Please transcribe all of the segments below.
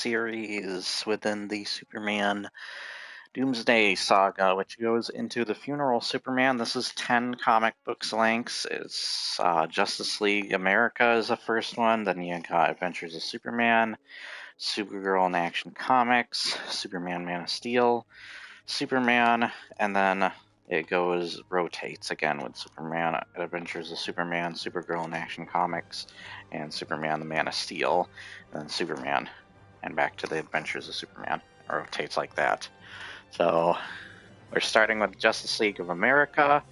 series within the Superman Doomsday Saga, which goes into the funeral of Superman. This is 10 comic books lengths. It's Justice League America is the first one. Then you got Adventures of Superman, Supergirl in Action Comics, Superman Man of Steel, Superman, and then rotates again with Superman, Adventures of Superman, Supergirl in Action Comics, and Superman the Man of Steel, and then Superman, and back to the Adventures of Superman. It rotates like that. So we're starting with Justice League of America,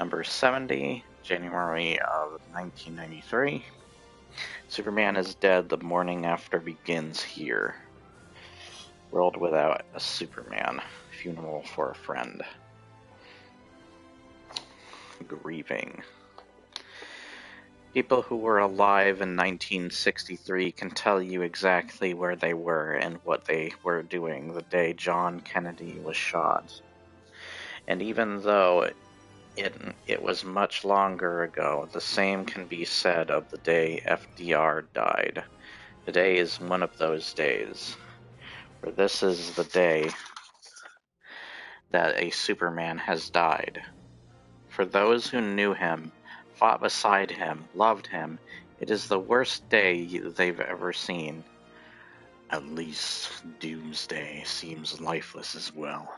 number 70, January of 1993. Superman is dead. The morning after begins here. World without a Superman. Funeral for a friend. Grieving. People who were alive in 1963 can tell you exactly where they were and what they were doing the day John Kennedy was shot. And even though it was much longer ago, the same can be said of the day FDR died. Today is one of those days, for this is the day that a Superman has died. For those who knew him, fought beside him, loved him, it is the worst day they've ever seen. At least Doomsday seems lifeless as well.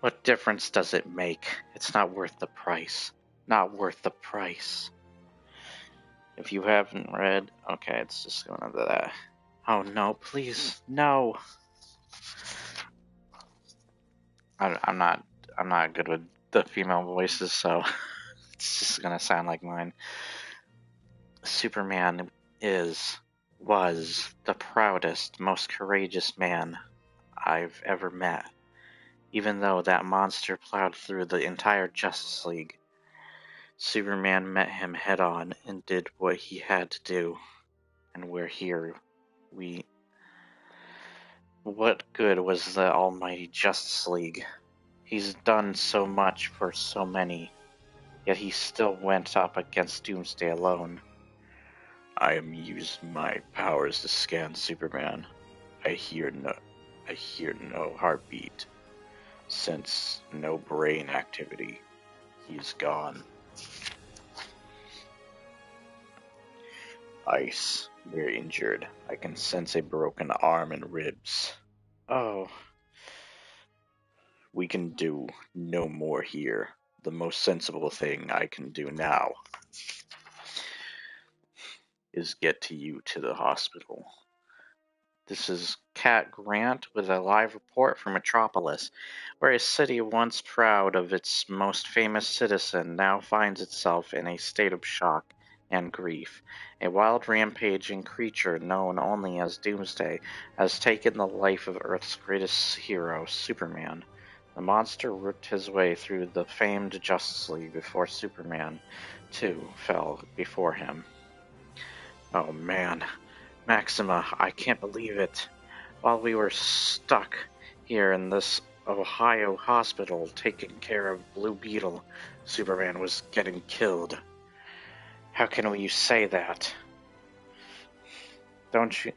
What difference does it make? It's not worth the price. Not worth the price. If you haven't read... Okay, it's just going into that. Oh no, please, no! I'm not good with the female voices, so it's just gonna sound like mine. Superman was the proudest, most courageous man I've ever met. Even though that monster plowed through the entire Justice League, Superman met him head on and did what he had to do. And we're here. What good was the almighty Justice League? He's done so much for so many, yet he still went up against Doomsday alone. I am using my powers to scan Superman. I hear no heartbeat. Sense no brain activity. He's gone. Ice. We're injured. I can sense a broken arm and ribs. Oh. We can do no more here. The most sensible thing I can do now is get to you to the hospital. This is Cat Grant with a live report from Metropolis, where a city once proud of its most famous citizen now finds itself in a state of shock and grief. A wild rampaging creature known only as Doomsday has taken the life of Earth's greatest hero, Superman. The monster worked his way through the famed Justice League before Superman, too, fell before him. Oh man, Maxima, I can't believe it. While we were stuck here in this Ohio hospital taking care of Blue Beetle, Superman was getting killed. How can you say that? Don't you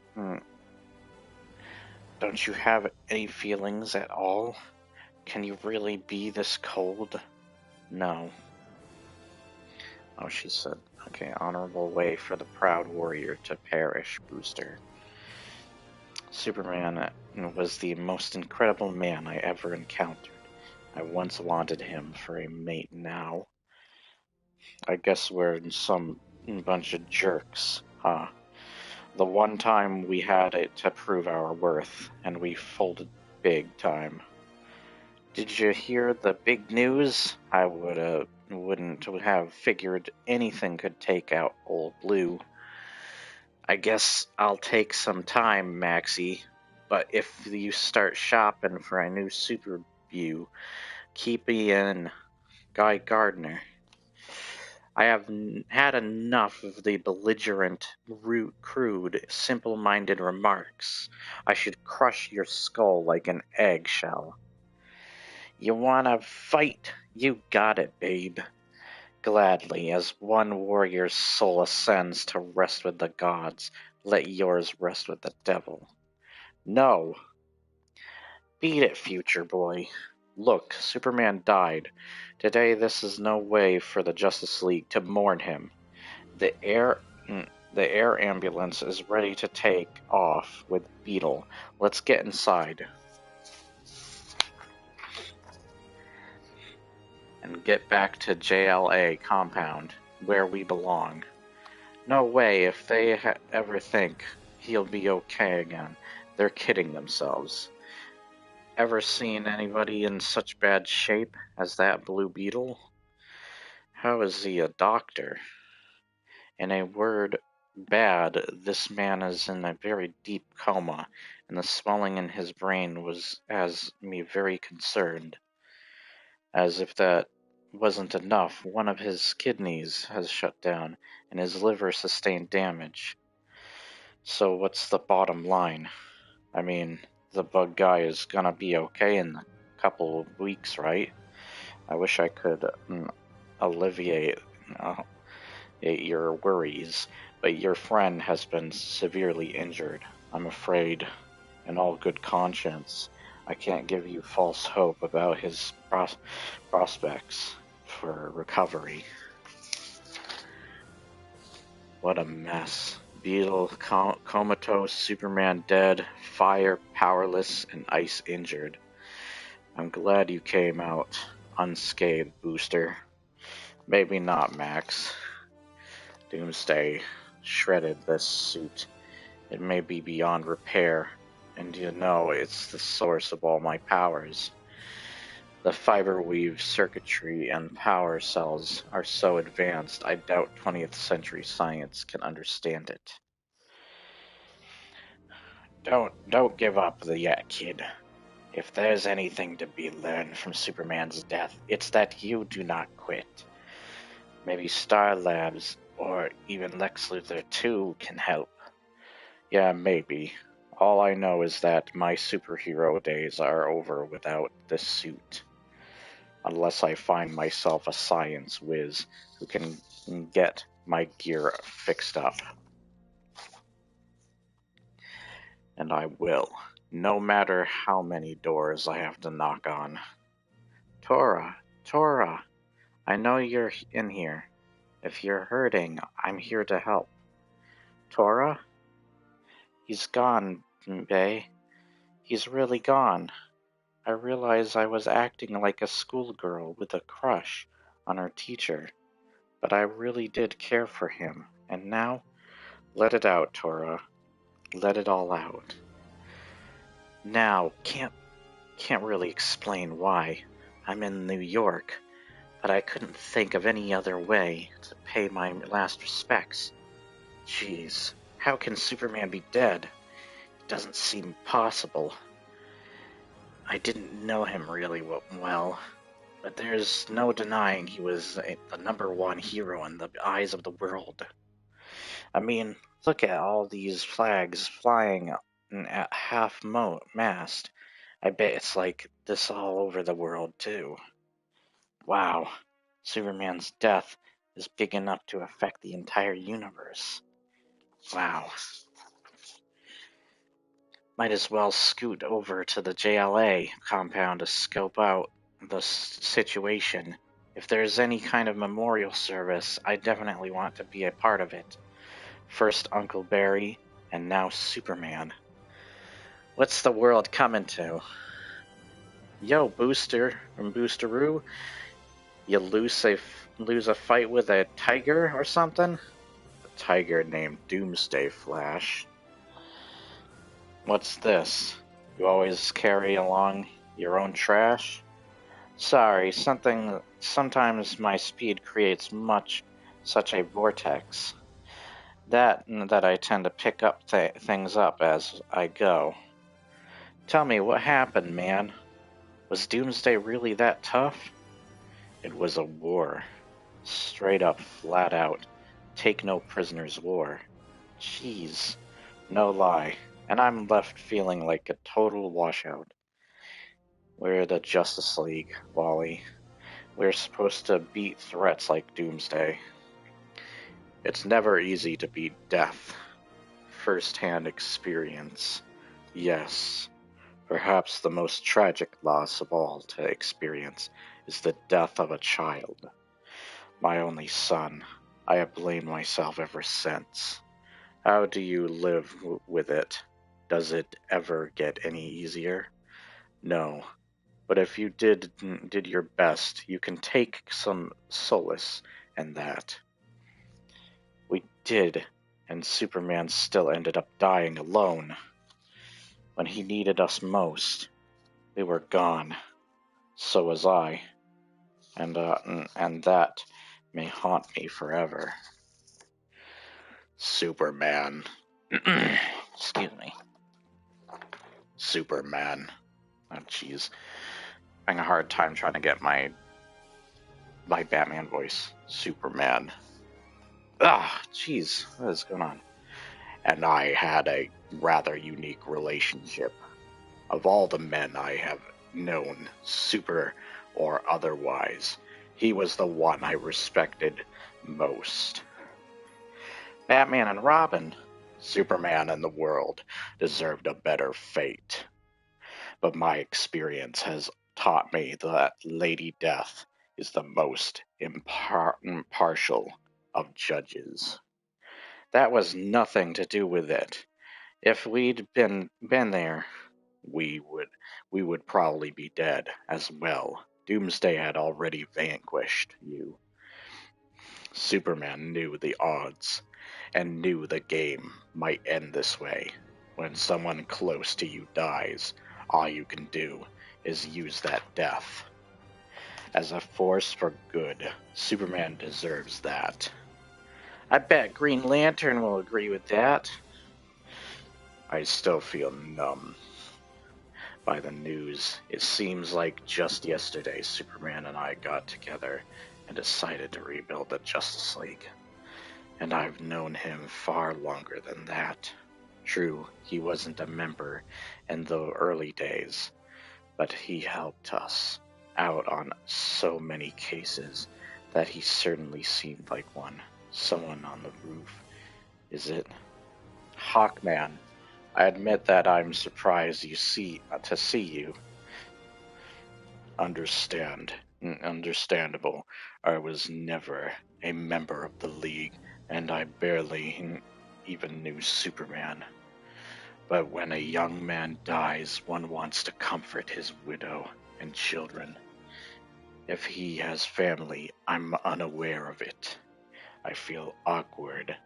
have any feelings at all? Can you really be this cold? No. Oh, she said, okay, honorable way for the proud warrior to perish, Booster. Superman was the most incredible man I ever encountered. I once wanted him for a mate now. I guess we're some bunch of jerks, huh? The one time we had it to prove our worth, and we folded big time. Did you hear the big news? I wouldn't have figured anything could take out old Blue. I guess I'll take some time, Maxie, but if you start shopping for a new Super View, keep me in Guy Gardner. I have had enough of the belligerent, crude, simple-minded remarks. I should crush your skull like an eggshell. You wanna fight? You got it, babe. Gladly, as one warrior's soul ascends to rest with the gods, let yours rest with the devil. No. Beat it, future boy. Look, Superman died. Today this is no way for the Justice League to mourn him. The air the air ambulance is ready to take off with Beetle. Let's get inside and get back to JLA compound where we belong. No way, if they ever think he'll be okay again, they're kidding themselves. Ever seen anybody in such bad shape as that Blue Beetle? How is he a doctor? In a word, bad, this man is in a very deep coma, and the swelling in his brain has me very concerned. As if that wasn't enough, one of his kidneys has shut down, and his liver sustained damage. So what's the bottom line? I mean, the bug guy is gonna be okay in a couple of weeks, right? I wish I could alleviate your worries, but your friend has been severely injured. I'm afraid, in all good conscience, I can't give you false hope about his prospects for recovery. What a mess. Beetle comatose, Superman dead, fire powerless, and ice injured. I'm glad you came out unscathed, Booster. Maybe not, Max. Doomsday shredded this suit. It may be beyond repair, and you know it's the source of all my powers. The fiber weave circuitry and power cells are so advanced I doubt 20th century science can understand it. Don't give up yet, kid. If there's anything to be learned from Superman's death, it's that you do not quit. Maybe Star Labs or even Lex Luthor 2 can help. Yeah, maybe. All I know is that my superhero days are over without this suit. Unless I find myself a science whiz who can get my gear fixed up. And I will, no matter how many doors I have to knock on. Tora, I know you're in here. If you're hurting, I'm here to help. Tora? He's gone, Bay. He's really gone. I realize I was acting like a schoolgirl with a crush on her teacher, but I really did care for him, and now, let it out, Tora. Let it all out. Now, can't really explain why. I'm in New York, but I couldn't think of any other way to pay my last respects. Jeez, how can Superman be dead? It doesn't seem possible. I didn't know him really well, but there's no denying he was the number one hero in the eyes of the world. I mean, look at all these flags flying at half-mast. I bet it's like this all over the world, too. Wow, Superman's death is big enough to affect the entire universe. Wow. Might as well scoot over to the JLA compound to scope out the situation. If there's any kind of memorial service, I definitely want to be a part of it. First Uncle Barry, and now Superman. What's the world coming to? Yo, Booster and Boosteroo, you lose a fight with a tiger or something? A tiger named Doomsday Flash. What's this? You always carry along your own trash? Sorry, sometimes my speed creates such a vortex. That I tend to pick up things up as I go. Tell me, what happened, man? Was Doomsday really that tough? It was a war. Straight up, flat out. Take no prisoners war. Jeez. No lie. And I'm left feeling like a total washout. We're the Justice League, Wally. We're supposed to beat threats like Doomsday. It's never easy to beat death. First-hand experience. Yes, perhaps the most tragic loss of all to experience is the death of a child. My only son. I have blamed myself ever since. How do you live with it? Does it ever get any easier? No, but if you did your best, you can take some solace in that. We did, and Superman still ended up dying alone. When he needed us most, we were gone. So was I, and that may haunt me forever. Superman. Excuse me. Superman. Oh, jeez. Having a hard time trying to get my Batman voice. Superman. Ah, jeez. What is going on? And I had a rather unique relationship. Of all the men I have known, super or otherwise, he was the one I respected most. Batman and Robin, Superman and the world, deserved a better fate. But my experience has taught me that Lady Death is the most impartial of judges. That was nothing to do with it. If we'd been there, we would probably be dead as well. Doomsday had already vanquished you. Superman knew the odds and knew the game might end this way. When someone close to you dies, all you can do is use that death as a force for good. Superman deserves that. I bet Green Lantern will agree with that. I still feel numb by the news. It seems like just yesterday Superman and I got together and decided to rebuild the Justice League. And I've known him far longer than that. True, he wasn't a member in the early days, but he helped us out on so many cases that he certainly seemed like one. Someone on the roof. Is it? Hawkman. I admit that I'm surprised to see you. Understandable. I was never a member of the League, and I barely even knew Superman. But when a young man dies, one wants to comfort his widow and children. If he has family, I'm unaware of it. I feel awkward,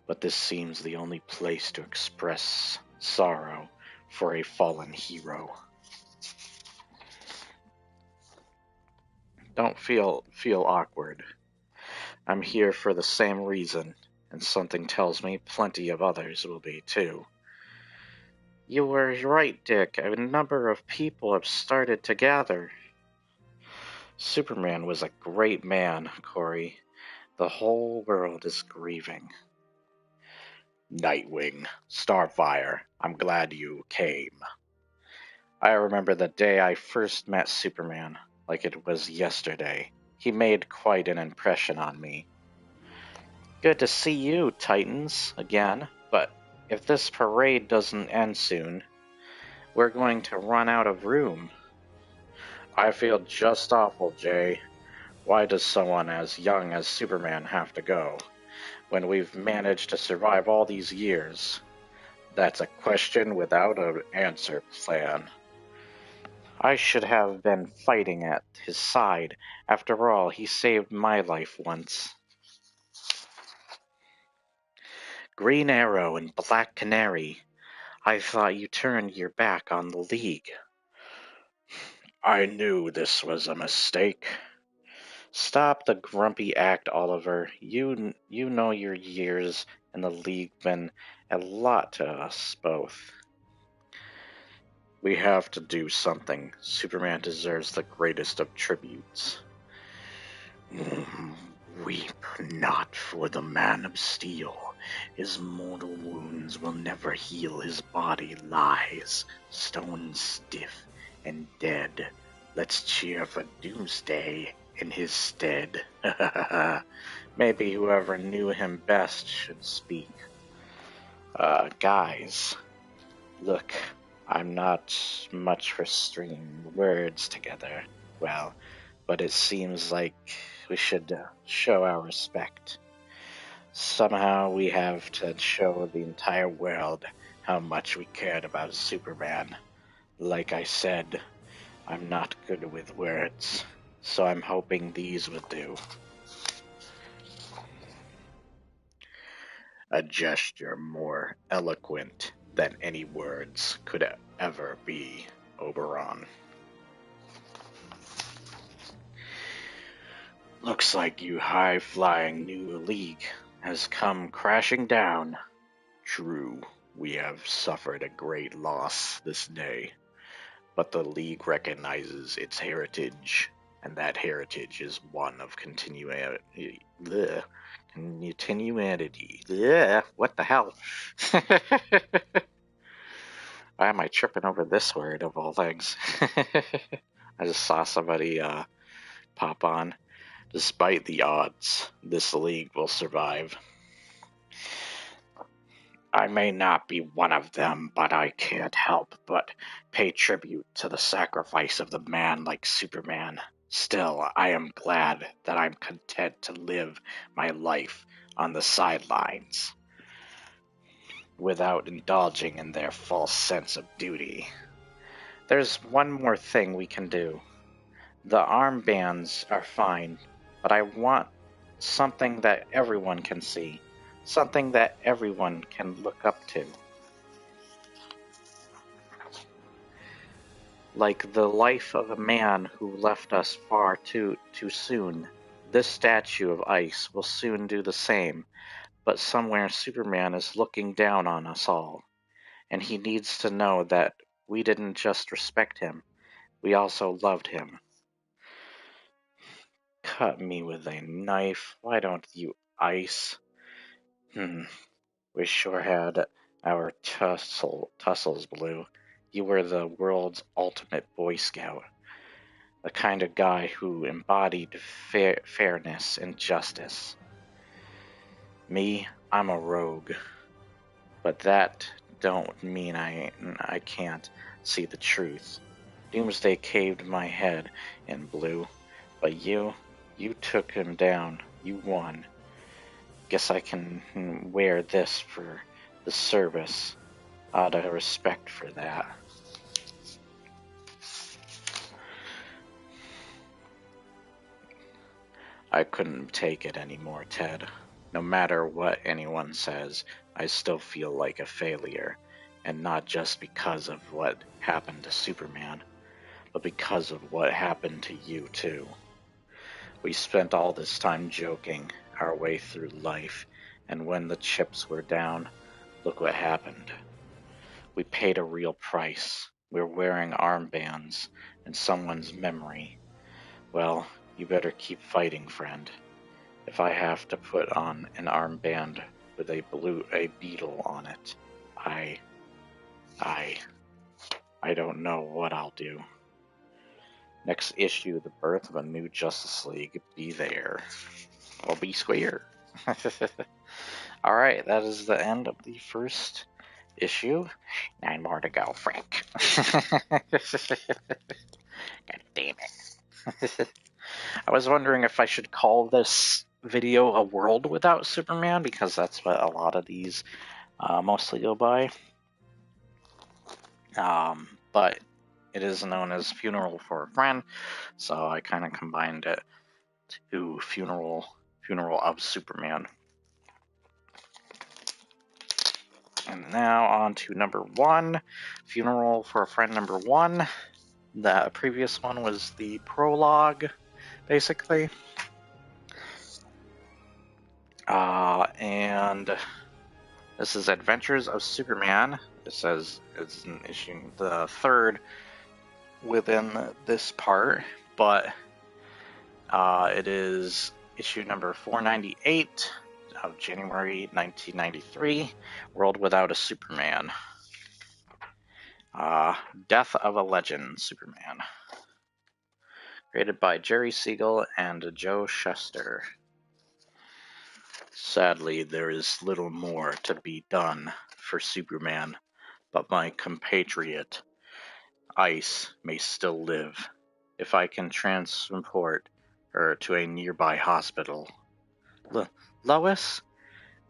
but this seems the only place to express sorrow for a fallen hero. Don't feel awkward. I'm here for the same reason, and something tells me plenty of others will be too. You were right, Dick. A number of people have started to gather. Superman was a great man, Corey. The whole world is grieving. Nightwing, Starfire, I'm glad you came. I remember the day I first met Superman, like it was yesterday. He made quite an impression on me. Good to see you, Titans, again, but if this parade doesn't end soon, we're going to run out of room. I feel just awful, Jay. Why does someone as young as Superman have to go, when we've managed to survive all these years? That's a question without an answer plan. I should have been fighting at his side. After all, he saved my life once. Green Arrow and Black Canary. I thought you turned your back on the League. I knew this was a mistake. Stop the grumpy act, Oliver. You know your years in the League meant a lot to us both. We have to do something. Superman deserves the greatest of tributes. Weep not for the Man of Steel. His mortal wounds will never heal. His body lies, stone stiff and dead. Let's cheer for Doomsday in his stead. Maybe whoever knew him best should speak. Guys, look, I'm not much for stringing words together. Well, but it seems like we should show our respect. Somehow we have to show the entire world how much we cared about Superman. Like I said, I'm not good with words, so I'm hoping these will do. A gesture more eloquent than any words could ever be, Oberon. Looks like your high-flying new league has come crashing down. True, we have suffered a great loss this day, but the league recognizes its heritage, and that heritage is one of continuity. Continuity. What the hell? Why am I tripping over this word of all things? I just saw somebody pop on. Despite the odds, this league will survive. I may not be one of them, but I can't help but pay tribute to the sacrifice of the man like Superman. Still, I am glad that I'm content to live my life on the sidelines without indulging in their false sense of duty. There's one more thing we can do. The armbands are fine, but I want something that everyone can see. Something that everyone can look up to. Like the life of a man who left us far too soon. This statue of ice will soon do the same, but somewhere Superman is looking down on us all, and he needs to know that we didn't just respect him, we also loved him. Cut me with a knife, why don't you, ice? We sure had our tussles, Blue. You were the world's ultimate Boy Scout. The kind of guy who embodied fairness and justice. Me, I'm a rogue. But that don't mean I can't see the truth. Doomsday caved my head in, Blue. But you took him down. You won. Guess I can wear this for the service. Out of respect for that. I couldn't take it anymore, Ted. No matter what anyone says, I still feel like a failure. And not just because of what happened to Superman, but because of what happened to you, too. We spent all this time joking our way through life, and when the chips were down, look what happened. We paid a real price. We're wearing armbands in someone's memory. Well, you better keep fighting, friend. If I have to put on an armband with a beetle on it, I don't know what I'll do. Next issue, the birth of a new Justice League. Be there. Or be square. Alright, that is the end of the first issue. 9 more to go, Frank. God damn it. I was wondering if I should call this video A World Without Superman, because that's what a lot of these mostly go by. But it is known as Funeral for a Friend, so I kind of combined it to Funeral of Superman. And now on to number 1, Funeral for a Friend number 1. The previous one was the prologue, basically. And this is Adventures of Superman. It says it's an issue, the third within this part, but it is issue number 498 of January 1993, World Without a Superman. Death of a Legend, Superman. Created by Jerry Siegel and Joe Shuster. Sadly, there is little more to be done for Superman. but my compatriot, Ice, may still live. If I can transport her to a nearby hospital. Lois,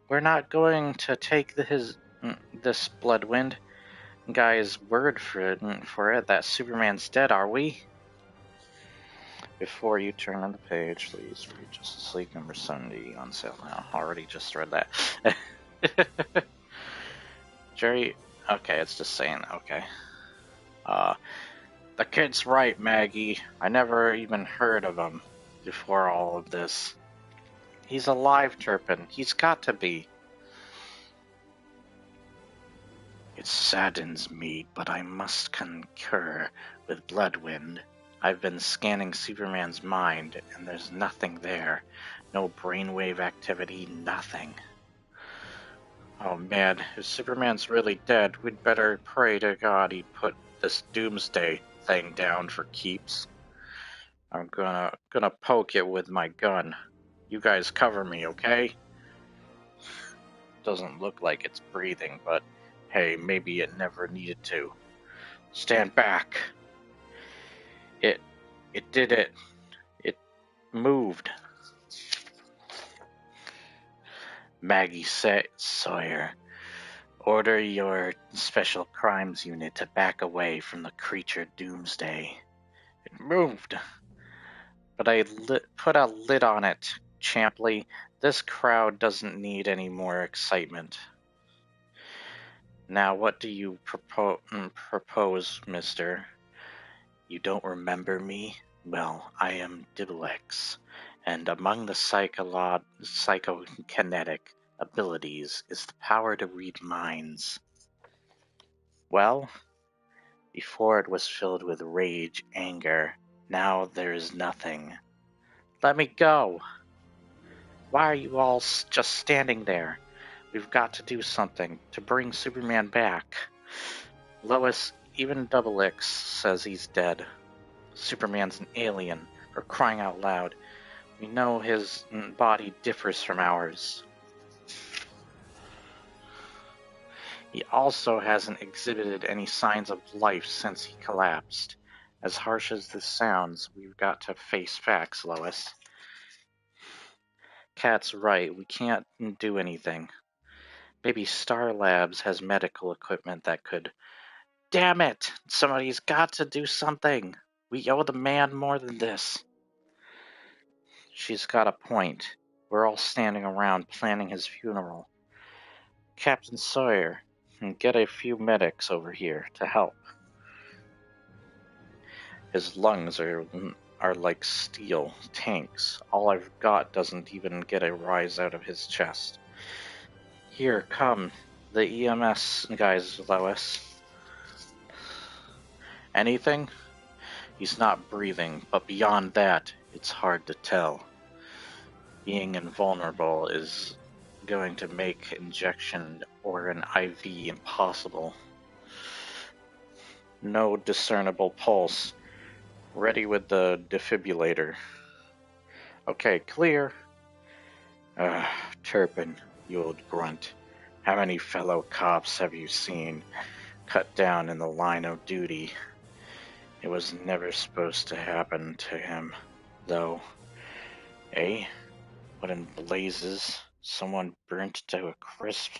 we're not going to take this Bloodwind guy's word for it that Superman's dead, are we? Before you turn on the page, please read Justice League number 70 on sale now. Already just read that. Jerry, okay, it's just saying, okay. The kid's right, Maggie. I never even heard of him before all of this. He's alive, Turpin. He's got to be. It saddens me, but I must concur with Bloodwind. I've been scanning Superman's mind, and there's nothing there. No brainwave activity, nothing. Oh man, if Superman's really dead, we'd better pray to God he put this doomsday thing down for keeps. I'm gonna poke it with my gun. You guys cover me, okay? Doesn't look like it's breathing, but hey, maybe it never needed to. Stand back. It did it. It moved. Maggie Sawyer, order your Special Crimes Unit to back away from the creature Doomsday. It moved. But I put a lid on it, Champley. This crowd doesn't need any more excitement. Now what do you propose, mister? You don't remember me? Well, I am Dibblex, and among the psychokinetic abilities is the power to read minds. Well, before it was filled with rage, anger. Now there is nothing. Let me go! Why are you all just standing there? We've got to do something to bring Superman back. Lois, even Double X says he's dead. Superman's an alien, for crying out loud. We know his body differs from ours. He also hasn't exhibited any signs of life since he collapsed. As harsh as this sounds, we've got to face facts, Lois. Kat's right, we can't do anything. Maybe Star Labs has medical equipment that could... Damn it! Somebody's got to do something! We owe the man more than this. She's got a point. We're all standing around planning his funeral. Captain Sawyer, get a few medics over here to help. His lungs are like steel tanks. All I've got doesn't even get a rise out of his chest. Here, come. The EMS guys, Lois. Anything? He's not breathing, but beyond that, it's hard to tell. Being invulnerable is going to make injection or an IV impossible. No discernible pulse. Ready with the defibrillator. Okay, clear. Turpin, you old grunt. How many fellow cops have you seen cut down in the line of duty? It was never supposed to happen to him, though. Eh? What in blazes? Someone burnt to a crisp?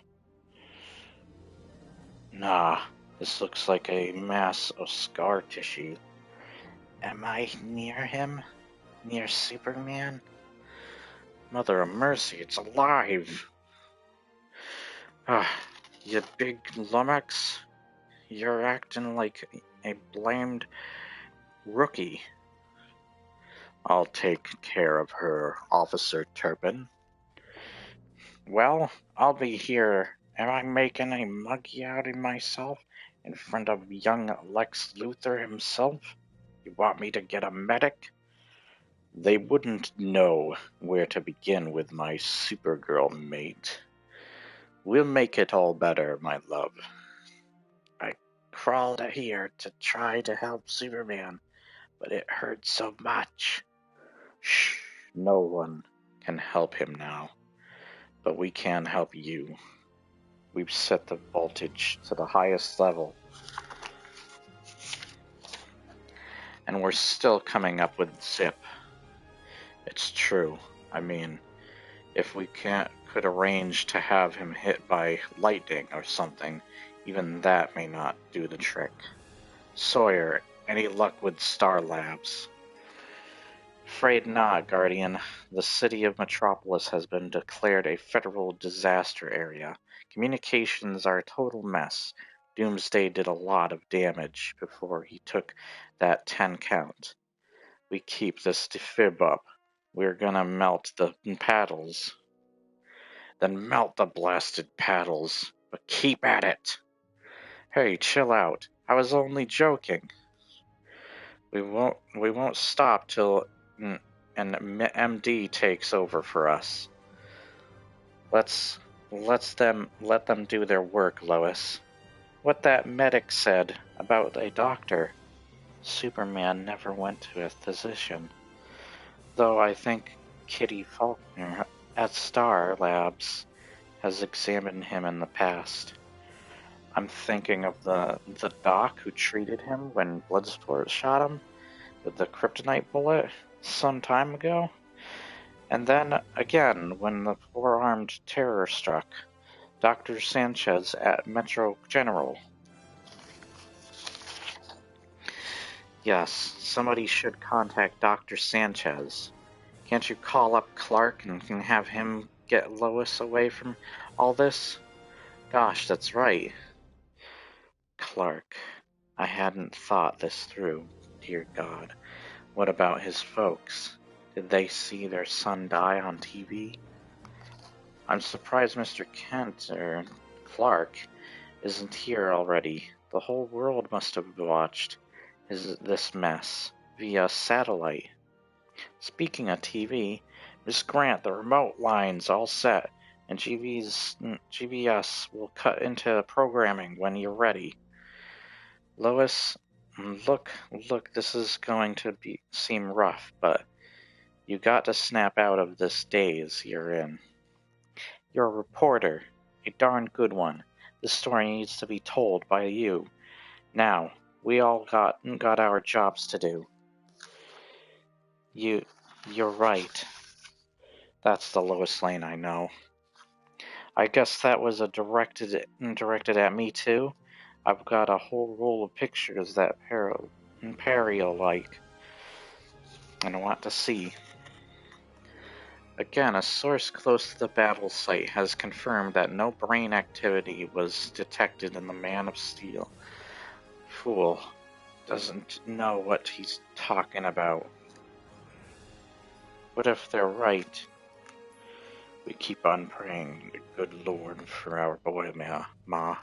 Nah, this looks like a mass of scar tissue. Am I near him? Near Superman? Mother of mercy, it's alive! You big lummox. You're acting like a blamed rookie. I'll take care of her, Officer Turpin. Well, I'll be here. Am I making a muggy out of myself in front of young Lex Luthor himself? You want me to get a medic? They wouldn't know where to begin with my Supergirl mate. We'll make it all better, my love. I crawled here to try to help Superman, but it hurt so much. Shh, no one can help him now, but we can help you. We've set the voltage to the highest level. And we're still coming up with zip. It's true. I mean, if we could arrange to have him hit by lightning or something, even that may not do the trick. Sawyer, any luck with Star Labs? Afraid not, Guardian. The city of Metropolis has been declared a federal disaster area. Communications are a total mess. Doomsday did a lot of damage before he took that 10 count. We keep this defib up. We're gonna melt the paddles. Then melt the blasted paddles. But keep at it. Hey, chill out. I was only joking. We won't stop till an MD takes over for us. Let them do their work, Lois. What that medic said about a doctor. Superman never went to a physician. Though I think Kitty Faulkner at Star Labs has examined him in the past. I'm thinking of the doc who treated him when Bloodsport shot him with the kryptonite bullet some time ago. And then again when the four-armed terror struck. Dr. Sanchez at Metro General. Yes, somebody should contact Dr. Sanchez. Can't you call up Clark and have him get Lois away from all this? Gosh, that's right. Clark. I hadn't thought this through. Dear God. What about his folks? Did they see their son die on TV? I'm surprised Mr. Kent, or Clark, isn't here already. The whole world must have watched this mess via satellite. Speaking of TV, Miss Grant, the remote line's all set, and GBS will cut into programming when you're ready. Lois, look, this is going to seem rough, but you got to snap out of this daze you're in. You're a reporter, a darn good one. This story needs to be told by you. Now, we all got our jobs to do. You're right. That's the Lois Lane I know. I guess that was directed at me too. I've got a whole roll of pictures that Perry'll like and want to see. Again, a source close to the battle site has confirmed that no brain activity was detected in the Man of Steel. Fool. Doesn't know what he's talking about. What if they're right? We keep on praying, the good Lord, for our boy, Ma.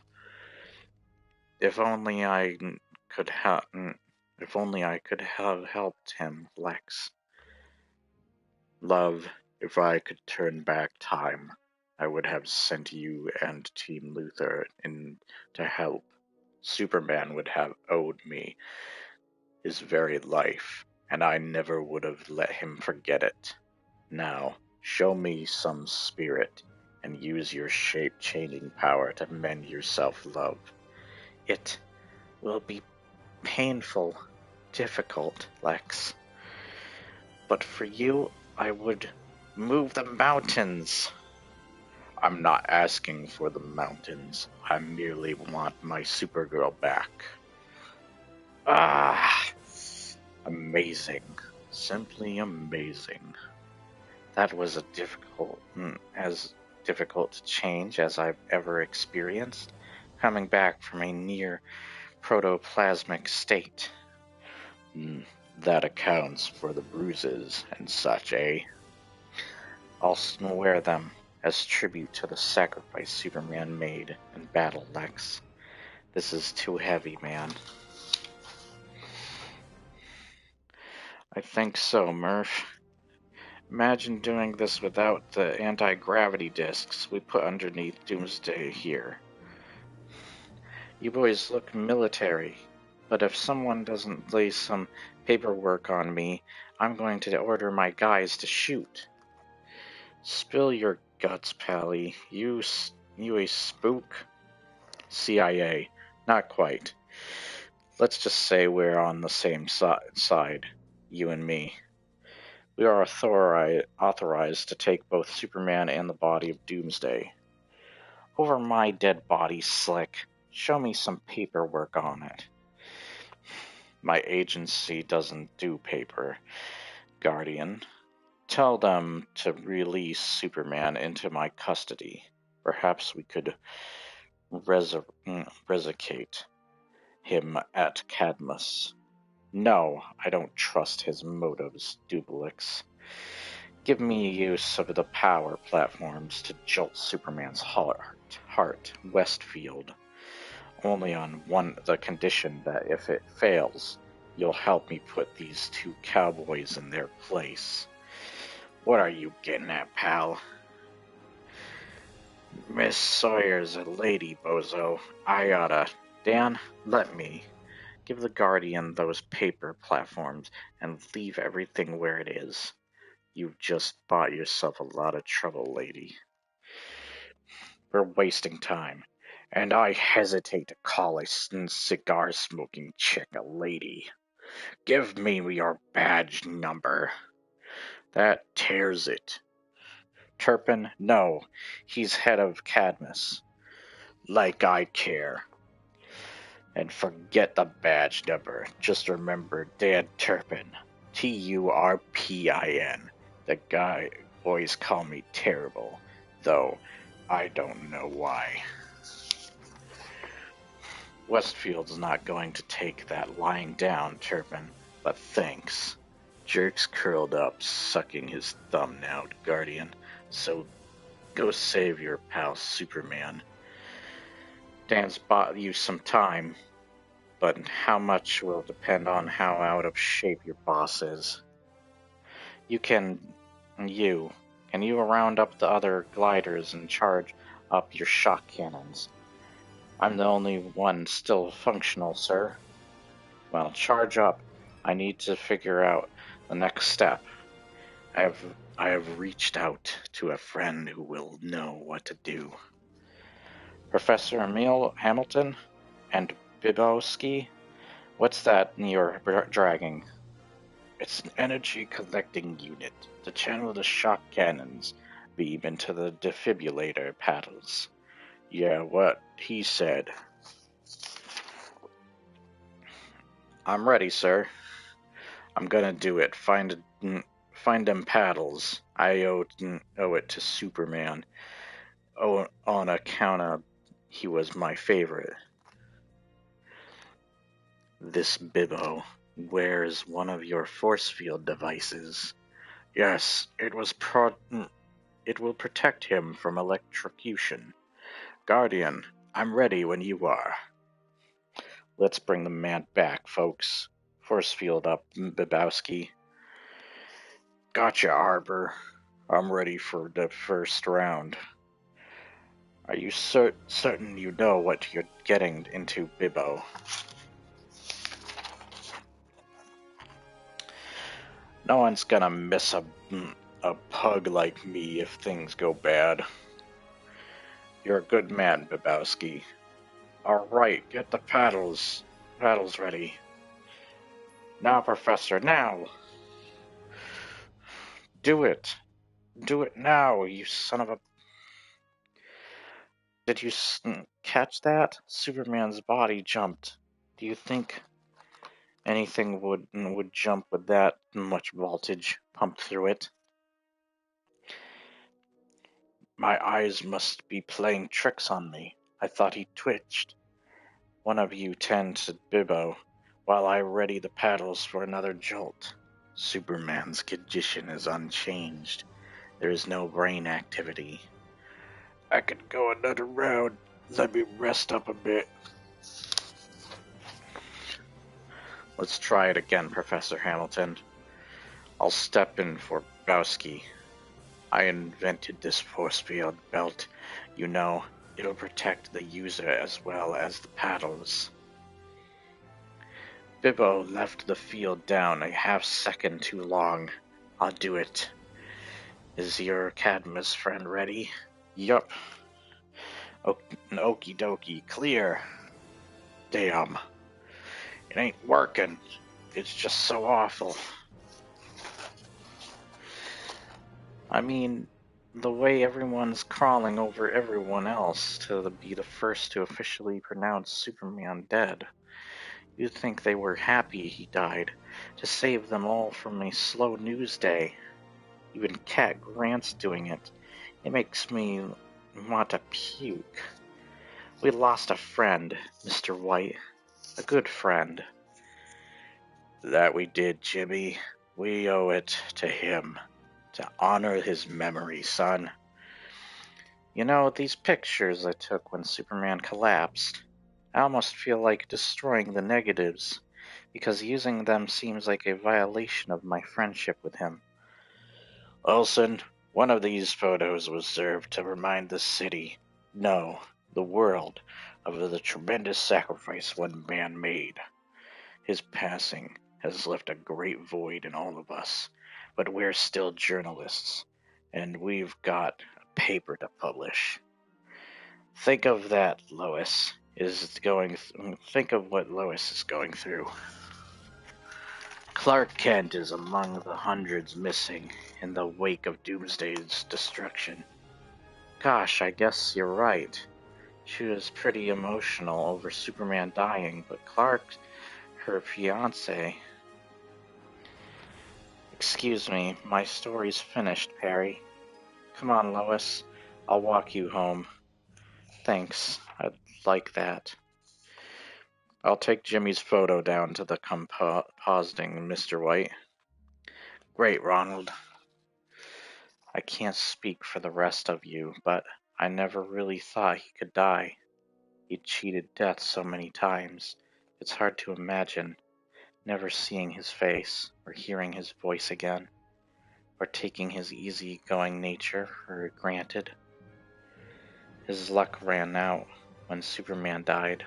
If only I could have helped him, Lex. Love, if I could turn back time, I would have sent you and Team Luthor in to help. Superman would have owed me his very life, and I never would have let him forget it. Now, show me some spirit, and use your shape-changing power to mend your self-love. It will be painful, difficult, Lex. But for you, I would move the mountains. I'm not asking for the mountains. I merely want my Supergirl back. Ah! Amazing. Simply amazing. That was as difficult to change as I've ever experienced, coming back from a near protoplasmic state. That accounts for the bruises and such, eh? I'll wear them as tribute to the sacrifice Superman made in battle, Lex. This is too heavy, man. I think so, Murph. Imagine doing this without the anti-gravity discs we put underneath Doomsday here. You boys look military, but if someone doesn't lay some paperwork on me, I'm going to order my guys to shoot. Spill your guts, Pally. You You a spook? CIA. Not quite. Let's just say we're on the same side, you and me. We are authorized to take both Superman and the body of Doomsday. Over my dead body, Slick. Show me some paperwork on it. My agency doesn't do paper, Guardian. Tell them to release Superman into my custody. Perhaps we could resuscitate him at Cadmus. No, I don't trust his motives, Dublix. Give me use of the power platforms to jolt Superman's heart, Westfield. Only on the condition that if it fails, you'll help me put these two cowboys in their place. What are you getting at, pal? Miss Sawyer's a lady, bozo. I oughta. Dan, let me. Give the Guardian those paper platforms and leave everything where it is. You've just bought yourself a lot of trouble, lady. We're wasting time. And I hesitate to call a cigar-smoking chick a lady. Give me your badge number. That tears it. Turpin, no. He's head of Cadmus. Like I care. And forget the badge number. Just remember Dan Turpin. Turpin. The guy boys call me terrible, though I don't know why. Westfield's not going to take that lying down, Turpin, but thanks. Jerk's curled up, sucking his thumb now, Guardian, so go save your pal Superman. Dan's bought you some time, but how much will depend on how out of shape your boss is. Can you round up the other gliders and charge up your shock cannons? I'm the only one still functional, sir. Well, charge up. I need to figure out the next step. I have reached out to a friend who will know what to do. Professor Emil Hamilton and Bibowski? What's that you're dragging? It's an energy collecting unit to channel the shock cannons beam into the defibrillator paddles. Yeah, what he said. I'm ready, sir. I'm gonna do it. Find them paddles. I owe it to Superman. Oh, on account of he was my favorite. This Bibbo wears one of your force field devices. Yes, it will protect him from electrocution. Guardian, I'm ready when you are. Let's bring the man back, folks. Force field up, Bibowski. Gotcha, Arbor. I'm ready for the first round. Are you certain you know what you're getting into, Bibbo? No one's gonna miss a pug like me if things go bad. You're a good man, Bibowski. All right, get the paddles ready. Now, Professor, now! Do it! Do it now, you son of a... Did you catch that? Superman's body jumped. Do you think anything would jump with that much voltage pumped through it? My eyes must be playing tricks on me. I thought he twitched. One of you tend to Bibbo, while I ready the paddles for another jolt. Superman's condition is unchanged. There is no brain activity. I could go another round. Let me rest up a bit. Let's try it again, Professor Hamilton. I'll step in for Bowski. I invented this force field belt. You know, it'll protect the user as well as the paddles. Bibbo left the field down a half-second too long. I'll do it. Is your Cadmus friend ready? Yup. Okie dokie, clear. Damn, it ain't working. It's just so awful. I mean, the way everyone's crawling over everyone else to be the first to officially pronounce Superman dead. You'd think they were happy he died, to save them all from a slow news day. Even Cat Grant's doing it. It makes me want to puke. We lost a friend, Mr. White. A good friend. That we did, Jimmy. We owe it to him. To honor his memory, son. You know, these pictures I took when Superman collapsed, I almost feel like destroying the negatives, because using them seems like a violation of my friendship with him. Wilson, one of these photos was served to remind the city, no, the world, of the tremendous sacrifice one man made. His passing has left a great void in all of us, but we're still journalists, and we've got a paper to publish. Think of that, Lois think of what Lois is going through. Clark Kent is among the hundreds missing in the wake of Doomsday's destruction. Gosh, I guess you're right. She was pretty emotional over Superman dying, but Clark, her fiancé. Excuse me, my story's finished, Perry. Come on, Lois. I'll walk you home. Thanks, I'd like that. I'll take Jimmy's photo down to the composting, Mr. White. Great, Ronald. I can't speak for the rest of you, but I never really thought he could die. He'd cheated death so many times. It's hard to imagine never seeing his face or hearing his voice again, or taking his easy-going nature for granted. His luck ran out when Superman died.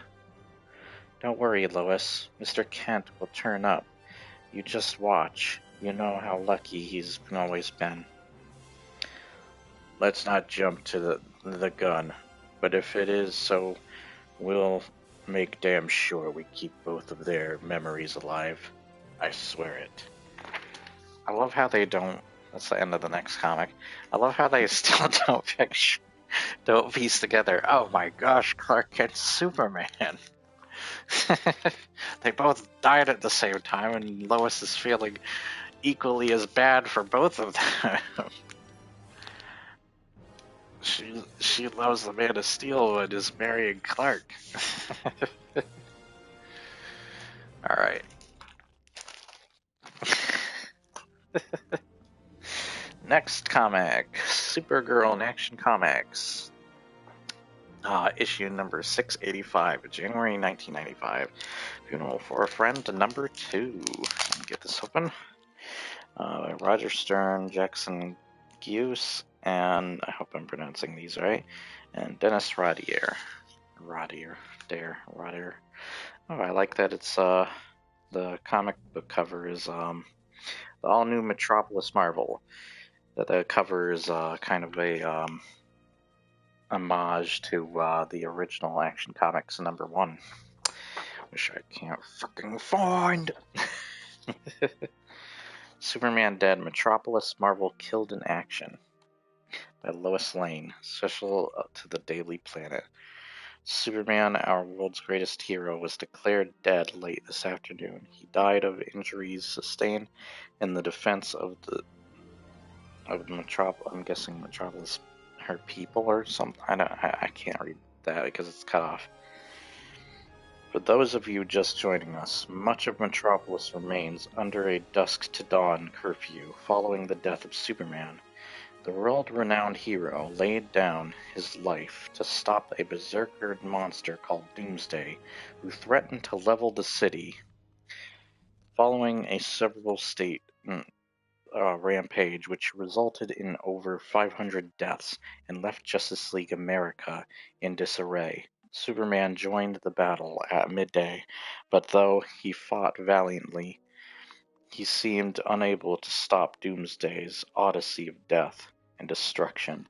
Don't worry, Lois. Mr. Kent will turn up. You just watch. You know how lucky he's always been. Let's not jump to the gun, but if it is so, we'll make damn sure we keep both of their memories alive. I swear it. I love how they don't. That's the end of the next comic. I love how they still don't piece together. Oh my gosh, Clark Kent's Superman. They both died at the same time, and Lois is feeling equally as bad for both of them. She loves the Man of Steel and is marrying Clark. Alright. Next comic, Supergirl in Action Comics. Issue number 685, January 1995. Funeral for a Friend, number 2. Let me get this open. Roger Stern, Jackson Gius, and I hope I'm pronouncing these right, and Dennis Rodier. Rodier. Oh, I like that it's, the comic book cover is, the all-new Metropolis Marvel. The cover is, kind of a, homage to, the original Action Comics number 1. Which I can't fucking find! Superman Dead, Metropolis Marvel Killed in Action by Lois Lane, special to the Daily Planet. Superman, our world's greatest hero, was declared dead late this afternoon. He died of injuries sustained in the defense of the Metropolis. I'm guessing Metropolis, her people or something. I can't read that because it's cut off. For those of you just joining us, much of Metropolis remains under a dusk to dawn curfew following the death of Superman. The world-renowned hero laid down his life to stop a berserker monster called Doomsday, who threatened to level the city. Following a several state rampage, which resulted in over 500 deaths and left Justice League America in disarray, Superman joined the battle at midday, but though he fought valiantly, he seemed unable to stop Doomsday's odyssey of death and destruction.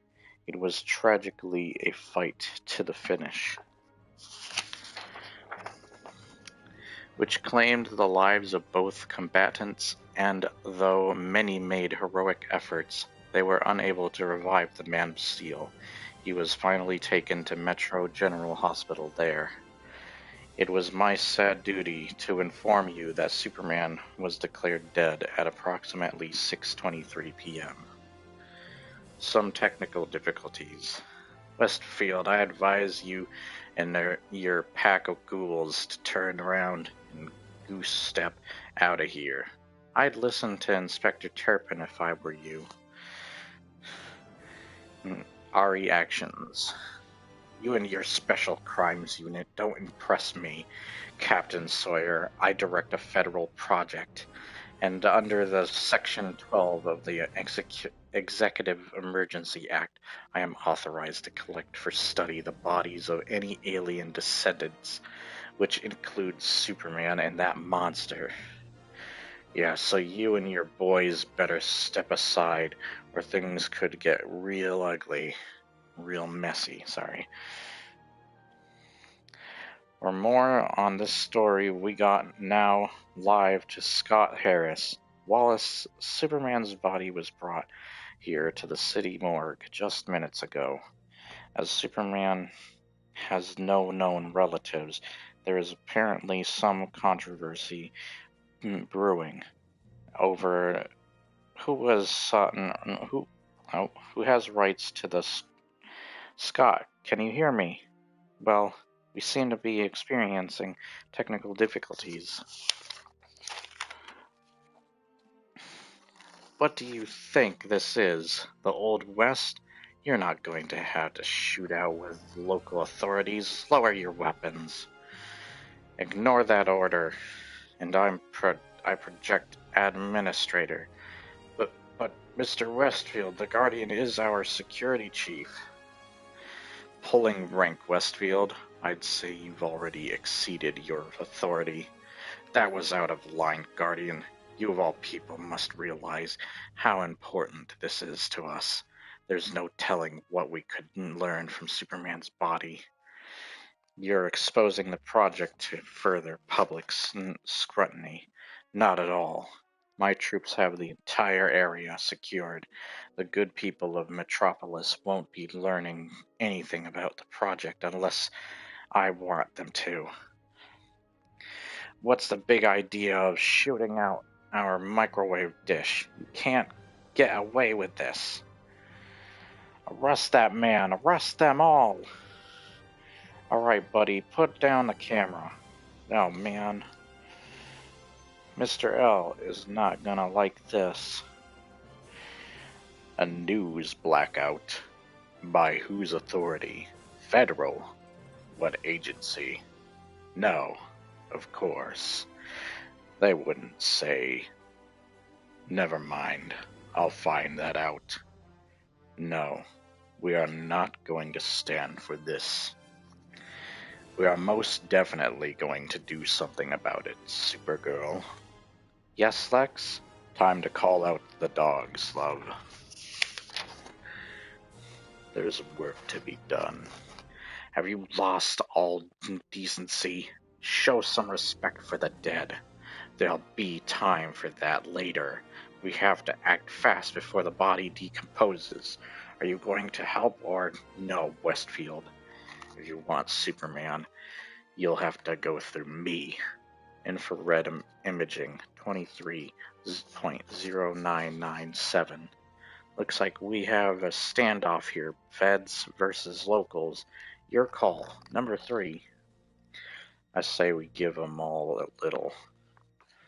It was tragically a fight to the finish, which claimed the lives of both combatants, and though many made heroic efforts, they were unable to revive the Man of Steel. He was finally taken to Metro General Hospital there. It was my sad duty to inform you that Superman was declared dead at approximately 6:23 p.m. Some technical difficulties. Westfield, I advise you and your pack of ghouls to turn around and goose step out of here. I'd listen to Inspector Turpin if I were you. RE actions. You and your special crimes unit don't impress me, Captain Sawyer. I direct a federal project, and under the Section 12 of the Executive Emergency Act, I am authorized to collect for study the bodies of any alien descendants, which includes Superman and that monster. Yeah, so you and your boys better step aside, or things could get real ugly. Real messy, sorry. For more on this story, we got now live to Scott Harris. Wallace, Superman's body was brought here to the city morgue just minutes ago. As Superman has no known relatives, there is apparently some controversy brewing over who has rights to this. Scott, can you hear me? Well, we seem to be experiencing technical difficulties. What do you think this is? The Old West? You're not going to have to shoot out with local authorities. Lower your weapons. Ignore that order. And I project administrator. But Mr. Westfield, the Guardian is our security chief. Pulling rank, Westfield. I'd say you've already exceeded your authority. That was out of line, Guardian. You of all people must realize how important this is to us. There's no telling what we could learn from Superman's body. You're exposing the project to further public scrutiny. Not at all. My troops have the entire area secured. The good people of Metropolis won't be learning anything about the project unless I want them to. What's the big idea of shooting out our microwave dish? You can't get away with this. Arrest that man. Arrest them all. All right, buddy, put down the camera. Oh, man. Mr. L is not gonna like this. A news blackout. By whose authority? Federal. What agency? No, of course. They wouldn't say. Never mind. I'll find that out. No, we are not going to stand for this. We are most definitely going to do something about it, Supergirl. Yes, Lex? Time to call out the dogs, love. There's work to be done. Have you lost all decency? Show some respect for the dead. There'll be time for that later. We have to act fast before the body decomposes. Are you going to help or no, Westfield? If you want Superman, you'll have to go through me. Infrared imaging 23.0997. Looks like we have a standoff here. Feds versus locals. Your call. Number 3. I say we give them all a little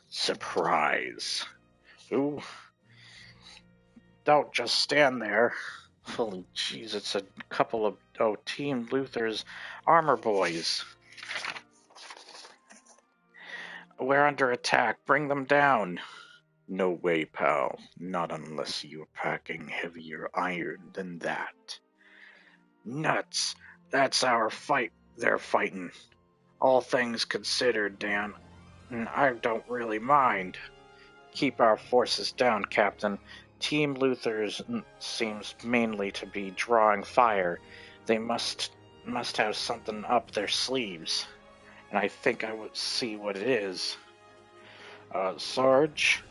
surprise. Ooh. Don't just stand there. Holy jeez, it's a couple of Team Luther's armor boys. We're under attack. Bring them down. No way, pal. Not unless you're packing heavier iron than that. Nuts. That's our fight they're fighting. All things considered, Dan, I don't really mind. Keep our forces down, Captain. Team Luther's seems mainly to be drawing fire. They must have something up their sleeves, and I think I would see what it is. Sarge,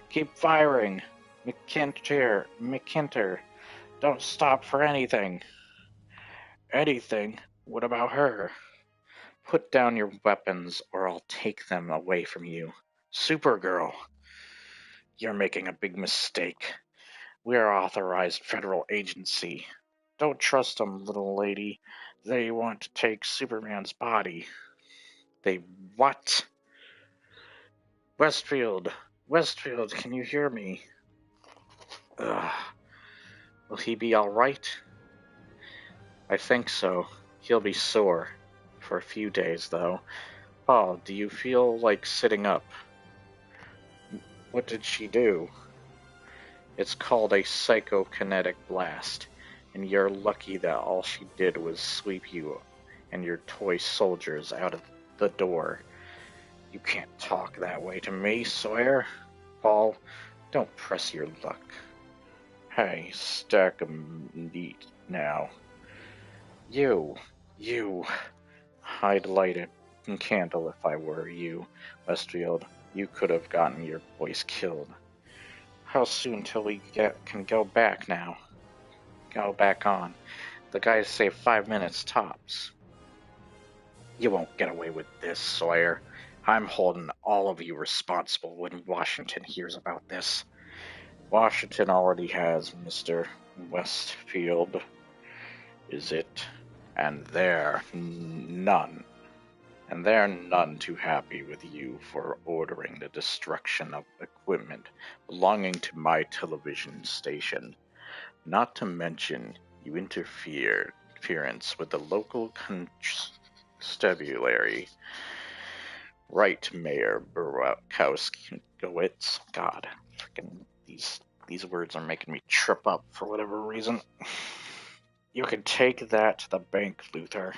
keep firing. McKinter, don't stop for anything. Anything? What about her? Put down your weapons, or I'll take them away from you. Supergirl, you're making a big mistake. We are authorized federal agency. Don't trust them, little lady. They want to take Superman's body. They what? Westfield, can you hear me? Ugh. Will he be all right? I think so. He'll be sore. For a few days, though. Paul, do you feel like sitting up? What did she do? It's called a psychokinetic blast, and you're lucky that all she did was sweep you and your toy soldiers out of the door. You can't talk that way to me, Sawyer. Paul, don't press your luck. Hey, stack 'em neat now. You. I'd light a candle if I were you, Westfield. You could have gotten your boys killed. How soon till we can go back now? Go back on. The guys say 5 minutes tops. You won't get away with this, Sawyer. I'm holding all of you responsible when Washington hears about this. Washington already has, Mr. Westfield. Is it? And they're none too happy with you for ordering the destruction of equipment belonging to my television station. Not to mention you interference with the local constabulary. Right, Mayor Burkowskowitz. God, freaking these words are making me trip up for whatever reason. You can take that to the bank, Luther.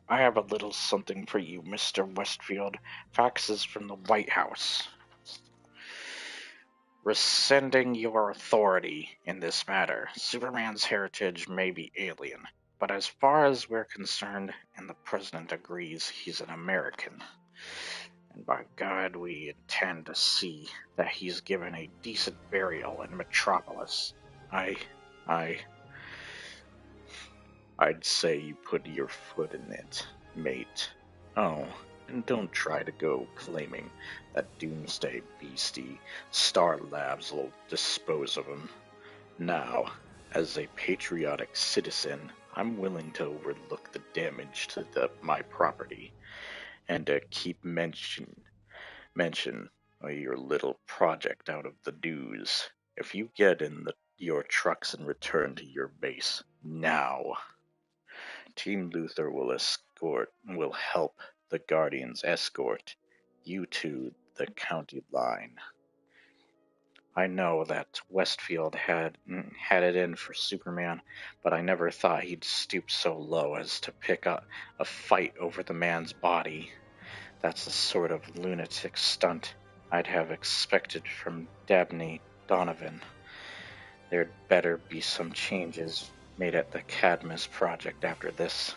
I have a little something for you, Mr. Westfield. Faxes from the White House. Rescinding your authority in this matter. Superman's heritage may be alien, but as far as we're concerned, and the President agrees, he's an American. And by God, we intend to see that he's given a decent burial in Metropolis. I'd say you put your foot in it, mate. Oh, and don't try to go claiming that Doomsday Beastie Star Labs will dispose of him. Now, as a patriotic citizen, I'm willing to overlook the damage to my property, and to keep mention of your little project out of the news. If you get in your trucks and return to your base now, Team Luther will help the Guardians escort you to the county line. I know that Westfield had it in for Superman, but I never thought he'd stoop so low as to pick up a fight over the man's body. That's the sort of lunatic stunt I'd have expected from Dabney Donovan. There'd better be some changes made at the Cadmus project after this.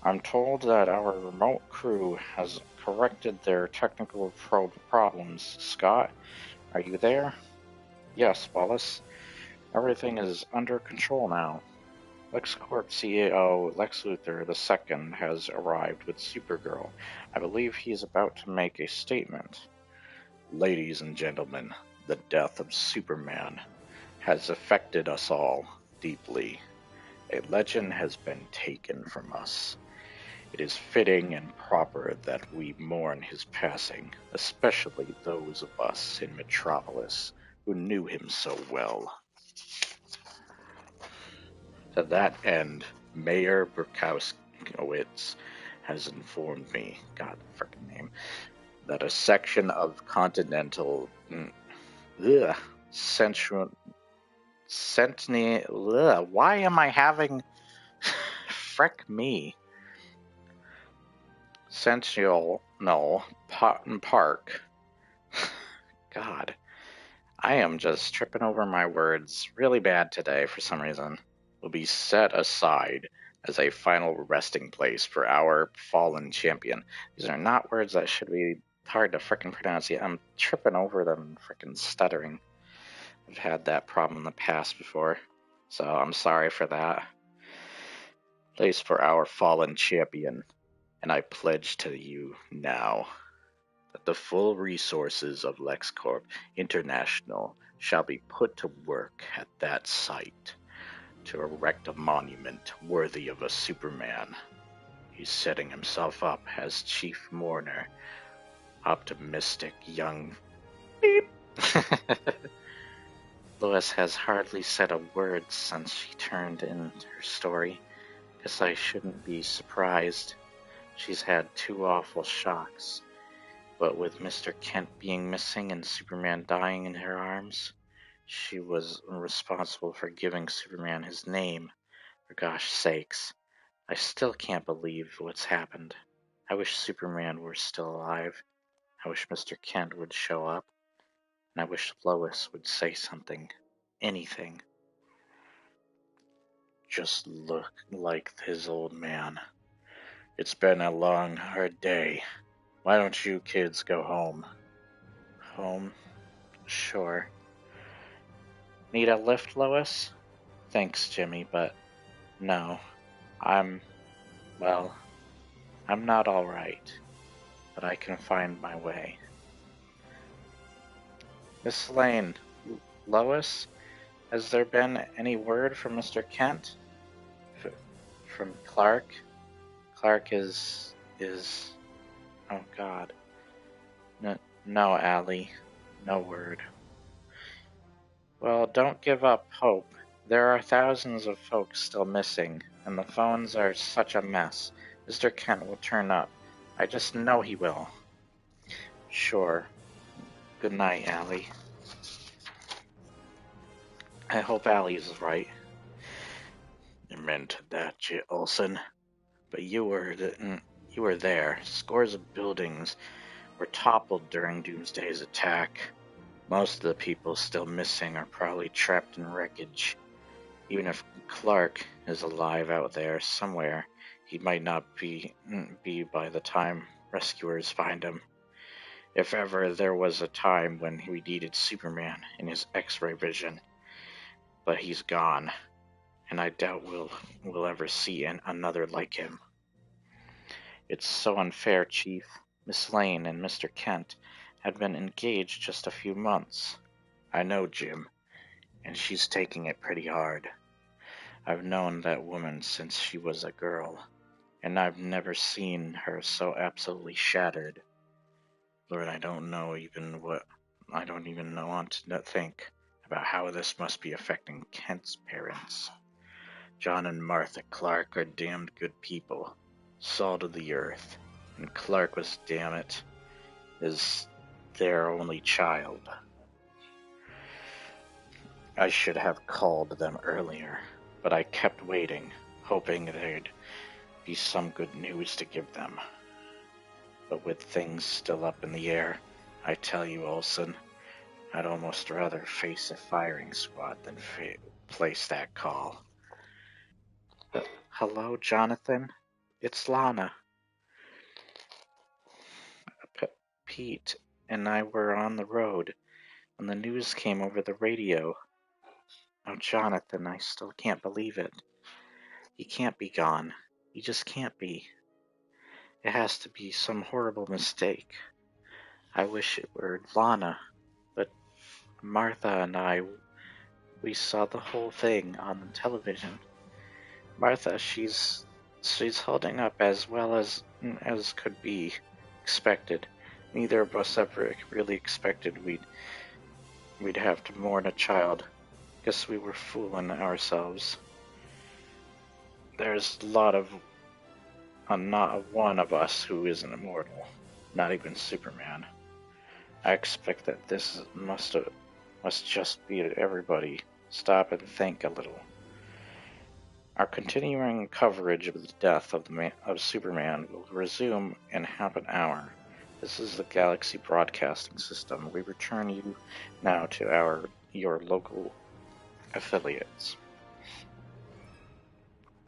I'm told that our remote crew has corrected their technical problems. Scott, are you there? Yes, Wallace. Everything is under control now. LexCorp CEO Lex Luthor II has arrived with Supergirl. I believe he is about to make a statement. Ladies and gentlemen, the death of Superman has affected us all deeply. A legend has been taken from us. It is fitting and proper that we mourn his passing, especially those of us in Metropolis who knew him so well. To that end, Mayor Burkowskowitz has informed me, God, frickin' name, that a section of Continental Central. Why am I having. Frick me. Central. No. Park. God. I am just tripping over my words really bad today for some reason. Will be set aside as a final resting place for our fallen champion. These are not words that should be hard to frickin' pronounce yet. I'm tripping over them and frickin' stuttering. I've had that problem in the past before, so I'm sorry for that. Place for our fallen champion, and I pledge to you now that the full resources of LexCorp International shall be put to work at that site to erect a monument worthy of a Superman. He's setting himself up as chief mourner. Optimistic young beep. Lois has hardly said a word since she turned in her story. Guess I shouldn't be surprised. She's had 2 awful shocks. But with Mr. Kent being missing and Superman dying in her arms, she was responsible for giving Superman his name. For gosh sakes, I still can't believe what's happened. I wish Superman were still alive. I wish Mr. Kent would show up. And I wish Lois would say something. Anything. Just look like his old man. It's been a long, hard day. Why don't you kids go home? Home? Sure. Need a lift, Lois? Thanks, Jimmy, but no. Well, I'm not all right, but I can find my way. Miss Lane, Lois, has there been any word from Mr. Kent? From Clark? Clark is... Oh, God. No, Allie. No word. Well, don't give up hope. There are thousands of folks still missing, and the phones are such a mess. Mr. Kent will turn up. I just know he will. Sure. Good night, Allie. I hope Allie's right. You meant that, J. Olsen. But you were there. Scores of buildings were toppled during Doomsday's attack. Most of the people still missing are probably trapped in wreckage. Even if Clark is alive out there somewhere, he might not be by the time rescuers find him. If ever there was a time when we needed Superman in his X-ray vision. But he's gone, and I doubt we'll ever see another like him. It's so unfair, Chief. Miss Lane and Mr. Kent had been engaged just a few months. I know, Jim, and she's taking it pretty hard. I've known that woman since she was a girl, and I've never seen her so absolutely shattered. Lord, I don't even want to think about how this must be affecting Kent's parents. John and Martha Clark are damned good people, salt of the earth, and Clark was, damn it, is their only child. I should have called them earlier, but I kept waiting, hoping there'd be some good news to give them. But with things still up in the air, I tell you, Olsen, I'd almost rather face a firing squad than place that call. Hello, Jonathan? It's Lana. Pete and I were on the road when the news came over the radio. Oh, Jonathan, I still can't believe it. He can't be gone. He just can't be. It has to be some horrible mistake. I wish it were Lana, but Martha and I, we saw the whole thing on the television. Martha, she's holding up as well as could be expected. Neither of us ever really expected we'd have to mourn a child. Guess we were fooling ourselves. There's not one of us who isn't immortal, not even Superman. I expect that this must just be everybody stop and think a little. Our continuing coverage of the death of Superman will resume in half an hour. This is the Galaxy Broadcasting System. We return you now to your local affiliates.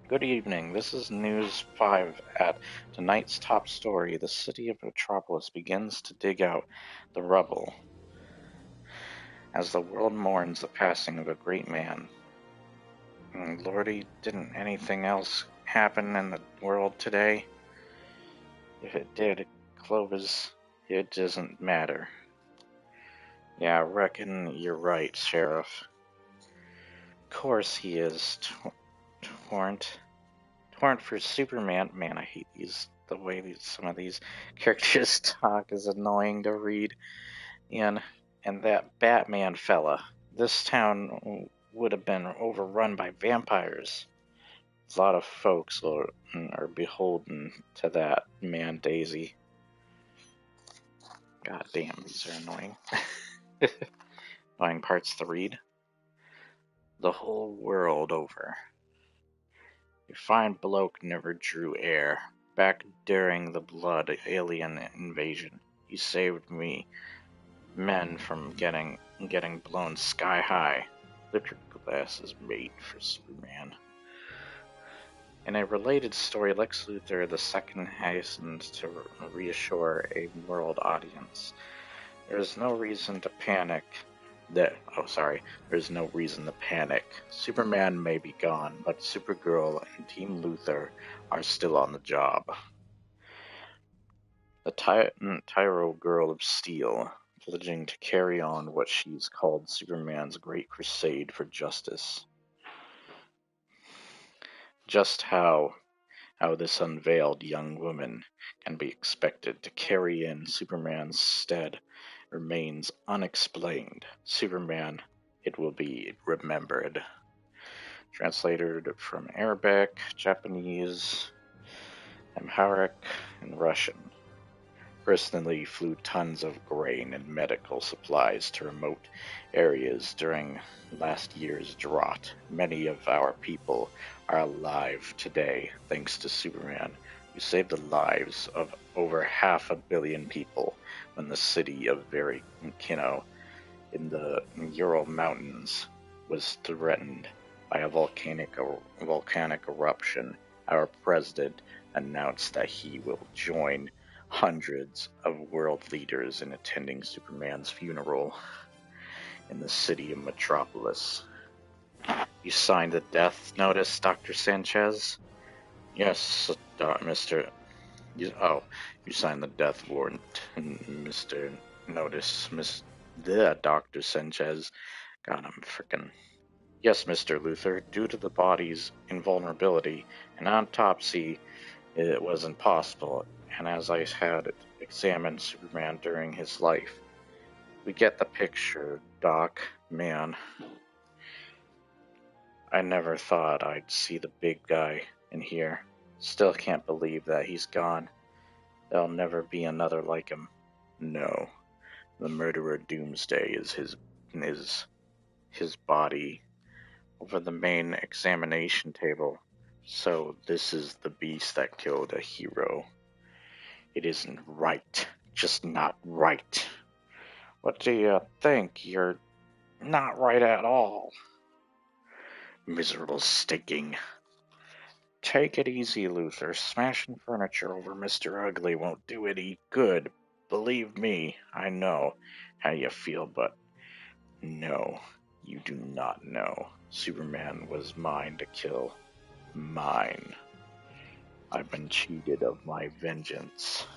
Good evening. This is News 5 at tonight's top story. The city of Metropolis begins to dig out the rubble as the world mourns the passing of a great man. Lordy, didn't anything else happen in the world today? If it did, Clovis, it doesn't matter. Yeah, I reckon you're right, Sheriff. Of course he is. Torrent for Superman. Man, I hate the way some of these characters talk is annoying to read. And that Batman fella. This town would have been overrun by vampires. A lot of folks are beholden to that man, Daisy. God damn, these are annoying. Annoying parts to read. The whole world over. A fine bloke never drew air. Back during the blood alien invasion, he saved men from getting blown sky high. Liquid glass is made for Superman. In a related story, Lex Luthor II hastened to reassure a world audience. There's no reason to panic. There's no reason to panic. Superman may be gone, but Supergirl and Team Luthor are still on the job. The Tyro Girl of Steel, pledging to carry on what she's called Superman's great crusade for justice. Just how this unveiled young woman can be expected to carry in Superman's stead remains unexplained. Superman, it will be remembered. Translated from Arabic, Japanese, Amharic, and Russian. Personally flew tons of grain and medical supplies to remote areas during last year's drought. Many of our people are alive today thanks to Superman, who saved the lives of over 500 million people when the city of Verikino in the Ural Mountains was threatened by a volcanic eruption. Our president announced that he will join hundreds of world leaders in attending Superman's funeral in the city of Metropolis. You signed the death notice, Dr. Sanchez? Yes, Mr. You signed the death warrant, Mr. Notice, Dr. Sanchez. God, I'm frickin'. Yes, Mr. Luthor, due to the body's invulnerability, an autopsy it was impossible, and as I had examined Superman during his life, we get the picture, Doc. Man, I never thought I'd see the big guy in here. Still can't believe that he's gone. There'll never be another like him. No, the murderer Doomsday is his body over the main examination table. So this is the beast that killed a hero. It isn't right. Just not right. What do you think? You're not right at all. Miserable stinking. Take it easy, Luthor. Smashing furniture over Mr. Ugly won't do any good. Believe me, I know how you feel, but no, you do not know. Superman was mine to kill. Mine. I've been cheated of my vengeance.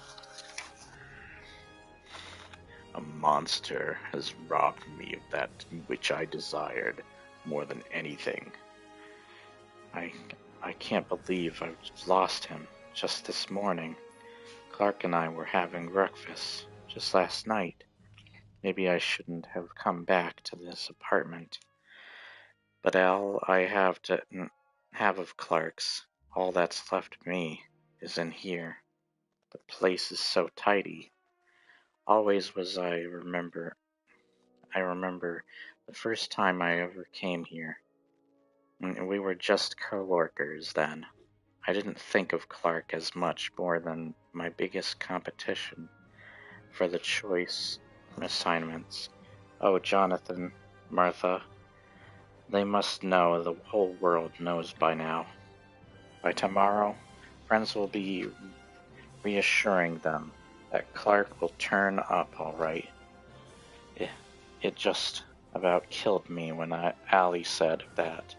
A monster has robbed me of that which I desired more than anything. I can't believe I've lost him just this morning. Clark and I were having breakfast just last night. Maybe I shouldn't have come back to this apartment. But all I have to have of Clark's, all that's left of me, is in here. The place is so tidy. Always was I remember the first time I ever came here. We were just co-workers then. I didn't think of Clark as much more than my biggest competition. for the choice assignments. Oh, Jonathan, Martha, they must know, the whole world knows by now. By tomorrow, friends will be reassuring them that Clark will turn up all right. It just about killed me when Allie said that.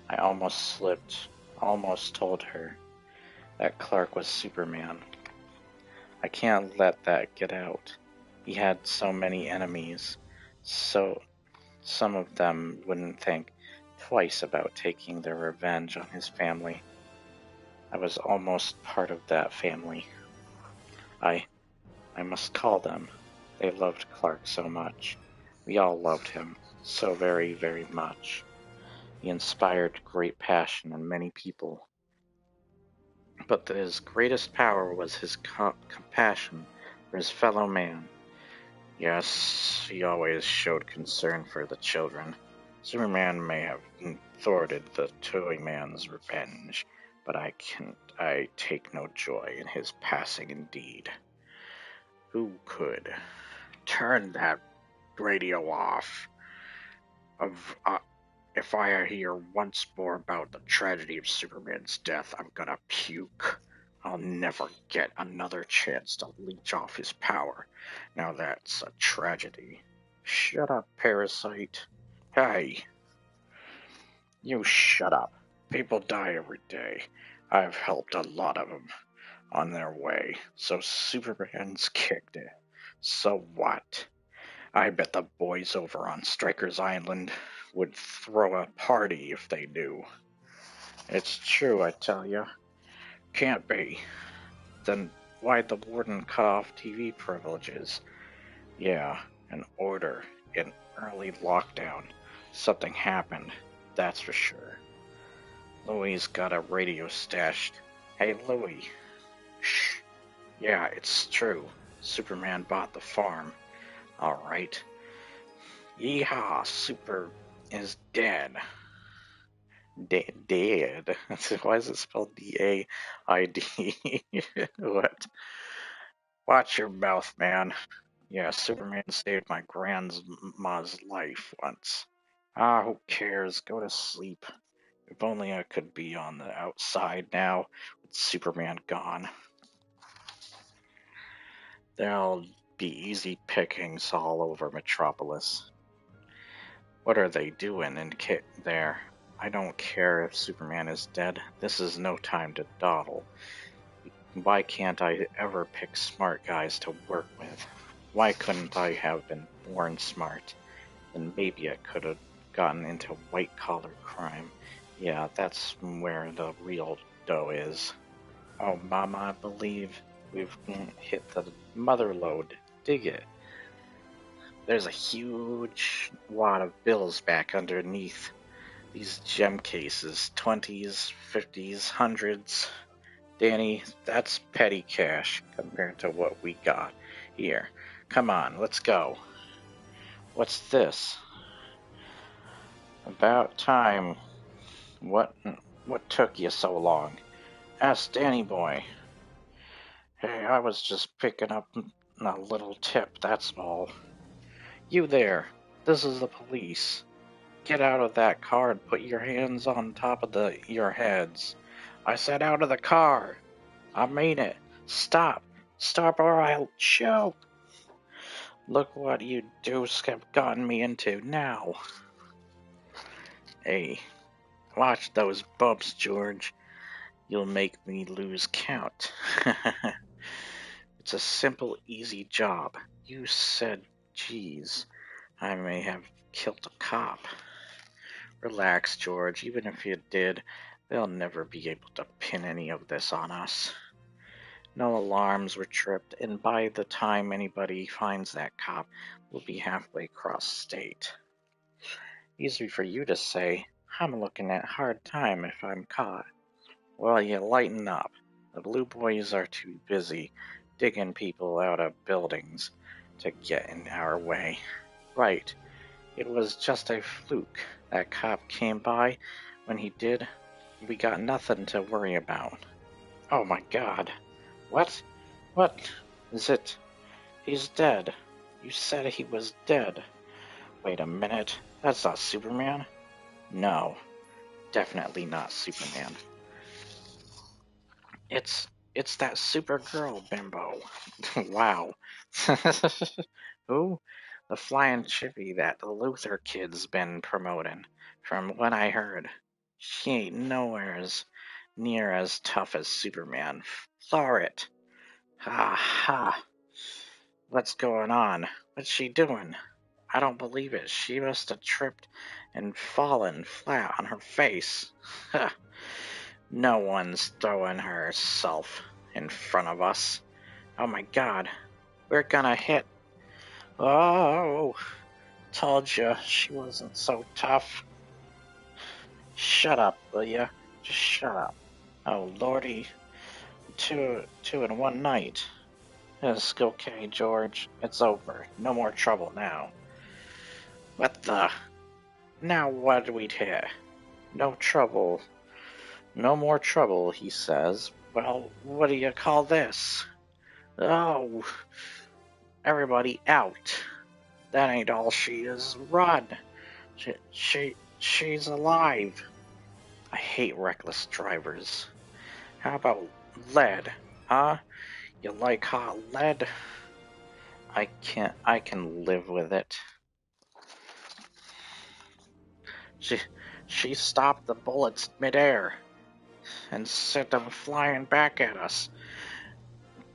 I almost slipped, almost told her that Clark was Superman. I can't let that get out. He had so many enemies, so some of them wouldn't think twice about taking their revenge on his family. I was almost part of that family. I must call them. They loved Clark so much. We all loved him so very, very much. He inspired great passion in many people. But his greatest power was his compassion for his fellow man. Yes, he always showed concern for the children. Superman may have thwarted the Toyman's revenge, but I take no joy in his passing indeed. Who could turn that radio off? If I hear once more about the tragedy of Superman's death, I'm gonna puke. I'll never get another chance to leech off his power. Now that's a tragedy. Shut up, parasite. Hey, you shut up. People die every day. I've helped a lot of them on their way, so Superman's kicked it. So what? I bet the boys over on Stryker's Island would throw a party if they knew. It's true, I tell you. Can't be. Then why'd the warden cut off TV privileges? Yeah, an order, an early lockdown. Something happened, that's for sure. Louie's got a radio stashed. Hey, Louie. Shh. Yeah, it's true. Superman bought the farm. All right. Yeehaw, Super is dead. Dead? Why is it spelled D-A-I-D? What? Watch your mouth, man. Yeah, Superman saved my grandma's life once. Ah, who cares? Go to sleep. If only I could be on the outside now, with Superman gone. There'll be easy pickings all over Metropolis. What are they doing in there? I don't care if Superman is dead. This is no time to dawdle. Why can't I ever pick smart guys to work with? Why couldn't I have been born smart? Then maybe I could have gotten into white-collar crime. Yeah, that's where the real dough is. Oh, Mama, I believe we've hit the mother lode. Dig it. There's a huge wad of bills back underneath. These gem cases, 20s, 50s, 100s. Danny, that's petty cash compared to what we got here. Come on, let's go. What's this? About time. What took you so long? Ask Danny boy. Hey, I was just picking up a little tip, that's all. You there, this is the police. Get out of that car and put your hands on top of your heads. I said out of the car. I mean it. Stop. Stop or I'll choke. Look what you deuce have gotten me into now. Hey, watch those bumps, George. You'll make me lose count. It's a simple, easy job. You said, geez, I may have killed a cop. Relax, George. Even if you did, they'll never be able to pin any of this on us. No alarms were tripped, and by the time anybody finds that cop, we'll be halfway across state. Easy for you to say. I'm looking at hard time if I'm caught. Well, you lighten up. The Blue Boys are too busy digging people out of buildings to get in our way. Right. It was just a fluke. That cop came by. When he did, we got nothing to worry about. Oh my God. What? What is it? He's dead. You said he was dead. Wait a minute. That's not Superman. No, definitely not Superman. It's that Supergirl bimbo. Wow. Who? The flying chippy that the Luther kid's been promoting. From what I heard, she ain't nowhere near as tough as Superman. Thor it. Ha ha. What's going on? What's she doing? I don't believe it. She must have tripped and fallen flat on her face. No one's throwing herself in front of us. Oh my god. We're gonna hit. Oh, told you she wasn't so tough. Shut up, will ya? Just shut up. Oh lordy. Two in one night. It's okay, George. It's over. No more trouble now. What the? Now what do we hit? No trouble. No more trouble, he says. Well, what do you call this? Oh, everybody out. That ain't all she is. Run. She's alive. I hate reckless drivers. How about lead? Huh? You like hot lead? I can live with it. She stopped the bullets midair and sent them flying back at us.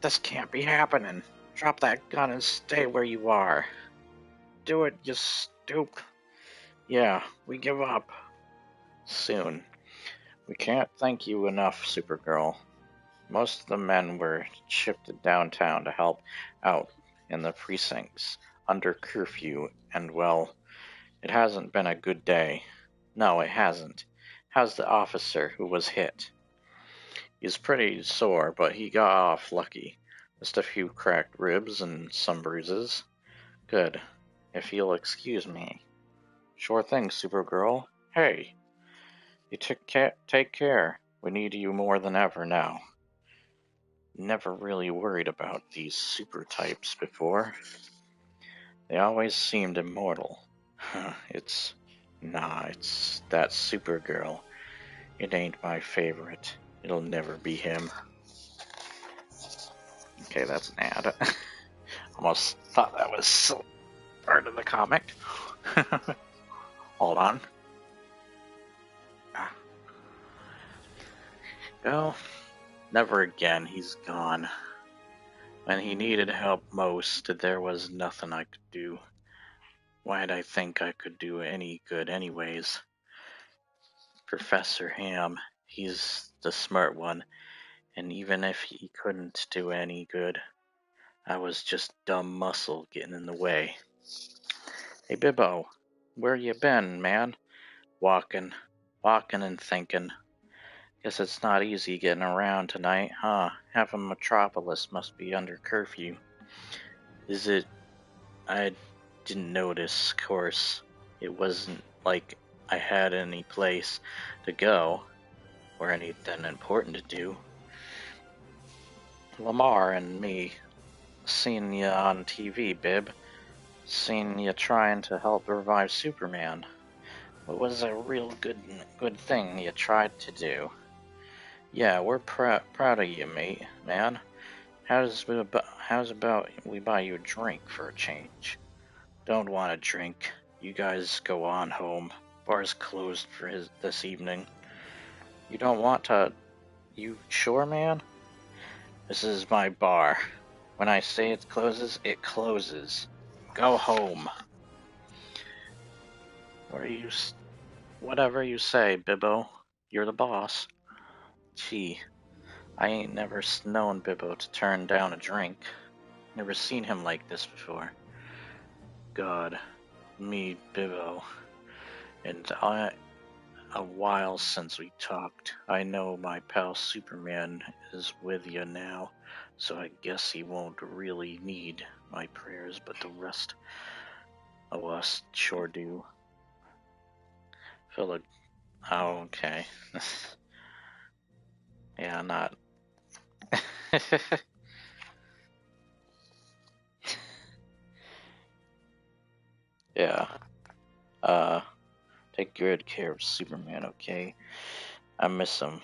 This can't be happening. Drop that gun and stay where you are. Do it, you stoop. Yeah, we give up. Soon. We can't thank you enough, Supergirl. Most of the men were shifted downtown to help out in the precincts under curfew, and well, it hasn't been a good day. No, it hasn't. How's the officer who was hit? He's pretty sore, but he got off lucky. Just a few cracked ribs and some bruises. Good. If you'll excuse me. Sure thing, Supergirl. Hey, you take care. We need you more than ever now. Never really worried about these super types before. They always seemed immortal. It's that Supergirl. It ain't my favorite. It'll never be him. Okay, that's an ad. Almost thought that was part of the comic. Hold on. Well, never again. He's gone. When he needed help most, there was nothing I could do. Why'd I think I could do any good anyways? Professor Ham, he's the smart one, and even if he couldn't do any good, I was just dumb muscle getting in the way. Hey Bibbo, where you been, man? Walking and thinking. Guess it's not easy getting around tonight, huh? Half of Metropolis must be under curfew. Is it? I didn't notice, of course. It wasn't like I had any place to go or anything important to do. Lamar and me seen you on TV, Bib. Seen you trying to help revive Superman. It was a real good thing you tried to do. Yeah, we're proud of you, mate, man. How's about we buy you a drink for a change? Don't want a drink. You guys go on home. Bar's closed for this evening. You don't want to... You sure, man? This is my bar. When I say it closes, it closes. Go home. Whatever you say, Bibbo. You're the boss. Gee, I ain't never known Bibbo to turn down a drink. Never seen him like this before. God, me, Bibbo, and a while since we talked. I know my pal Superman is with you now, so I guess he won't really need my prayers, but the rest of us sure do. Philip, oh, okay. Yeah, not. Yeah. Take good care of Superman, okay? I miss him.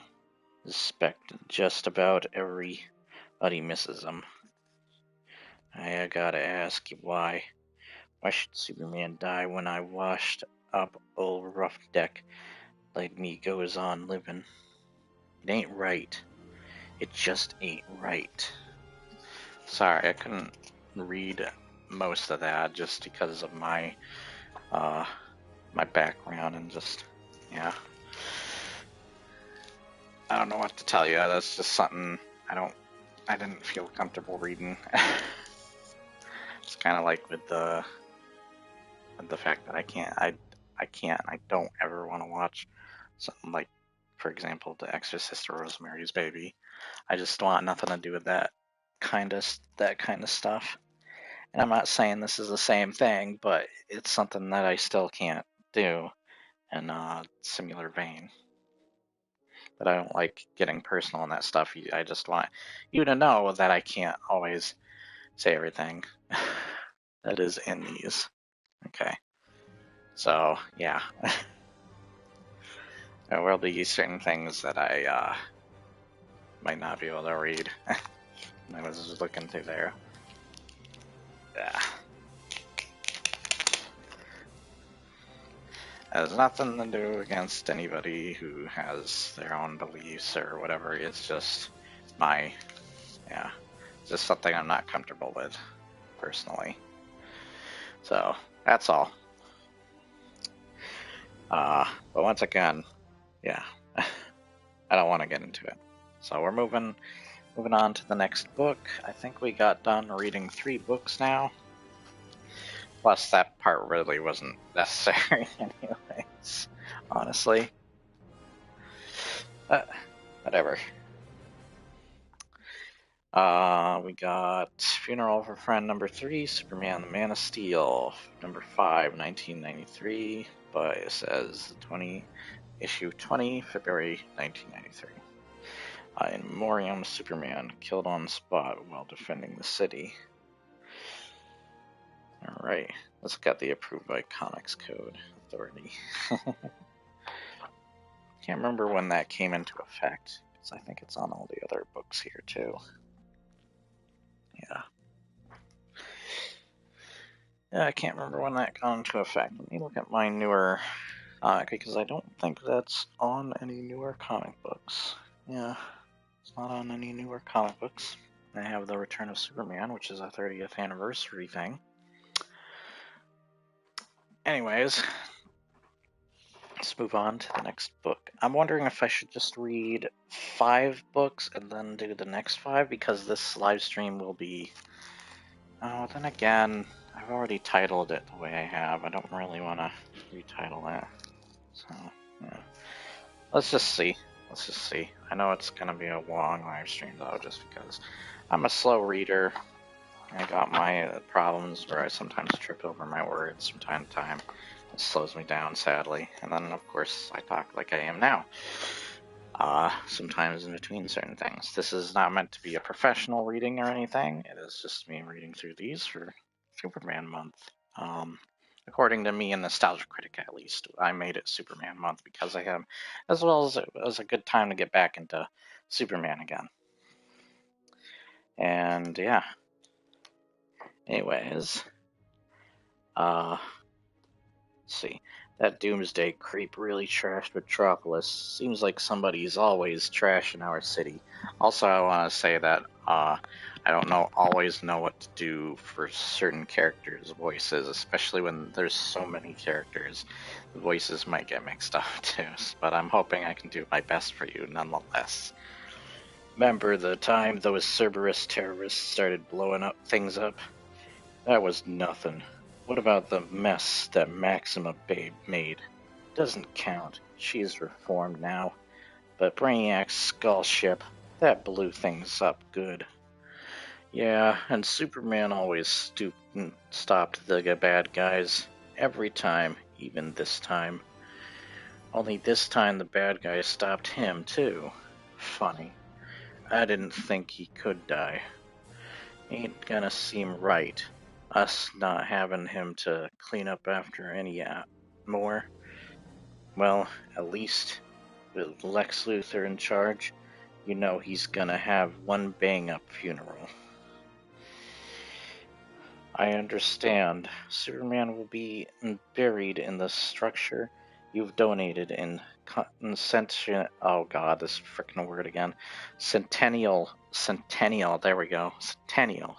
Suspect just about everybody misses him. I gotta ask you why. Why should Superman die when I washed up old rough deck like me goes on living? It ain't right. It just ain't right. Sorry, I couldn't read most of that just because of my my background and just yeah. I don't know what to tell you. That's just something I didn't feel comfortable reading. It's kind of like with the fact that I don't ever want to watch something like, for example, The Exorcist or Rosemary's Baby. I just want nothing to do with that kind of stuff. And I'm not saying this is the same thing, but it's something that I still can't do in a similar vein. But I don't like getting personal in that stuff. I just want you to know that I can't always say everything that is in these. Okay. So, yeah. There will be certain things that I might not be able to read. I was just looking through there. Yeah. It has nothing to do against anybody who has their own beliefs or whatever. It's just just something I'm not comfortable with, personally. So, that's all. But once again, yeah, I don't want to get into it. So we're moving on to the next book. I think we got done reading 3 books now. Plus, that part really wasn't necessary anyways, honestly. But, whatever. We got Funeral of a Friend number 3, Superman the Man of Steel, number 5, 1993, by, it says, issue 20, February 1993. In memoriam, Superman killed on the spot while defending the city. Alright, let's get the approved by Comics Code Authority. Can't remember when that came into effect, because I think it's on all the other books here too. Yeah, I can't remember when that got into effect. Let me look at my newer comic, because I don't think that's on any newer comic books. Yeah, it's not on any newer comic books. I have The Return of Superman, which is a 30th anniversary thing. Anyways, let's move on to the next book. I'm wondering if I should just read 5 books and then do the next 5, because this live stream will be... Oh, then again, I've already titled it the way I have. I don't really want to retitle that. So, yeah. Let's just see. I know it's going to be a long live stream, though, just because I'm a slow reader. I got my problems where I sometimes trip over my words from time to time. It slows me down, sadly. And then, of course, I talk like I am now. Sometimes in between certain things. This is not meant to be a professional reading or anything. It is just me reading through these for Superman Month. According to me and Nostalgia Critic, at least, I made it Superman Month because I have, as well as it was a good time to get back into Superman again. And yeah. Anyways, let's see. That Doomsday creep really trashed Metropolis. Seems like somebody's always trashing our city. Also, I want to say that I don't always know what to do for certain characters' voices, especially when there's so many characters. The voices might get mixed up too, but I'm hoping I can do my best for you nonetheless. Remember the time those Cerberus terrorists started blowing things up? That was nothing. What about the mess that Maxima Babe made? Doesn't count. She's reformed now. But Brainiac's skull ship, that blew things up good. Yeah, and Superman always stopped the bad guys. Every time, even this time. Only this time the bad guys stopped him, too. Funny. I didn't think he could die. Ain't gonna seem right. Us not having him to clean up after any more. Well, at least with Lex Luthor in charge, you know he's gonna have one bang-up funeral. I understand. Superman will be buried in the structure you've donated in oh god, this frickin' word again. Centennial, there we go. Centennial.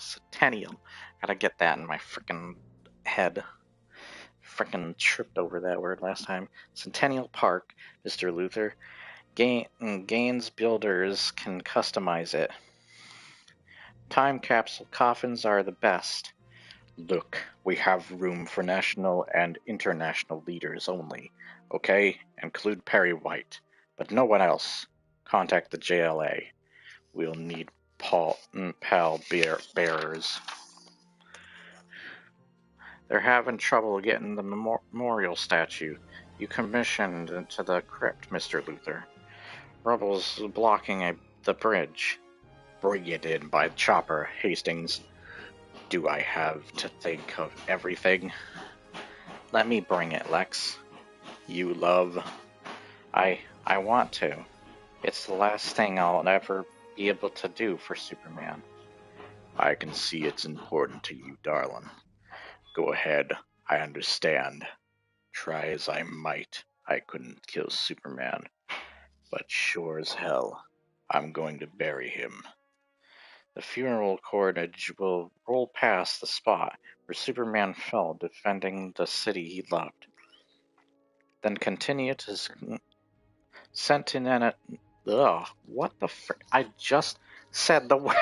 Gotta get that in my frickin' head. Frickin' tripped over that word last time. Centennial Park, Mr. Luthor. Gaines builders can customize it. Time capsule coffins are the best. Look, we have room for national and international leaders only, okay? Include Perry White, but no one else. Contact the JLA. We'll need pal bearers. They're having trouble getting the memorial statue you commissioned into the crypt, Mr. Luthor. Rubble's blocking the bridge. Bring it in by chopper, Hastings. Do I have to think of everything? Let me bring it, Lex. You love? I want to. It's the last thing I'll ever be able to do for Superman. I can see it's important to you, darling. Go ahead, I understand. Try as I might, I couldn't kill Superman. But sure as hell, I'm going to bury him. The funeral carnage will roll past the spot where Superman fell defending the city he loved. Then continue to Sentinel. Ugh, what the frick? I just said the word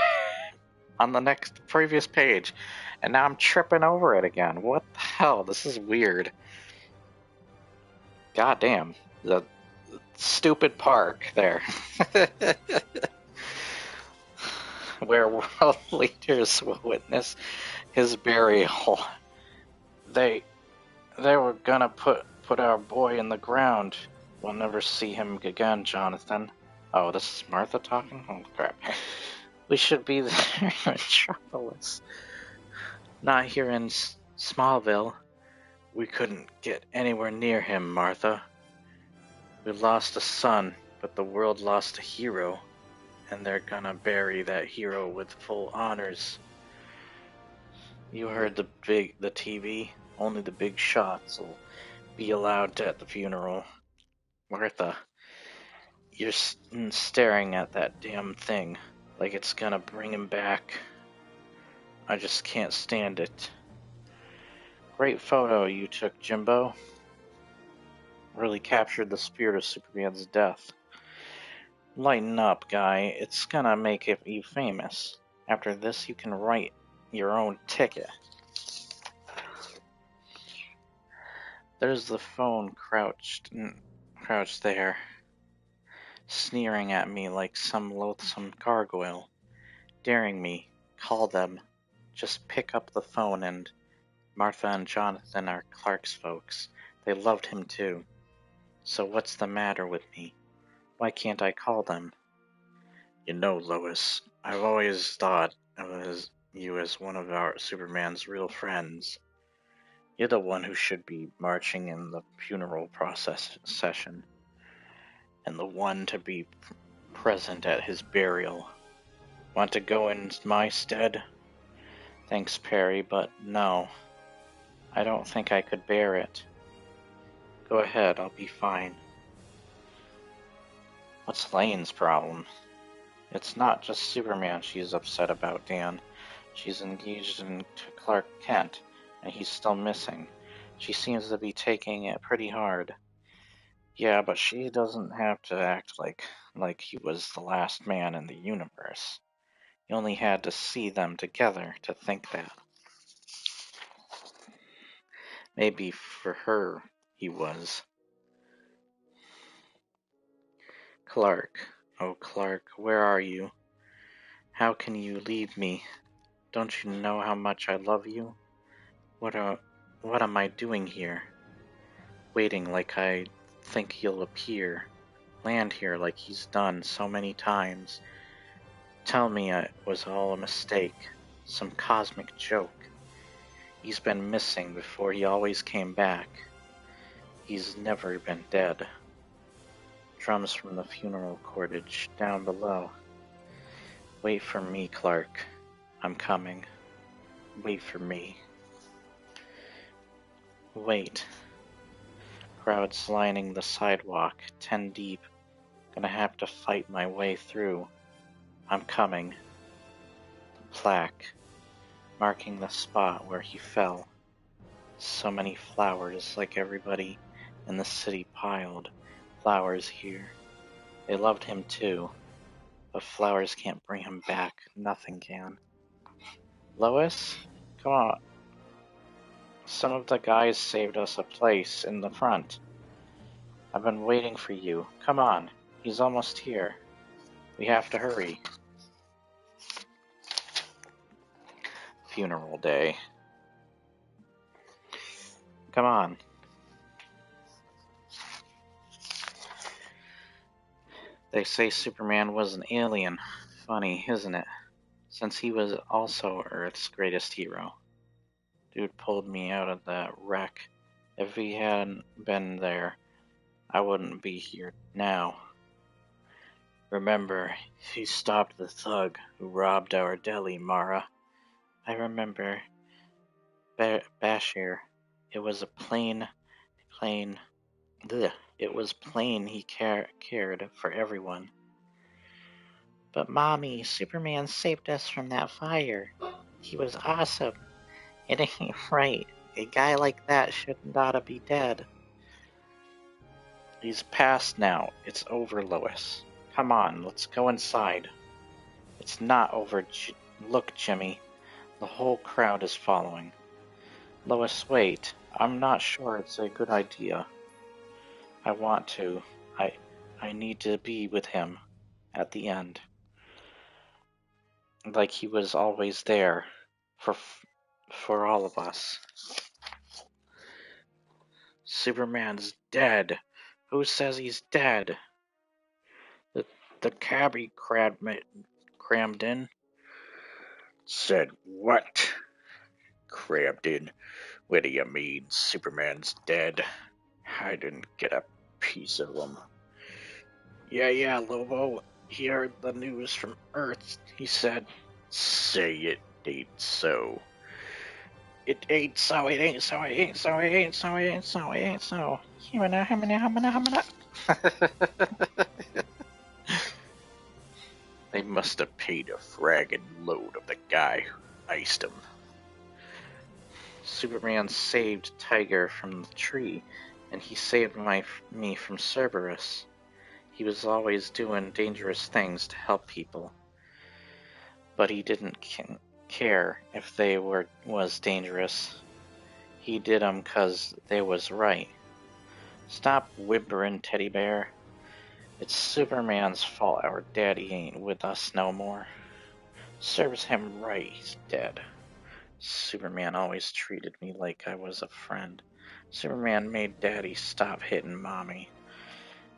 on the previous page, and now I'm tripping over it again. What the hell? This is weird. God damn. The stupid park there. Where world leaders will witness his burial. They were gonna put our boy in the ground. We'll never see him again, Jonathan. Oh, this is Martha talking? Oh, crap. We should be there in Metropolis. Not here in Smallville. We couldn't get anywhere near him, Martha. We lost a son, but the world lost a hero. And they're gonna bury that hero with full honors. You heard the TV? Only the big shots will be allowed at the funeral. Martha, you're staring at that damn thing like it's gonna bring him back. I just can't stand it. Great photo you took, Jimbo. Really captured the spirit of Superman's death. Lighten up, guy. It's gonna make you famous. After this, you can write your own ticket. There's the phone crouched there, sneering at me like some loathsome gargoyle, daring me. Call them. Just pick up the phone, and Martha and Jonathan are Clark's folks. They loved him too. So what's the matter with me? Why can't I call them? You know, Lois, I've always thought of you as one of our Superman's real friends. You're the one who should be marching in the funeral procession, and the one to be present at his burial. Want to go in my stead? Thanks, Perry, but no. I don't think I could bear it. Go ahead, I'll be fine. What's Lane's problem? It's not just Superman she's upset about, Dan. She's engaged to Clark Kent, and he's still missing. She seems to be taking it pretty hard. Yeah, but she doesn't have to act like he was the last man in the universe. You only had to see them together to think that. Maybe for her, he was. Clark. Oh, Clark, where are you? How can you leave me? Don't you know how much I love you? What am I doing here? Waiting like I think he'll appear. Land here like he's done so many times. Tell me it was all a mistake. Some cosmic joke. He's been missing before he always came back. He's never been dead. Drums from the funeral cordage down below. Wait for me, Clark. I'm coming. Wait for me. Wait. Crowds lining the sidewalk, 10 deep. Gonna have to fight my way through. I'm coming. The plaque, marking the spot where he fell. So many flowers, like everybody in the city piled flowers here. They loved him too, but flowers can't bring him back. Nothing can. Lois? Come on. Some of the guys saved us a place in the front. I've been waiting for you. Come on. He's almost here. We have to hurry. Funeral day. Come on. They say Superman was an alien. Funny, isn't it? Since he was also Earth's greatest hero. Dude pulled me out of that wreck. If he hadn't been there, I wouldn't be here now. Remember, he stopped the thug who robbed our deli, Mara. I remember. Bashir. It was plain he cared for everyone. But Mommy, Superman saved us from that fire. He was awesome. It ain't right. A guy like that shouldn't oughta be dead. He's past now. It's over, Lois. Come on, let's go inside. It's not over. Look, Jimmy. The whole crowd is following. Lois, wait. I'm not sure it's a good idea. I want to. I need to be with him at the end. Like he was always there for all of us. Superman's dead. Who says he's dead? The cabbie crammed in. Said what? Crammed in? What do you mean Superman's dead? I didn't get a piece of him. Yeah, Lobo. He heard the news from Earth, he said. Say it ain't so. It ain't so, it ain't so, it ain't so, it ain't so, it ain't so, it ain't so. They must have paid a fragging load of the guy who iced him. Superman saved Tiger from the tree, and he saved me from Cerberus. He was always doing dangerous things to help people. But he didn't care if they was dangerous. He did 'em 'cause they was right. Stop whimpering, teddy bear. It's Superman's fault our daddy ain't with us no more. Serves him right he's dead. Superman always treated me like I was a friend. Superman made Daddy stop hitting Mommy.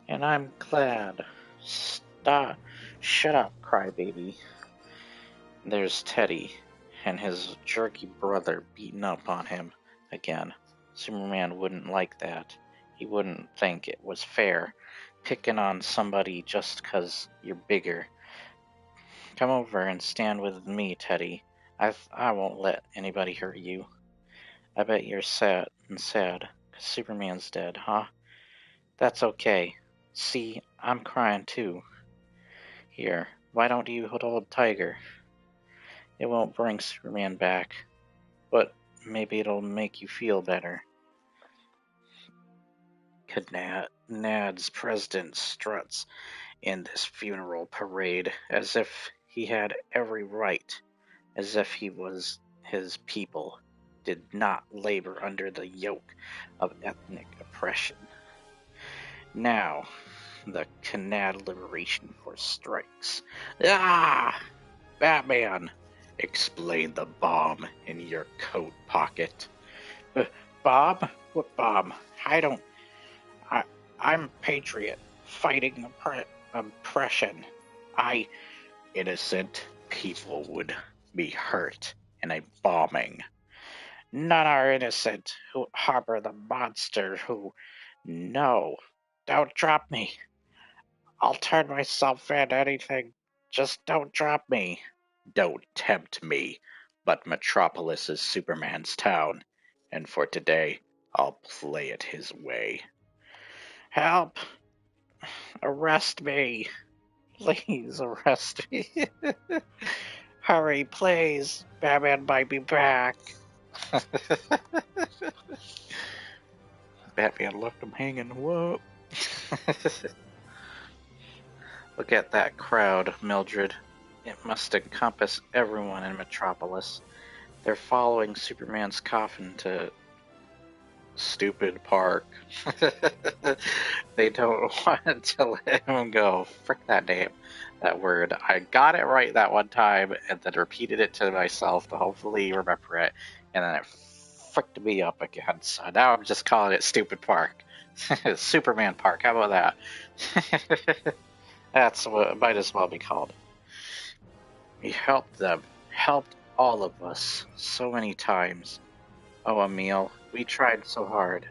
And I'm glad. Stop. Shut up, crybaby. There's Teddy and his jerky brother beating up on him again. Superman wouldn't like that. He wouldn't think it was fair, picking on somebody just 'cause you're bigger. Come over and stand with me, Teddy. I won't let anybody hurt you. I bet you're sad 'cause Superman's dead, huh? That's okay. See, I'm crying too. Here, why don't you hold Tiger? It won't bring Superman back, but maybe it'll make you feel better. Nad's president struts in this funeral parade as if he had every right, as if he was his people, did not labor under the yoke of ethnic oppression. Now, the Canad Liberation Force strikes. Ah! Batman! Explain the bomb in your coat pocket. Bob? What Bob? I'm Patriot, fighting oppression. Innocent people would be hurt in a bombing. None are innocent who harbor the monster who. No, don't drop me. I'll turn myself in anything. Just don't drop me. Don't tempt me. But Metropolis is Superman's town, and for today, I'll play it his way. Help! Arrest me! Please arrest me. Hurry, please. Batman might be back. Batman left him hanging. Whoa. Look at that crowd, Mildred. It must encompass everyone in Metropolis. They're following Superman's coffin to stupid park. They don't want to let him go. Frick that name. That word. I got it right that one time and then repeated it to myself to hopefully remember it. And then it fricked me up again. So now I'm just calling it Stupid Park. Superman Park. How about that? That's what it might as well be called. He helped them. Helped all of us. So many times. Oh, Emil, we tried so hard.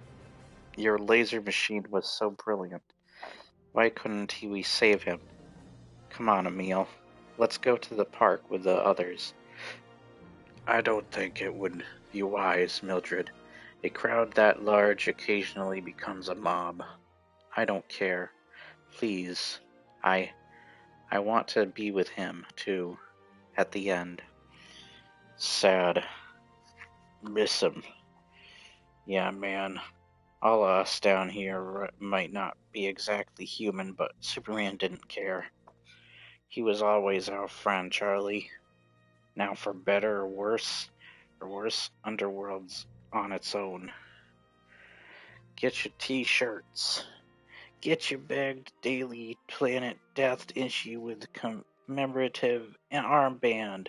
Your laser machine was so brilliant. Why couldn't we save him? Come on, Emil. Let's go to the park with the others. I don't think it would be wise, Mildred. A crowd that large occasionally becomes a mob. I don't care. Please. I want to be with him, too. At the end. Sad. Miss him. Yeah, man. All of us down here might not be exactly human, but Superman didn't care. He was always our friend, Charlie. Now, for better or worse, Underworld's on its own. Get your t-shirts. Get your bagged Daily Planet Death issue with commemorative armband.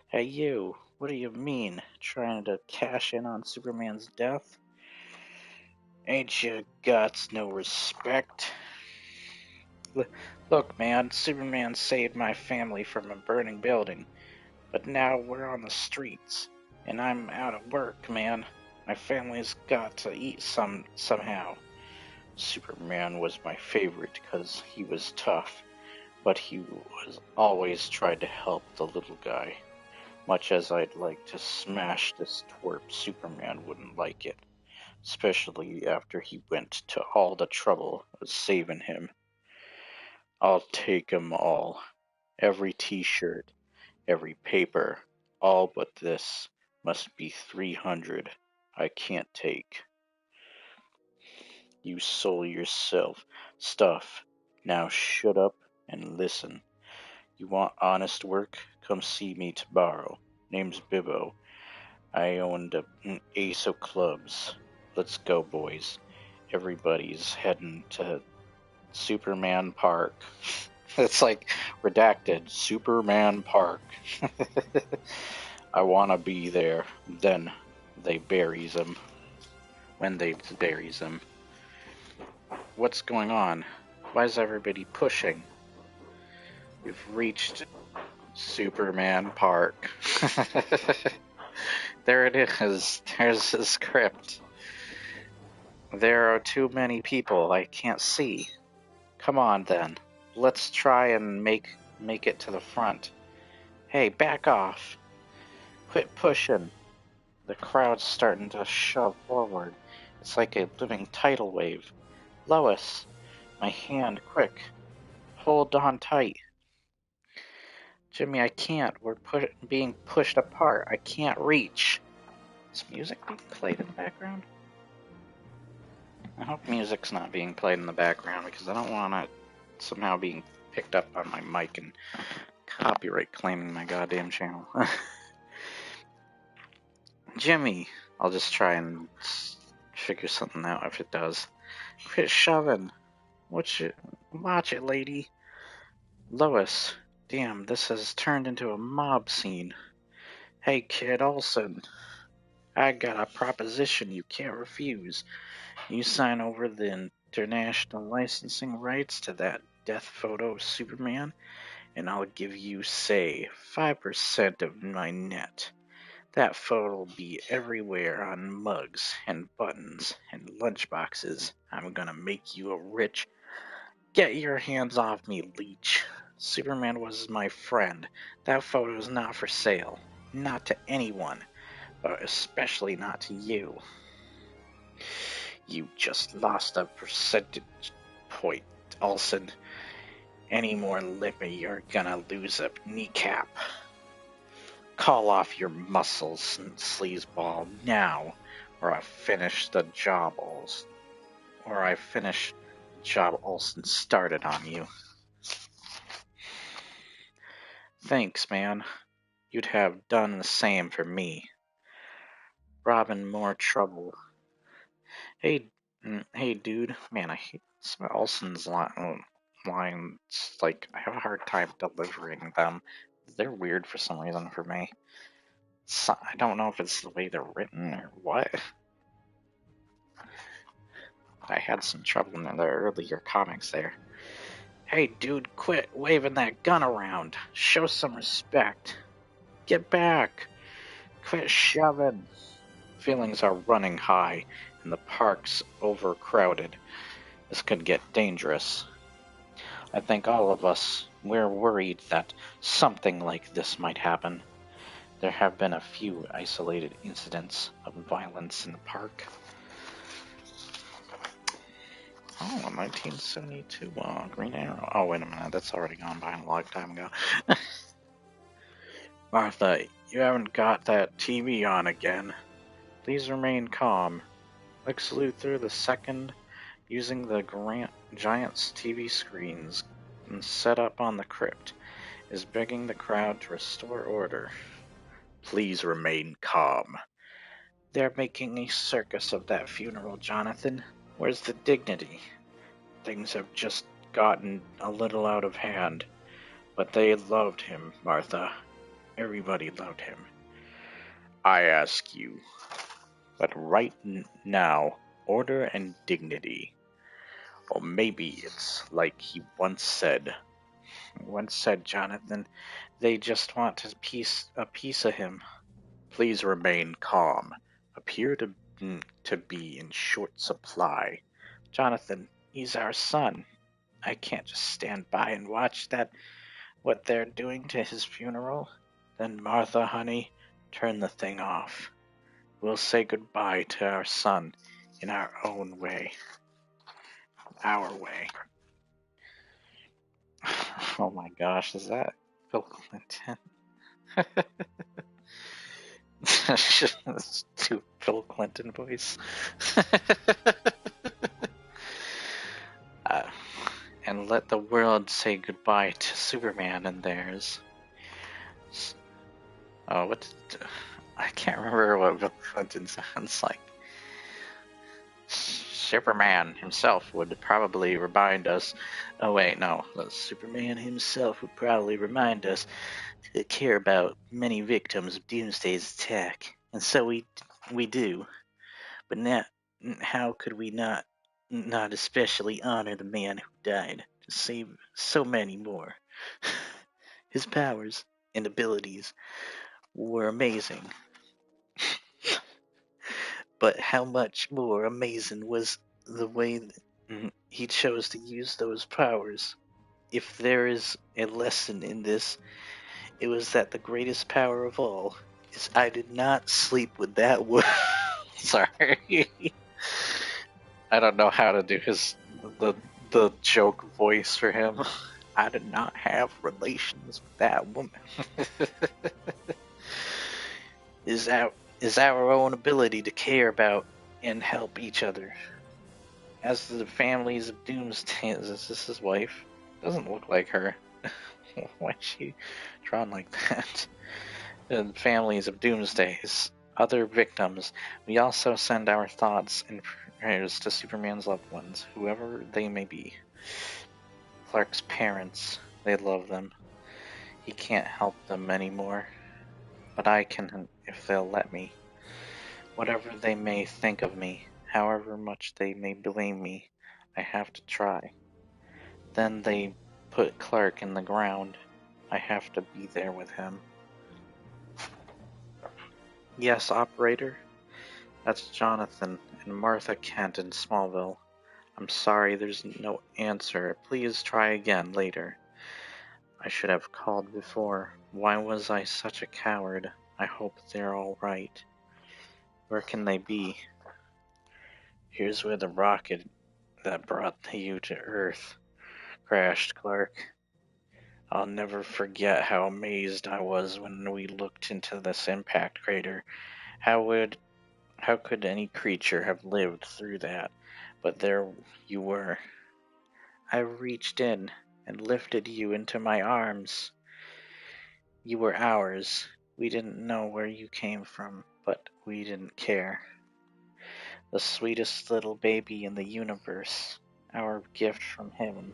Hey, you, what do you mean? Trying to cash in on Superman's death? Ain't you got no respect? Look, man, Superman saved my family from a burning building, but now we're on the streets, and I'm out of work, man. My family's got to eat somehow. Superman was my favorite because he was tough, but he was always tried to help the little guy. Much as I'd like to smash this twerp, Superman wouldn't like it, especially after he went to all the trouble of saving him. I'll take 'em all. Every t-shirt, every paper, all but this must be 300. I can't take. You sold yourself stuff. Now shut up and listen. You want honest work? Come see me tomorrow. Name's Bibbo. I owned an ace of clubs. Let's go, boys. Everybody's heading to Superman Park. It's like redacted. Superman Park. I wanna be there. Then they buries him. When they buries him. What's going on? Why is everybody pushing? We've reached Superman Park. There it is. There's the script. There are too many people. I can't see. Come on then. Let's try and make it to the front. Hey, back off. Quit pushing. The crowd's starting to shove forward. It's like a living tidal wave. Lois, my hand, quick. Hold on tight. Jimmy, I can't. We're being pushed apart. I can't reach. Is music being played in the background? I hope music's not being played in the background because I don't want it somehow being picked up on my mic and copyright claiming my goddamn channel. Jimmy, I'll just try and figure something out if it does. Quit shoving. Watch it, lady. Lois, damn, this has turned into a mob scene. Hey, Kid Olsen, I got a proposition you can't refuse. You sign over the international licensing rights to that death photo of Superman, and I'll give you, say, 5% of my net. That photo will be everywhere on mugs and buttons and lunchboxes. I'm gonna make you a rich. Get your hands off me, leech. Superman was my friend. That photo is not for sale. Not to anyone, but especially not to you. You just lost a percentage point, Olsen. Any more lippy, you're gonna lose a kneecap. Call off your muscles and sleazeball now, or I finish the job, Olsen started on you. Thanks, man. You'd have done the same for me. Robin, more trouble. Hey, hey, dude. Man, I hate Olsen's lines. Like, I have a hard time delivering them. They're weird for some reason for me. So, I don't know if it's the way they're written or what. I had some trouble in the earlier comics there. Hey, dude, quit waving that gun around. Show some respect. Get back. Quit shoving. Feelings are running high, and the park's overcrowded. This could get dangerous. I think all of us, we're worried that something like this might happen. There have been a few isolated incidents of violence in the park. Oh, 1972 Green Arrow. Oh, wait a minute, that's already gone by a long time ago. Martha, you haven't got that TV on again. Please remain calm. Lex Luthor II, using the Giant's TV screens set up on the crypt, is begging the crowd to restore order. Please remain calm. They're making a circus of that funeral, Jonathan. Where's the dignity? Things have just gotten a little out of hand. But they loved him, Martha. Everybody loved him. I ask you. But right now, order and dignity. Or maybe it's like he once said, Jonathan, they just want a piece of him. Please remain calm. Appear to be in short supply. Jonathan, he's our son. I can't just stand by and watch what they're doing to his funeral. Then Martha, honey, turn the thing off. We'll say goodbye to our son in our own way. Our way. Oh my gosh, is that Bill Clinton? Too Bill Clinton voice. And let the world say goodbye to Superman and theirs. Oh, I can't remember what Bill Clinton sounds like. Superman himself would probably remind us. Oh wait, no. Superman himself would probably remind us to care about many victims of Doomsday's attack, and so we do. But now, how could we not especially honor the man who died to save so many more? His powers and abilities were amazing. But how much more amazing was the way he chose to use those powers? If there is a lesson in this, it was that the greatest power of all is I did not sleep with that woman. Sorry. I don't know how to do the joke voice for him. I did not have relations with that woman. is our own ability to care about and help each other. As the families of Doomsday, is this his wife? Doesn't look like her. Why is she drawn like that? The families of Doomsday's other victims, we also send our thoughts and prayers to Superman's loved ones, whoever they may be. Clark's parents, they love them. He can't help them anymore, but I can if they'll let me. Whatever they may think of me, however much they may blame me, I have to try. Then they put Clark in the ground. I have to be there with him. Yes, operator. That's Jonathan and Martha Kent in Smallville. I'm sorry there's no answer. Please try again later. I should have called before. Why was I such a coward? I hope they're all right. Where can they be? Here's where the rocket that brought you to Earth crashed, Clark. I'll never forget how amazed I was when we looked into this impact crater. How could any creature have lived through that? But there you were. I reached in and lifted you into my arms. You were ours. We didn't know where you came from, but we didn't care. The sweetest little baby in the universe. Our gift from heaven.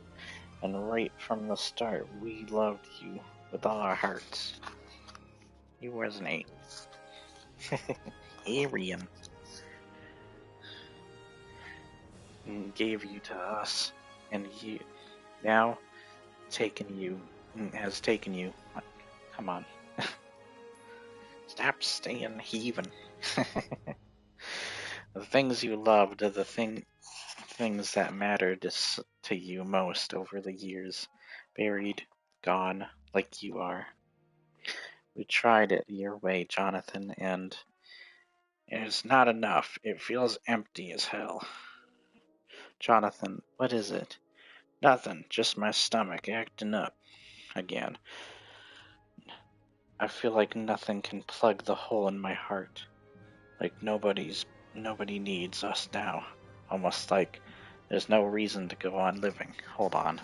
And right from the start, we loved you with all our hearts. You was an Aryan. And gave you to us. And you now has taken you. Come on. Stop staying heathen. The things you loved are the things that mattered to you most over the years. Buried, gone, like you are. We tried it your way, Jonathan, and it's not enough. It feels empty as hell. Jonathan, what is it? Nothing, just my stomach acting up again. I feel like nothing can plug the hole in my heart. Like nobody needs us now. Almost like there's no reason to go on living. Hold on,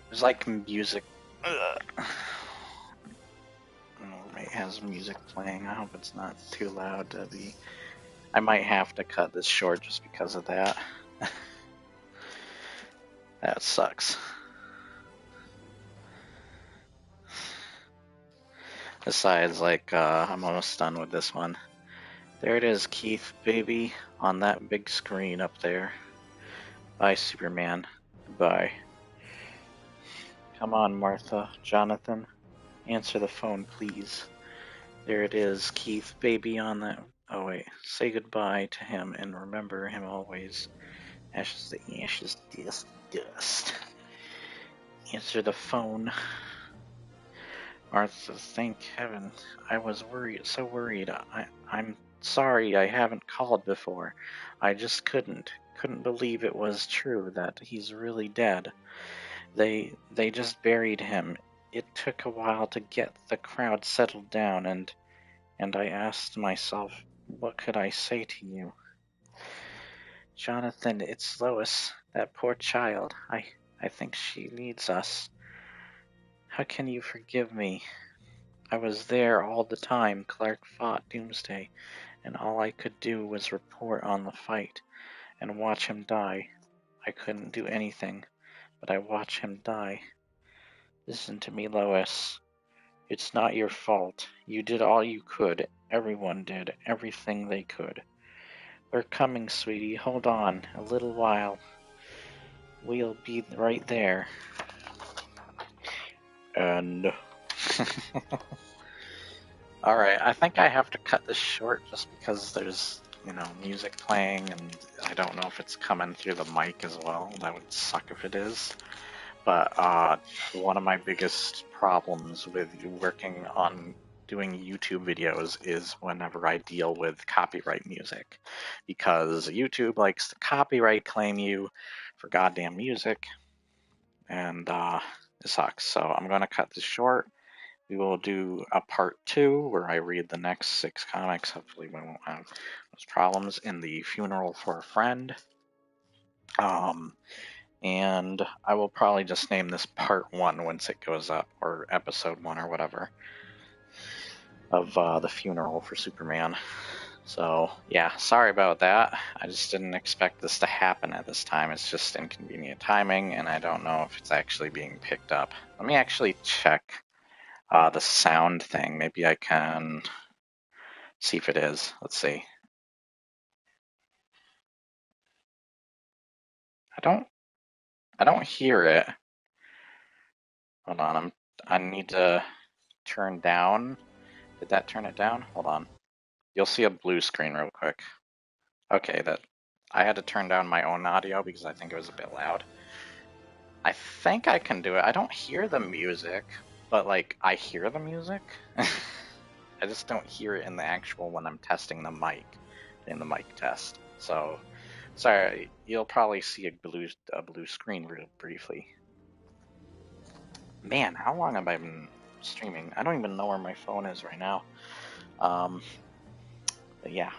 there's like music. Ugh. Oh, it has music playing. I hope it's not too loud to be. I might have to cut this short just because of that. That sucks. Besides, I'm almost done with this one. There it is, Keith, baby, on that big screen up there. Bye, Superman. Goodbye. Come on, Martha. Jonathan. Answer the phone, please. There it is, Keith, baby, on that. Oh, wait. Say goodbye to him and remember him always. Ashes to ashes, dust to dust. Answer the phone. Martha, thank heaven. I was so worried. I'm sorry I haven't called before. I just couldn't believe it was true that he's really dead. They just buried him. It took a while to get the crowd settled down, and I asked myself, what could I say to you? Jonathan, it's Lois, that poor child. I think she needs us. How can you forgive me? I was there all the time Clark fought Doomsday, and all I could do was report on the fight and watch him die. I couldn't do anything, but I watched him die. Listen to me, Lois. It's not your fault. You did all you could. Everyone did everything they could. We're coming, sweetie. Hold on a little while. We'll be right there. And alright, I think I have to cut this short just because there's, music playing and I don't know if it's coming through the mic as well. That would suck if it is. But one of my biggest problems with working on doing YouTube videos is whenever I deal with copyright music. Because YouTube likes to copyright claim you for goddamn music. And it sucks. So I'm going to cut this short. We will do a part 2 where I read the next 6 comics. Hopefully, we won't have those problems in the funeral for a friend. And I will probably just name this part 1 once it goes up, or episode 1 or whatever, of the funeral for Superman. So, yeah, sorry about that. I just didn't expect this to happen at this time. It's just inconvenient timing, and I don't know if it's actually being picked up. Let me actually check the sound thing. Maybe I can see if it is. Let's see. I don't I don't hear it. Hold on, I need to turn down. Did that turn it down? Hold on. You'll see a blue screen real quick. Okay, that I had to turn down my own audio because I think it was a bit loud. I think I can do it. I don't hear the music, but like I hear the music. I just don't hear it in the actual when I'm testing the mic in the mic test. So sorry, you'll probably see a blue screen real briefly. Man, how long have I been streaming? I don't even know where my phone is right now. But yeah.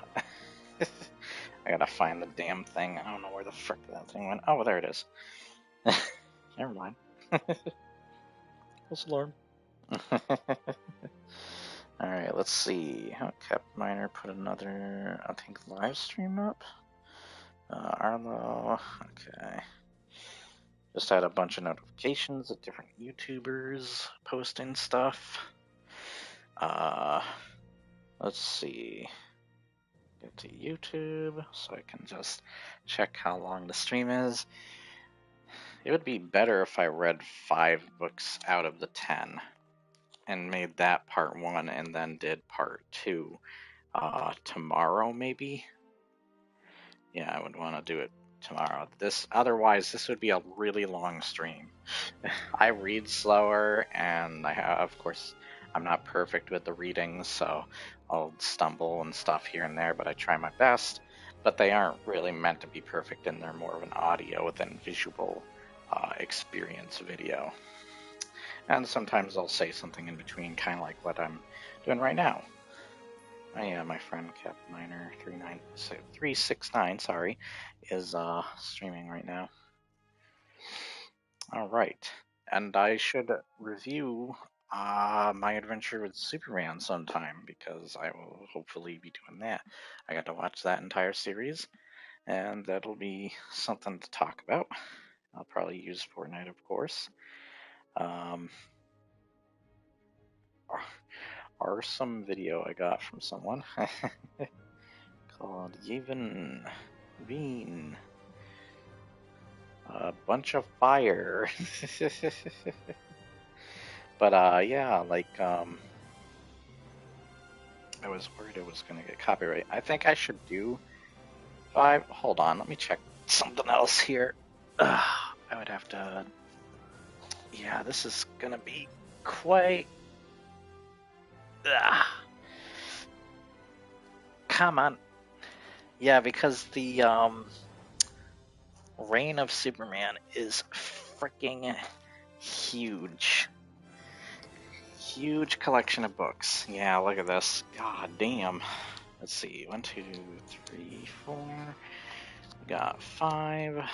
I gotta find the damn thing. I don't know where the frick that thing went. Oh, there it is. Never mind. What's alarm? Alright, let's see. How Cap Miner put another, I think, live stream up. Arlo, okay. Just had a bunch of notifications of different YouTubers posting stuff. Let's see. Get to YouTube so I can just check how long the stream is. It would be better if I read 5 books out of the 10 and made that part 1 and then did part 2 tomorrow, maybe. Yeah, I would want to do it tomorrow. Otherwise, this would be a really long stream. I read slower, and of course, I'm not perfect with the reading, so I'll stumble and stuff here and there, but I try my best. But they aren't really meant to be perfect, and they're more of an audio than visual experience video. And sometimes I'll say something in between, kind of like what I'm doing right now. Oh yeah, my friend Capminer 369, sorry, is streaming right now. All right, and I should review my adventure with Superman sometime because I will hopefully be doing that. I got to watch that entire series, and that'll be something to talk about. I'll probably use Fortnite, of course. Or some video I got from someone called Yevon Veen. A bunch of fire. But yeah, like I was worried it was gonna get copyright. I think I should do 5. Hold on, let me check something else here. I would have to. Yeah, this is gonna be quite. Come on. Yeah, because the Reign of Superman is freaking huge. Huge collection of books. Yeah, look at this. God damn. Let's see. 1, 2, 3, 4. We got 5.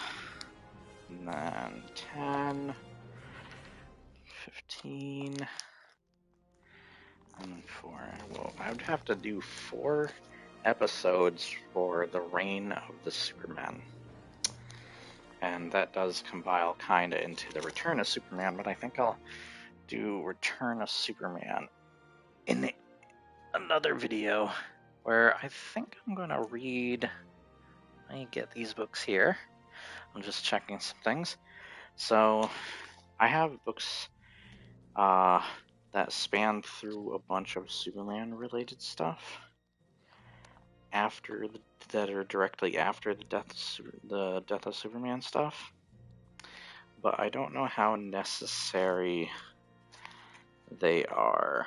And then 10. 15. And 4. Well, I would have to do 4 episodes for the Reign of the Superman. And that does compile kinda into the Return of Superman, but I think I'll do Return of Superman in another video where I think I'm gonna read. Let me get these books here. I'm just checking some things. So I have books that span through a bunch of Superman related stuff that are directly after the death of Superman stuff. But I don't know how necessary they are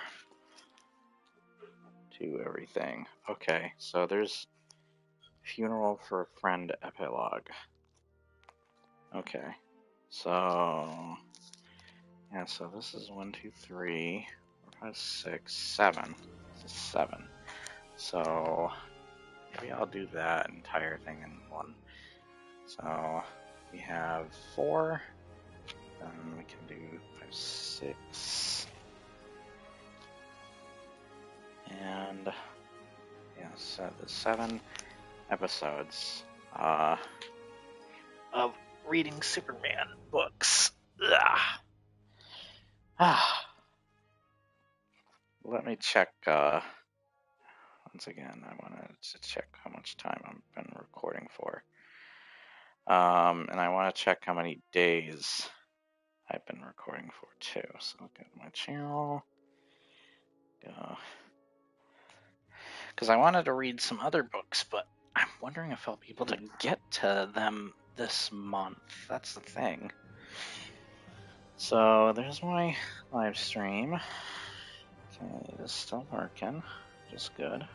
to everything. Okay, so there's Funeral for a Friend epilogue. Okay, so yeah, so this is 1, 2, 3, 4, 5, 6, 7. This is 7. So maybe I'll do that entire thing in one. So we have 4. Then we can do 5, 6. And yeah, so the 7 episodes of reading Superman books. Let me check. Once again, I wanted to check how much time I've been recording for. And I want to check how many days I've been recording for too. So I'll go to my channel. Because I wanted to read some other books, but I'm wondering if I'll be able to get to them this month. That's the thing. So there's my live stream. Okay, it is still working, which is good.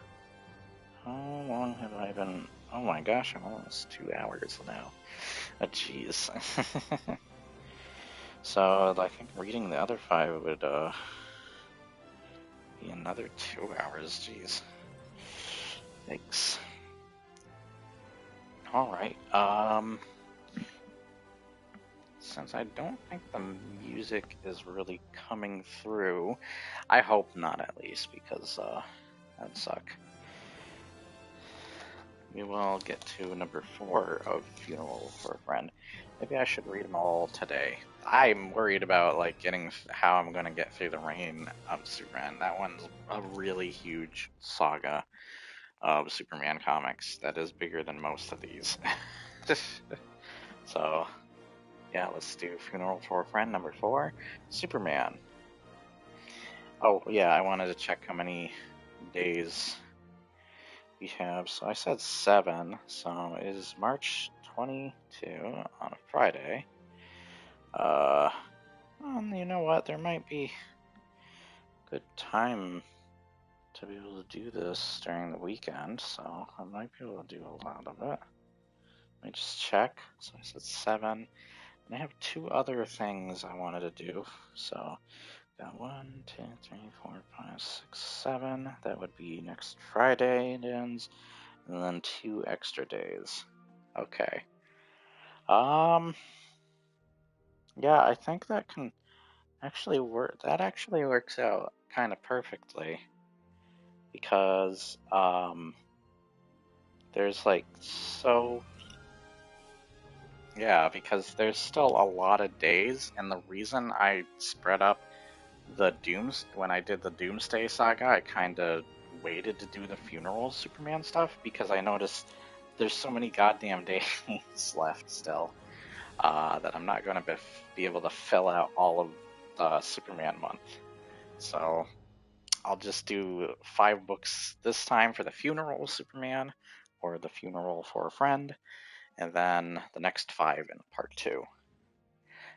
How long have I been? Oh my gosh, I'm almost 2 hours now. Jeez. So I think reading the other 5 would be another 2 hours. Jeez. Thanks. All right. Since I don't think the music is really coming through, I hope not at least, because that'd suck. We will get to number 4 of Funeral for a Friend. Maybe I should read them all today. I'm worried about how I'm going to get through the rain of Superman. That one's a really huge saga of Superman comics that is bigger than most of these. So, yeah, let's do Funeral for a Friend number 4, Superman. Oh, yeah, I wanted to check how many days we have. So I said 7, so it is March 22 on a Friday. And you know what? There might be good time to be able to do this during the weekend, so I might be able to do a lot of it. Let me just check. So I said 7, and I have 2 other things I wanted to do. So got 1, 2, 3, 4, 5, 6, 7. That would be next Friday it ends, and then 2 extra days. Okay. Yeah, I think that can actually work. That actually works out kind of perfectly because there's because there's still a lot of days, and the reason I spread up when I did the Doomsday Saga, I kind of waited to do the funeral Superman stuff because I noticed there's so many goddamn days left still that I'm not going to be able to fill out all of the Superman month. So I'll just do 5 books this time for the funeral Superman or the funeral for a friend, and then the next 5 in part 2.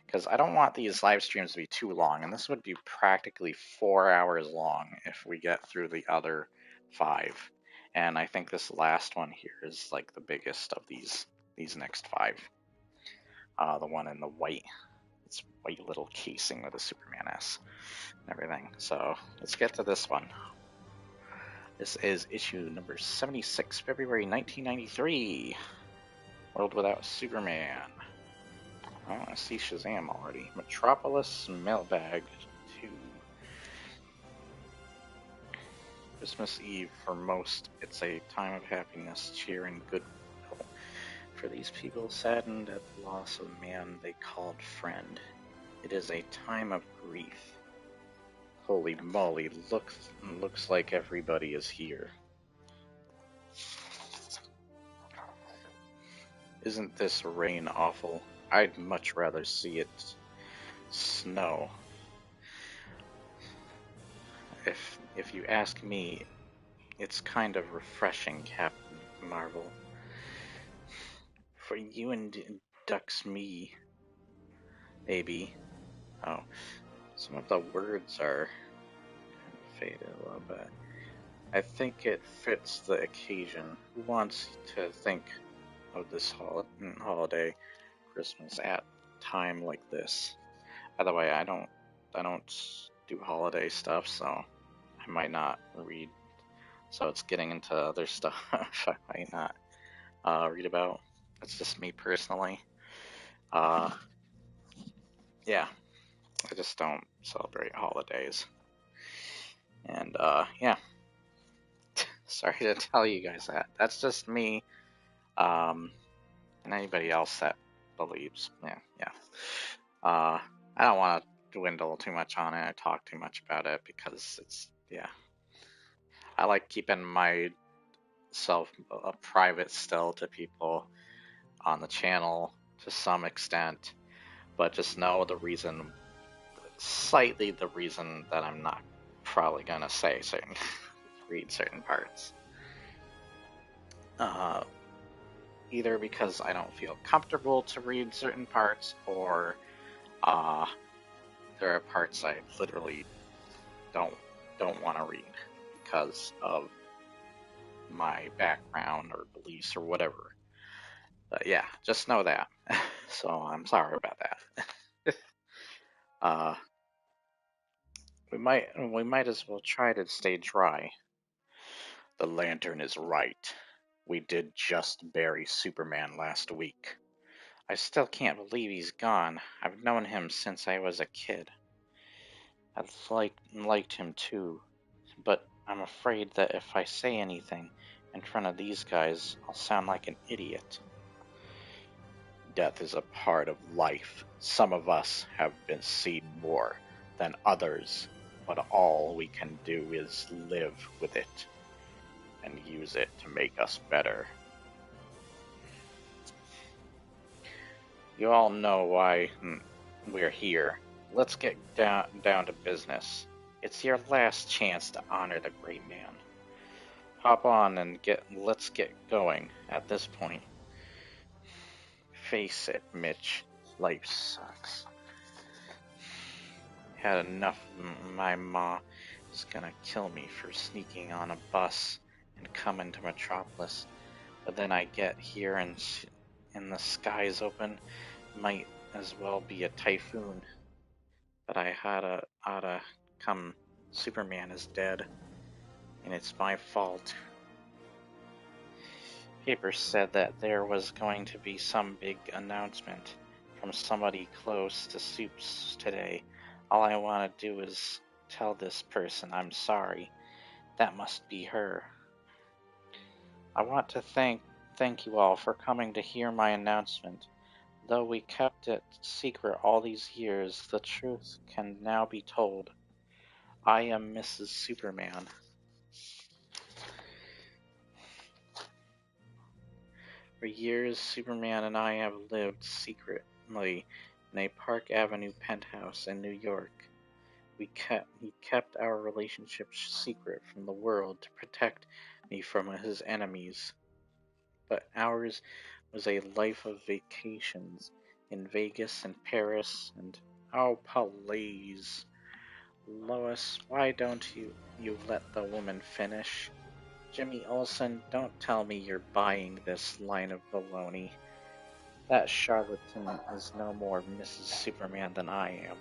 Because I don't want these live streams to be too long, and this would be practically 4 hours long if we get through the other 5. And I think this last one here is like the biggest of these next 5. The one in the white little casing with a Superman S and everything. So let's get to this one. This is issue number 76, February 1993. World Without Superman. Oh, I see Shazam already. Metropolis Mailbag 2. Christmas Eve, for most, it's a time of happiness, cheer, and goodwill. For these people saddened at the loss of a man they called friend, it is a time of grief. Holy moly, looks like everybody is here. Isn't this rain awful? I'd much rather see it snow. If you ask me, it's kind of refreshing, Captain Marvel. For you and Ducks me, maybe. Oh, some of the words are kind of faded a little bit. I think it fits the occasion. Who wants to think of this holiday, Christmas, at time like this? By the way, I don't do holiday stuff, so I might not read. So it's getting into other stuff I might not read about. It's just me personally. Yeah, I just don't celebrate holidays. And yeah, sorry to tell you guys that. That's just me. And anybody else that believes, yeah. I don't want to dwindle too much on it. I talk too much about it because I like keeping myself private still to people. on the channel to some extent, but just know slightly the reason that I'm not probably gonna read certain parts. Either because I don't feel comfortable to read certain parts, or uh, there are parts I literally don't want to read because of my background or beliefs or whatever. But yeah, just know that. So I'm sorry about that. uh, we might as well try to stay dry. The lantern is right. We did just bury Superman last week. I still can't believe he's gone. I've known him since I was a kid. I've liked him too, but I'm afraid that if I say anything in front of these guys, I'll sound like an idiot. Death is a part of life. Some of us have been seen more than others, but all we can do is live with it and use it to make us better. You all know why we're here. Let's get down to business. It's your last chance to honor the great man. Hop on and let's get going at this point. Face it, Mitch. Life sucks. Had enough. My ma is gonna kill me for sneaking on a bus and coming to Metropolis. But then I get here and the sky's open. Might as well be a typhoon. But I oughta come. Superman is dead, and it's my fault. Papers said that there was going to be some big announcement from somebody close to Soups today. All I want to do is tell this person I'm sorry. That must be her. I want to thank you all for coming to hear my announcement. Though we kept it secret all these years, the truth can now be told. I am Mrs. Superman. For years, Superman and I have lived secretly in a Park Avenue penthouse in New York. He kept our relationship secret from the world to protect me from his enemies. But ours was a life of vacations in Vegas and Paris and oh, please. Lois, why don't you let the woman finish? Jimmy Olsen, don't tell me you're buying this line of baloney. That charlatan is no more Mrs. Superman than I am.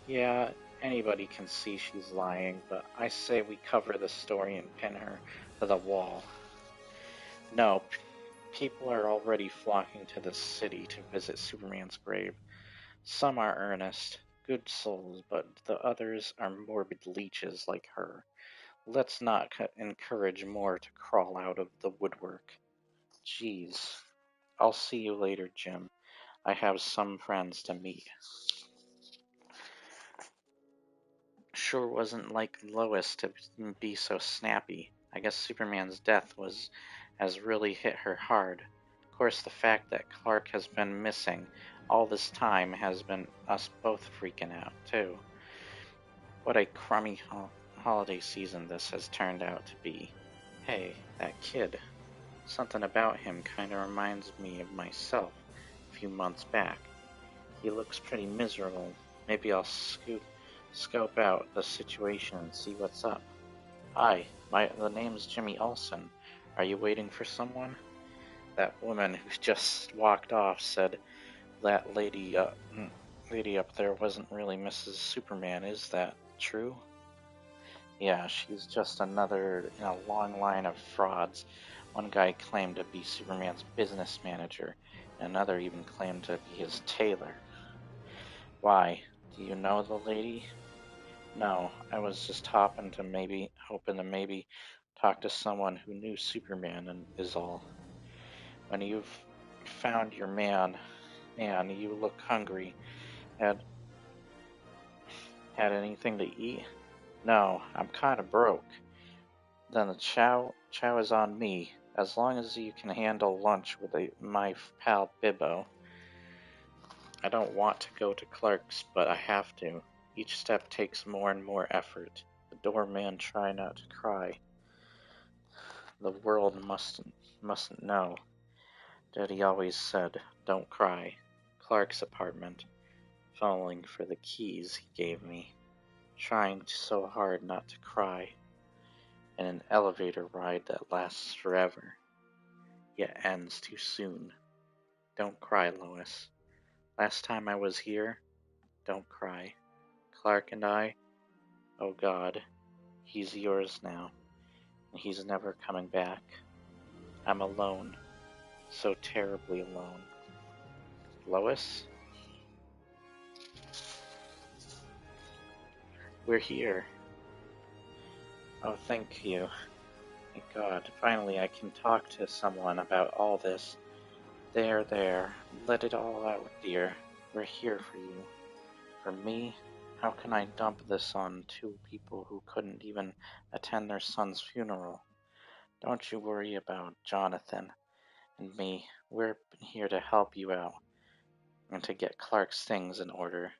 Yeah, anybody can see she's lying, but I say we cover the story and pin her to the wall. No, people are already flocking to the city to visit Superman's grave. Some are earnest, good souls, but the others are morbid leeches like her. Let's not encourage more to crawl out of the woodwork. Jeez. I'll see you later, Jim. I have some friends to meet. Sure wasn't like Lois to be so snappy. I guess Superman's death has really hit her hard. Of course, the fact that Clark has been missing all this time has been us both freaking out, too. What a crummy holiday season this has turned out to be. Hey, that kid. Something about him kinda reminds me of myself a few months back. He looks pretty miserable. Maybe I'll scope out the situation and see what's up. Hi, the name's Jimmy Olsen. Are you waiting for someone? That woman who just walked off said that lady up there wasn't really Mrs. Superman. Is that true? Yeah, she's just another in a long line of frauds. One guy claimed to be Superman's business manager, and another even claimed to be his tailor. Why? Do you know the lady? No, I was just hoping to maybe talk to someone who knew Superman and is all. When you've found your man, you look hungry. Had anything to eat? No, I'm kinda broke. Then the chow is on me. As long as you can handle lunch with my pal Bibbo. I don't want to go to Clark's, but I have to. Each step takes more and more effort. The doorman try not to cry. The world mustn't know. Daddy always said, don't cry. Clark's apartment, fumbling for the keys he gave me, trying so hard not to cry, in an elevator ride that lasts forever, yet ends too soon. Don't cry, Lois. Last time I was here, don't cry. Clark and I, oh God, he's yours now, and he's never coming back. I'm alone, so terribly alone. Lois? We're here. Oh, thank you. Thank God. Finally, I can talk to someone about all this. There. Let it all out, dear. We're here for you. For me, how can I dump this on two people who couldn't even attend their son's funeral? Don't you worry about Jonathan and me. We're here to help you out and to get Clark's things in order.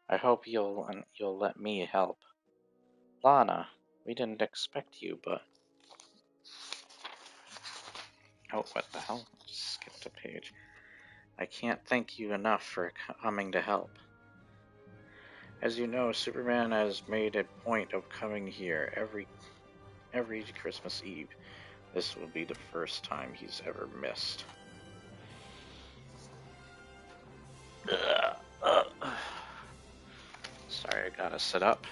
I hope you'll let me help. Lana, we didn't expect you, but... Oh, what the hell? Skipped a page. I can't thank you enough for coming to help. As you know, Superman has made a point of coming here every Christmas Eve. This will be the first time he's ever missed. Sorry, I gotta sit up.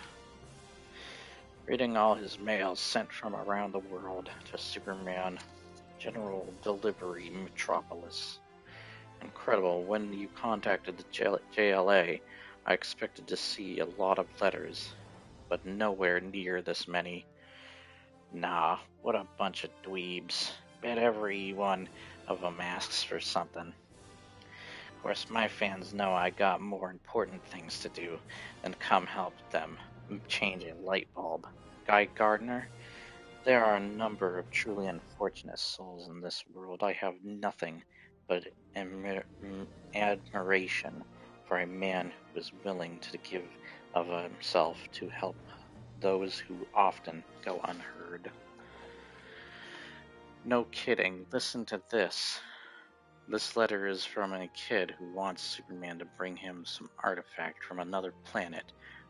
Reading all his mail sent from around the world to Superman, General Delivery Metropolis. Incredible, when you contacted the JLA, I expected to see a lot of letters, but nowhere near this many. Nah, what a bunch of dweebs. Bet every one of them asks for something. Of course, my fans know I got more important things to do than come help them change a light bulb. Guy Gardner? There are a number of truly unfortunate souls in this world. I have nothing but admiration for a man who is willing to give of himself to help those who often go unheard. No kidding, listen to this. This letter is from a kid who wants Superman to bring him some artifact from another planet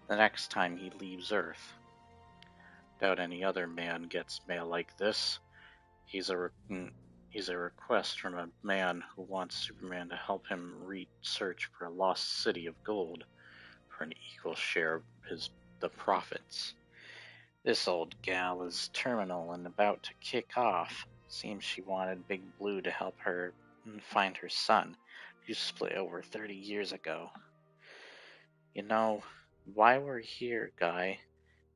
the next time he leaves Earth. Doubt any other man gets mail like this. He's a request from a man who wants Superman to help him research for a lost city of gold for an equal share of the profits. This old gal is terminal and about to kick off. Seems she wanted Big Blue to help her find her son, who split over 30 years ago. You know, why we're here, Guy,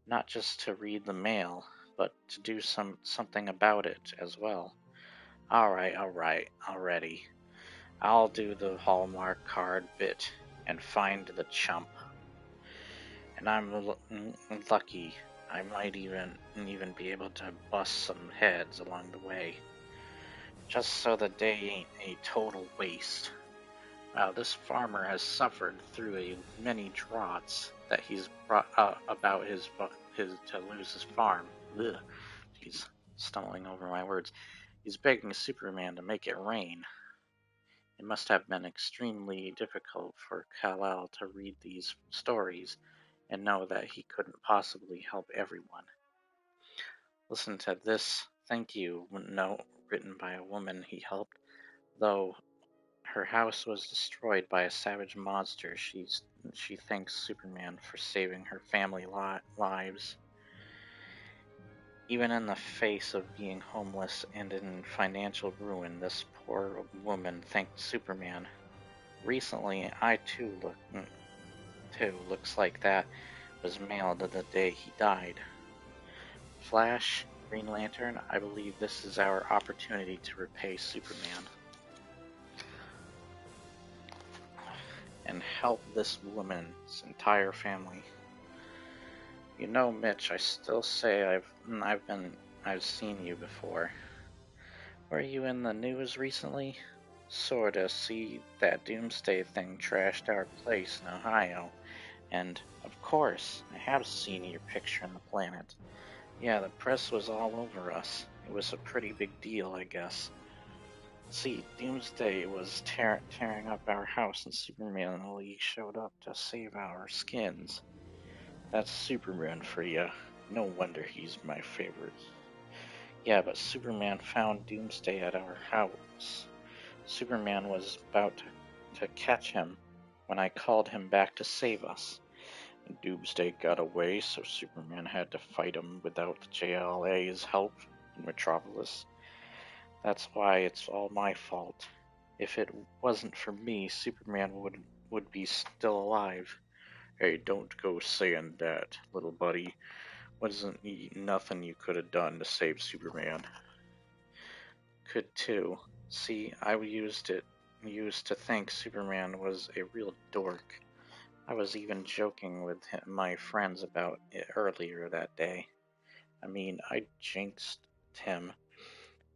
not just to read the mail, but to do something about it as well. Alright, already. I'll do the Hallmark card bit and find the chump. And I'm lucky. I might even be able to bust some heads along the way. Just so the day ain't a total waste. Wow, this farmer has suffered through many droughts that he's brought about his to lose his farm. Ugh. He's stumbling over my words. He's begging Superman to make it rain. It must have been extremely difficult for Kal-El to read these stories and know that he couldn't possibly help everyone. Listen to this thank you note written by a woman he helped. Though her house was destroyed by a savage monster, she thanks Superman for saving her family lives. Even in the face of being homeless and in financial ruin, this poor woman thanked Superman. Recently, I too looks like that was mailed the day he died. Flash, Green Lantern, I believe this is our opportunity to repay Superman. And help this woman's entire family. You know, Mitch, I still say I've been I've seen you before. Were you in the news recently? Sorta. See, that doomsday thing trashed our place in Ohio. And, of course, I have seen your picture in the Planet. Yeah, the press was all over us. It was a pretty big deal, I guess. See, Doomsday was tearing up our house, and Superman and the League showed up to save our skins. That's Superman for ya. No wonder he's my favorite. Yeah, but Superman found Doomsday at our house. Superman was about to catch him when I called him back to save us. Doomsday got away, so Superman had to fight him without the JLA's help in Metropolis. That's why it's all my fault. If it wasn't for me, Superman would be still alive. Hey, don't go saying that, little buddy. Wasn't nothing you could have done to save Superman? Could too. See, I used to think Superman was a real dork. I was even joking with my friends about it earlier that day. I mean, I jinxed him.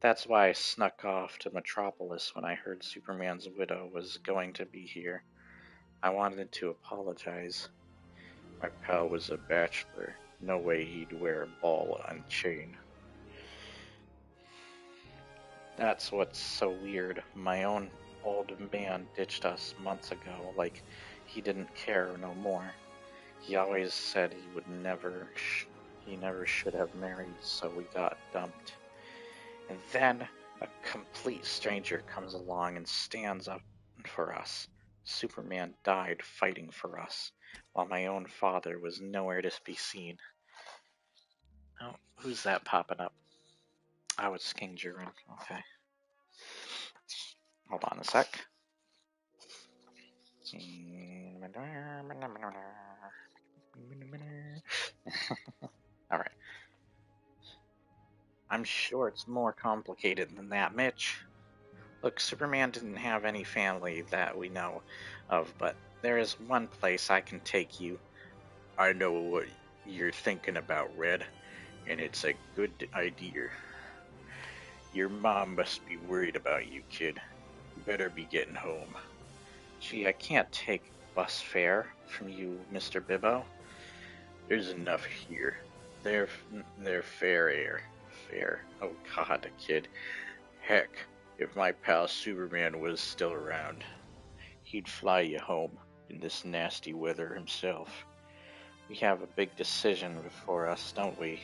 That's why I snuck off to Metropolis when I heard Superman's widow was going to be here. I wanted to apologize. My pal was a bachelor. No way he'd wear a ball and chain. That's what's so weird. My own old man ditched us months ago, like he didn't care no more. He always said he never should have married, so we got dumped. And then a complete stranger comes along and stands up for us. Superman died fighting for us, while my own father was nowhere to be seen. Oh, who's that popping up? Oh, it's King Jiren. Okay. Hold on a sec. Alright. I'm sure it's more complicated than that, Mitch. Look, Superman didn't have any family that we know of, but there is one place I can take you. I know what you're thinking about, Red, and it's a good idea. Your mom must be worried about you, kid. You better be getting home. Gee, I can't take bus fare from you, Mr. Bibbo. There's enough here. They're fair air. Fair. Oh god, kid. Heck, if my pal Superman was still around, he'd fly you home in this nasty weather himself. We have a big decision before us, don't we?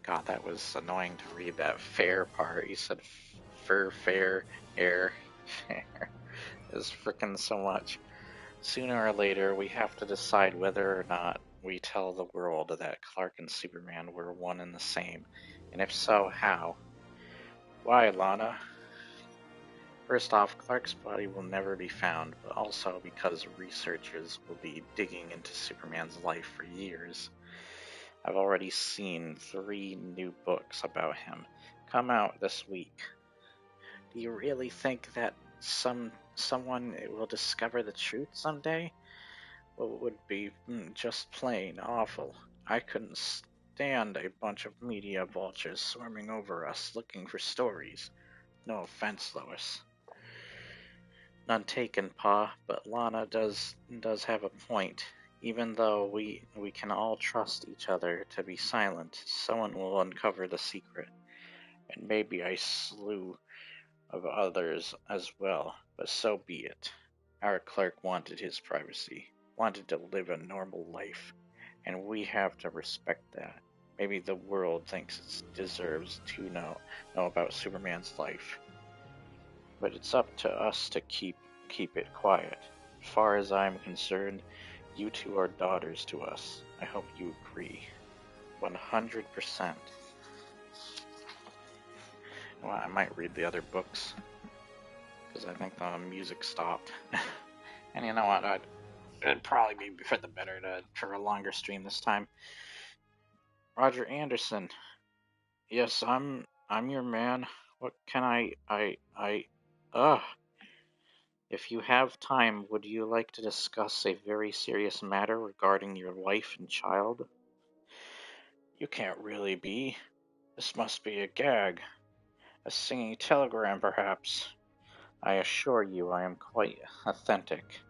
God, that was annoying to read that fair part. He said fair, air, fair. It was frickin' so much. Sooner or later, we have to decide whether or not we tell the world that Clark and Superman were one and the same. And if so, how? Why, Lana? First off, Clark's body will never be found, but also because researchers will be digging into Superman's life for years. I've already seen 3 new books about him come out this week. Do you really think that someone will discover the truth someday? Well, it would be just plain awful. I couldn't stand a bunch of media vultures swarming over us looking for stories. No offense, Lois. None taken, Pa, but Lana does have a point. Even though we can all trust each other to be silent, someone will uncover the secret. And maybe a slew of others as well, but so be it. Our Clark wanted his privacy, wanted to live a normal life, and we have to respect that. Maybe the world thinks it deserves to know about Superman's life, but it's up to us to keep it quiet. As far as I'm concerned, you two are daughters to us. I hope you agree. 100%. Well, I might read the other books, because I think the music stopped. And you know what? It'd probably be for the better for a longer stream this time. Roger Anderson. Yes, I'm your man. What can ugh. If you have time, would you like to discuss a very serious matter regarding your wife and child? You can't really be. This must be a gag. A singing telegram, perhaps. I assure you I am quite authentic.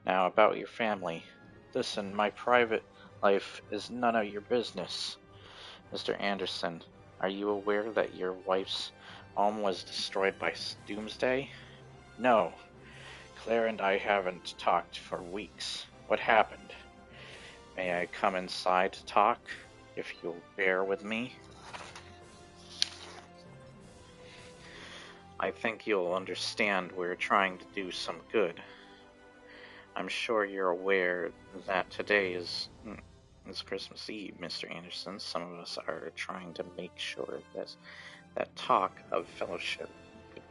Now, about your family. Listen, my private life is none of your business. Mr. Anderson, are you aware that your wife's home was destroyed by Doomsday? No. Claire and I haven't talked for weeks. What happened? May I come inside to talk, if you'll bear with me? I think you'll understand we're trying to do some good. I'm sure you're aware that today is Christmas Eve, Mr. Anderson. Some of us are trying to make sure that talk of fellowship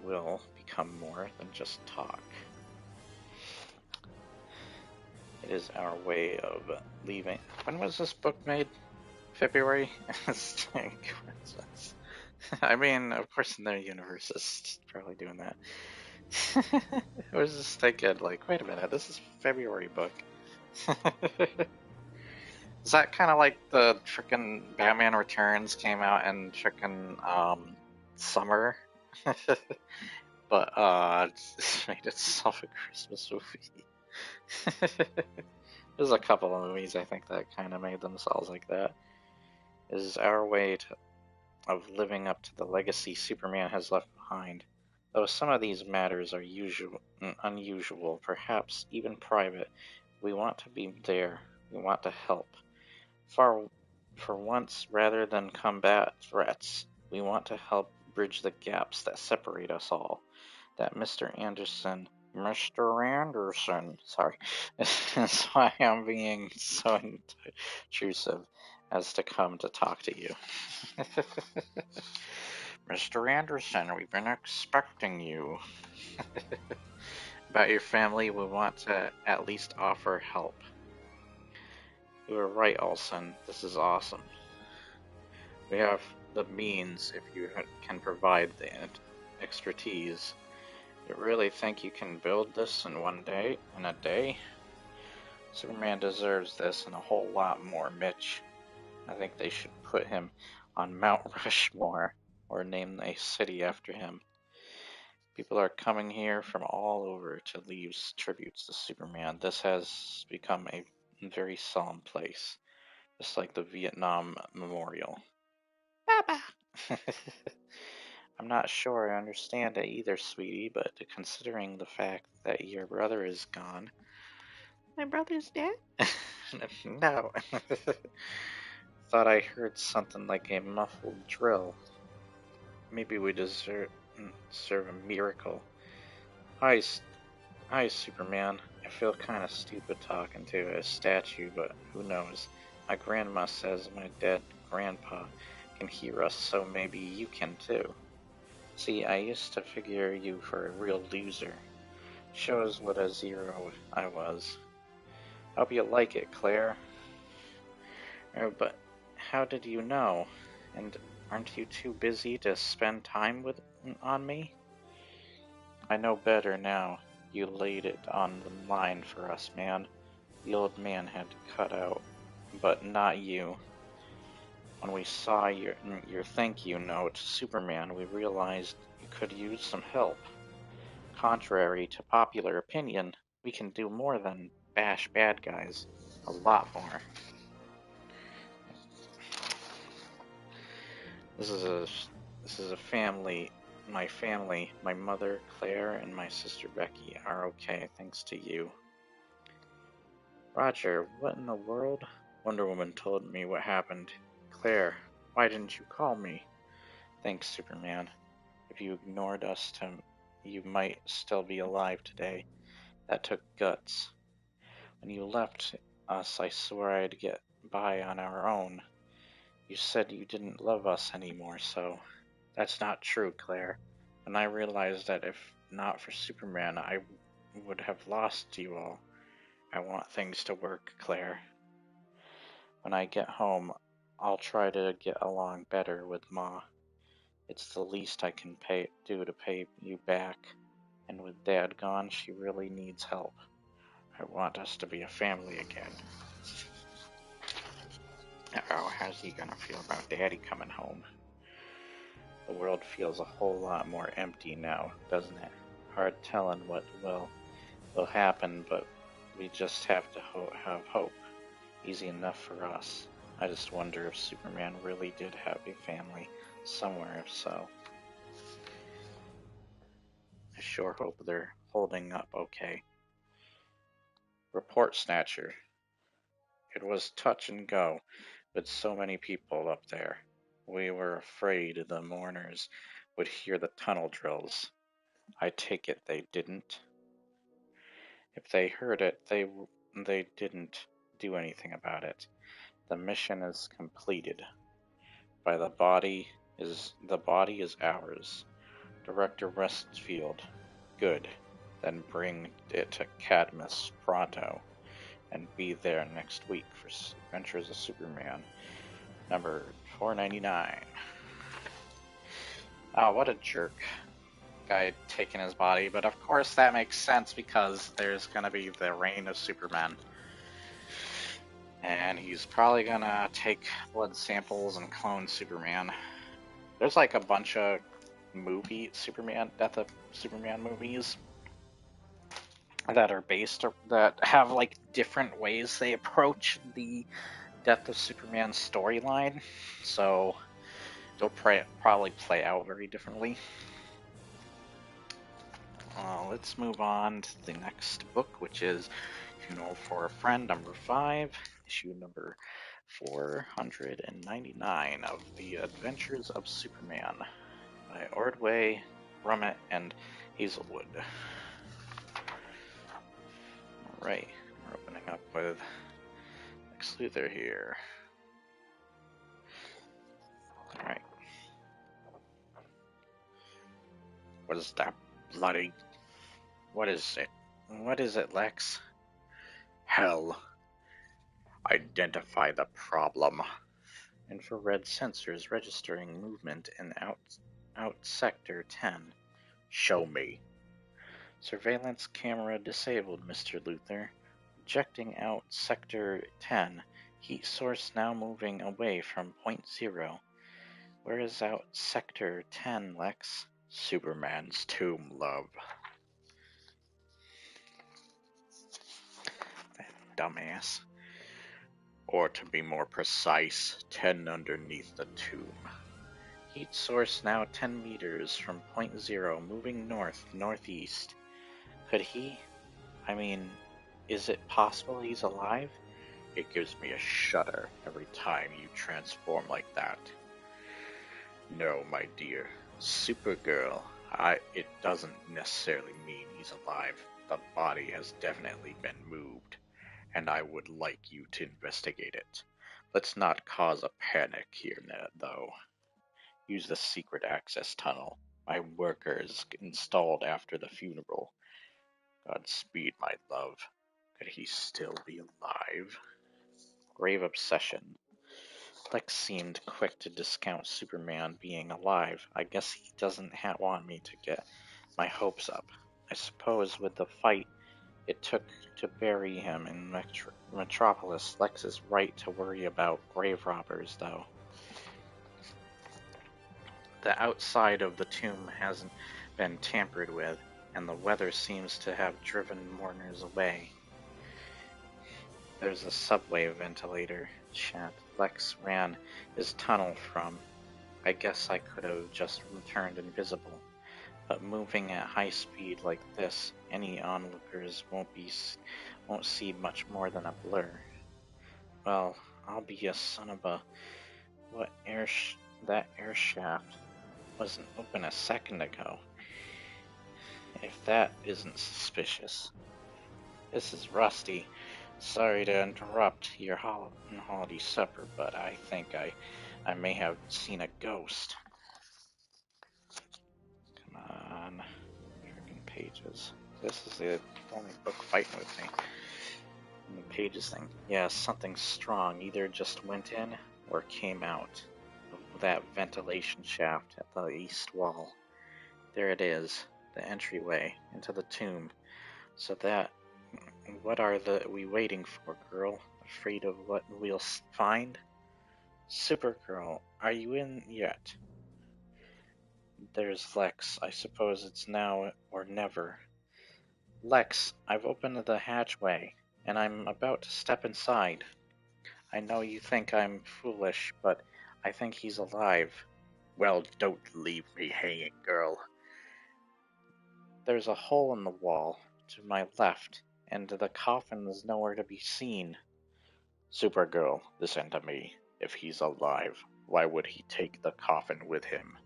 will become more than just talk. It is our way of leaving. When was this book made? February? I mean, of course, in their universe, it's probably doing that. I was just thinking, like, wait a minute, this is a February book. Is that kind of like the frickin' Batman Returns came out in frickin' summer? But it made itself a Christmas movie. There's a couple of movies I think that kind of made themselves like that. It is our way of living up to the legacy Superman has left behind. Though some of these matters are unusual, perhaps even private, we want to be there. We want to help. For once, rather than combat threats, we want to help bridge the gaps that separate us all. That Mr. Anderson, sorry, that's why I'm being so intrusive as to come to talk to you. Mr. Anderson, we've been expecting you. About your family, we want to at least offer help. You are right, Olson. This is awesome. We have the means if you can provide the expertise. You really think you can build this in a day? Superman deserves this and a whole lot more, Mitch. I think they should put him on Mount Rushmore or name a city after him. People are coming here from all over to leave tributes to Superman. This has become a very solemn place, just like the Vietnam Memorial. Papa! I'm not sure I understand it either, sweetie, but considering the fact that your brother is gone. My brother's dead? No. Thought I heard something like a muffled drill. Maybe we deserve a miracle. Hi, Superman. I feel kind of stupid talking to a statue, but who knows? My grandma says my dead grandpa can hear us, so maybe you can too. See, I used to figure you for a real loser. Shows what a zero I was. Hope you like it, Claire. But how did you know? And aren't you too busy to spend time on me? I know better now. You laid it on the line for us, man. The old man had to cut out, but not you. When we saw your thank you note, Superman, we realized you could use some help. Contrary to popular opinion, we can do more than bash bad guys. A lot more. This is a family. My family, my mother, Claire, and my sister Becky are okay thanks to you. Roger, what in the world? Wonder Woman told me what happened. Claire, why didn't you call me? Thanks, Superman. If you ignored us, you might still be alive today. That took guts. When you left us, I swore I'd get by on our own. You said you didn't love us anymore, so... That's not true, Claire. And I realized that if not for Superman, I would have lost you all. I want things to work, Claire. When I get home, I'll try to get along better with Ma. It's the least I can do to pay you back. And with Dad gone, she really needs help. I want us to be a family again. Uh-oh, how's he gonna feel about Daddy coming home? The world feels a whole lot more empty now, doesn't it? Hard telling what will happen, but we just have to have hope. Easy enough for us. I just wonder if Superman really did have a family somewhere, if so. I sure hope they're holding up okay. Report Snatcher. It was touch and go, with so many people up there. We were afraid the mourners would hear the tunnel drills. I take it they didn't. If they heard it, they didn't do anything about it. The mission is completed. By the body is ours. Director Westfield. Good. Then bring it to Cadmus pronto, and be there next week for Adventures of Superman, number 499. Oh, what a jerk. Guy taking his body, but of course that makes sense because there's gonna be the reign of Superman. And he's probably gonna take blood samples and clone Superman. There's like a bunch of Death of Superman movies that are based, that have like different ways they approach the Death of Superman storyline. So it'll probably play out very differently. Let's move on to the next book, which is Funeral for a Friend, number 5, issue number 499 of The Adventures of Superman by Ordway, Brummett, and Hazelwood. Alright, we're opening up with Lex Luthor here. Alright. What is that bloody... What is it? What is it, Lex? Hell. Identify the problem. Infrared sensors registering movement in out sector 10. Show me. Surveillance camera disabled, Mr. Luthor. Projecting out sector 10. Heat source now moving away from point 0. Where is out sector 10, Lex? Superman's tomb, love. That dumbass. Or to be more precise, 10 underneath the tomb. Heat source now 10 meters from point 0, moving northeast. Could he? Is it possible he's alive? It gives me a shudder every time you transform like that. No, my dear. Supergirl, it doesn't necessarily mean he's alive. The body has definitely been moved, and I would like you to investigate it. Let's not cause a panic here, though. Use the secret access tunnel. My workers installed after the funeral. Godspeed, my love. Could he still be alive? Grave obsession. Lex seemed quick to discount Superman being alive. I guess he doesn't want me to get my hopes up. I suppose with the fight it took to bury him in Metropolis, Lex is right to worry about grave robbers, though. The outside of the tomb hasn't been tampered with, and the weather seems to have driven mourners away. There's a subway ventilator shaft Lex ran his tunnel from. I guess I could have just turned invisible. But moving at high speed like this, any onlookers won't see much more than a blur. Well, I'll be a son of a... That air shaft wasn't open a second ago. If that isn't suspicious. This is Rusty. Sorry to interrupt your holiday supper, but I think I may have seen a ghost. Come on. Freaking pages. This is the only book fighting with me. And the pages thing. Yeah, something strong either just went in or came out of that ventilation shaft at the east wall. There it is, the entryway into the tomb. So what are we waiting for, girl? Afraid of what we'll find? Supergirl, are you in yet? There's Lex. I suppose it's now or never. Lex, I've opened the hatchway, and I'm about to step inside. I know you think I'm foolish, but I think he's alive. Well, don't leave me hanging, girl. There's a hole in the wall to my left, and the coffin is nowhere to be seen. Supergirl, listen to me. If he's alive, why would he take the coffin with him?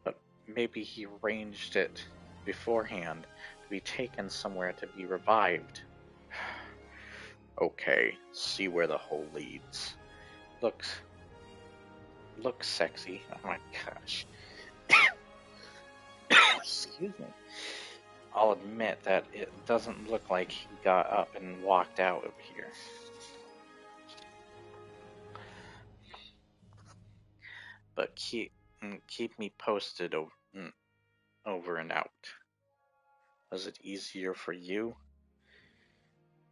But maybe he arranged it beforehand to be taken somewhere to be revived. Okay, see where the hole leads. Looks sexy. Oh my gosh. Excuse me. I'll admit that it doesn't look like he got up and walked out of here. But keep me posted over and out. Was it easier for you?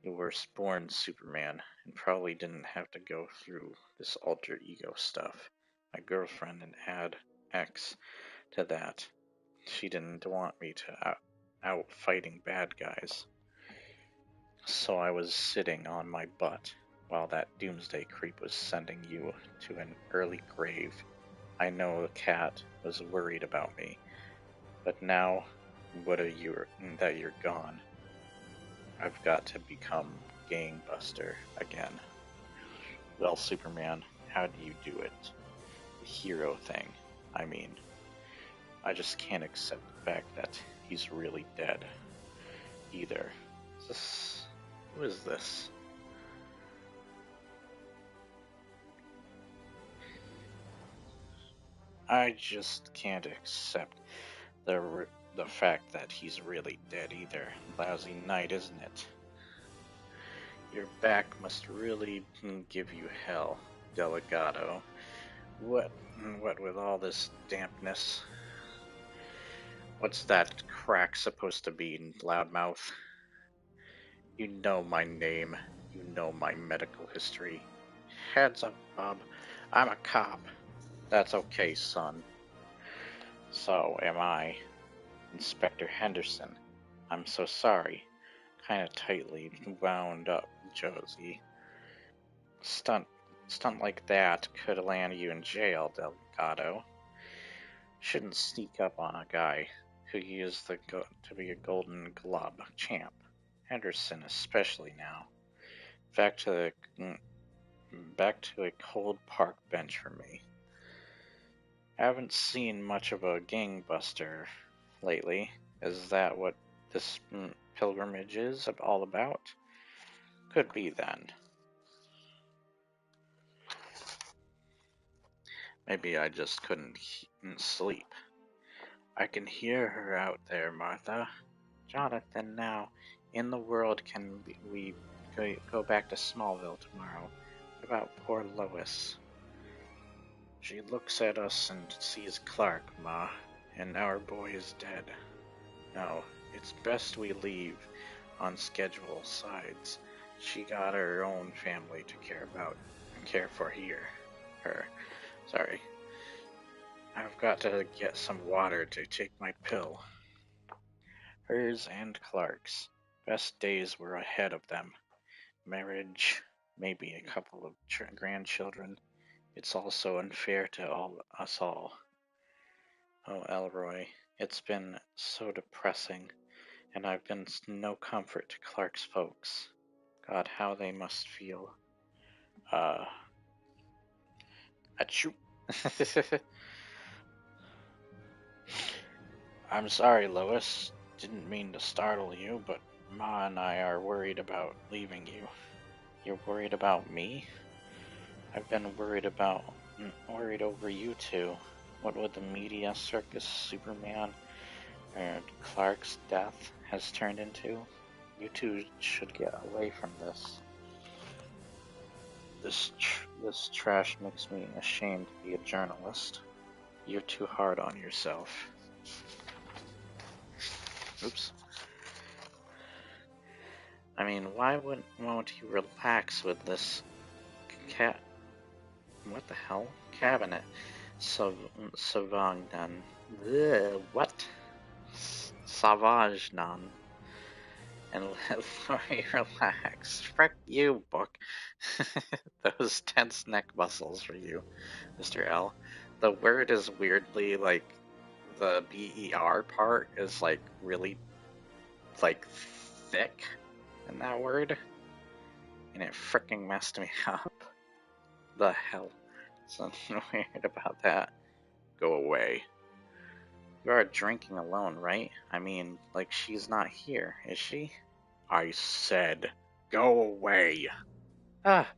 You were born Superman and probably didn't have to go through this alter ego stuff. My girlfriend and add X to that. She didn't want me to out fighting bad guys. So I was sitting on my butt while that doomsday creep was sending you to an early grave. I know the cat was worried about me, but now that you're gone, I've got to become gangbuster again. Well, Superman, how do you do it? The hero thing, I mean. I just can't accept the fact that he's really dead, either. Who is this? I just can't accept the fact that he's really dead either. Lousy night, isn't it? Your back must really give you hell, Delegado. What with all this dampness? What's that crack supposed to be, loudmouth? You know my name. You know my medical history. Heads up, Bob. I'm a cop. That's okay, son. So am I. Inspector Henderson. I'm so sorry. Kinda tightly wound up, Josie. Stunt like that could land you in jail, Delgado. Shouldn't sneak up on a guy who used to be a Golden Glove champ. Henderson especially now. Back to a cold park bench for me. Haven't seen much of a gangbuster lately. Is that what this pilgrimage is all about? Could be then. Maybe I just couldn't sleep. I can hear her out there, Martha. Jonathan, now, in the world can we go back to Smallville tomorrow? What about poor Lois? She looks at us and sees Clark, Ma, and our boy is dead. No, it's best we leave on schedule sides. She got her own family to care for here. Her. Sorry. I've got to get some water to take my pill. Hers and Clark's best days were ahead of them. Marriage, maybe a couple of grandchildren. It's all so unfair to us all. Oh, Elroy, it's been so depressing, and I've been no comfort to Clark's folks. God, how they must feel. Achoo. I'm sorry, Lois. Didn't mean to startle you, but Ma and I are worried about leaving you. You're worried about me? I've been worried over you two. What would the media circus Superman and Clark's death has turned into? You two should get away from this. This trash makes me ashamed to be a journalist. You're too hard on yourself. Oops. I mean, why won't you relax with this cat? What the hell? Cabinet. Savagnan. What? Savagnan. And let me relax. Frick you, book. Those tense neck muscles for you, Mr. L. The word is weirdly like the BER part is like really like thick in that word, and it fricking messed me up. The hell? Something weird about that. Go away. You are drinking alone, right? I mean, like she's not here, is she? I said, go away. Ah,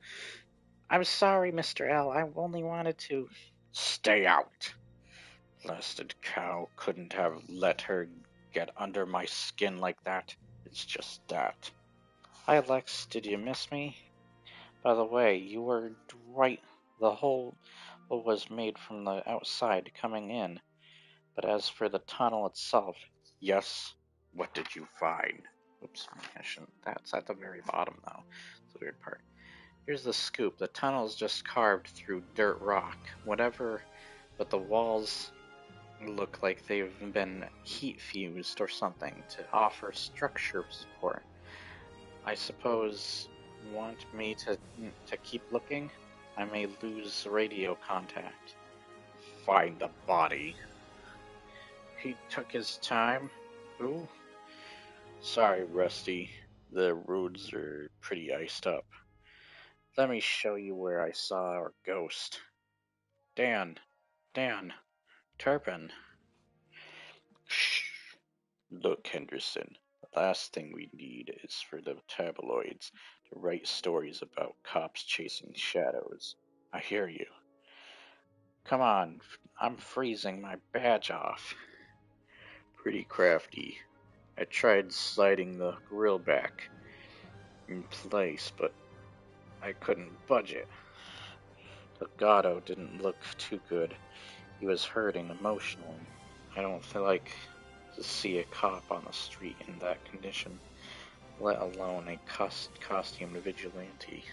I'm sorry, Mr. L. I only wanted to. Stay out. Blasted cow couldn't have let her get under my skin like that. It's just that. Hi, Lex. Did you miss me? By the way, you were right. The hole was made from the outside coming in. But as for the tunnel itself, yes. What did you find? Oops, I shouldn't. That's at the very bottom, though. It's the weird part. Here's the scoop. The tunnel's just carved through dirt rock. Whatever, but the walls look like they've been heat fused or something to offer structure support. I suppose want me to keep looking? I may lose radio contact. Find the body. He took his time. Ooh. Sorry, Rusty. The roads are pretty iced up. Let me show you where I saw our ghost. Dan. Turpin. Shh. Look, Henderson. The last thing we need is for the tabloids to write stories about cops chasing shadows. I hear you. Come on, I'm freezing my badge off. Pretty crafty. I tried sliding the grill back in place, but I couldn't budge it. Delgado didn't look too good. He was hurting emotionally. I don't feel like to see a cop on the street in that condition, let alone a costumed vigilante.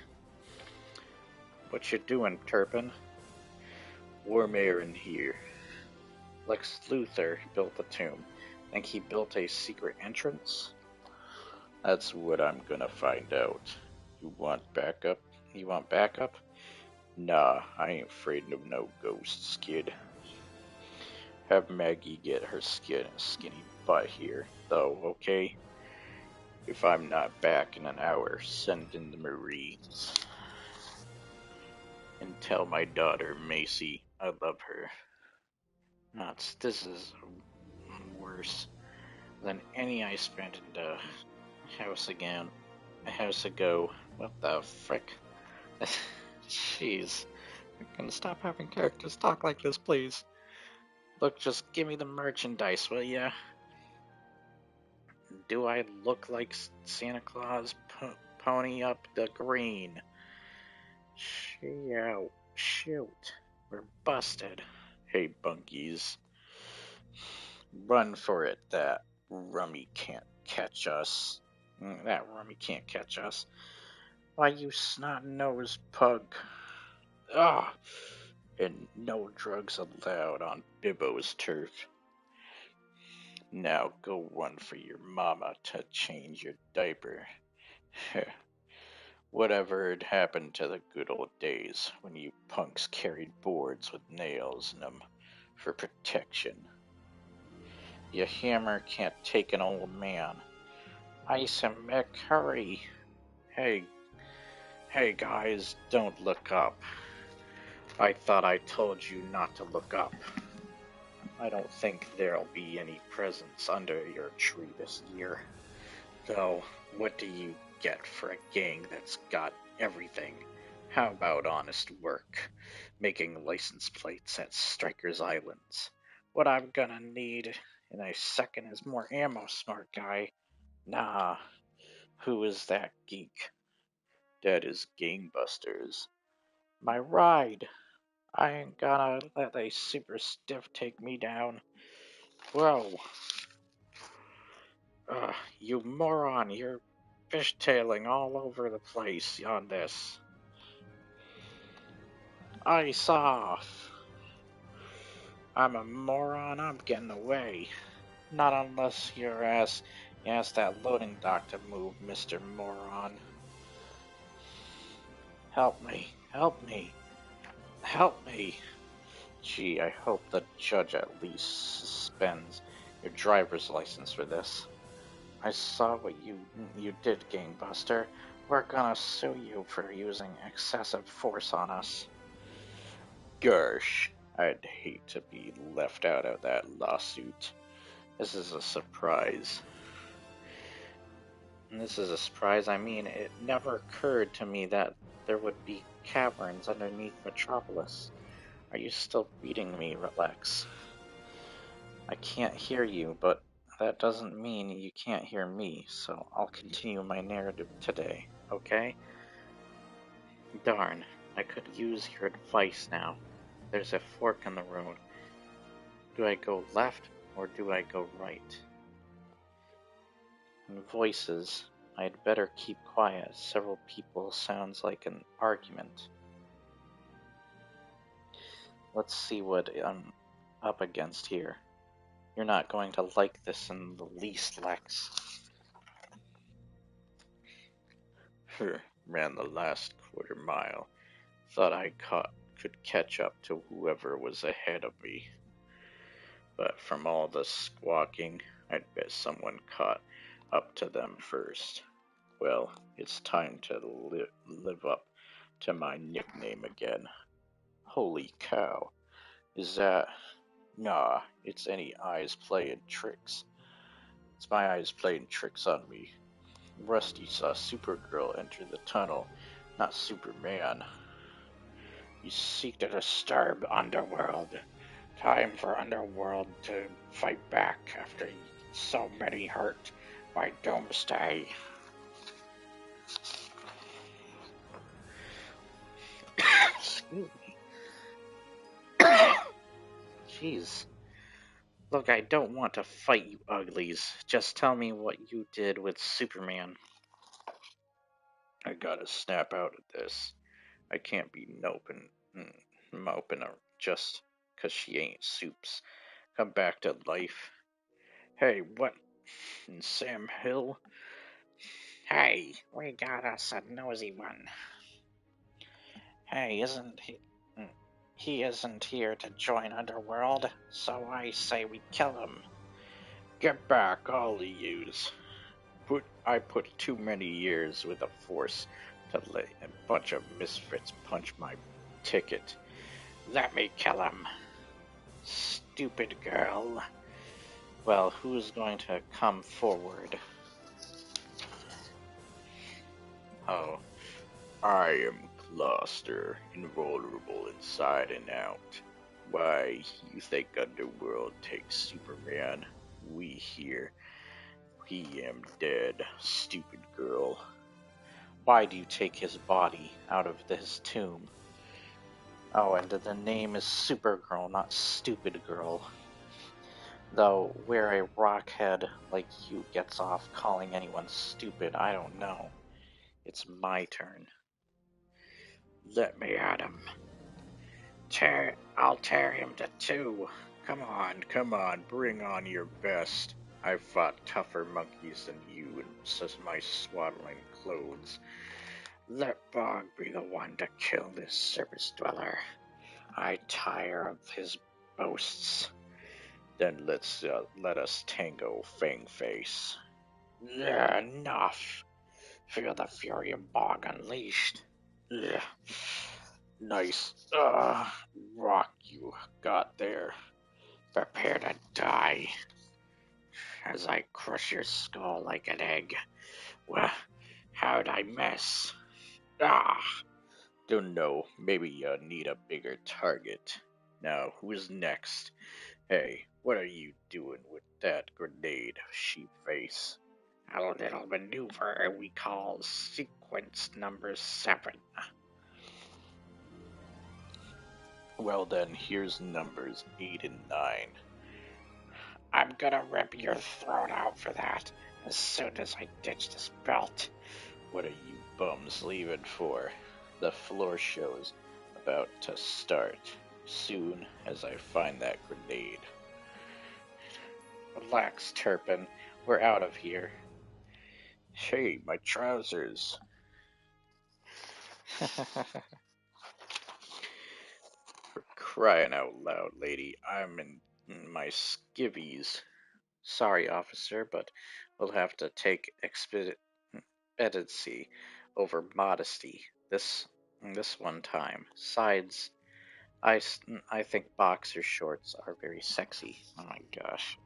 What you doing, Turpin? Warm air in here. Lex Luthor built the tomb. Think he built a secret entrance? That's what I'm gonna find out. You want backup? Nah, I ain't afraid of no ghosts, kid. Have Maggie get her skinny butt here, though, okay? If I'm not back in an hour, send in the Marines. And tell my daughter, Macy, I love her. This is worse than any I spent in the a house ago. What the frick? Jeez. Can you stop having characters talk like this, please? Look, just give me the merchandise, will ya? Do I look like Santa Claus? Pony up the green. Shoot. We're busted. Hey, bunkies. Run for it, that rummy can't catch us. Why, you snot-nosed pug. Ah! And no drugs allowed on Bibbo's turf. Now go run for your mama to change your diaper. Whatever had happened to the good old days when you punks carried boards with nails in them for protection? Your hammer can't take an old man. Ice him, Mick, hurry. Hey guys, don't look up. I thought I told you not to look up. I don't think there'll be any presents under your tree this year. Though, what do you get for a gang that's got everything? How about honest work, making license plates at Strikers Islands? What I'm gonna need in a second is more ammo, smart guy. Nah, who is that geek? That is Gangbusters. My ride! I ain't gonna let a super stiff take me down. Whoa! You moron, you're fishtailing all over the place on this. Ice off! I'm a moron, I'm getting away. Not unless your ass asked that loading dock to move, Mr. Moron. Help me, help me, help me. Gee, I hope the judge at least suspends your driver's license for this. I saw what you did, gangbuster. We're gonna sue you for using excessive force on us. Gosh, I'd hate to be left out of that lawsuit. This is a surprise. And this is a surprise, I mean, it never occurred to me that there would be caverns underneath Metropolis. Are you still beating me, Relax? I can't hear you, but that doesn't mean you can't hear me, so I'll continue my narrative today, okay? Darn, I could use your advice now. There's a fork in the road. Do I go left or do I go right? And voices. I'd better keep quiet. Several people sounds like an argument. Let's see what I'm up against here. You're not going to like this in the least, Lex. Ran the last quarter mile. Thought I could catch up to whoever was ahead of me. But from all the squawking, I'd bet someone caught up to them first. Well, it's time to live up to my nickname again. Holy cow. Is that... Nah, it's any eyes playing tricks. It's my eyes playing tricks on me. Rusty saw Supergirl enter the tunnel, not Superman. You seek to disturb Underworld. Time for Underworld to fight back after so many hurt by Doomsday. Excuse me. Jeez. Look, I don't want to fight you uglies. Just tell me what you did with Superman. I gotta snap out of this. I can't be moping her just 'cause she ain't Soups. Come back to life. Hey, what? Sam Hill? Hey, we got us a nosy one. Hey, isn't he... He isn't here to join Underworld, so I say we kill him. Get back, all of yous. I put too many years with the Force to let a bunch of misfits punch my ticket. Let me kill him. Stupid girl. Well, who's going to come forward? Oh, I am Gloucester, invulnerable inside and out. Why, you think Underworld takes Superman? We here. He am dead, stupid girl. Why do you take his body out of his tomb? Oh, and the name is Supergirl, not Stupid Girl. Though where a rockhead like you gets off calling anyone stupid, I don't know. It's my turn. Let me at him. I'll tear him to two. Come on, bring on your best. I've fought tougher monkeys than you in my swaddling clothes. Let Bog be the one to kill this surface dweller. I tire of his boasts. Then let us tango, Fangface. Yeah, enough. Feel the fury of Bog unleashed. Yeah. Nice rock you got there. Prepare to die as I crush your skull like an egg. Well, how'd I miss? Don't know. Maybe you need a bigger target. Now, who's next? Hey, what are you doing with that grenade, sheepface? A little maneuver we call sequence number 7. Well then, here's numbers 8 and 9. I'm gonna rip your throat out for that as soon as I ditch this belt. What are you bums leaving for? The floor show's about to start. soon as I find that grenade. Relax, Turpin. We're out of here. Hey, my trousers. For crying out loud, lady, I'm in my skivvies. Sorry, officer, but we'll have to take expediency over modesty this one time. Besides, I think boxer shorts are very sexy. Oh my gosh.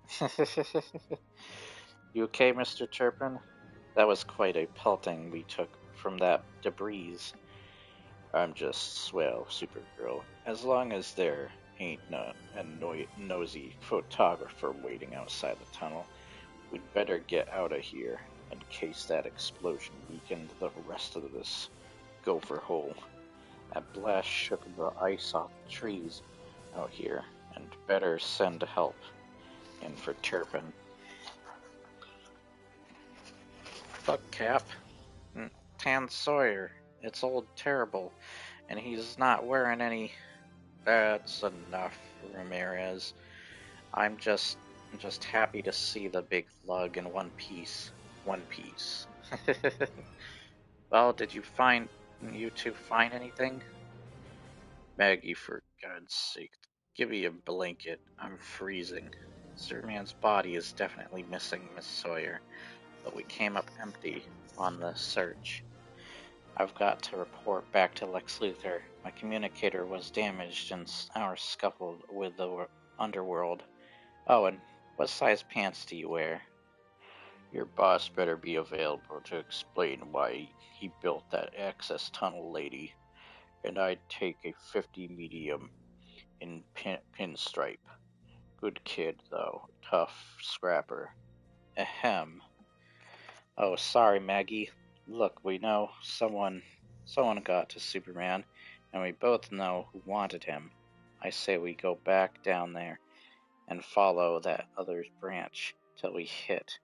You okay, Mr. Turpin? That was quite a pelting we took from that debris. I'm just swell, Supergirl. As long as there ain't a nosy photographer waiting outside the tunnel, we'd better get out of here in case that explosion weakened the rest of this gopher hole. That blast shook the ice off the trees out here, and better send help in for Turpin. Fuck Cap. Tan Sawyer. It's old terrible, and he's not wearing any. That's enough, Ramirez. I'm just happy to see the big lug in one piece. One piece. Well, did you two find anything? Maggie, for God's sake, give me a blanket. I'm freezing. Superman's body is definitely missing, Miss Sawyer, but we came up empty on the search. I've got to report back to Lex Luthor. My communicator was damaged in our scuffle with the underworld. Oh, and what size pants do you wear? Your boss better be available to explain why he built that access tunnel, lady. And I'd take a 50 medium in pinstripe. Good kid, though. Tough scrapper. Ahem. Oh, sorry, Maggie. Look, we know someone got to Superman, and we both know who wanted him. I say we go back down there and follow that other branch till we hit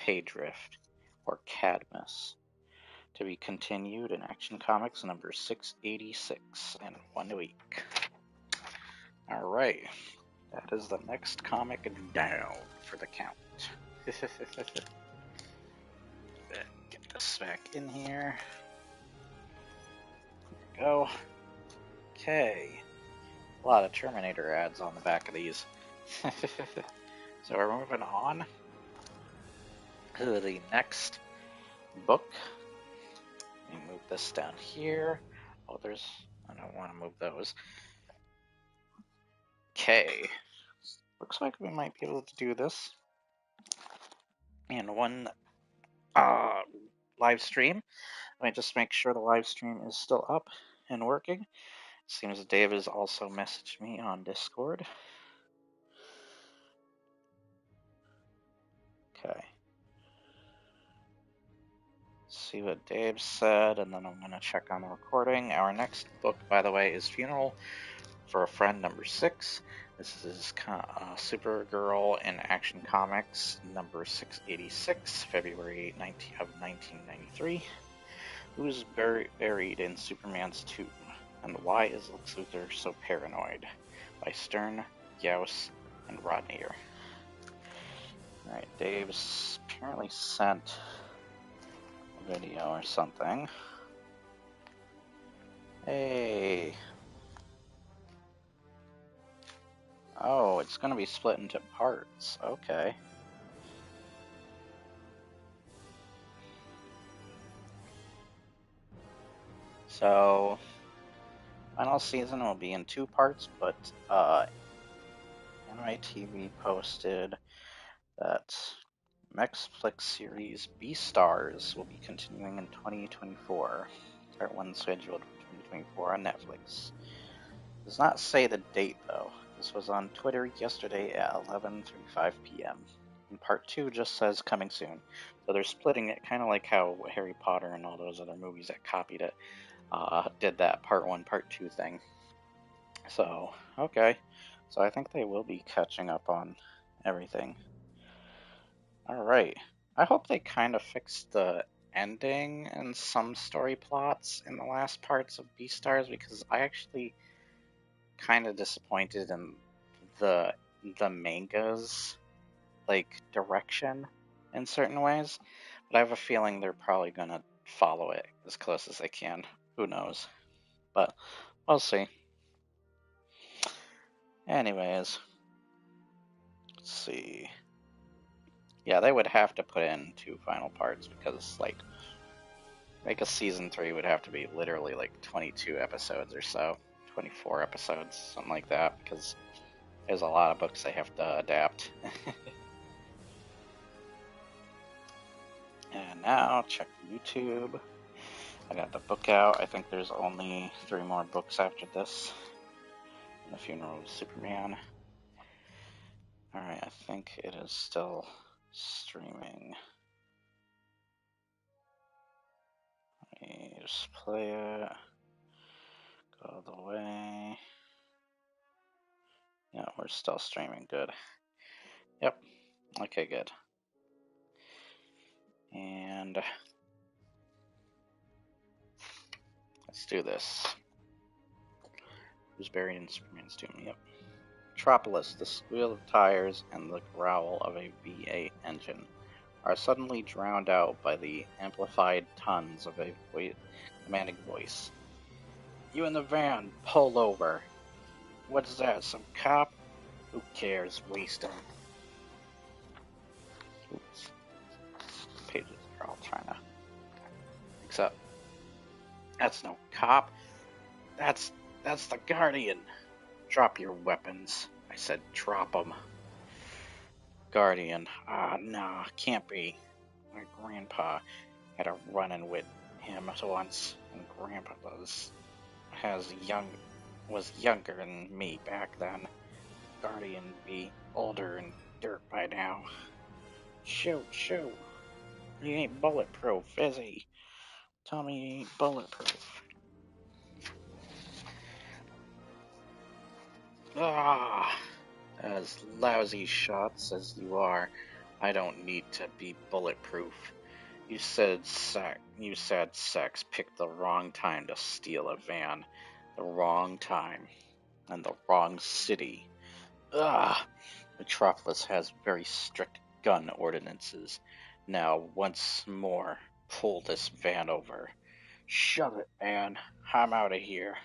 Paydrift or Cadmus. To be continued in Action Comics number 686 in 1 week. Alright, that is the next comic down for the count. Get this back in here. There we go. Okay. A lot of Terminator ads on the back of these. So we're moving on to the next book. Let me move this down here. Oh, I don't want to move those. Okay. Looks like we might be able to do this in one live stream. Let me just make sure the live stream is still up and working. Seems Dave has also messaged me on Discord. Okay. See what Dave said, and then I'm going to check on the recording. Our next book, by the way, is Funeral for a Friend number 6. This is Supergirl in Action Comics number 686, February 1993. Who's buried in Superman's tomb, and why is Lex Luthor so paranoid? By Stern, Gauss, and Rodnier. Alright, Dave's apparently sent a video or something. Hey! Oh, it's gonna be split into parts. Okay. So, final season will be in 2 parts, but NYTV posted that Netflix series Beastars will be continuing in 2024. Part 1 scheduled for 2024 on Netflix. Does not say the date though. This was on Twitter yesterday at 11:35 p.m. And part 2 just says coming soon. So they're splitting it, kind of like how Harry Potter and all those other movies that copied it did that part 1, part 2 thing. So, okay. So I think they will be catching up on everything. Alright. I hope they kind of fixed the ending and some story plots in the last parts of Beastars, because I actually kind of disappointed in the manga's like direction in certain ways, but I have a feeling they're probably gonna follow it as close as they can. Who knows? But we'll see. Anyways, let's see. Yeah, they would have to put in 2 final parts because like a season 3 would have to be literally like 22 episodes or so, 24 episodes, something like that, because there's a lot of books they have to adapt. And now check YouTube. I got the book out. I think there's only 3 more books after this. And the Funeral of Superman. Alright, I think it is still streaming. Let me just play it. Go all the way. Yeah, we're still streaming. Good. Yep. Okay, good. And let's do this. Who's buried in Superman's tomb? Yep. Metropolis, the squeal of tires and the growl of a V8 engine are suddenly drowned out by the amplified tones of a commanding voice. You in the van, pull over. What's that, some cop? Who cares, waste him. Oops. Pages are all trying to mix up. That's no cop. That's the Guardian. Drop your weapons. I said drop them. Guardian. No, can't be. My grandpa had a run-in with him once, and Grandpa was younger than me back then. Guardian be older and dirt by now. Shoot. He ain't bulletproof, is he? Tell me he ain't bulletproof. As lousy shots as you are, I don't need to be bulletproof. You said sex picked the wrong time to steal a van. The wrong time. And the wrong city. Metropolis has very strict gun ordinances. Now, once more, pull this van over. Shove it, man. I'm out of here.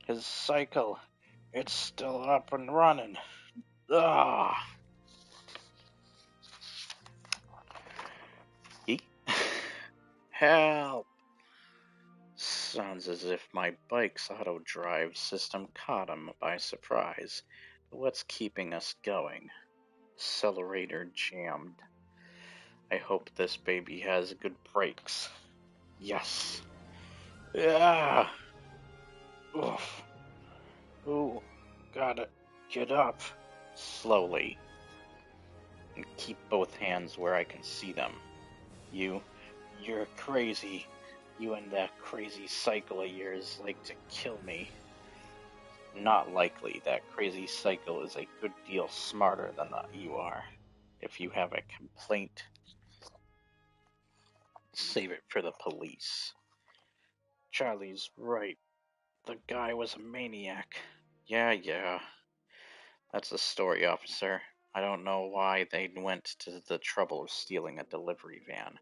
His cycle, it's still up and running. Help! Sounds as if my bike's auto-drive system caught him by surprise. What's keeping us going? Accelerator jammed. I hope this baby has good brakes. Yes. Oof. Ooh, gotta get up. Slowly. And keep both hands where I can see them. You're crazy. You and that crazy cycle of yours like to kill me. Not likely. That crazy cycle is a good deal smarter than you are. If you have a complaint, save it for the police. Charlie's right. The guy was a maniac. Yeah. That's the story, officer. I don't know why they went to the trouble of stealing a delivery van.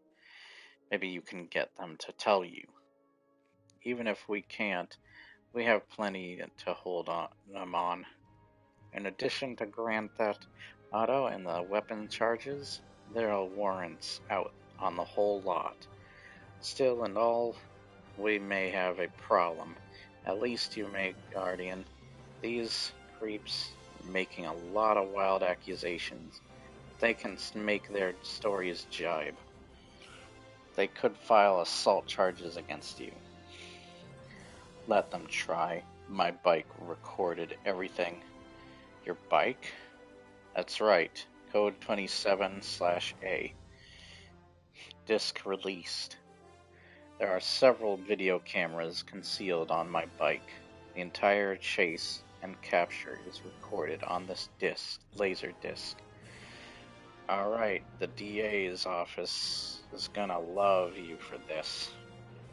Maybe you can get them to tell you. Even if we can't, we have plenty to hold them on. In addition to Grand Theft Auto and the weapon charges, there are warrants out on the whole lot. Still and all, we may have a problem. At least you may, Guardian. These creeps making a lot of wild accusations. They can make their stories jibe. They could file assault charges against you. Let them try. My bike recorded everything. Your bike? That's right. Code 27/A. Disc released. There are several video cameras concealed on my bike. The entire chase and capture is recorded on this laser disc. Alright, the DA's office is gonna love you for this.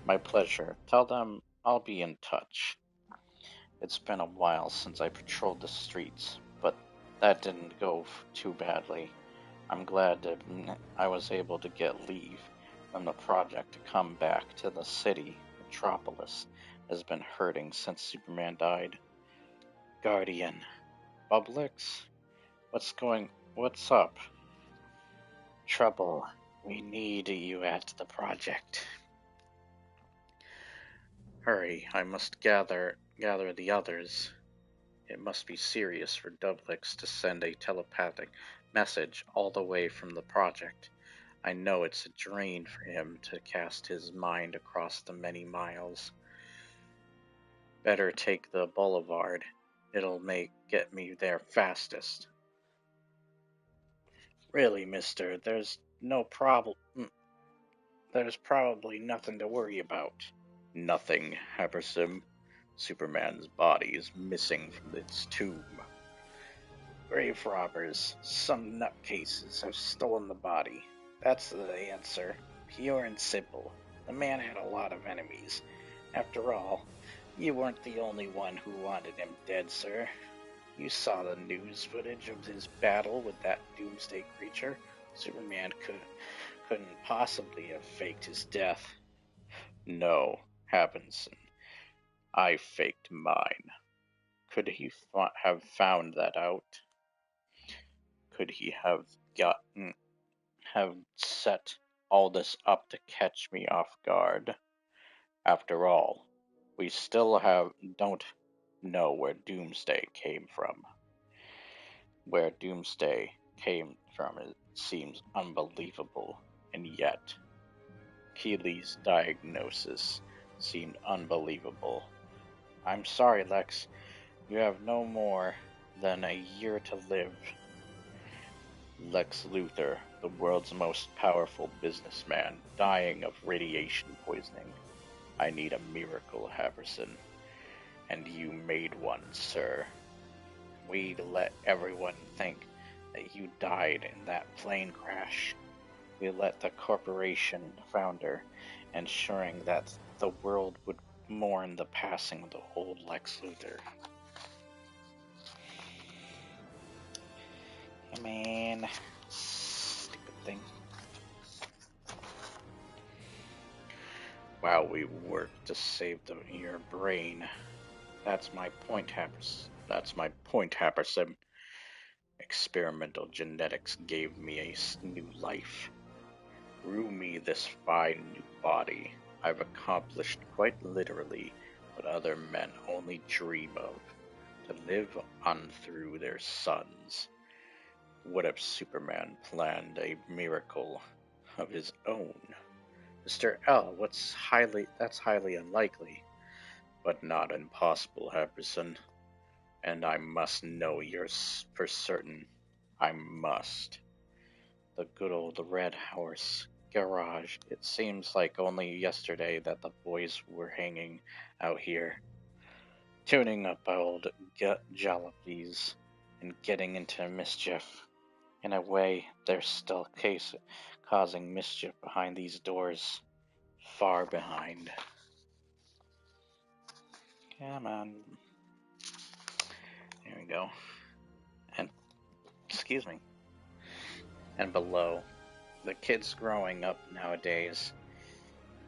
My pleasure. Tell them I'll be in touch. It's been a while since I patrolled the streets, but that didn't go too badly. I'm glad that I was able to get leave from the project to come back to the city. Metropolis has been hurting since Superman died. Guardian, Publix, what's up? Trouble. We need you at the project. Hurry, I must gather the others. It must be serious for Doublix to send a telepathic message all the way from the project. I know it's a drain for him to cast his mind across the many miles. Better take the boulevard. It'll get me there fastest. Really, mister, there's no problem. There's probably nothing to worry about. Nothing, Habersim. Superman's body is missing from its tomb. Grave robbers, some nutcases, have stolen the body. That's the answer. Pure and simple. The man had a lot of enemies. After all, you weren't the only one who wanted him dead, sir. You saw the news footage of his battle with that doomsday creature. Superman couldn't possibly have faked his death. No, Habenson. I faked mine. Could he have found that out? Could he have set all this up to catch me off guard? After all, we still don't know where Doomsday came from. Where Doomsday came from it seems unbelievable, and yet Keeley's diagnosis seemed unbelievable. I'm sorry, Lex. You have no more than a year to live. Lex Luthor, the world's most powerful businessman, dying of radiation poisoning. I need a miracle, Haverson. And you made one, sir. We let everyone think that you died in that plane crash. We let the corporation founder ensuring that the world would mourn the passing of the old Lex Luthor. Hey man, stupid thing. While we work to save your brain. That's my point, Happerson. Experimental genetics gave me a new life. Grew me this fine new body. I've accomplished quite literally what other men only dream of. To live on through their sons. What if Superman planned a miracle of his own? Mr. L, that's highly unlikely, but not impossible, Happerson. And I must know yours for certain. I must. The good old Red House garage. It seems like only yesterday that the boys were hanging out here, tuning up old jalopies and getting into mischief. In a way, they're still causing mischief behind these doors. Far behind. Come on. There we go. And, excuse me. And below, the kids growing up nowadays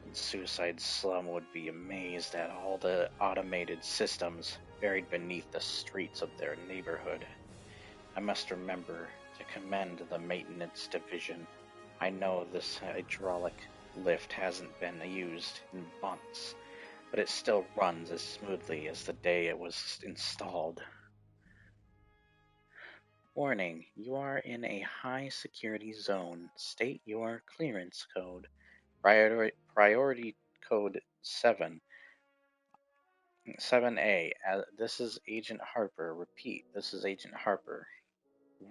in Suicide Slum would be amazed at all the automated systems buried beneath the streets of their neighborhood. I must remember to commend the maintenance division. I know this hydraulic lift hasn't been used in months, but it still runs as smoothly as the day it was installed. Warning, you are in a high security zone. State your clearance code. Priority code 7A. This is Agent Harper. Repeat, this is Agent Harper.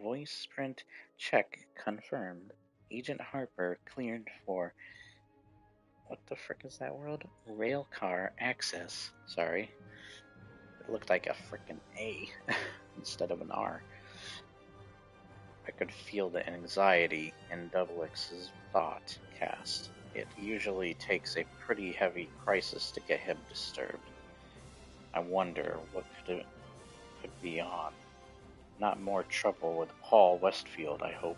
Voice print check confirmed. Agent Harper cleared for... What the frick is that word? Railcar access. Sorry. It looked like a frickin' A instead of an R. I could feel the anxiety in Doublex's thought cast. It usually takes a pretty heavy crisis to get him disturbed. I wonder what could be on. Not more trouble with Paul Westfield, I hope.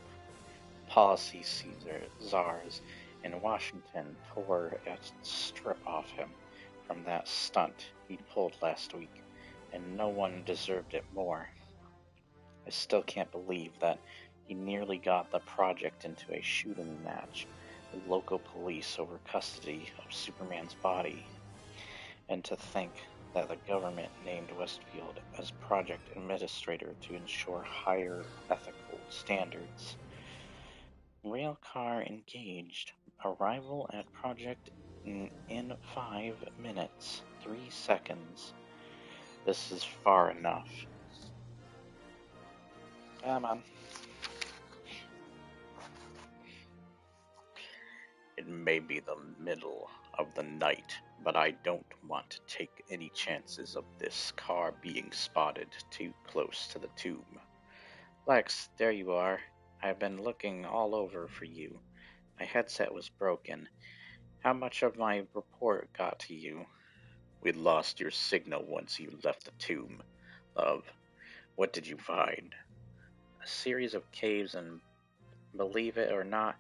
Policy czars in Washington tore a strip off him from that stunt he pulled last week, and no one deserved it more. I still can't believe that he nearly got the project into a shooting match with local police over custody of Superman's body, and to think that the government named Westfield as project administrator to ensure higher ethical standards. Railcar engaged. Arrival at project in 5 minutes, 3 seconds. This is far enough. Come on. It may be the middle of the night, but I don't want to take any chances of this car being spotted too close to the tomb. Lex, there you are. I've been looking all over for you. My headset was broken. How much of my report got to you? We lost your signal once you left the tomb, love. What did you find? A series of caves and, believe it or not,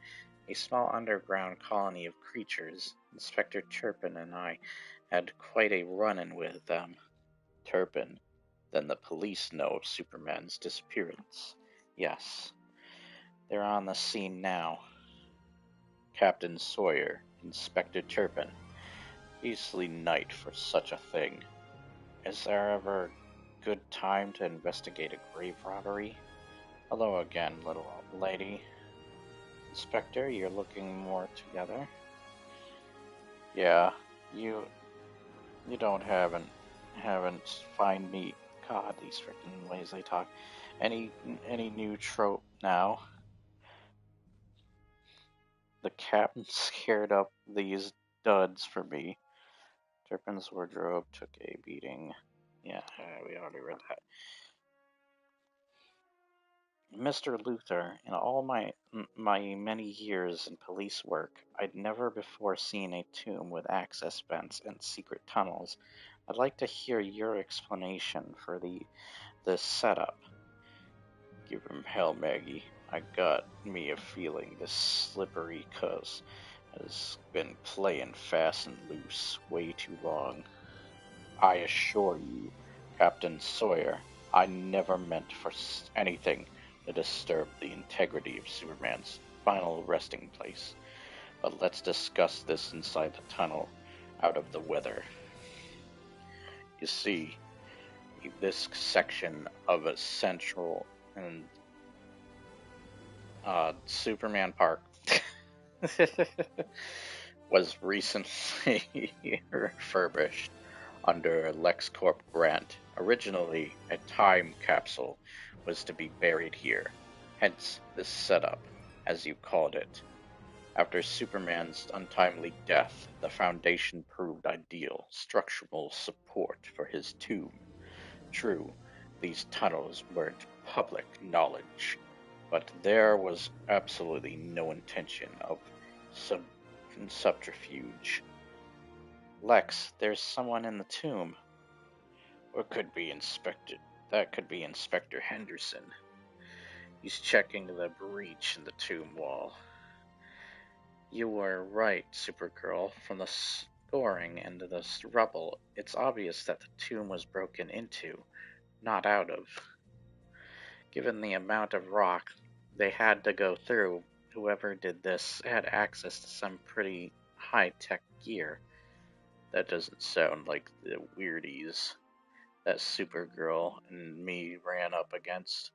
a small underground colony of creatures. Inspector Turpin and I had quite a run-in with them. Turpin? Then the police know of Superman's disappearance. Yes. They're on the scene now. Captain Sawyer, Inspector Turpin. Beastly night for such a thing. Is there ever a good time to investigate a grave robbery? Hello again, little lady. Inspector, you're looking more together. Yeah, you haven't find me. God, these freaking ways they talk. Any new trope now? The captain scared up these duds for me. Turpin's wardrobe took a beating. Yeah, we already read that. Mr. Luther, in all my many years in police work, I'd never before seen a tomb with access vents and secret tunnels. I'd like to hear your explanation for this setup. Give him hell, Maggie. I got me a feeling this slippery cuss has been playing fast and loose way too long. I assure you, Captain Sawyer, I never meant for anything to disturb the integrity of Superman's final resting place. But let's discuss this inside the tunnel, out of the weather. You see, this section of a central and Superman Park was recently refurbished under LexCorp grant. Originally, a time capsule was to be buried here, hence this setup, as you called it. After Superman's untimely death, the Foundation proved ideal structural support for his tomb. True, these tunnels weren't public knowledge, but there was absolutely no intention of subterfuge. Lex, there's someone in the tomb. Or could be Inspector. That could be Inspector Henderson. He's checking the breach in the tomb wall. You were right, Supergirl. From the scoring and the rubble, it's obvious that the tomb was broken into, not out of. Given the amount of rock they had to go through, whoever did this had access to some pretty high-tech gear. That doesn't sound like the weirdies that Supergirl and me ran up against.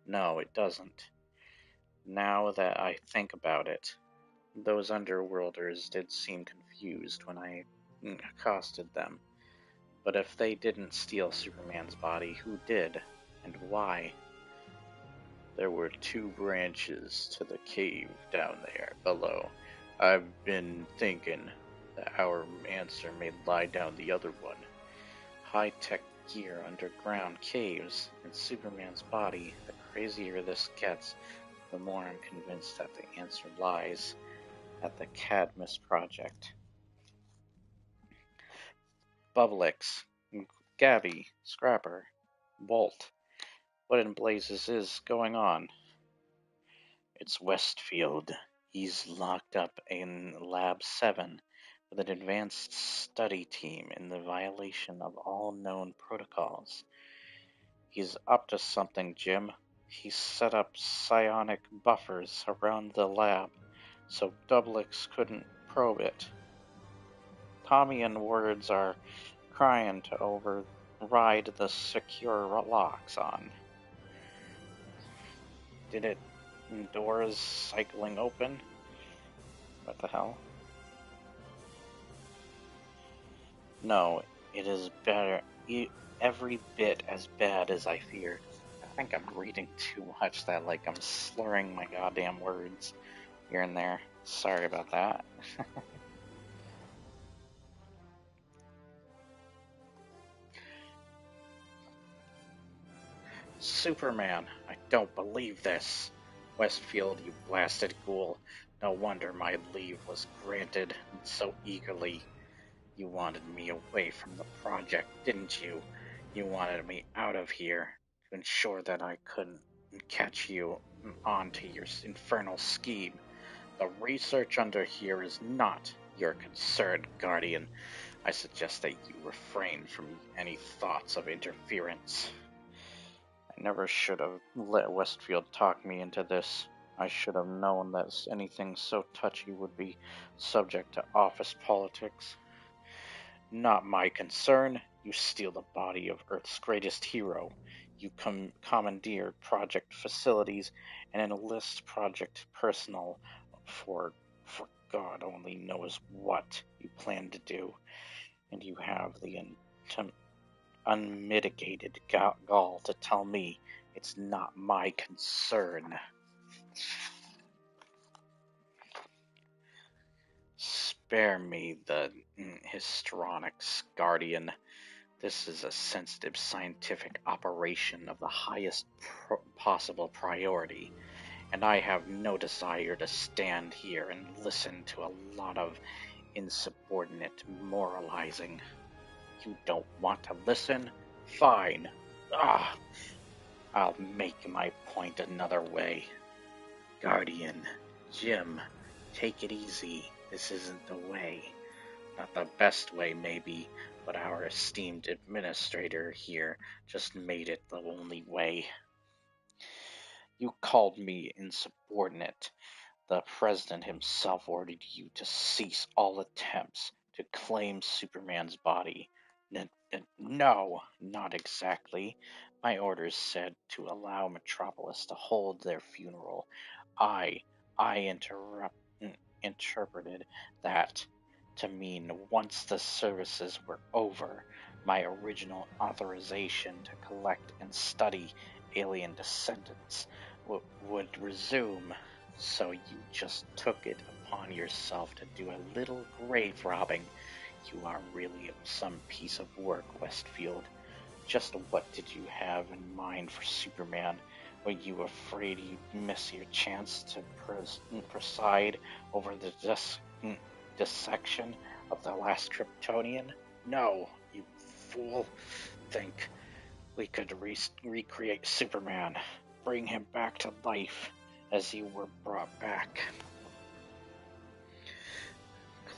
No, it doesn't. Now that I think about it, those underworlders did seem confused when I accosted them. But if they didn't steal Superman's body, who did? And why? There were 2 branches to the cave down there below. I've been thinking that our answer may lie down the other one. High-tech gear underground caves and Superman's body. The crazier this gets, the more I'm convinced that the answer lies at the Cadmus Project. Bubblix, Gabby, Scrapper, Walt. What in blazes is going on? It's Westfield. He's locked up in Lab 7 with an advanced study team in the violation of all known protocols. He's up to something, Jim. He's set up psionic buffers around the lab so Doublix couldn't probe it. Tommy and Words are trying to override the secure locks on. Did it? Doors cycling open? What the hell? No, it is better. Every bit as bad as I feared. I think I'm reading too much that, like, I'm slurring my goddamn words here and there. Sorry about that. Superman, I don't believe this. Westfield, you blasted ghoul. No wonder my leave was granted so eagerly. You wanted me away from the project, didn't you? You wanted me out of here to ensure that I couldn't catch you onto your infernal scheme. The research under here is not your concern, Guardian. I suggest that you refrain from any thoughts of interference. I never should have let Westfield talk me into this. I should have known that anything so touchy would be subject to office politics. Not my concern. You steal the body of Earth's greatest hero. You commandeer project facilities and enlist project personnel for God only knows what you plan to do. And you have the unmitigated gall to tell me it's not my concern. Spare me the histrionics, Guardian. This is a sensitive scientific operation of the highest possible priority, and I have no desire to stand here and listen to a lot of insubordinate moralizing. You don't want to listen? Fine. I'll make my point another way. Guardian, Jim, take it easy. This isn't the way. Not the best way, maybe, but our esteemed administrator here just made it the only way. You called me insubordinate. The president himself ordered you to cease all attempts to claim Superman's body. No, not exactly. My orders said to allow Metropolis to hold their funeral. I interpreted that to mean once the services were over, my original authorization to collect and study alien descendants would resume. So you just took it upon yourself to do a little grave robbing. You are really some piece of work, Westfield. Just what did you have in mind for Superman? Were you afraid you'd miss your chance to preside over the dissection of the last Kryptonian? No, you fool. Think we could recreate Superman, bring him back to life as you were brought back.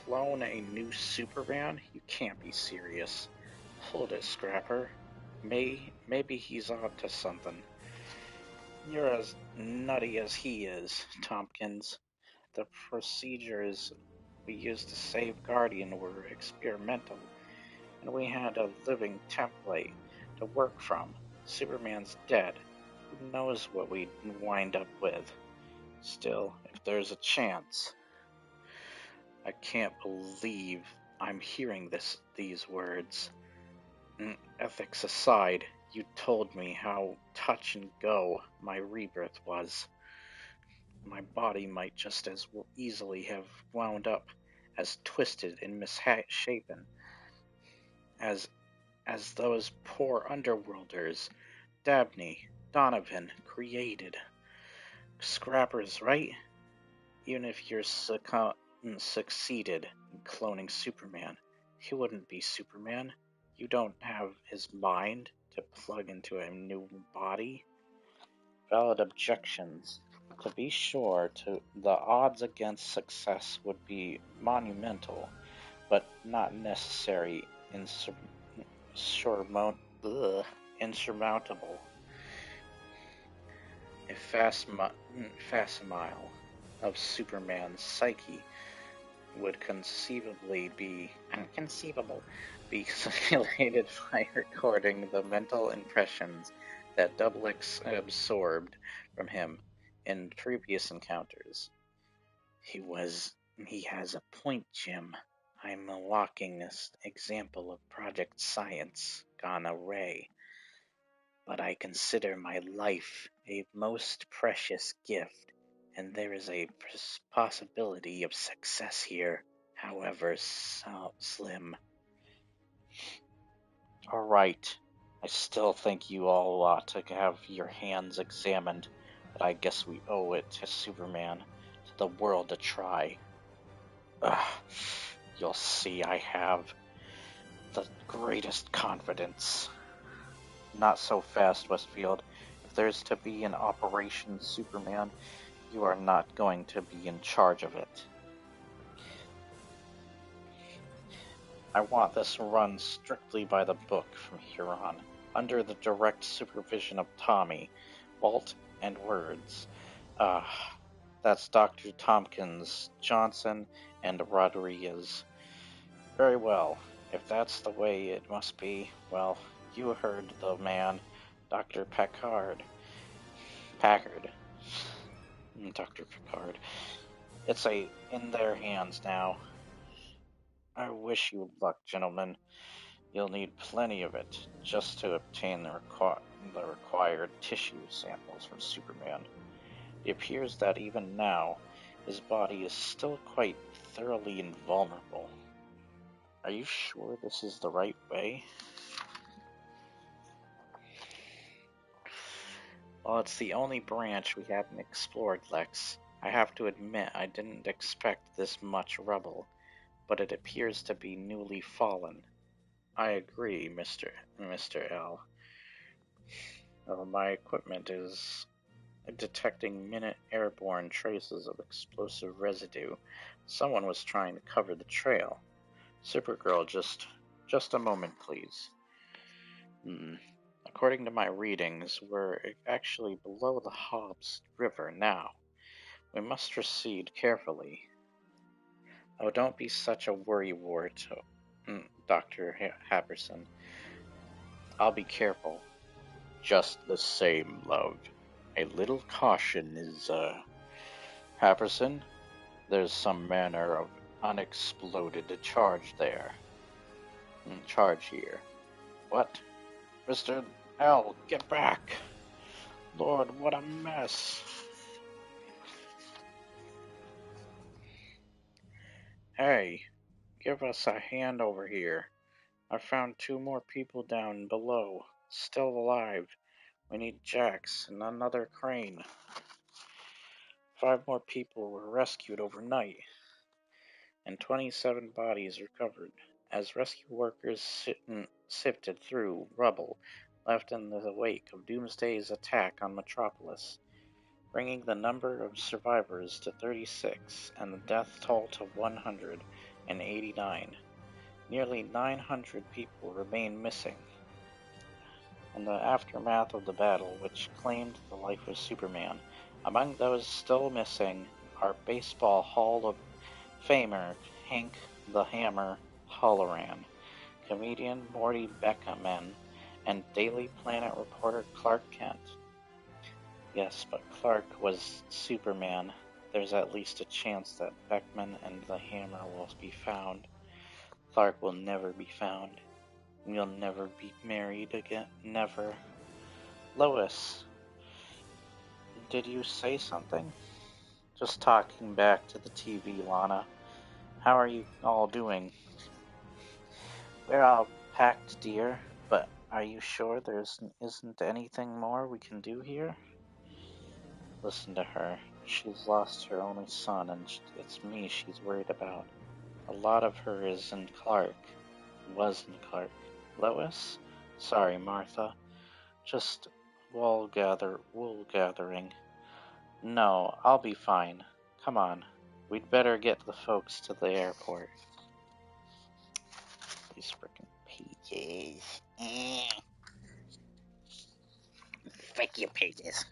Clone a new Superman? You can't be serious. Hold it, Scrapper. Maybe he's on to something. You're as nutty as he is, Tompkins. The procedures we used to save Guardian were experimental, and we had a living template to work from. Superman's dead. Who knows what we'd wind up with? Still, if there's a chance. I can't believe I'm hearing these words. Ethics aside, you told me how touch and go my rebirth was. My body might just as easily have wound up as twisted and misshapen as those poor underworlders Dabney, Donovan created. Scrapper's right. Even if you're succeeded in cloning Superman, he wouldn't be Superman. You don't have his mind to plug into a new body. Valid objections. To be sure, the odds against success would be monumental, but not necessary insurmountable. A facsimile of Superman's psyche would be simulated by recording the mental impressions that Double X absorbed from him in previous encounters. He has a point, Jim. I'm a walking example of Project Science gone awry, but I consider my life a most precious gift, and there is a possibility of success here, however slim. All right. I still think you all ought to have your hands examined, but I guess we owe it to Superman, to the world to try. You'll see I have the greatest confidence. Not so fast, Westfield. If there's to be an Operation Superman, you are not going to be in charge of it. I want this run strictly by the book from here on, under the direct supervision of Tommy, Walt, and Words. That's Dr. Tompkins, Johnson, and Rodriguez. Very well. If that's the way it must be, well, you heard the man, Dr. Packard. Dr. Packard. It's in their hands now. I wish you luck, gentlemen. You'll need plenty of it just to obtain the required tissue samples from Superman. It appears that even now, his body is still quite thoroughly invulnerable. Are you sure this is the right way? Well, it's the only branch we haven't explored, Lex. I have to admit I didn't expect this much rubble, but it appears to be newly fallen. I agree, Mr. L. My equipment is detecting minute airborne traces of explosive residue. Someone was trying to cover the trail. Supergirl, just a moment, please. According to my readings, we're actually below the Hobbs River now. We must proceed carefully. Oh, don't be such a worrywart, Dr. Happerson. I'll be careful. Just the same, love. A little caution is, Happerson, there's some manner of unexploded charge there. Charge here. What? Mr. L, get back! Lord, what a mess! Hey, give us a hand over here. I found 2 more people down below, still alive. We need jacks and another crane. 5 more people were rescued overnight, and 27 bodies recovered, as rescue workers sifted through rubble left in the wake of Doomsday's attack on Metropolis, bringing the number of survivors to 36 and the death toll to 189. Nearly 900 people remain missing. In the aftermath of the battle which claimed the life of Superman, among those still missing are Baseball Hall of Famer Hank the Hammer Halloran, comedian Morty Beckman, and Daily Planet reporter Clark Kent. Yes, but Clark was Superman. There's at least a chance that Beckman and the Hammer will be found. Clark will never be found. We'll never be married again. Never. Lois, did you say something? Just talking back to the TV, Lana. How are you all doing? We're all packed, dear, but are you sure there isn't anything more we can do here? Listen to her. She's lost her only son, and it's me she's worried about. A lot of her is in Clark. Was in Clark. Lois? Sorry, Martha. Just wool gathering. No, I'll be fine. Come on. We'd better get the folks to the airport. These frickin' pages. Frick you pages.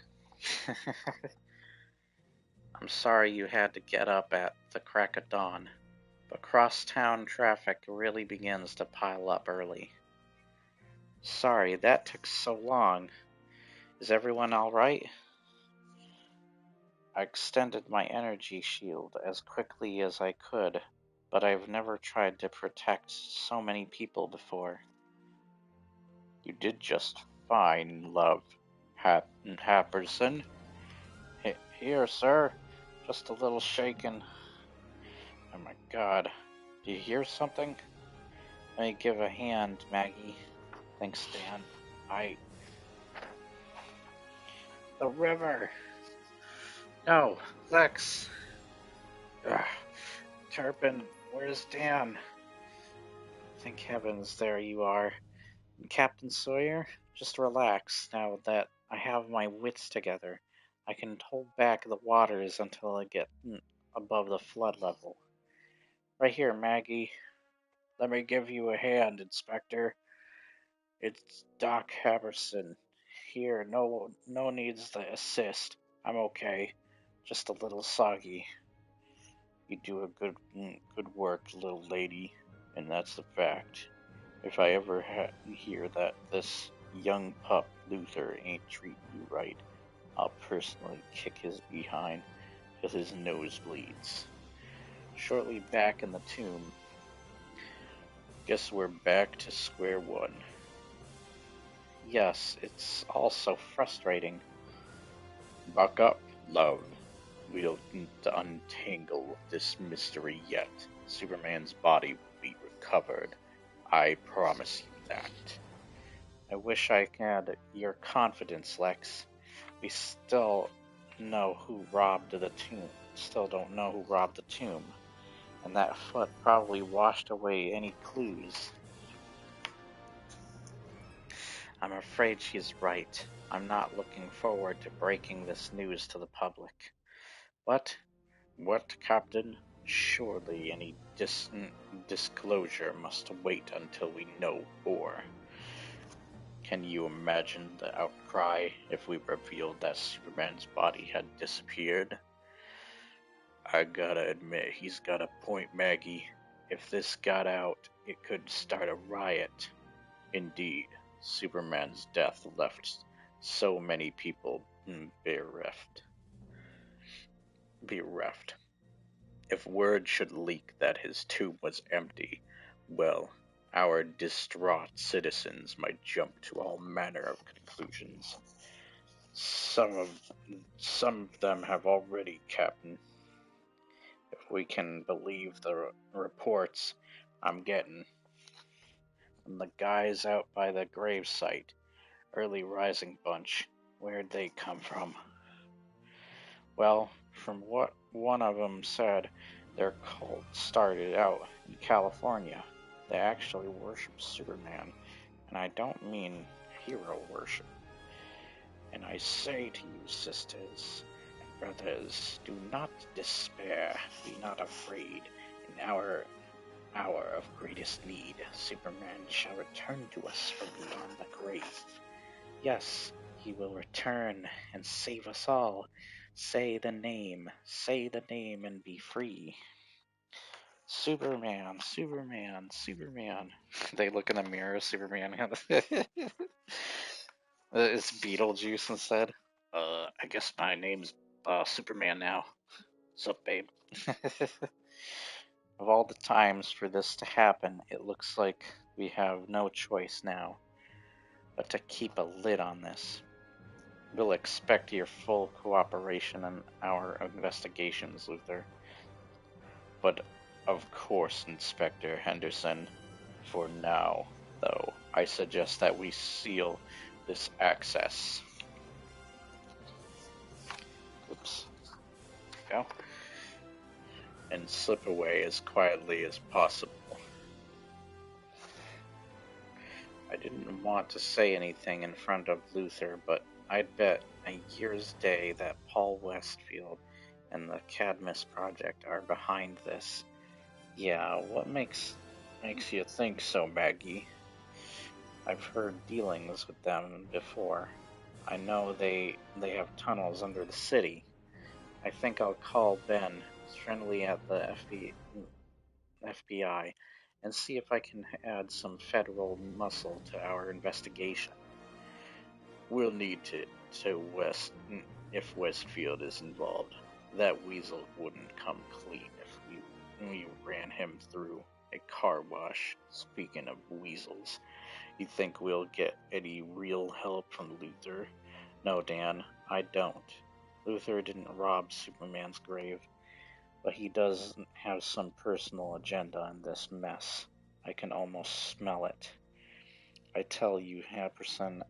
I'm sorry you had to get up at the crack of dawn, but crosstown traffic really begins to pile up early. Sorry, that took so long. Is everyone alright? I extended my energy shield as quickly as I could, but I've never tried to protect so many people before. You did just fine, love. Happerson? Here, sir. Just a little shaken. Oh my god. Do you hear something? Let me give a hand, Maggie. Thanks, Dan. The river! No, Lex! Ugh. Turpin, where's Dan? Thank heavens, there you are. And Captain Sawyer, just relax now that I have my wits together. I can hold back the waters until I get above the flood level. Right here, Maggie. Let me give you a hand, Inspector. It's Doc Haberson. Here, no needs the assist. I'm okay. Just a little soggy. You do a good work, little lady, and that's the fact. If I ever hear that this young pup Luther ain't treating you right, I'll personally kick his behind till his nose bleeds. Shortly back in the tomb. Guess we're back to square one. Yes, it's all so frustrating. Buck up, love. We don't need to untangle this mystery yet. Superman's body will be recovered. I promise you that. I wish I had your confidence, Lex. We still know who robbed the tomb. Still don't know who robbed the tomb. And that foot probably washed away any clues. I'm afraid she's right. I'm not looking forward to breaking this news to the public. What? What, Captain? Surely any disclosure must wait until we know more. Can you imagine the outcry if we revealed that Superman's body had disappeared? I gotta admit, he's got a point, Maggie. If this got out, it could start a riot. Indeed, Superman's death left so many people bereft. If word should leak that his tomb was empty, well, our distraught citizens might jump to all manner of conclusions. Some of them have already, Captain. If we can believe the reports I'm getting. And the guys out by the gravesite, early rising bunch, where'd they come from? Well, from what one of them said, their cult started out in California. They actually worship Superman, and I don't mean hero worship. And I say to you, sisters and brothers, do not despair, be not afraid. In our hour of greatest need, Superman shall return to us from beyond the grave. Yes, he will return and save us all. Say the name and be free. Superman, Superman, Superman. They look in the mirror, Superman. It's Beetlejuice instead. I guess my name's Superman now. What's up, babe? Of all the times for this to happen, it looks like we have no choice now but to keep a lid on this. We'll expect your full cooperation in our investigations, Luther. But of course, Inspector Henderson, for now, though, I suggest that we seal this access. Oops. and slip away as quietly as possible. I didn't want to say anything in front of Luther, but I'd bet a year's day that Paul Westfield and the Cadmus Project are behind this. Yeah, what makes you think so, Maggie? I've heard dealings with them before. I know they have tunnels under the city. I think I'll call Ben, friendly at the FBI, and see if I can add some federal muscle to our investigation. We'll need to West if Westfield is involved. That weasel wouldn't come clean if we ran him through a car wash. Speaking of weasels, you think we'll get any real help from Luther? No, Dan, I don't. Luther didn't rob Superman's grave, but he does have some personal agenda in this mess. I can almost smell it. I tell you, Happerson,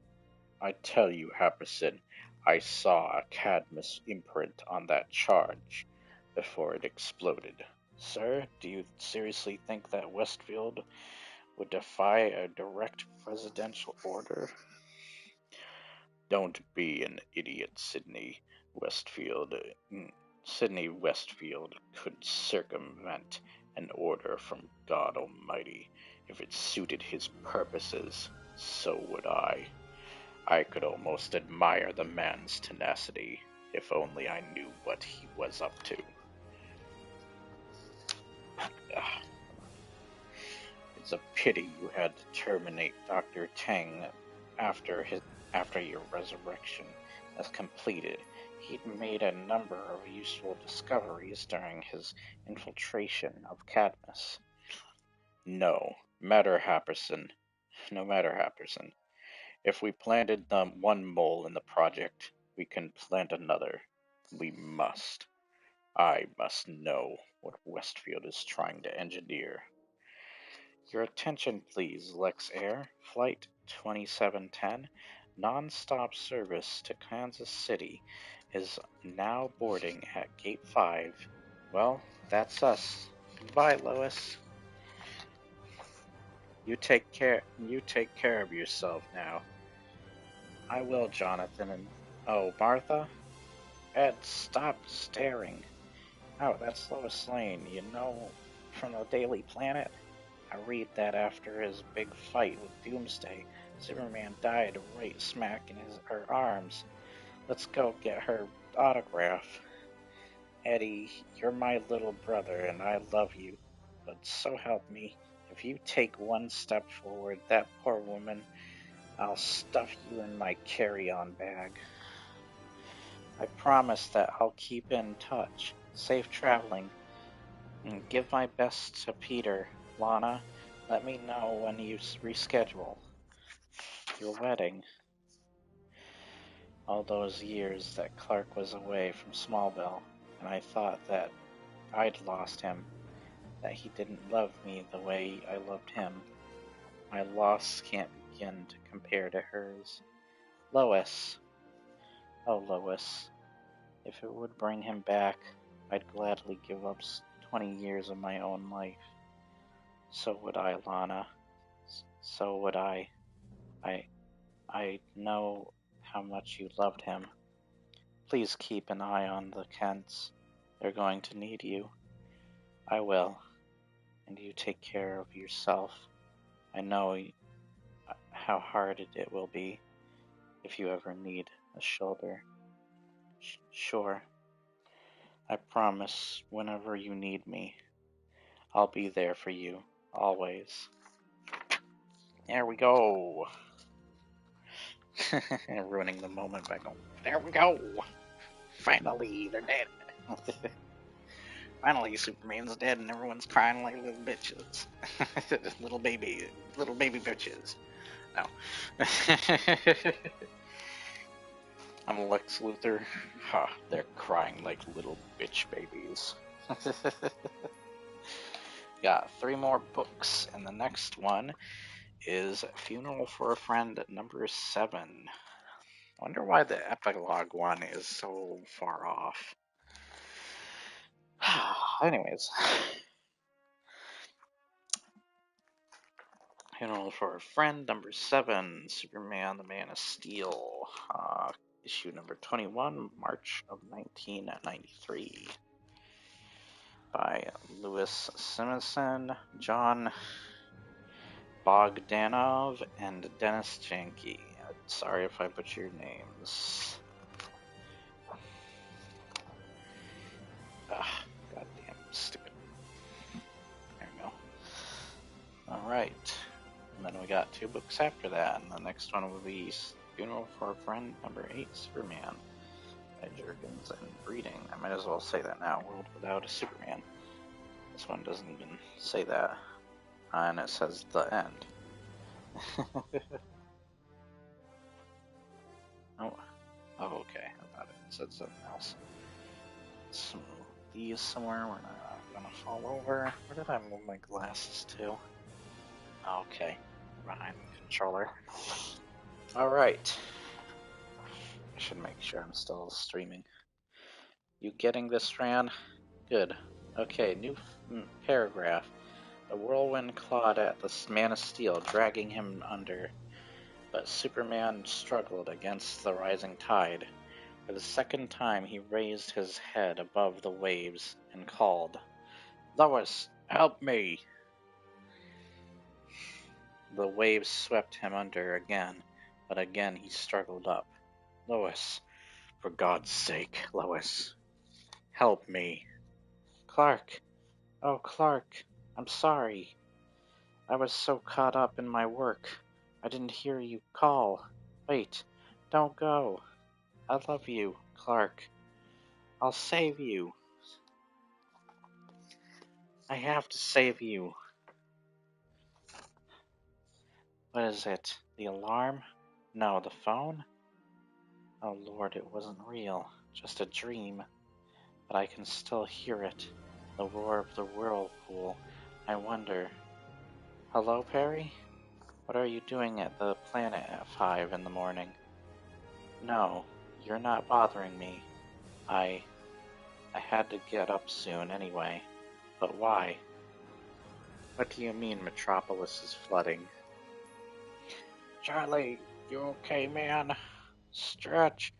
I saw a Cadmus imprint on that charge before it exploded. Sir, do you seriously think that Westfield would defy a direct presidential order? Don't be an idiot, Westfield. Sidney Westfield could circumvent an order from God Almighty if it suited his purposes. So would I. I could almost admire the man's tenacity, if only I knew what he was up to. It's a pity you had to terminate Dr. Tang after your resurrection was completed. He'd made a number of useful discoveries during his infiltration of Cadmus. No matter Happerson, no matter Happerson, if we planted one mole in the project, we can plant another. We must. I must know what Westfield is trying to engineer. Your attention please, Lex Air, Flight 2710, non-stop service to Kansas City is now boarding at Gate 5. Well, that's us. Goodbye, Lois. You take care of yourself now. I will, Jonathan, and oh, Martha? Ed, stop staring. Oh, that's Lois Lane, you know, from the Daily Planet. I read that after his big fight with Doomsday, Superman died right smack in her arms. Let's go get her autograph. Eddie, you're my little brother and I love you, but so help me, if you take one step forward, that poor woman, I'll stuff you in my carry-on bag. I promise that I'll keep in touch. Safe traveling. And give my best to Peter. Lana, let me know when you reschedule your wedding. All those years that Clark was away from Smallville, and I thought that I'd lost him, that he didn't love me the way I loved him. My loss can't begin to compare to hers. Lois. Oh, Lois. If it would bring him back, I'd gladly give up 20 years of my own life. So would I, Lana. So would I. I know how much you loved him. Please keep an eye on the Kents. They're going to need you. I will. And you take care of yourself. I know how hard it will be if you ever need a shoulder. Sure. I promise whenever you need me, I'll be there for you, always. There we go. Ruining the moment by going, there we go. Finally, they're dead. Finally, Superman's dead and everyone's crying like little bitches. little baby bitches. No. I'm Lex Luthor. Ha, they're crying like little bitch babies. Got 3 more books, and the next one is Funeral for a Friend number 7. Wonder why the epilogue one is so far off. Anyways, for a friend, number 7, Superman, the Man of Steel, issue number 21, March of 1993, by Louis Simonson, John Bogdanov, and Dennis Janke. Sorry if I butcher your names. Goddamn stupid. There we go. Alright. And then we got 2 books after that, and the next one will be Funeral for a Friend, number 8, Superman, by Jurgens and Breeding. I might as well say that now, World Without a Superman. This one doesn't even say that, and it says The End. Oh, okay, I thought it said something else. Let's move these somewhere we're not gonna fall over. Where did I move my glasses to? Okay, behind the controller. Alright. I should make sure I'm still streaming. You getting this, Fran? Good. Okay, new paragraph. The whirlwind clawed at the Man of Steel, dragging him under, but Superman struggled against the rising tide. For the second time he raised his head above the waves and called, "Lois, help me!" The waves swept him under again, but again he struggled up. "Lois, for God's sake, Lois, help me." "Clark, oh Clark, I'm sorry. I was so caught up in my work. I didn't hear you call. Wait, don't go. I love you, Clark. I'll save you. I have to save you." What is it? The alarm? No, the phone? Oh Lord, it wasn't real. Just a dream. But I can still hear it. The roar of the whirlpool. I wonder. Hello, Perry? What are you doing at the planet at 5 in the morning? No, you're not bothering me. I had to get up soon anyway. But why? What do you mean Metropolis is flooding? Charlie, you okay, man? Stretch.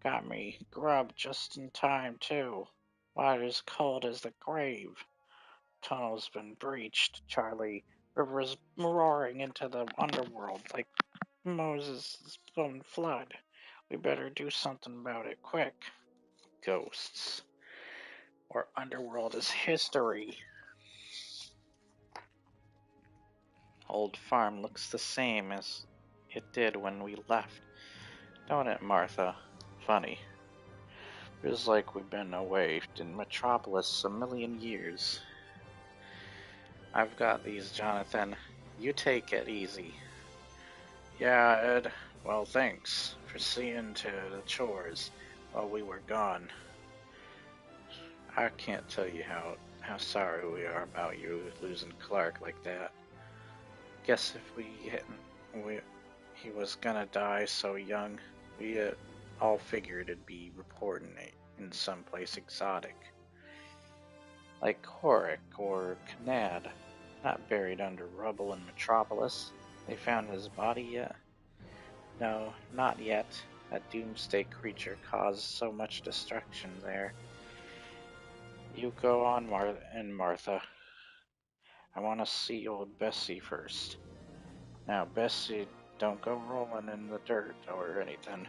Got me grub just in time, too. Water's cold as the grave. Tunnel's been breached, Charlie. River's roaring into the underworld like Moses' own flood. We better do something about it quick. Ghosts. Our underworld is history. Old farm looks the same as it did when we left. Don't it, Martha? Funny. Feels like we've been away in Metropolis a million years. I've got these, Jonathan. You take it easy. Yeah, Ed. Well, thanks for seeing to the chores while we were gone. I can't tell you how sorry we are about you losing Clark like that. Guess if he was gonna die so young, we all figured it'd be reporting it in someplace exotic. Like Korik or Kanad, not buried under rubble in Metropolis. They found his body yet? No, not yet. That doomsday creature caused so much destruction there. You go on, Martha. I want to see old Bessie first. Now, Bessie, don't go rolling in the dirt or anything.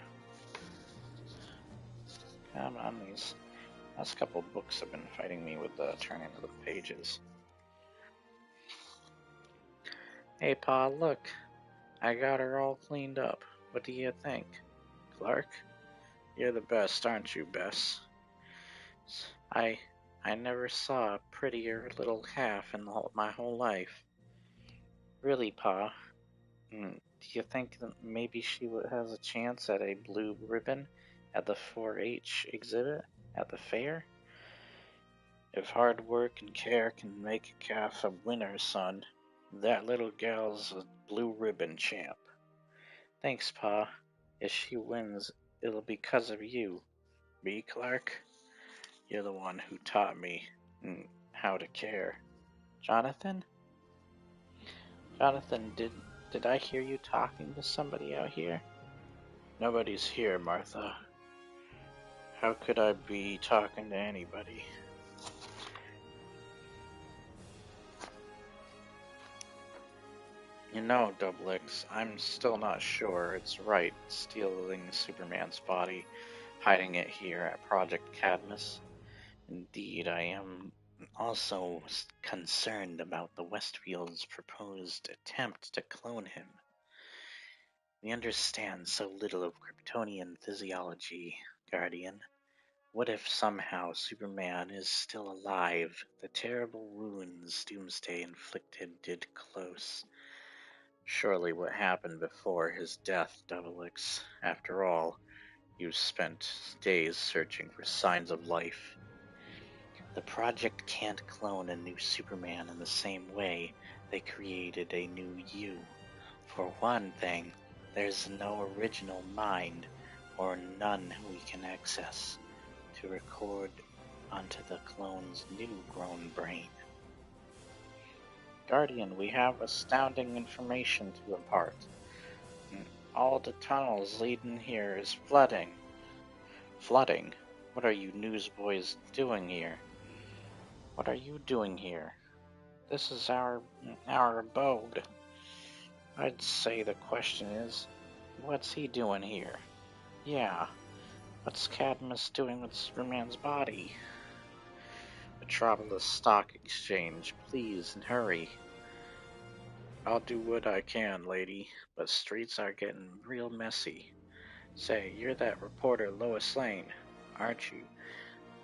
Come on, these last couple books have been fighting me with turning of the pages. Hey, Pa, look. I got her all cleaned up. What do you think? Clark? You're the best, aren't you, Bess? I never saw a prettier little calf in my whole life. Really, Pa? Do you think that maybe she has a chance at a blue ribbon at the 4-H exhibit at the fair? If hard work and care can make a calf a winner, son, that little gal's a blue ribbon champ. Thanks, Pa. If she wins, it'll be 'cause of you. Me, Clark? You're the one who taught me how to care. Jonathan? Jonathan, did I hear you talking to somebody out here? Nobody's here, Martha. How could I be talking to anybody? You know, Double X, I'm still not sure it's right stealing Superman's body, hiding it here at Project Cadmus. Indeed, I am also concerned about the Westfield's proposed attempt to clone him. We understand so little of Kryptonian physiology, Guardian. What if somehow Superman is still alive? The terrible wounds Doomsday inflicted did close. Surely what happened before his death, Double X. After all, you spent days searching for signs of life. The project can't clone a new Superman in the same way they created a new you. For one thing, there's no original mind, or none we can access, to record onto the clone's new grown brain. Guardian, we have astounding information to impart. All the tunnels leading here is flooding. Flooding? What are you newsboys doing here? What are you doing here? This is our abode. I'd say the question is, what's he doing here? Yeah, what's Cadmus doing with Superman's body? Metropolis Stock Exchange, please, and hurry. I'll do what I can, lady, but streets are getting real messy. Say, you're that reporter Lois Lane, aren't you?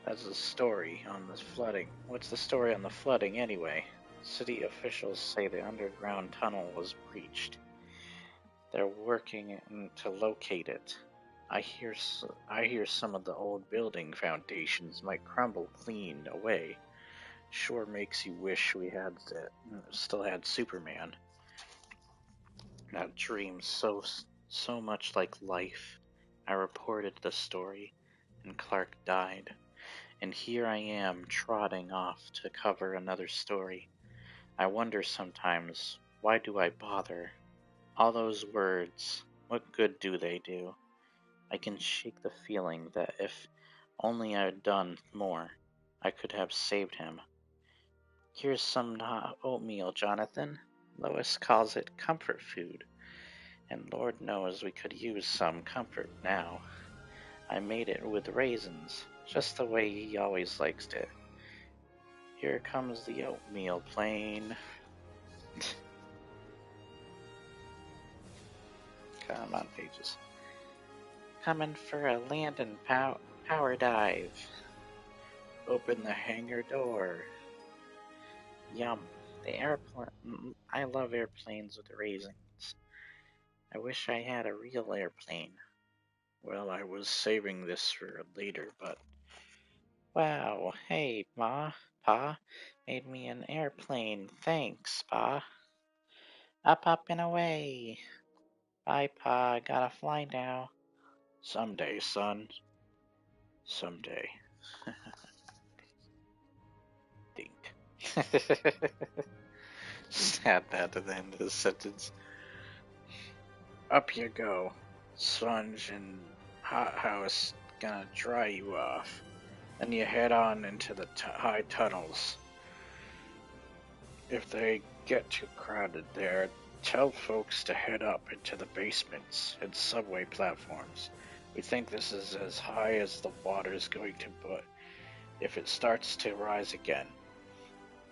That's the story on the flooding. What's the story on the flooding, anyway? City officials say the underground tunnel was breached. They're working to locate it. I hear some of the old building foundations might crumble clean away. Sure makes you wish we still had Superman. That dream so much like life. I reported the story, and Clark died. And here I am trotting off to cover another story. I wonder sometimes, why do I bother? All those words, what good do they do? I can shake the feeling that if only I had done more, I could have saved him. Here's some oatmeal, Jonathan. Lois calls it comfort food, and Lord knows we could use some comfort now. I made it with raisins, just the way he always likes it. Here comes the oatmeal plane. Come on, pages. Coming for a land and power dive. Open the hangar door. Yum. The airplane. I love airplanes with raisins. I wish I had a real airplane. Well, I was saving this for later, but... Wow, hey, Pa, made me an airplane. Thanks, Pa. Up and away. Bye, Pa, gotta fly now. Someday, son. Someday. Dink. Just add that to the end of the sentence. Up you go. Sponge and hothouse gonna dry you off. Then you head on into the high tunnels. If they get too crowded there, tell folks to head up into the basements and subway platforms. We think this is as high as the water's going to, but if it starts to rise again,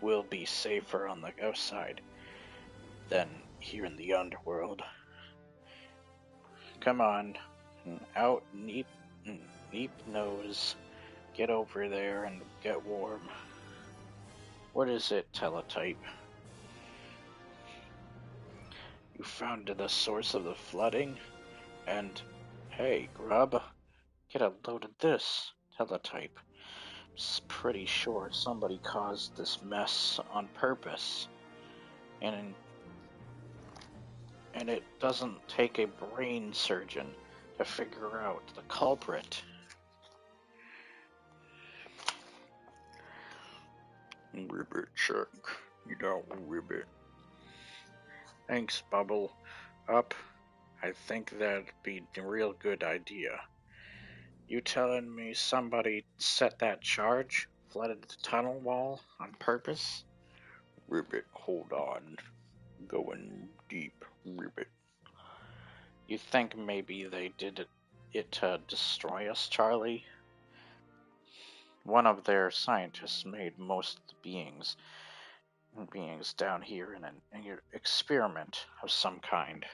we'll be safer on the outside than here in the underworld. Come on, out neap nose. Get over there and get warm. What is it, teletype? You found the source of the flooding? And, hey, grub, get a load of this, teletype. I'm pretty sure somebody caused this mess on purpose. And it doesn't take a brain surgeon to figure out the culprit. Ribbit check. You don't ribbit. Thanks, Bubble. Up. I think that'd be a real good idea. You telling me somebody set that charge? Flooded the tunnel wall on purpose? Ribbit, hold on. Going deep, Ribbit. You think maybe they did it to destroy us, Charlie? One of their scientists made most of the beings down here in an experiment of some kind.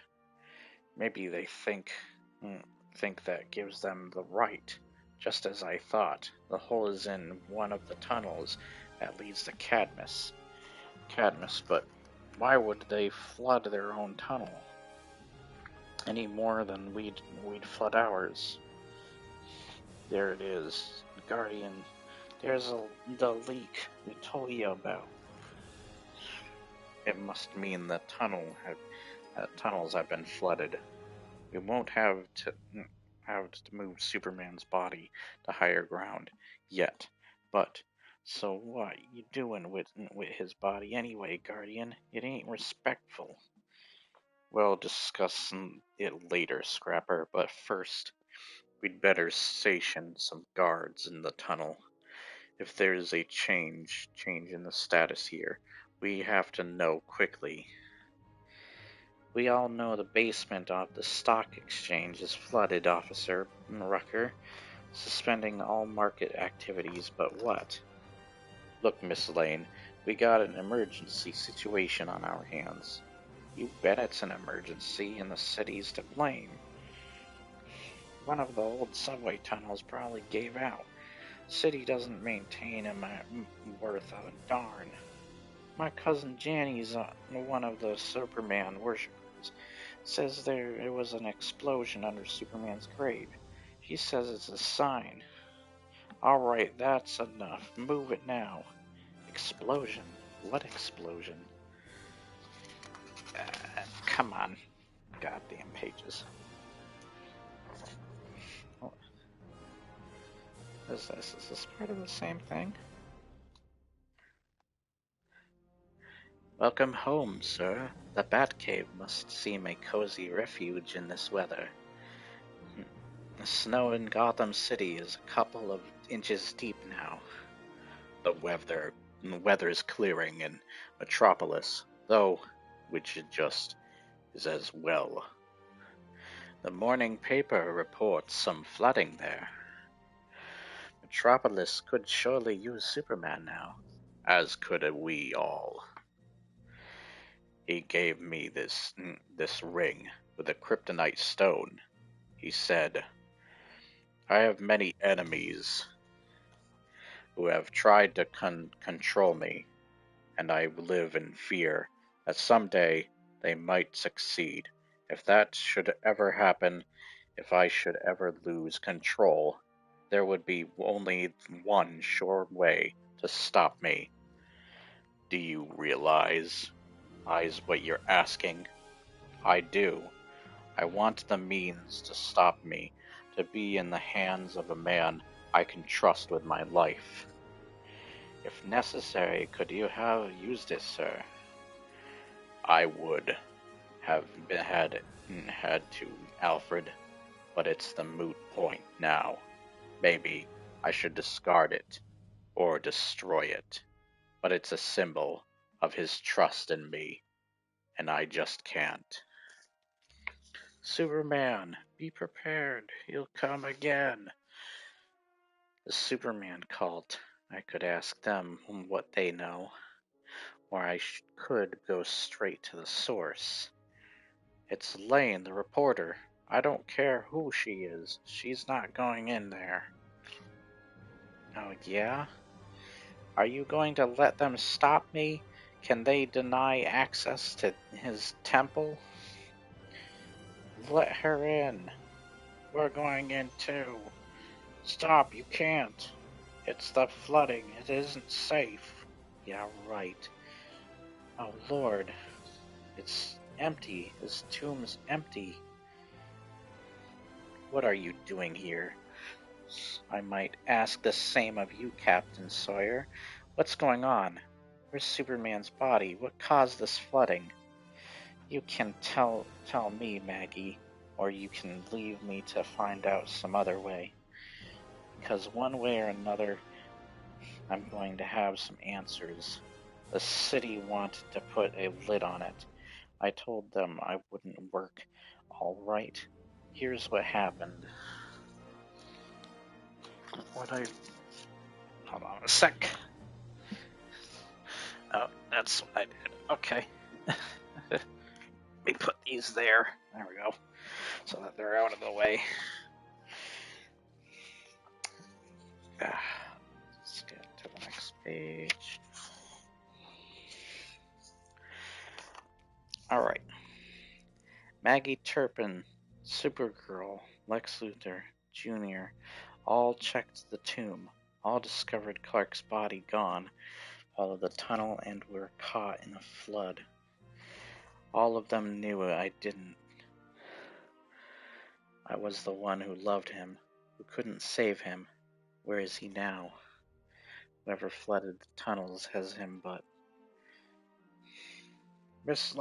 Maybe they think that gives them the right, just as I thought. The hole is in one of the tunnels that leads to Cadmus. But why would they flood their own tunnel? Any more than we'd flood ours. There it is, Guardian. There's the leak we told you about. It must mean the tunnels have been flooded. We won't have to move Superman's body to higher ground yet. But so what you doing with his body anyway, Guardian? It ain't respectful. We'll discuss it later, Scrapper, but first we'd better station some guards in the tunnel. If there's a change in the status here, we have to know quickly. We all know the basement of the stock exchange is flooded, Officer Rucker, suspending all market activities but what? Look, Miss Lane, we got an emergency situation on our hands. You bet it's an emergency, and the city's to blame. One of the old subway tunnels probably gave out. City doesn't maintain worth a darn. My cousin Janny's one of the Superman worshippers. Says there was an explosion under Superman's grave. She says it's a sign. Alright, that's enough. Move it now. Explosion? What explosion? Come on. Goddamn pages. Is this part of the same thing? Welcome home, sir. The Batcave must seem a cozy refuge in this weather. The snow in Gotham City is a couple of inches deep now. The weather's clearing in Metropolis, though, which it just is as well. The morning paper reports some flooding there. Metropolis could surely use Superman now, as could we all. He gave me this ring with a kryptonite stone. He said, I have many enemies who have tried to control me, and I live in fear that someday they might succeed. If that should ever happen, if I should ever lose control, there would be only one sure way to stop me. Do you realize what you're asking? I do. I want the means to stop me, to be in the hands of a man I can trust with my life. If necessary, could you have used it, sir? I would have had to, Alfred, but it's the moot point now. Maybe I should discard it or destroy it, but it's a symbol of his trust in me, and I just can't. Superman, be prepared. He'll come again. The Superman cult. I could ask them what they know, or I could go straight to the source. It's Lane, the reporter. I don't care who she is. She's not going in there. Oh, yeah? Are you going to let them stop me? Can they deny access to his temple? Let her in. We're going in too. Stop, you can't. It's the flooding. It isn't safe. Yeah, right. Oh, Lord. It's empty. His tomb's empty. What are you doing here? I might ask the same of you, Captain Sawyer. What's going on? Where's Superman's body? What caused this flooding? You can tell me, Maggie, or you can leave me to find out some other way. Because one way or another, I'm going to have some answers. The city wanted to put a lid on it. I told them I wouldn't work. All right, here's what happened. Hold on a sec. Oh, that's what I did. Okay. Let me put these there. There we go. So that they're out of the way. Let's get to the next page. Alright. Maggie Turpin, Supergirl, Lex Luthor, Jr. all checked the tomb. All discovered Clark's body gone, followed the tunnel, and were caught in a flood. All of them knew I didn't. I was the one who loved him, who couldn't save him. Where is he now? Whoever flooded the tunnels has him, but... Miss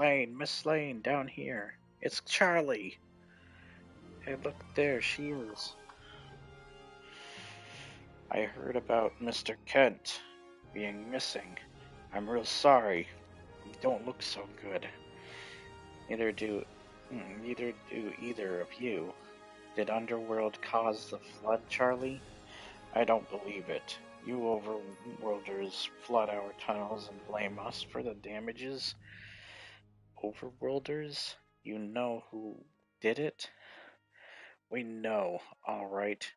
Lane, down here. It's Charlie. Hey, look there, she is. I heard about Mr. Kent being missing. I'm real sorry. You don't look so good. Neither do either of you. Did Underworld cause the flood, Charlie? I don't believe it. You overworlders flood our tunnels and blame us for the damages? Overworlders? You know who did it? We know, all right.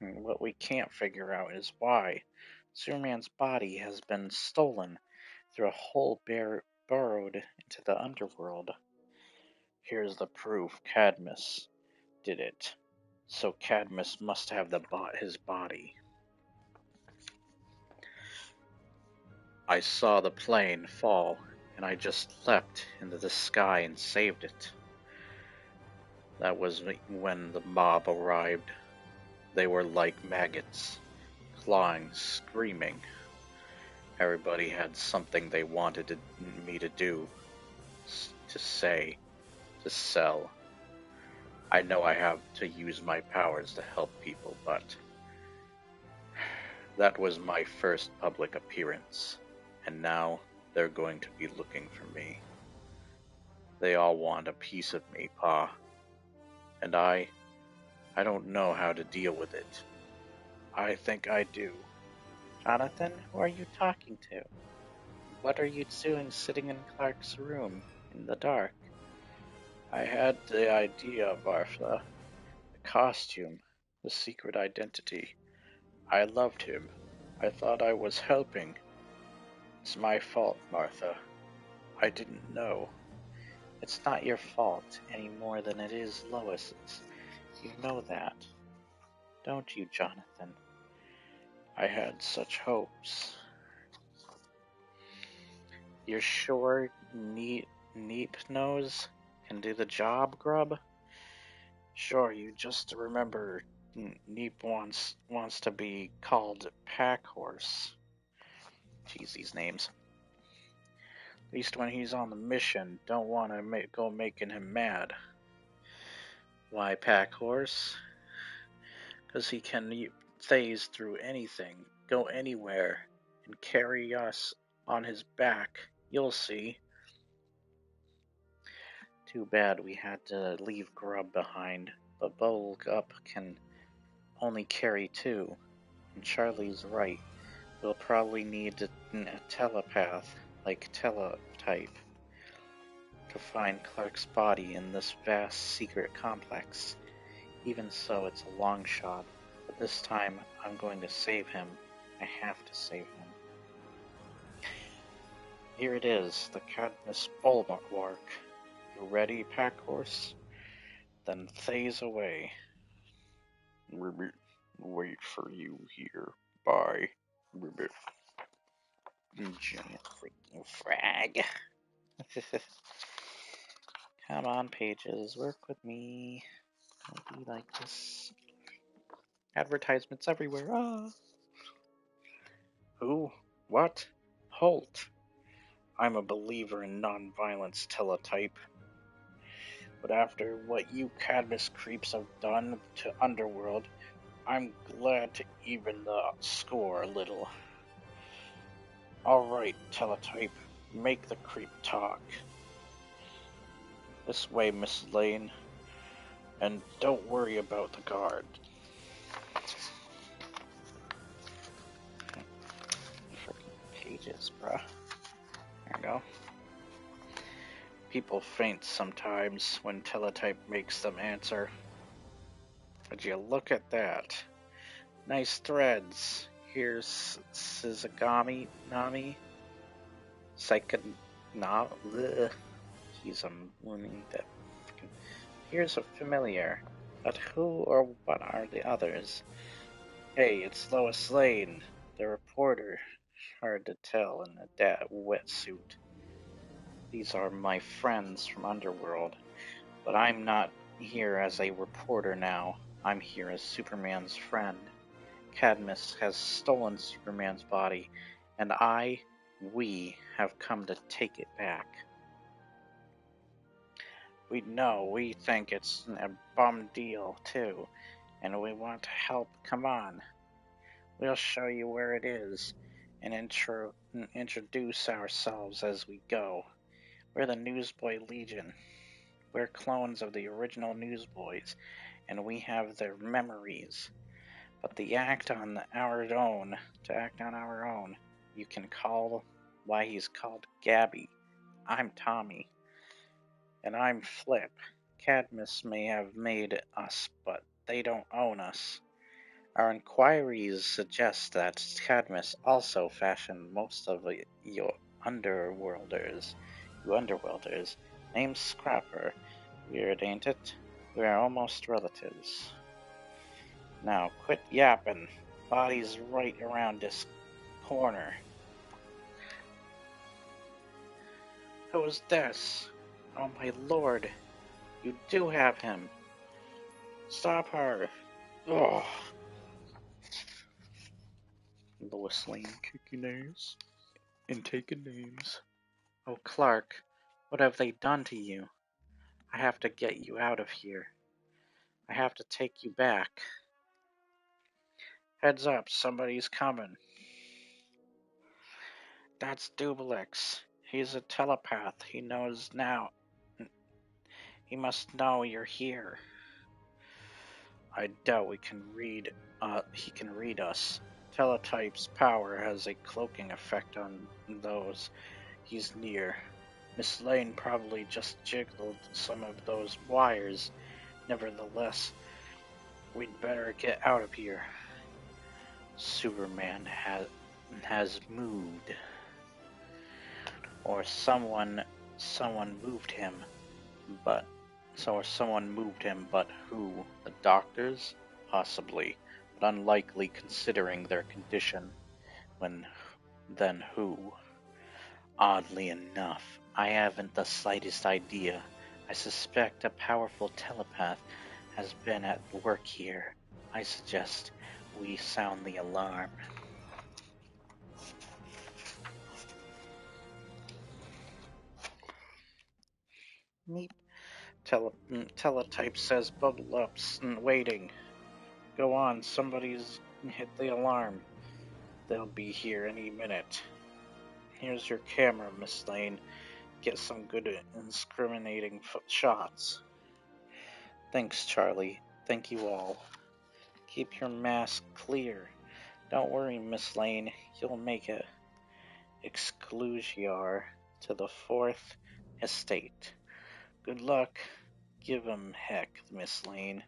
What we can't figure out is why. Superman's body has been stolen through a hole burrowed into the underworld. Here's the proof. Cadmus did it. So Cadmus must have his body. I saw the plane fall, and I just leapt into the sky and saved it. That was when the mob arrived. They were like maggots, clawing, screaming. Everybody had something they wanted me to do, to say, to sell. I know I have to use my powers to help people, but that was my first public appearance, and now they're going to be looking for me. They all want a piece of me, Pa, and I don't know how to deal with it. I think I do. Jonathan, who are you talking to? What are you doing sitting in Clark's room in the dark? I had the idea, Martha. The costume, the secret identity. I loved him. I thought I was helping. It's my fault, Martha. I didn't know. It's not your fault any more than it is Lois's. You know that. Don't you, Jonathan? I had such hopes. You're sure Neep Nose can do the job, Grub? Sure, you just remember Neep wants to be called Pack Horse. Jeez, these names. At least when he's on the mission, don't want to go making him mad. Why Pack Horse? Because he can phase through anything, go anywhere, and carry us on his back. You'll see. Too bad we had to leave Grub behind, but Bulk Up can only carry two. And Charlie's right. We'll probably need a telepath, like Teletype, to find Clark's body in this vast secret complex. Even so, it's a long shot, but this time I'm going to save him. I have to save him. Here it is, the Cadmus Bulwark. You ready, Pack Horse? Then phase away. Wait for you here. Bye. Giant freaking frag. Come on, pages, work with me. I'll be like this. Advertisements everywhere. Ah. Who? What? Halt! I'm a believer in non-violence, teletype. But after what you Cadmus creeps have done to Underworld, I'm glad to even the score a little. Alright, teletype, make the creep talk. This way, Miss Lane. And don't worry about the guard. Freaking pages, bruh. There we go. People faint sometimes when teletype makes them answer. Would you look at that? Nice threads. Here's Sizagami Nami. Psycho. Nah. Jeez, I'm learning that. Here's a familiar. But who or what are the others? Hey, it's Lois Lane, the reporter. Hard to tell in a wetsuit. These are my friends from Underworld. But I'm not here as a reporter now. I'm here as Superman's friend. Cadmus has stolen Superman's body, and we have come to take it back. We know, we think it's a bum deal, too, and we want to help. Come on. We'll show you where it is, and introduce ourselves as we go. We're the Newsboy Legion. We're clones of the original Newsboys, and we have their memories. But to act on our own, you can call why he's called Gabby. I'm Tommy. And I'm Flip. Cadmus may have made us, but they don't own us. Our inquiries suggest that Cadmus also fashioned most of you underworlders. Named Scrapper. Weird, ain't it? We're almost relatives. Now, quit yapping. Body's right around this corner. Who's this? Oh my lord. You do have him. Stop her. Ugh. Lois Lane kicking ass and taking names. Oh, Clark, what have they done to you? I have to get you out of here. I have to take you back. Heads up, somebody's coming. That's Dubelix. He's a telepath. He knows now. He must know you're here. I doubt he can read us. Teletype's power has a cloaking effect on those he's near. Miss Lane probably just jiggled some of those wires. Nevertheless, we'd better get out of here. Superman has moved. Or someone moved him. Someone moved him, but who? The doctors? Possibly, but unlikely considering their condition. Then who? Oddly enough, I haven't the slightest idea. I suspect a powerful telepath has been at work here. I suggest we sound the alarm. Neat. Teletype says bubble ups and waiting. Go on, somebody's hit the alarm. They'll be here any minute. Here's your camera, Miss Lane. Get some good discriminating shots. Thanks, Charlie. Thank you all. Keep your mask clear. Don't worry, Miss Lane. You'll make it. Exclusiar to the Fourth Estate. Good luck. Give 'em heck, Miss Lane.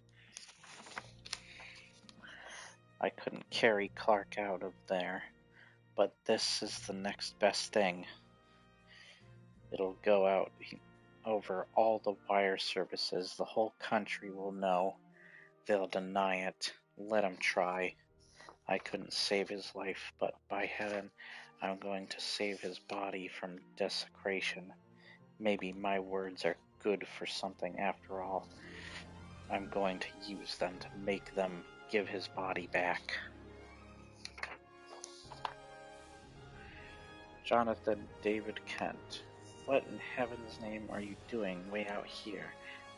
I couldn't carry Clark out of there, but this is the next best thing. It'll go out over all the wire services. The whole country will know. They'll deny it. Let 'em try. I couldn't save his life, but by heaven, I'm going to save his body from desecration. Maybe my words are good for something after all. I'm going to use them to make them give his body back. Jonathan David Kent, what in heaven's name are you doing way out here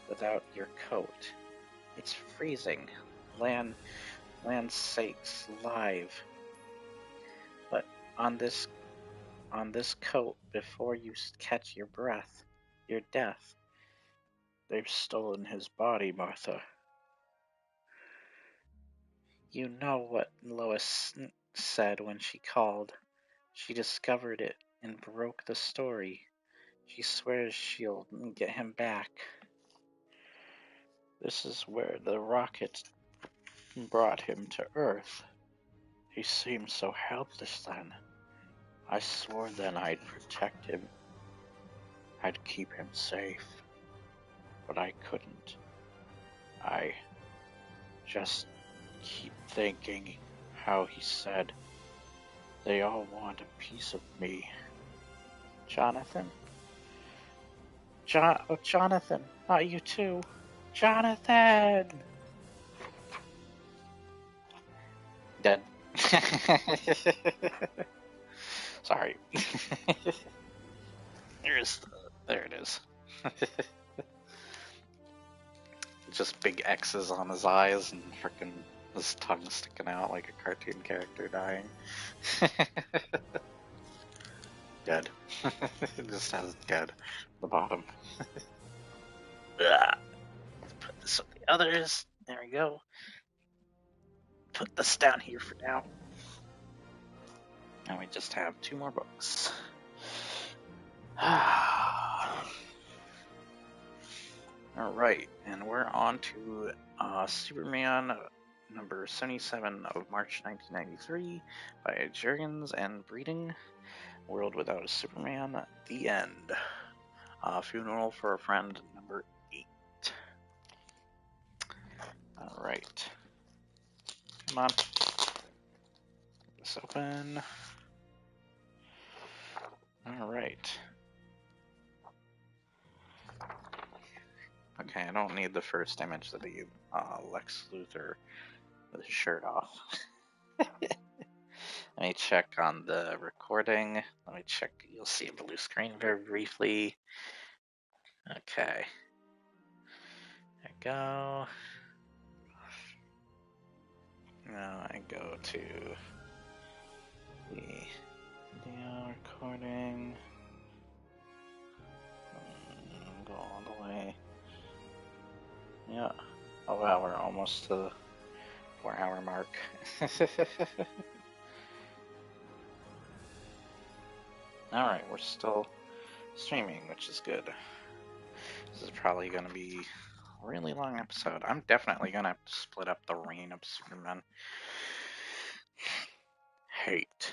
without your coat? It's freezing. Land sakes alive. But on this coat before you catch your breath, your death. They've stolen his body, Martha. You know what Lois said when she called. She discovered it and broke the story. She swears she'll get him back. This is where the rocket brought him to Earth. He seemed so helpless then. I swore then I'd protect him. I'd keep him safe. But I couldn't. I just keep thinking how he said, they all want a piece of me. Jonathan? Jonathan, not you too. Jonathan! Dead. Sorry. There it is. Just big X's on his eyes and frickin' his tongue sticking out like a cartoon character dying. Dead. It just has dead at the bottom. Let's put this with the others. There we go. Put this down here for now. And we just have 2 more books. Alright, and we're on to Superman number 77 of March 1993 by Jurgens and Breeding. World Without a Superman, the end. Funeral for a Friend number 8. Alright. Come on. Get this open. Alright. Okay, I don't need the first image of the Lex Luthor with his shirt off. Let me check on the recording. Let me check. You'll see a blue screen very briefly. Okay. There we go. Now I go to the video recording. Go all the way. Yeah. Oh wow, we're almost to the 4-hour mark. Alright, we're still streaming, which is good. This is probably going to be a really long episode. I'm definitely going to have to split up the reign of Superman. Hate.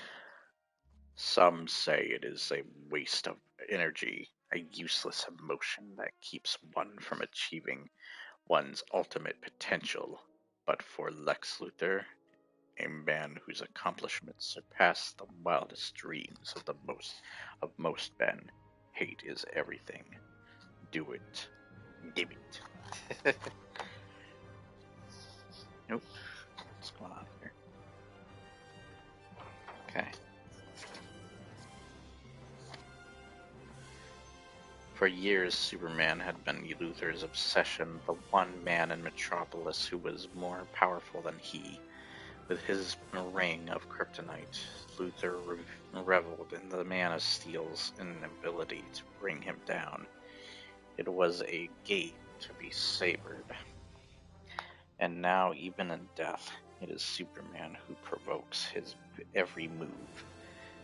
Some say it is a waste of energy, a useless emotion that keeps one from achieving one's ultimate potential. But for Lex Luthor, a man whose accomplishments surpass the wildest dreams of most men, hate is everything. Do it. Give it. Nope. What's going on here? Okay. For years, Superman had been Luthor's obsession, the one man in Metropolis who was more powerful than he. With his ring of kryptonite, Luthor reveled in the Man of Steel's inability to bring him down. It was a game to be savored. And now, even in death, it is Superman who provokes his every move.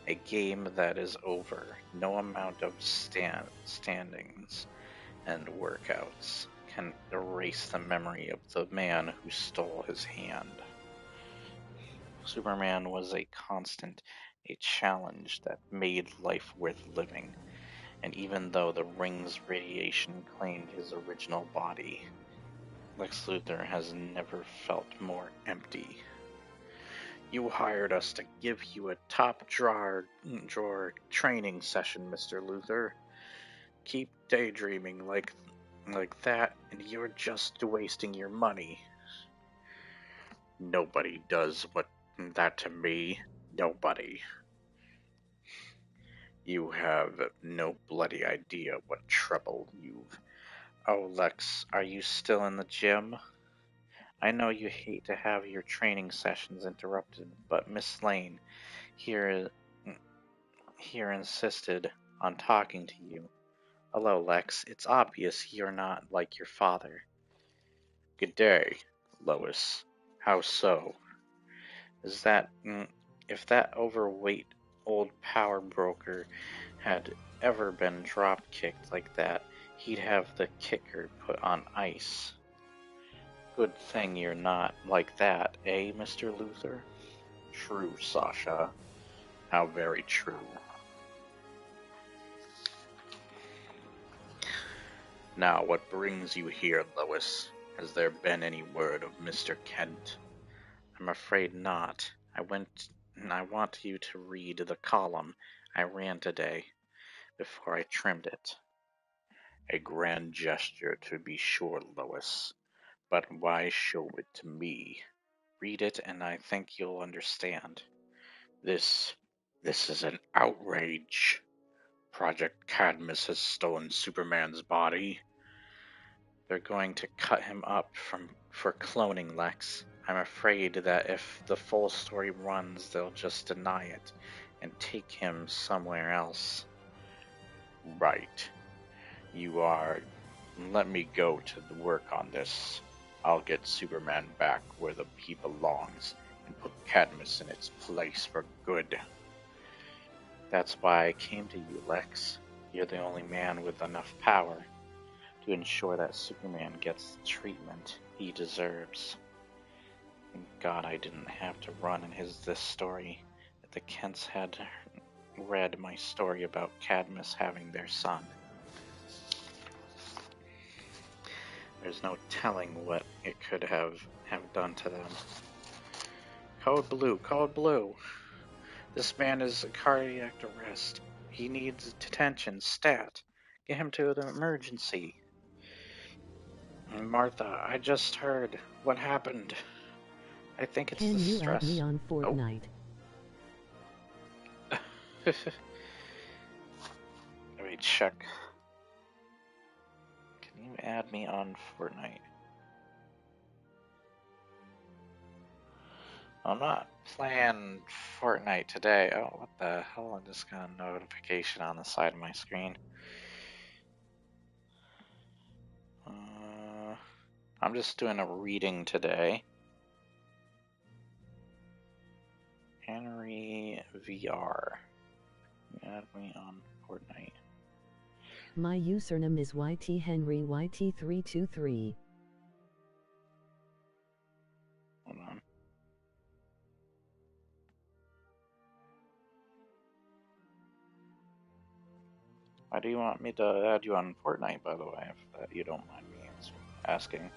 A game that is over. No amount of standings and workouts can erase the memory of the man who stole his hand. Superman was a constant, a challenge that made life worth living. And even though the ring's radiation claimed his original body, Lex Luthor has never felt more empty. You hired us to give you a top drawer training session, Mr. Luthor. Keep daydreaming like that, and you're just wasting your money. Nobody does that to me. Nobody. You have no bloody idea what trouble you've... Oh, Lex, are you still in the gym? I know you hate to have your training sessions interrupted, but Miss Lane here, here insisted on talking to you. Hello, Lex. It's obvious you're not like your father. Good day, Lois. How so? Is that... if that overweight old power broker had ever been drop-kicked like that, he'd have the kicker put on ice. Good thing you're not like that, eh, Mr. Luther? True, Sasha. How very true. Now, what brings you here, Lois? Has there been any word of Mr. Kent? I'm afraid not. I want you to read the column I ran today before I trimmed it. A grand gesture, to be sure, Lois. But why show it to me? Read it and I think you'll understand. This is an outrage. Project Cadmus has stolen Superman's body. They're going to cut him up for cloning, Lex. I'm afraid that if the full story runs, they'll just deny it and take him somewhere else. Right. You are... Let me go to work on this. I'll get Superman back where he belongs and put Cadmus in its place for good. That's why I came to you, Lex. You're the only man with enough power to ensure that Superman gets the treatment he deserves. Thank God I didn't have to run in this story. If the Kents had read my story about Cadmus having their son, there's no telling what it could have done to them. Code Blue, Code Blue. This man is a cardiac arrest. He needs attention, stat. Get him to the emergency. Martha, I just heard what happened. I think it's Can the you stress. add me on Fortnite? Oh. Let me check. Can you add me on Fortnite? I'm not playing Fortnite today. Oh, what the hell? I just got a notification on the side of my screen. I'm just doing a reading today. Henry VR. Add me on Fortnite. My username is YTHenryYT323. Hold on. Why do you want me to add you on Fortnite, by the way, if that you don't mind me asking?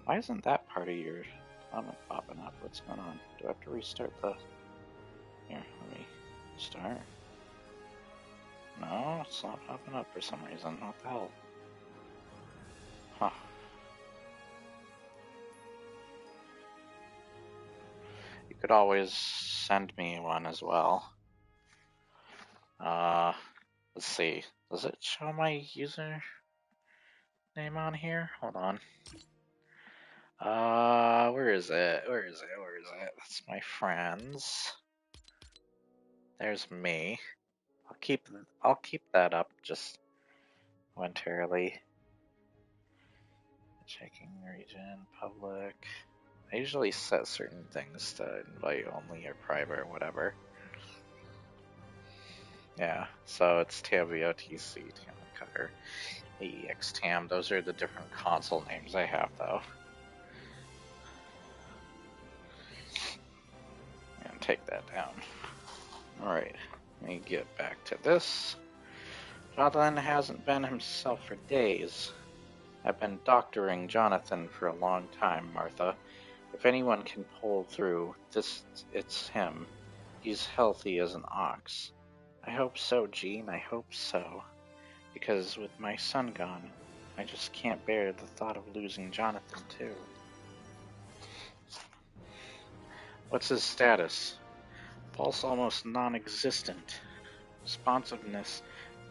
Why isn't that part of your comment popping up? What's going on? Do I have to restart the... Here, let me start. No, it's not popping up for some reason. What the hell? Huh. You could always send me one as well. Let's see. Does it show my user name on here? Hold on. Where is it? Where is it? Where is it? That's my friends. There's me. I'll keep that up just momentarily. Checking region, public. I usually set certain things to invite only or private or whatever. Yeah, so it's TamVOTC, Tam Cutter, AEX Tam. Those are the different console names I have, though. And take that down. Alright, let me get back to this. Jonathan hasn't been himself for days. I've been doctoring Jonathan for a long time, Martha. If anyone can pull through, it's him. He's healthy as an ox. I hope so, Jean, I hope so. Because with my son gone, I just can't bear the thought of losing Jonathan, too. What's his status? Pulse almost non-existent. Responsiveness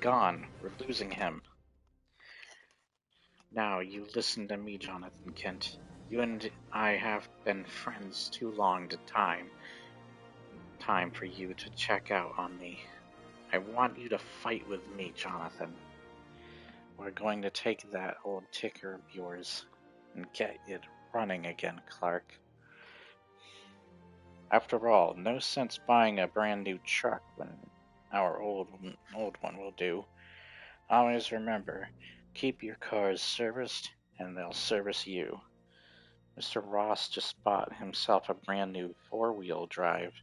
gone. We're losing him. Now, you listen to me, Jonathan Kent. You and I have been friends too long to time for you to check out on me. I want you to fight with me, Jonathan. We're going to take that old ticker of yours and get it running again, Clark. After all, no sense buying a brand new truck when our old one will do. Always remember, keep your cars serviced and they'll service you. Mr. Ross just bought himself a brand new four-wheel drive.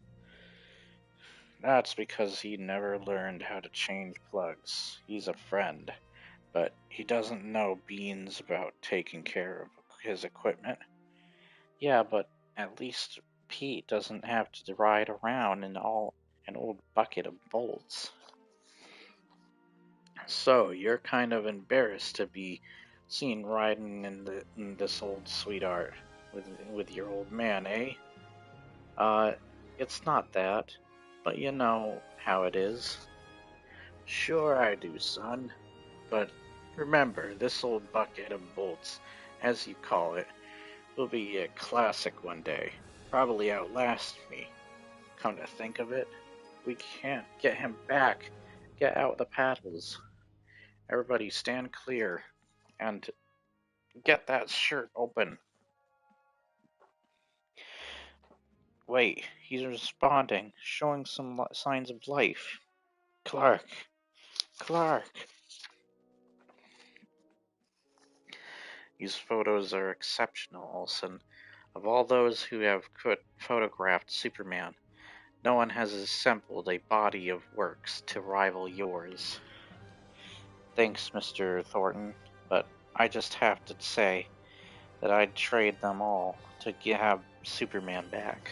That's because he never learned how to change plugs. He's a friend, but he doesn't know beans about taking care of his equipment. Yeah, but at least Pete doesn't have to ride around in an old bucket of bolts. So you're kind of embarrassed to be seen riding in this old sweetheart with your old man, eh? Uh, it's not that, but you know how it is. Sure I do, son. But remember, this old bucket of bolts, as you call it, will be a classic one day. Probably outlast me. Come to think of it, we can't get him back. Get out the paddles. Everybody stand clear and get that shirt open. Wait, he's responding, showing some signs of life. Clark, Clark. These photos are exceptional, Olsen. Of all those who have photographed Superman, no one has assembled a body of works to rival yours. Thanks, Mr. Thornton, but I just have to say that I'd trade them all to have Superman back.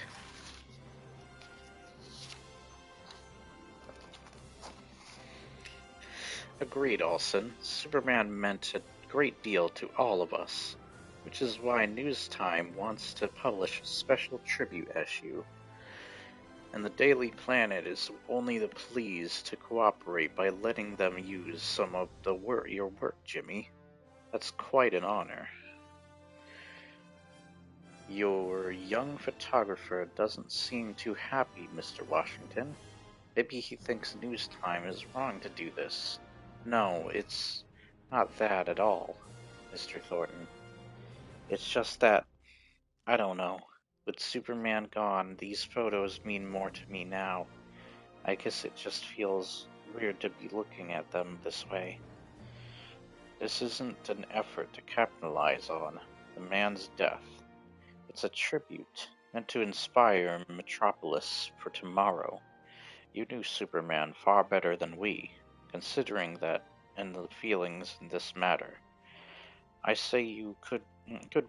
Agreed, Olsen. Superman meant a great deal to all of us, which is why Newstime wants to publish a special tribute issue. And the Daily Planet is only pleased to cooperate by letting them use some of your work, Jimmy. That's quite an honor. Your young photographer doesn't seem too happy, Mr. Washington. Maybe he thinks Newstime is wrong to do this. No, it's not that at all, Mr. Thornton. It's just that, I don't know. With Superman gone, these photos mean more to me now. I guess it just feels weird to be looking at them this way. This isn't an effort to capitalize on the man's death. It's a tribute meant to inspire Metropolis for tomorrow. You knew Superman far better than we, considering that and the feelings in this matter. I say you could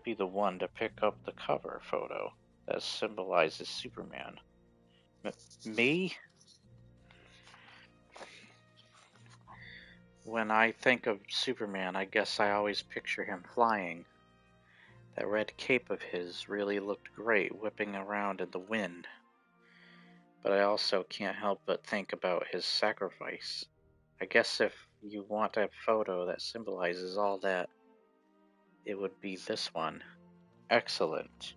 be the one to pick up the cover photo that symbolizes Superman. Me? When I think of Superman, I guess I always picture him flying. That red cape of his really looked great whipping around in the wind. But I also can't help but think about his sacrifice. I guess if you want a photo that symbolizes all that, it would be this one. Excellent.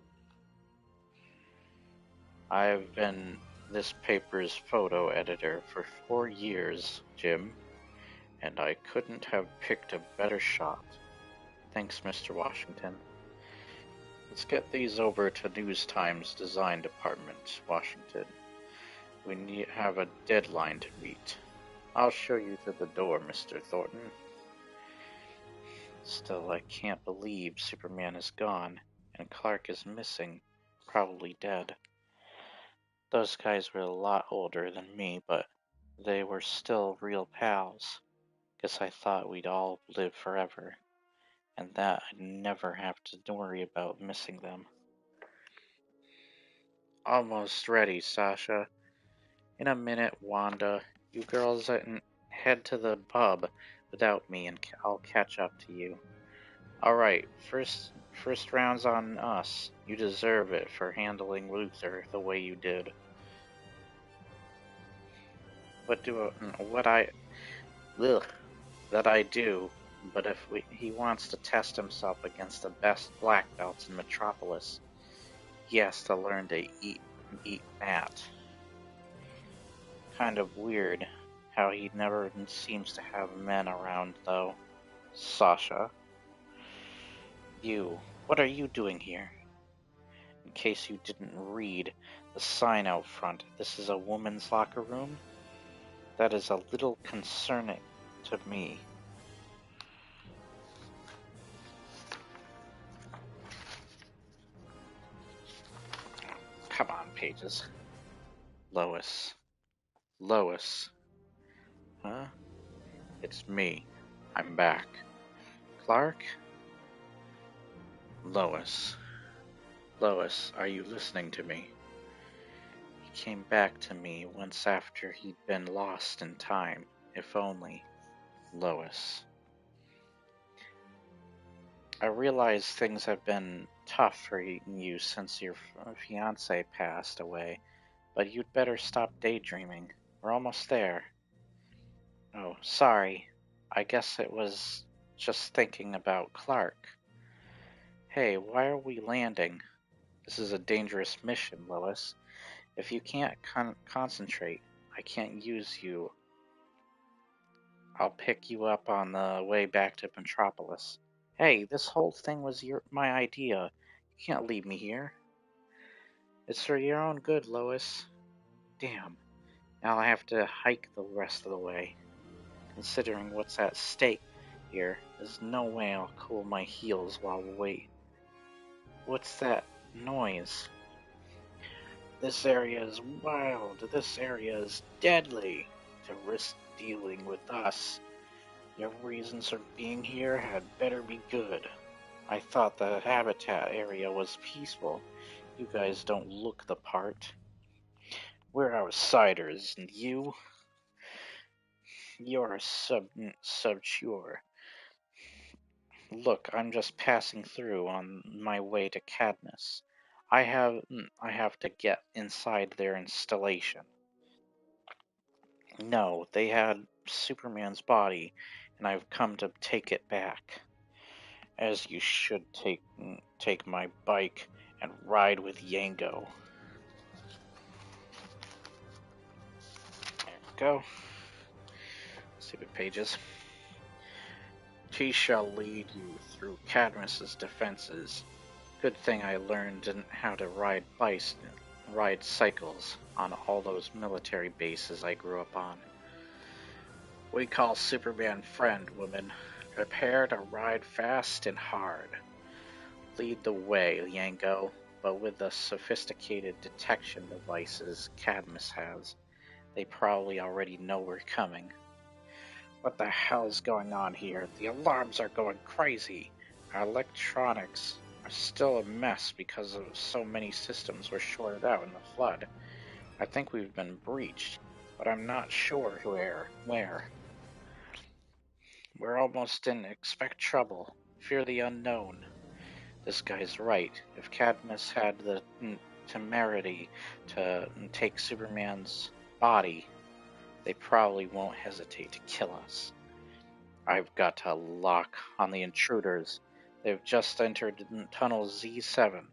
I've been this paper's photo editor for 4 years, Jim, and I couldn't have picked a better shot. Thanks, Mr. Washington. Let's get these over to Newstime's design department, Washington. We have a deadline to meet. I'll show you to the door, Mr. Thornton. Still, I can't believe Superman is gone, and Clark is missing, probably dead. Those guys were a lot older than me, but they were still real pals. Guess I thought we'd all live forever, and that I'd never have to worry about missing them. Almost ready, Sasha. In a minute, Wanda. You girls head to the pub without me, and I'll catch up to you. Alright, first round's on us. You deserve it for handling Luther the way you did. what I ugh, that I do. But if he wants to test himself against the best black belts in Metropolis, he has to learn to eat mat. Kind of weird how he never seems to have men around, though. Sasha, what are you doing here? In case you didn't read the sign out front, this is a woman's locker room? That is a little concerning to me. Come on, pages. Lois. Lois. Huh? It's me. I'm back. Clark? Lois. Lois, are you listening to me? He came back to me once after he'd been lost in time. If only. Lois. I realize things have been tough for you since your fiance passed away, but you'd better stop daydreaming. We're almost there. Oh, sorry. I guess it was just thinking about Clark. Hey, why are we landing? This is a dangerous mission, Lois. If you can't concentrate, I can't use you. I'll pick you up on the way back to Metropolis. Hey, this whole thing was my idea. You can't leave me here. It's for your own good, Lois. Damn. Now I have to hike the rest of the way. Considering what's at stake here, there's no way I'll cool my heels while we wait. What's that noise? This area is wild. This area is deadly. To risk dealing with us, your reasons for being here had better be good. I thought the habitat area was peaceful. You guys don't look the part. We're outsiders, and you're subsure. Look, I'm just passing through on my way to Cadmus. I have to get inside their installation. No, they had Superman's body, and I've come to take it back. As you should take my bike and ride with Yango. There we go. Stupid pages. He shall lead you through Cadmus's defenses. Good thing I learned how to ride cycles on all those military bases I grew up on. We call Superman friend, woman. Prepare to ride fast and hard. Lead the way, Yango, but with the sophisticated detection devices Cadmus has, they probably already know we're coming. What the hell's going on here? The alarms are going crazy. Our electronics are still a mess because of so many systems were shorted out in the flood. I think we've been breached, but I'm not sure where. We're almost in. Expect trouble. Fear the unknown. This guy's right. If Cadmus had the temerity to take Superman's body, they probably won't hesitate to kill us. I've got to lock on the intruders. They've just entered Tunnel Z7.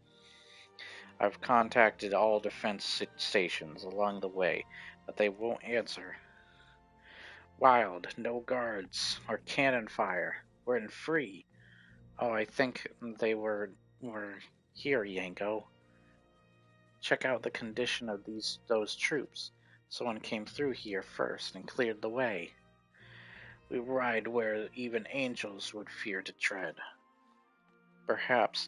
I've contacted all defense stations along the way, but they won't answer. Wild, no guards, or cannon fire. We're in free. Oh, I think they were here, Yango. Check out the condition of those troops. Someone came through here first and cleared the way. We ride where even angels would fear to tread. Perhaps,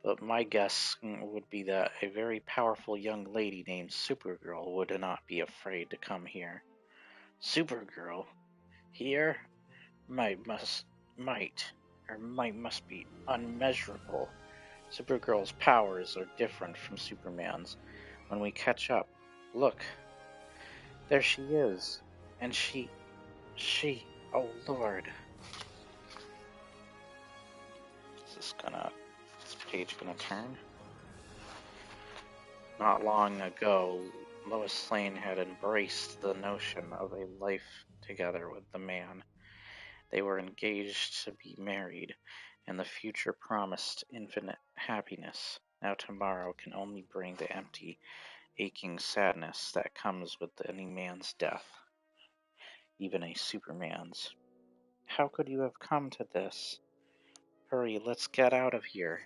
but my guess would be that a very powerful young lady named Supergirl would not be afraid to come here. Supergirl? Here? Might must be unmeasurable. Supergirl's powers are different from Superman's. When we catch up, look, there she is. And oh Lord. Is this page gonna turn? Not long ago, Lois Lane had embraced the notion of a life together with the man. They were engaged to be married, and the future promised infinite happiness. Now tomorrow can only bring the empty, aching sadness that comes with any man's death, even a Superman's. How could you have come to this? Hurry, let's get out of here.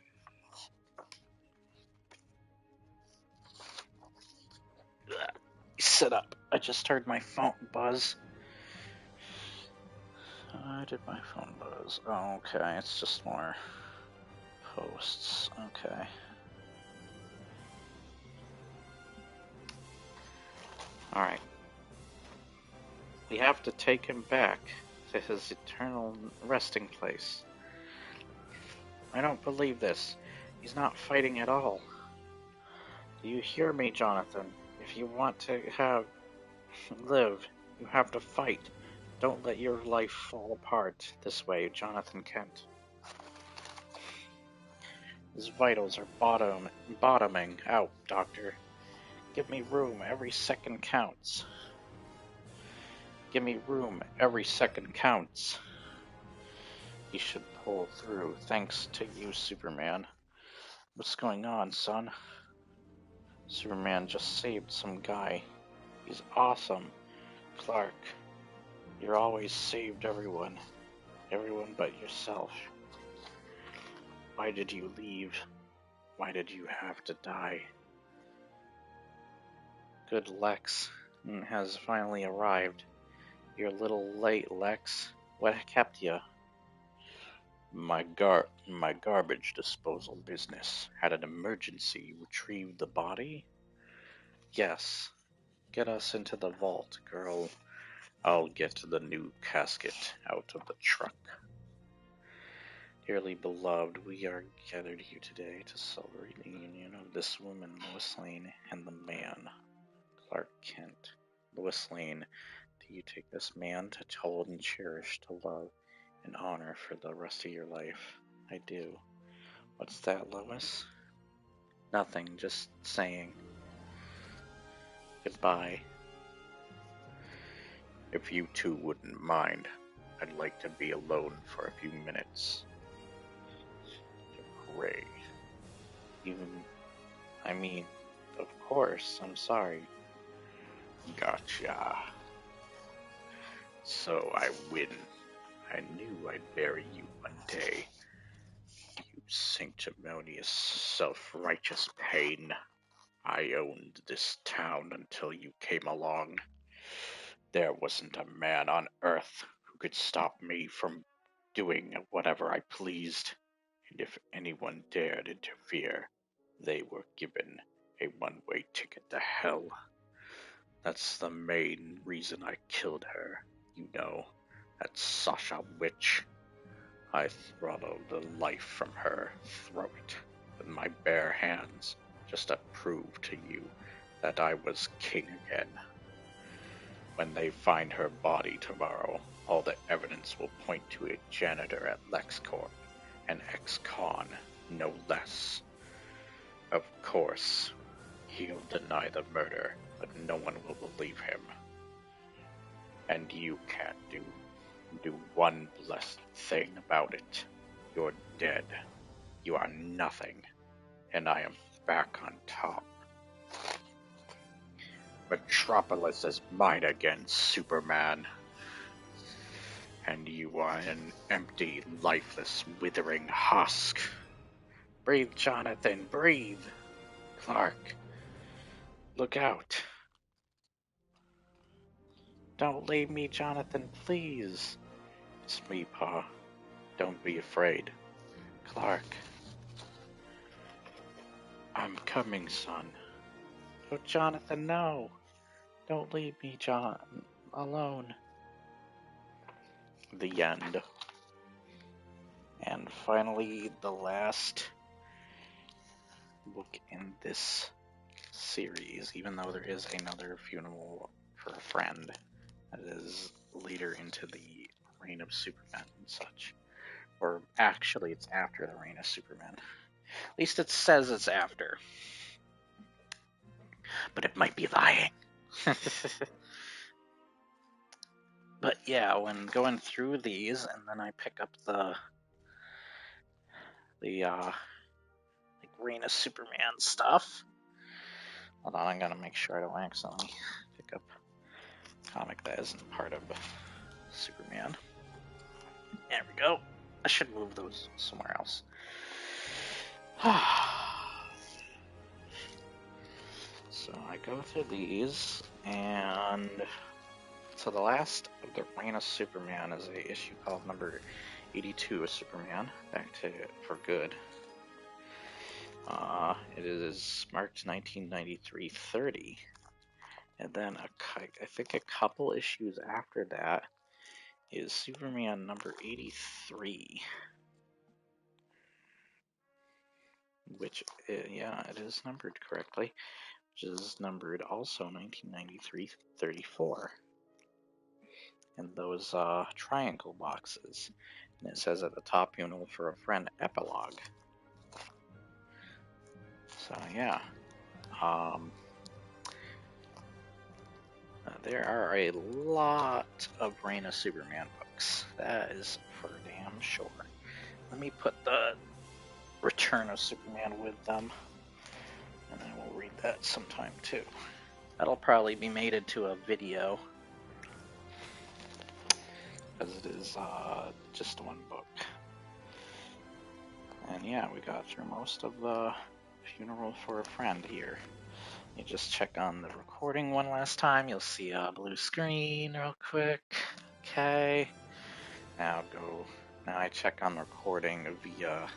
Sit up. I just heard my phone buzz. I did my phone buzz. Oh, okay, it's just more posts. Okay. Alright. We have to take him back to his eternal resting place. I don't believe this. He's not fighting at all. Do you hear me, Jonathan? If you want to live, you have to fight. Don't let your life fall apart this way, Jonathan Kent. His vitals are bottoming out, Doctor. Give me room. Every second counts. Give me room. Every second counts. He should pull through. Thanks to you, Superman. What's going on, son? Superman just saved some guy. He's awesome. Clark, you always saved everyone. Everyone but yourself. Why did you leave? Why did you have to die? Good Lex has finally arrived. You're a little late, Lex. What kept you? My garbage disposal business had an emergency. Retrieved the body? Yes. Get us into the vault, girl. I'll get the new casket out of the truck. Dearly beloved, we are gathered here today to celebrate the union of this woman, Lois Lane, and the man, Clark Kent. Lois Lane, do you take this man to hold and cherish, to love and honor for the rest of your life? I do. What's that, Lois? Nothing, just saying goodbye. If you two wouldn't mind, I'd like to be alone for a few minutes. Gray. Of course, I'm sorry. Gotcha. So I win. I knew I'd bury you one day. You sanctimonious, self-righteous pain. I owned this town until you came along. There wasn't a man on earth who could stop me from doing whatever I pleased. And if anyone dared interfere, they were given a one-way ticket to hell. That's the main reason I killed her. You know, that Sasha witch. I throttled the life from her throat with my bare hands, just to prove to you that I was king again. When they find her body tomorrow, all the evidence will point to a janitor at LexCorp, an ex-con, no less. Of course, he'll deny the murder, but no one will believe him. And you can't do one blessed thing about it. You're dead. You are nothing, and I am back on top. Metropolis is mine again, Superman. And you are an empty, lifeless, withering husk. Breathe, Jonathan, breathe. Clark, look out. Don't leave me, Jonathan, please. It's me, Pa. Don't be afraid. Clark. I'm coming, son. Oh, Jonathan, no. Don't leave me, John, alone. The end. And finally, the last book in this series, even though there is another funeral for a friend that is later into the reign of Superman and such. Or actually, it's after the reign of Superman. At least it says it's after. but it might be lying. But yeah, when going through these, and then I pick up the like Reign of Superman stuff. Hold on, I'm gonna make sure I don't accidentally pick up a comic that isn't part of Superman. There we go. I should move those somewhere else. So I go through these, and so the last of the Reign of Superman is a issue called number 82 of Superman, back to for good. It is marked 1993-30, and then I think a couple issues after that is Superman number 83, which yeah, it is numbered correctly, which is numbered also 1993-34. And those triangle boxes. And it says at the top, "Funeral for a Friend Epilogue." So yeah, there are a lot of Reign of Superman books. That is for damn sure. Let me put the Return of Superman with them, and I will read that sometime too. That'll probably be made into a video, because it is just one book. And yeah, we got through most of the Funeral for a Friend here. You just check on the recording one last time. You'll see a blue screen real quick. Okay. Now I check on the recording via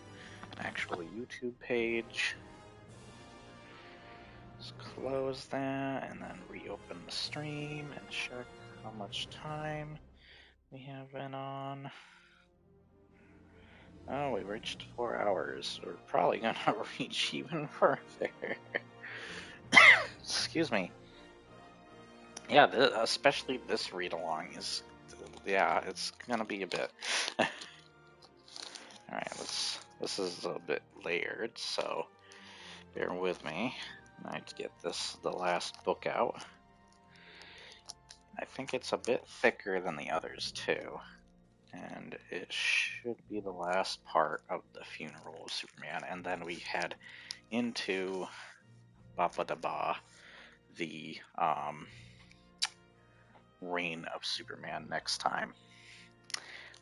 an actual YouTube page. Just close that and then reopen the stream and check how much time we have been on. Oh, we reached 4 hours. We're probably gonna reach even further. Excuse me. Yeah, especially this read along is, yeah, it's gonna be a bit. Alright, this is a bit layered, so bear with me. I have to get the last book out. I think it's a bit thicker than the others too. And it should be the last part of the Funeral of Superman, and then we head into Baba Daba, the Reign of Superman next time,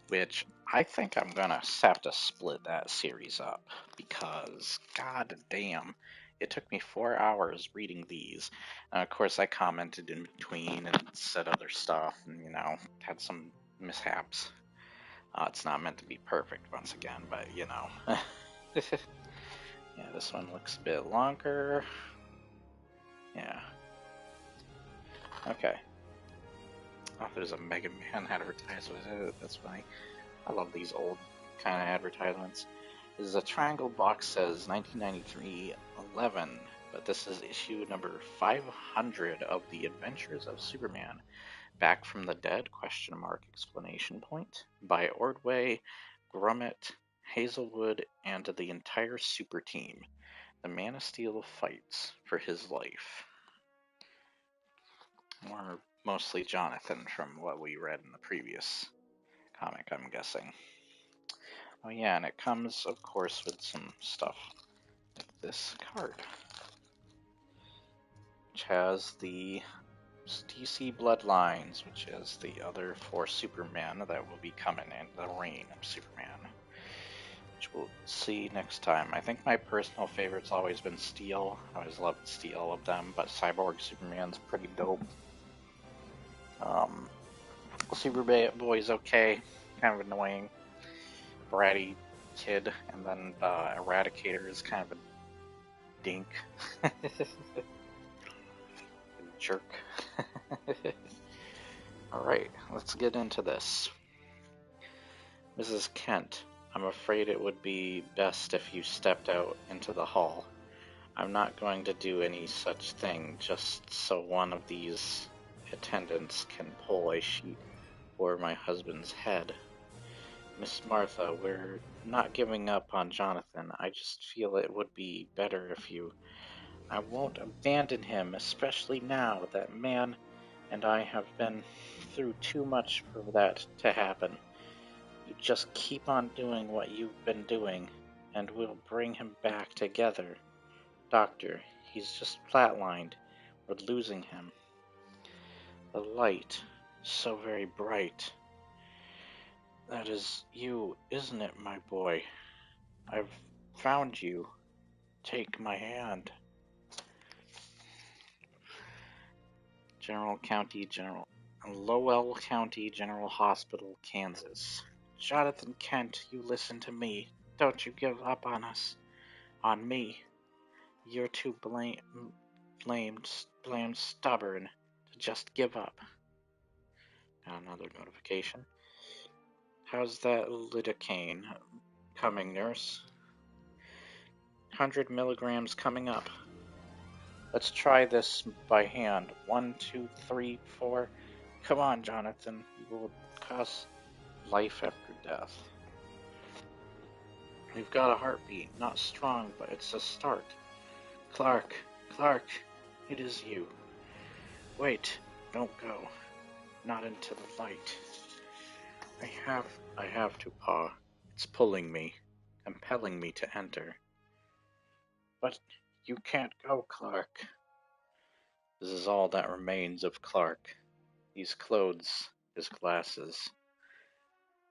which I think I'm gonna have to split that series up, because god damn, it took me 4 hours reading these. And of course I commented in between and said other stuff, and had some mishaps. It's not meant to be perfect once again, but yeah, this one looks a bit longer. Yeah. Okay. Oh, there's a Mega Man advertisement. That's funny. I love these old kind of advertisements. This is a triangle box, says 1993-11, but this is issue number 500 of The Adventures of Superman. Back from the Dead? ? Exclamation point. By Ordway, Grummett, Hazelwood, and the entire super team. The Man of Steel fights for his life. Or mostly Jonathan, from what we read in the previous comic, I'm guessing. Oh yeah, and it comes, of course, with some stuff like this card, which has the DC Bloodlines, which is the other 4 Supermen that will be coming in the Reign of Superman, which we'll see next time. I think my personal favorite's always been Steel. I always loved Steel of them, but Cyborg Superman's pretty dope. Superboy's okay, kind of annoying, bratty kid, and then Eradicator is kind of a dink. Jerk. Alright, let's get into this. Mrs. Kent, I'm afraid it would be best if you stepped out into the hall. I'm not going to do any such thing just so one of these attendants can pull a sheet over my husband's head. Miss Martha, we're not giving up on Jonathan. I just feel it would be better if you I won't abandon him, especially now. That man and I have been through too much for that to happen. You just keep on doing what you've been doing, and we'll bring him back together. Doctor, he's just flatlined. We're losing him. The light, so very bright. That is you, isn't it, my boy? I've found you. Take my hand. Lowell County General Hospital, Kansas. Jonathan Kent, you listen to me. Don't you give up on us. On me. You're too blamed stubborn to just give up. Got another notification. How's that lidocaine coming, nurse? 100 milligrams coming up. Let's try this by hand. 1, 2, 3, 4. Come on, Jonathan. You will cause life after death. We've got a heartbeat. Not strong, but it's a start. Clark, it is you. Wait, don't go. Not into the light. I have to, Pa. It's pulling me, compelling me to enter. But you can't go, Clark. This is all that remains of Clark. These clothes, his glasses.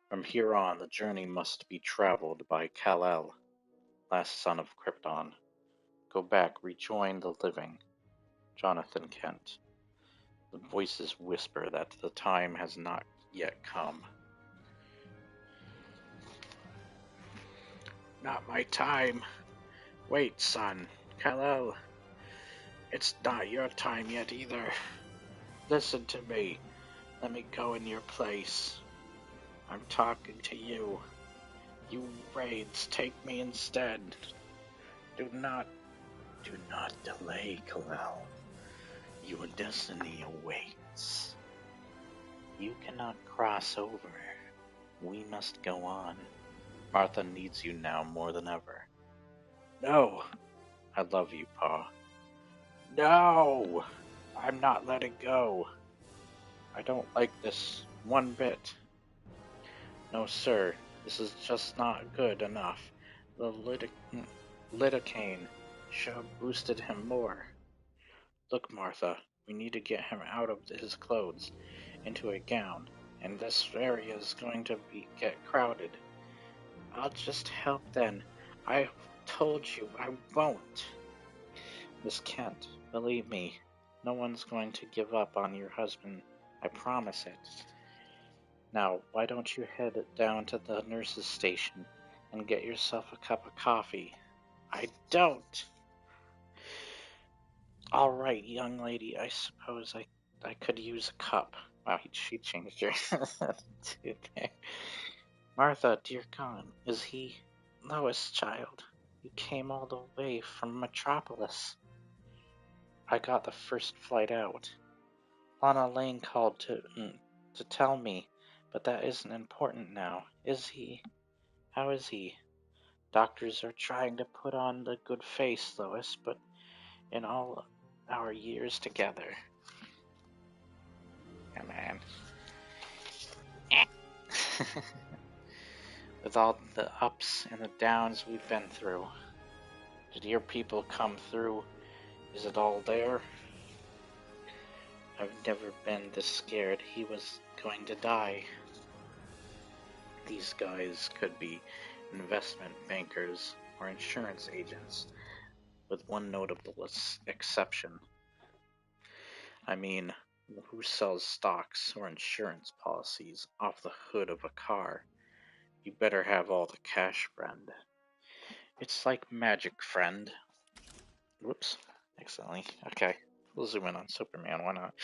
From here on, the journey must be traveled by Kal-El, last son of Krypton. Go back, rejoin the living. Jonathan Kent. The voices whisper that the time has not yet come. Not my time. Wait, son. Kal-El. It's not your time yet either. Listen to me. Let me go in your place. I'm talking to you. You Wraiths, take me instead. Do not delay, Kal-El. Your destiny awaits. You cannot cross over. We must go on. Martha needs you now more than ever. No! I love you, Pa. No! I'm not letting go. I don't like this one bit. No, sir. This is just not good enough. The lidocaine should have boosted him more. Look, Martha, we need to get him out of his clothes, into a gown, and this area is going to get crowded. I'll just help then. I told you I won't. Miss Kent, believe me, no one's going to give up on your husband. I promise it. Now, why don't you head down to the nurse's station and get yourself a cup of coffee? I don't. All right, young lady, I suppose I could use a cup. Wow, she changed her. Okay. Martha, dear God, is he Lois, child? You came all the way from Metropolis. I got the first flight out. Lana Lane called to tell me, but that isn't important now, is he? How is he? Doctors are trying to put on the good face, Lois, but in all our years together. Yeah, man. With all the ups and the downs we've been through. Did your people come through? Is it all there? I've never been this scared he was going to die. These guys could be investment bankers or insurance agents, with one notable exception. I mean, who sells stocks or insurance policies off the hood of a car? You better have all the cash, friend. It's like magic, friend. Whoops, accidentally. Okay, we'll zoom in on Superman, why not?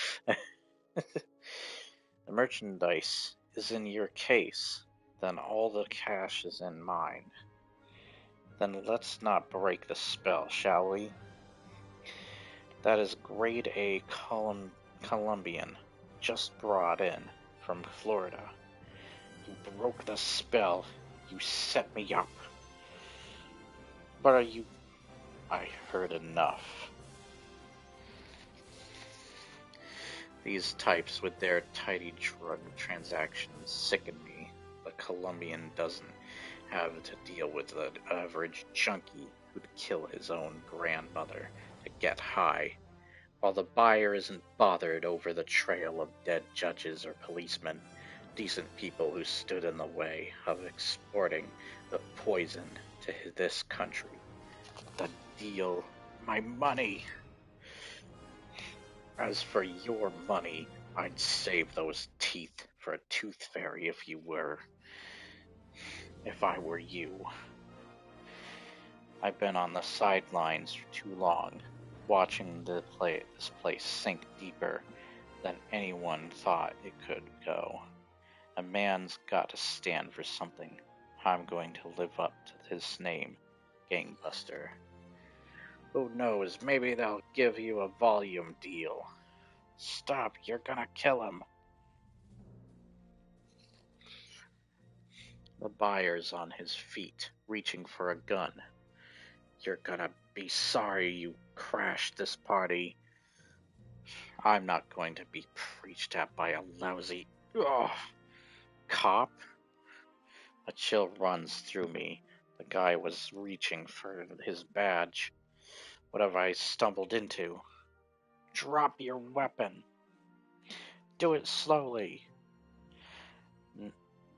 The merchandise is in your case, then all the cash is in mine. Then let's not break the spell, shall we? That is grade A Colombian, just brought in from Florida. You broke the spell. You set me up. But are you... I heard enough. These types with their tidy drug transactions sicken me. The Colombian doesn't have to deal with the average junkie who'd kill his own grandmother to get high, while the buyer isn't bothered over the trail of dead judges or policemen, decent people who stood in the way of exporting the poison to this country. The deal, my money. As for your money, I'd save those teeth for a tooth fairy if I were you. I've been on the sidelines for too long, watching this place sink deeper than anyone thought it could go. A man's got to stand for something. I'm going to live up to his name, Gangbuster. Who knows, maybe they'll give you a volume deal. Stop, you're gonna kill him. The buyer's on his feet, reaching for a gun. You're gonna be sorry you crashed this party. I'm not going to be preached at by a lousy cop. A chill runs through me. The guy was reaching for his badge. What have I stumbled into? Drop your weapon. Do it slowly.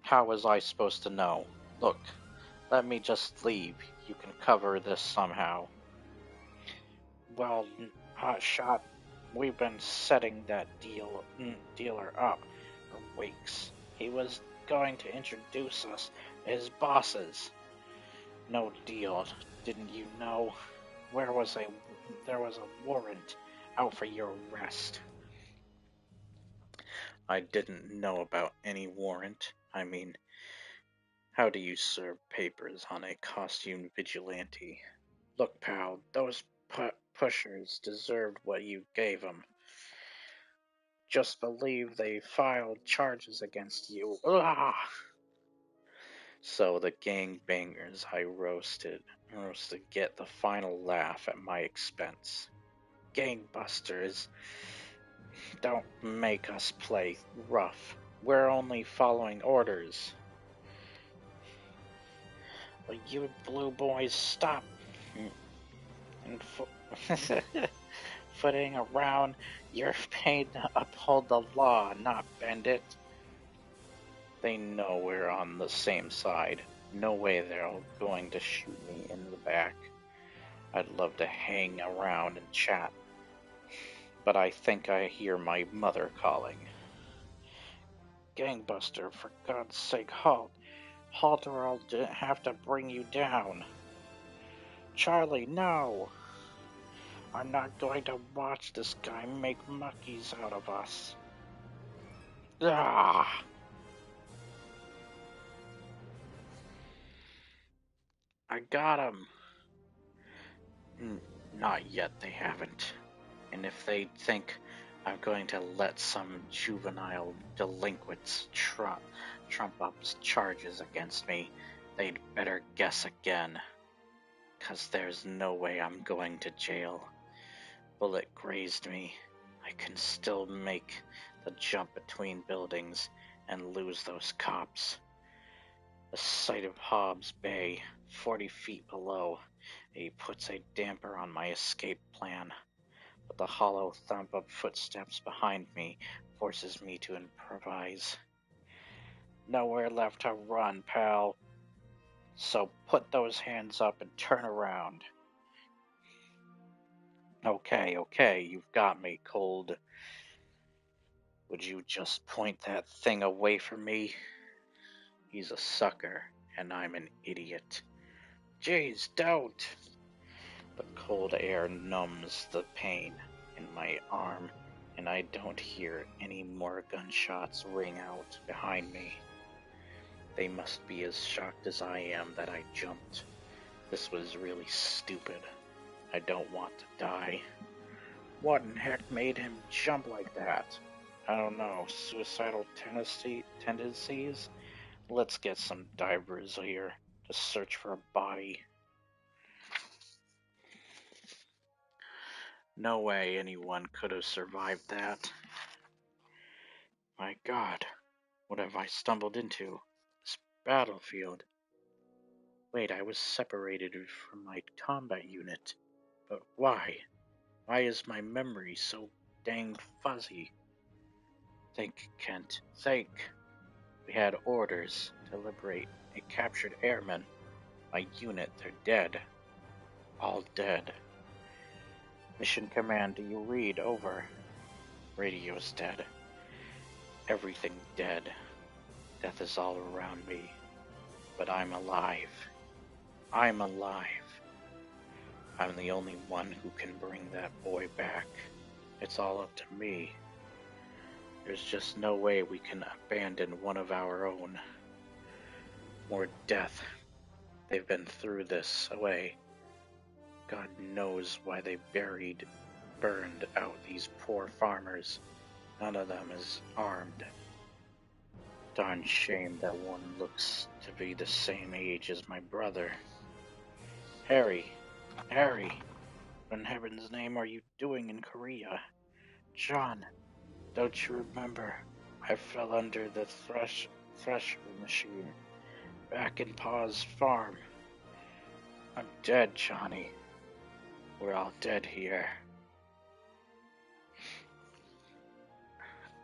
How was I supposed to know? Look, let me just leave. You can cover this somehow. Well, hotshot, we've been setting that dealer up for weeks. He was going to introduce us to his bosses. No deal, didn't you know? There was a warrant out for your arrest. I didn't know about any warrant. I mean, how do you serve papers on a costumed vigilante? Look, pal, those pushers deserved what you gave them. Just believe they filed charges against you. Ugh! So the gangbangers I roasted get the final laugh at my expense. Gangbusters, don't make us play rough. We're only following orders. Will you blue boys stop and footing around? You're paid to uphold the law, not bend it. They know we're on the same side. No way they're going to shoot me in the back. I'd love to hang around and chat, but I think I hear my mother calling. Gangbuster, for God's sake, halt. Halt or I'll have to bring you down. Charlie, no! I'm not going to watch this guy make muckies out of us. Ah! I got him. Not yet, they haven't. And if they think I'm going to let some juvenile delinquents trump up charges against me, they'd better guess again. 'Cause there's no way I'm going to jail. Bullet grazed me. I can still make the jump between buildings and lose those cops. The sight of Hobbs Bay, 40 feet below, he puts a damper on my escape plan. But the hollow thump of footsteps behind me forces me to improvise. Nowhere left to run, pal. So put those hands up and turn around. Okay, you've got me, Cold. Would you just point that thing away from me? He's a sucker, and I'm an idiot. Jeez, don't! The cold air numbs the pain in my arm, and I don't hear any more gunshots ring out behind me. They must be as shocked as I am that I jumped. This was really stupid. I don't want to die. What in heck made him jump like that? I don't know, suicidal tendencies? Let's get some divers here to search for a body. No way anyone could have survived that. My God, what have I stumbled into? This battlefield. Wait, I was separated from my combat unit. But why? Why is my memory so dang fuzzy? Think, Kent, think. We had orders to liberate a captured airman. My unit, they're dead. All dead. Mission command, do you read? Over. Radio's dead. Everything dead. Death is all around me. But I'm alive. I'm alive. I'm the only one who can bring that boy back. It's all up to me. There's just no way we can abandon one of our own. More death. They've been through this away. God knows why they burned out these poor farmers. None of them is armed. Darn shame that one looks to be the same age as my brother. Harry, Harry, what in heaven's name are you doing in Korea? John, don't you remember? I fell under the thresher machine back in Pa's farm. I'm dead, Johnny. We're all dead here.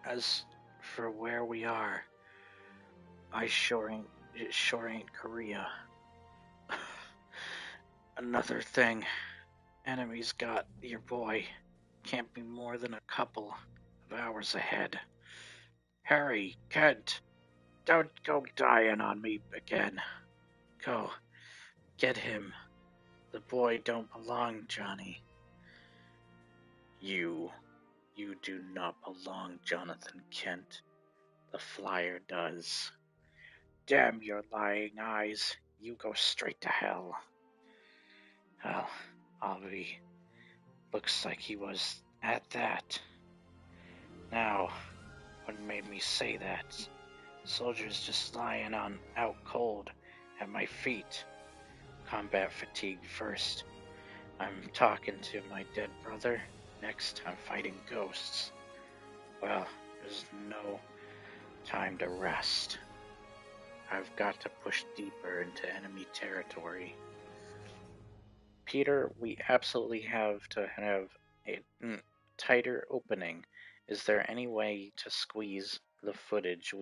As for where we are, it sure ain't Korea. Another thing, enemies got your boy. Can't be more than a couple of hours ahead. Harry, Kent, don't go dying on me again. Go, get him. The boy don't belong, Johnny. You do not belong, Jonathan Kent. The flyer does. Damn your lying eyes. You go straight to hell. Well, I'll be. Looks like he was at that. Now, what made me say that? Soldiers just lying out cold at my feet. Combat fatigue first. I'm talking to my dead brother. Next, I'm fighting ghosts. Well, there's no time to rest. I've got to push deeper into enemy territory. Peter, we absolutely have to have a tighter opening. Is there any way to squeeze the footage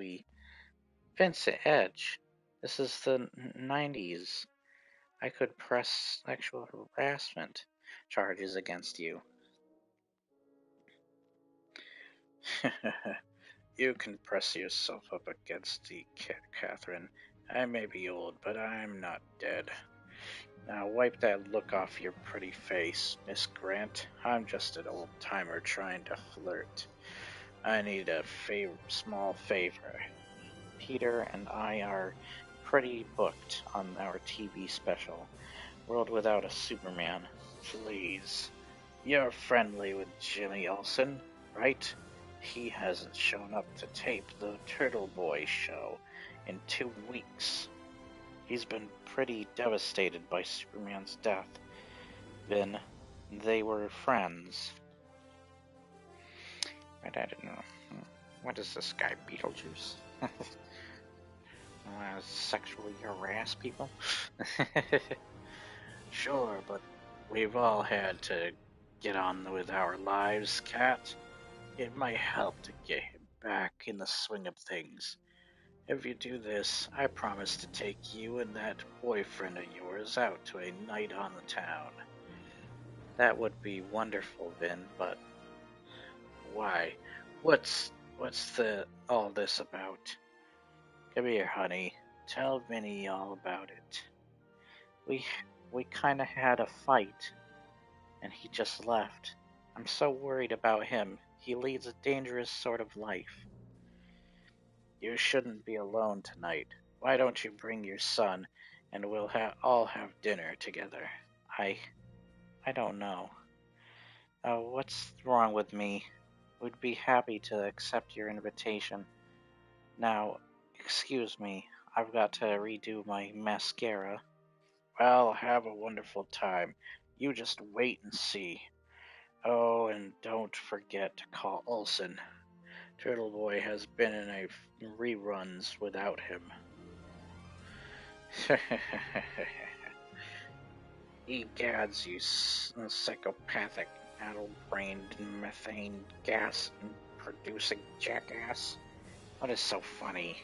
Vincent Edge, this is the 90s. I could press sexual harassment charges against you. You can press yourself up against the Catherine. I may be old, but I'm not dead. Now wipe that look off your pretty face, Miss Grant. I'm just an old timer trying to flirt. I need a small favor. Peter and I are pretty booked on our TV special, World Without a Superman. Please. You're friendly with Jimmy Olsen, right? He hasn't shown up to tape the Turtle Boy show in 2 weeks. He's been pretty devastated by Superman's death. They were friends. I don't know. What is this guy, Beetlejuice? Sexually harass people? Sure, but we've all had to get on with our lives, Cat. It might help to get him back in the swing of things. If you do this, I promise to take you and that boyfriend of yours out to a night on the town. That would be wonderful, Vin, but why? What's all this about? Come here, honey. Tell Vinny all about it. We kinda had a fight, and he just left. I'm so worried about him. He leads a dangerous sort of life. You shouldn't be alone tonight. Why don't you bring your son, and we'll all have dinner together? I don't know. What's wrong with me? We'd be happy to accept your invitation. Now, excuse me, I've got to redo my mascara. Well, have a wonderful time. You just wait and see. Oh, and don't forget to call Olsen. Turtle Boy has been in a reruns without him. Egads, you psychopathic, addle-brained methane gas-producing jackass. What is so funny?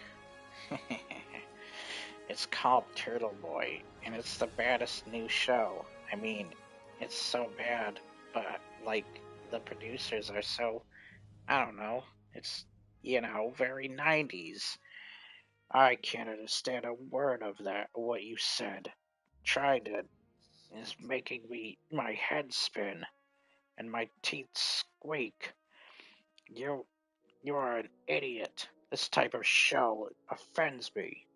It's called Turtle Boy, and it's the baddest new show. I mean, it's so bad, but, like, the producers are so, I don't know, it's, very 90s. I can't understand a word of that, what you said. Tried it is making my head spin and my teeth squeak. You you are an idiot. This type of show offends me.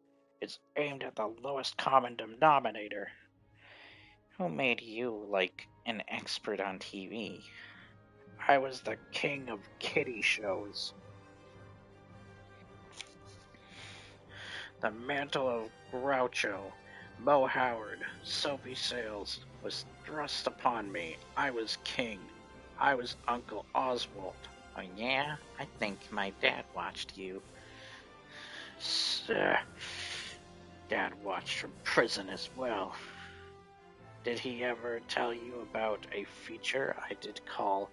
It's aimed at the lowest common denominator. Who made you like an expert on TV? I was the king of kiddie shows. The mantle of Groucho, Mo Howard, Sophie Sales was thrust upon me. I was king. I was Uncle Oswald. Oh yeah? I think my dad watched you. Dad watched from prison as well. Did he ever tell you about a feature I did called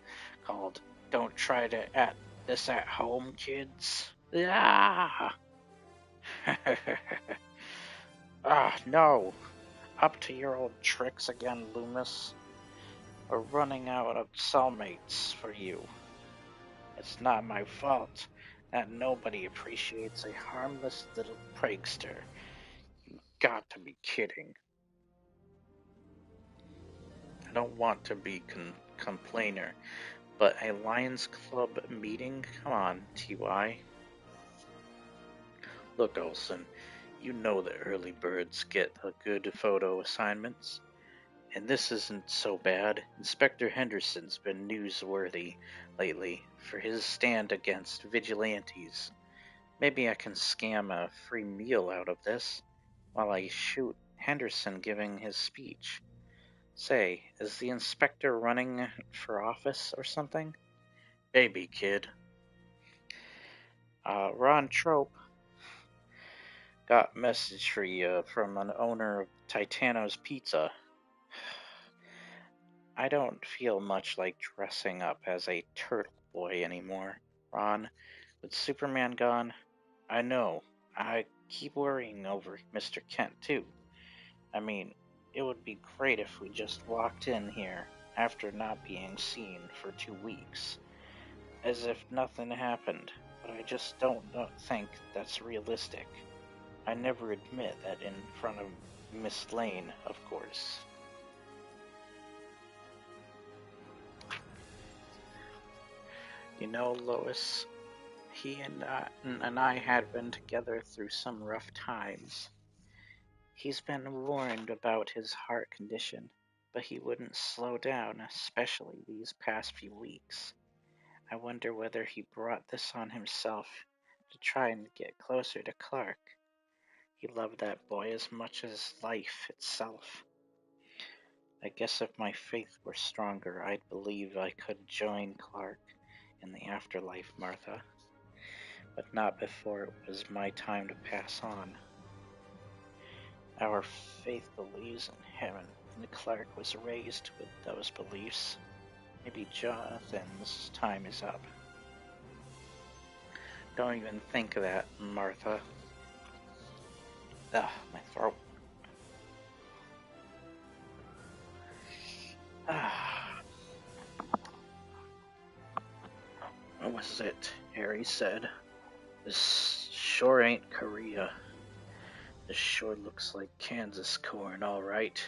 Don't Try to at This at Home, Kids? Ah! No. Up to your old tricks again, Loomis. We're running out of cellmates for you. It's not my fault that nobody appreciates a harmless little prankster. You've got to be kidding. I don't want to be complainer, but a Lions Club meeting? Come on, TY. Look, Olson, you know the early birds get the good photo assignments. And this isn't so bad. Inspector Henderson's been newsworthy lately for his stand against vigilantes. Maybe I can scam a free meal out of this while I shoot Henderson giving his speech. Say, is the inspector running for office or something? Maybe, kid. Ron Trope got a message for you from an owner of Titano's Pizza. I don't feel much like dressing up as a turtle boy anymore, Ron. With Superman gone, I know. I keep worrying over Mr. Kent, too. I mean, it would be great if we just walked in here after not being seen for 2 weeks, as if nothing happened, but I just don't think that's realistic. I never admit that in front of Miss Lane, of course. You know, Lois, he and I had been together through some rough times. He's been warned about his heart condition, but he wouldn't slow down, especially these past few weeks. I wonder whether he brought this on himself to try and get closer to Clark. He loved that boy as much as life itself. I guess if my faith were stronger, I'd believe I could join Clark in the afterlife, Martha. But not before it was my time to pass on. Our faith believes in heaven, and Clark was raised with those beliefs. Maybe Jonathan's time is up. Don't even think of that, Martha. Ugh, my throat. What was it Harry said? This sure ain't Korea. This sure looks like Kansas corn, all right.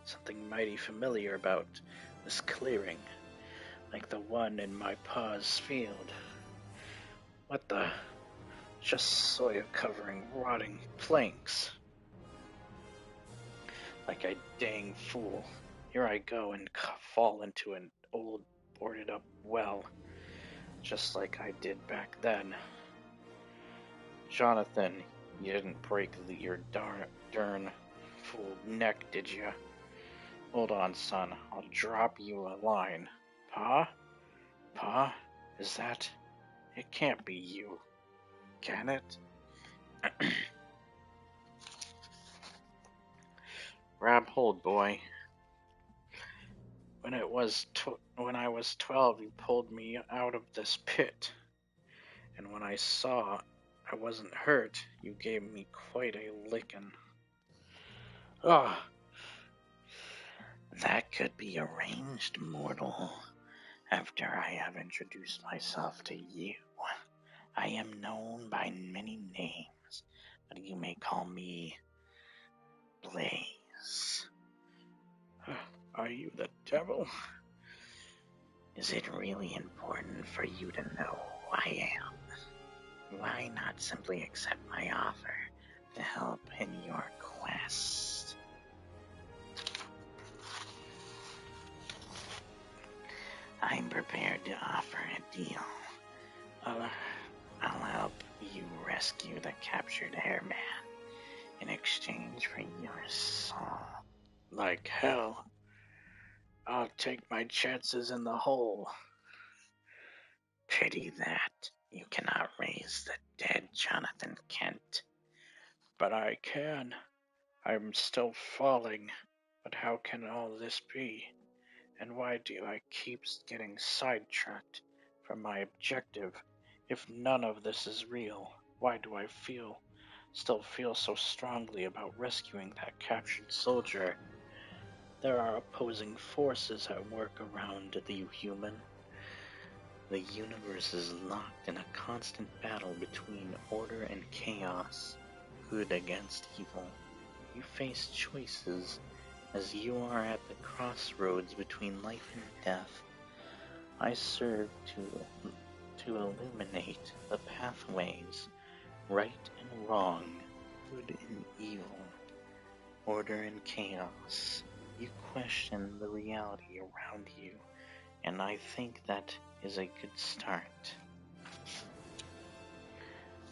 Something mighty familiar about this clearing, like the one in my pa's field. What the? Just soil covering rotting planks. Like a dang fool. Here I go and fall into an old boarded up well, just like I did back then. Jonathan, you didn't break your darn fool neck, did you? Hold on, son. I'll drop you a line. Pa? Pa? Is that? It can't be you, can it? Grab hold, boy. When I was 12, you pulled me out of this pit, and when I saw I wasn't hurt, you gave me quite a licking. Ah, that could be arranged, mortal. After I have introduced myself to you, I am known by many names, but you may call me Blaze. Are you the devil? Is it really important for you to know who I am? Why not simply accept my offer to help in your quest? I'm prepared to offer a deal. I'll help you rescue the captured airman in exchange for your soul. Like hell. I'll take my chances in the hole. Pity that you cannot raise the dead, Jonathan Kent. But I can. I'm still falling. But how can all this be? And why do I keep getting sidetracked from my objective? If none of this is real, why do I still feel so strongly about rescuing that captured soldier? There are opposing forces at work around the human. The universe is locked in a constant battle between order and chaos, good against evil. You face choices as you are at the crossroads between life and death. I serve to illuminate the pathways, right and wrong, good and evil, order and chaos. You question the reality around you, and I think that is a good start.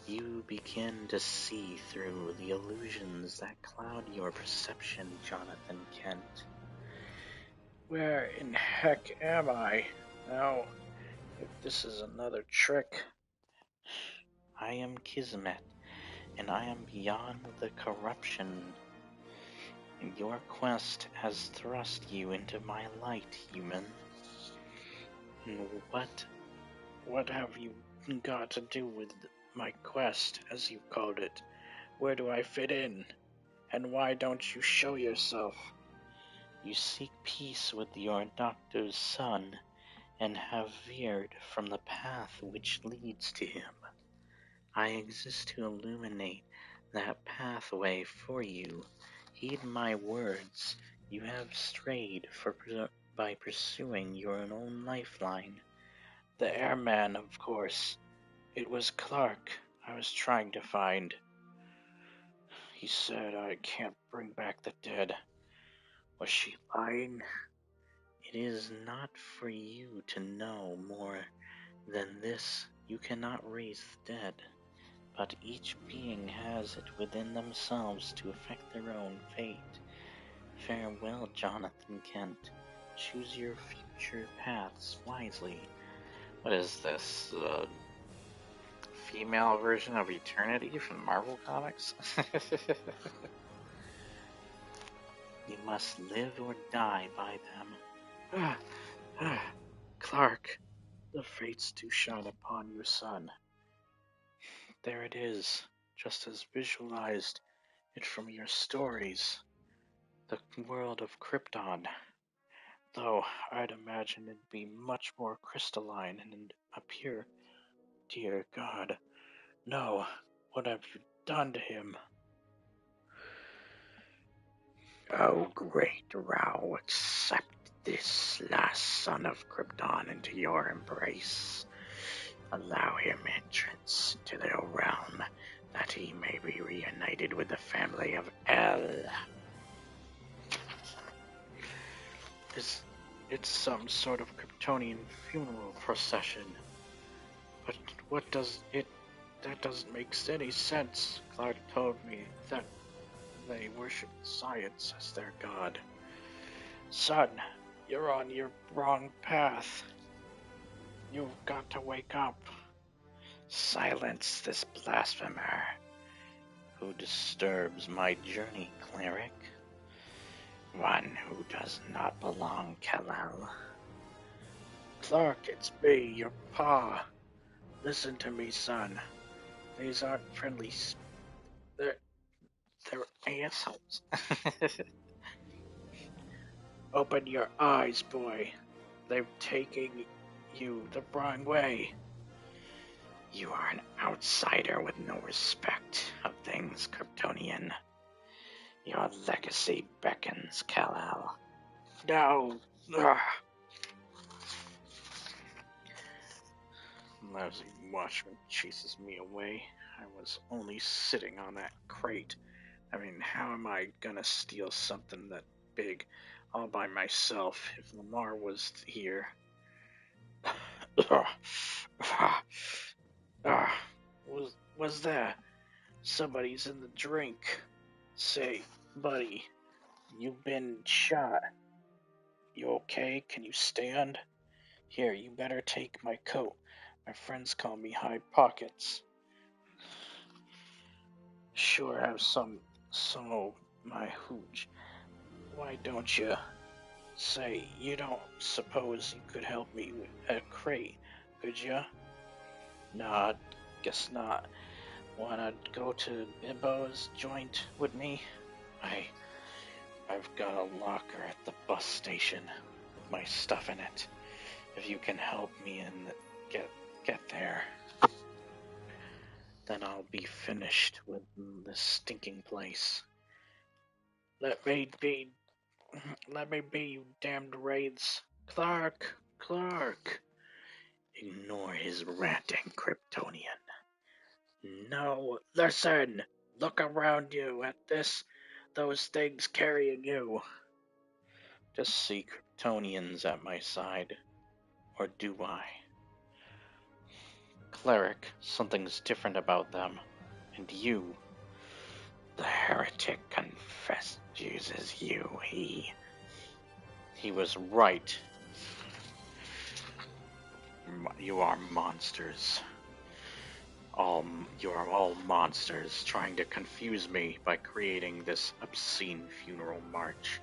You begin to see through the illusions that cloud your perception, Jonathan Kent. Where in heck am I? Now, if this is another trick. I am Kismet, and I am beyond the corruption. Your quest has thrust you into my light, human. What have you got to do with my quest, as you called it? Where do I fit in? And why don't you show yourself? You seek peace with your doctor's son, and have veered from the path which leads to him. I exist to illuminate that pathway for you. Heed my words. You have strayed by pursuing your own lifeline. The airman, of course. It was Clark I was trying to find. He said I can't bring back the dead. Was she lying? It is not for you to know more than this. You cannot raise the dead, but each being has it within themselves to affect their own fate. Farewell, Jonathan Kent. Choose your future paths wisely. What is this, female version of Eternity from Marvel Comics? You must live or die by them. Clark, the fates do shine upon your son. There it is, just as visualized it from your stories. The world of Krypton. Though I'd imagine it'd be much more crystalline and appear. Dear God, no, what have you done to him? Oh, great Rao, accept this last son of Krypton into your embrace. Allow him entrance to the realm, that he may be reunited with the family of El. It's some sort of Kryptonian funeral procession. But that doesn't make any sense. Clark told me that they worship science as their god. Son, you're on your wrong path. You've got to wake up. Silence this blasphemer who disturbs my journey, cleric. One who does not belong, Kalal. Clark, it's me, your pa. Listen to me, son. These aren't friendly. They're assholes. Open your eyes, boy. They're taking you the wrong way. You are an outsider with no respect of things, Kryptonian. Your legacy beckons, Kal-El. No. Ugh. Lousy watchman chases me away. I was only sitting on that crate. I mean, how am I gonna steal something that big all by myself if Lamar was here? Was there? Somebody's in the drink. Say, buddy, you've been shot. You okay? Can you stand? Here, you better take my coat. My friends call me High Pockets. Sure have some of my hooch. Why don't you? Say, you don't suppose you could help me with a crate, could ya? Nah, guess not. Wanna go to Bimbo's joint with me? I've got a locker at the bus station with my stuff in it. If you can help me and get there, then I'll be finished with this stinking place. Let me be, you damned wraiths. Clark. Ignore his ranting, Kryptonian. No, listen! Look around you at those things carrying you. Just see Kryptonians at my side. Or do I? Cleric, something's different about them. And you. The heretic confuses you. He was right. You are monsters. You are all monsters trying to confuse me by creating this obscene funeral march.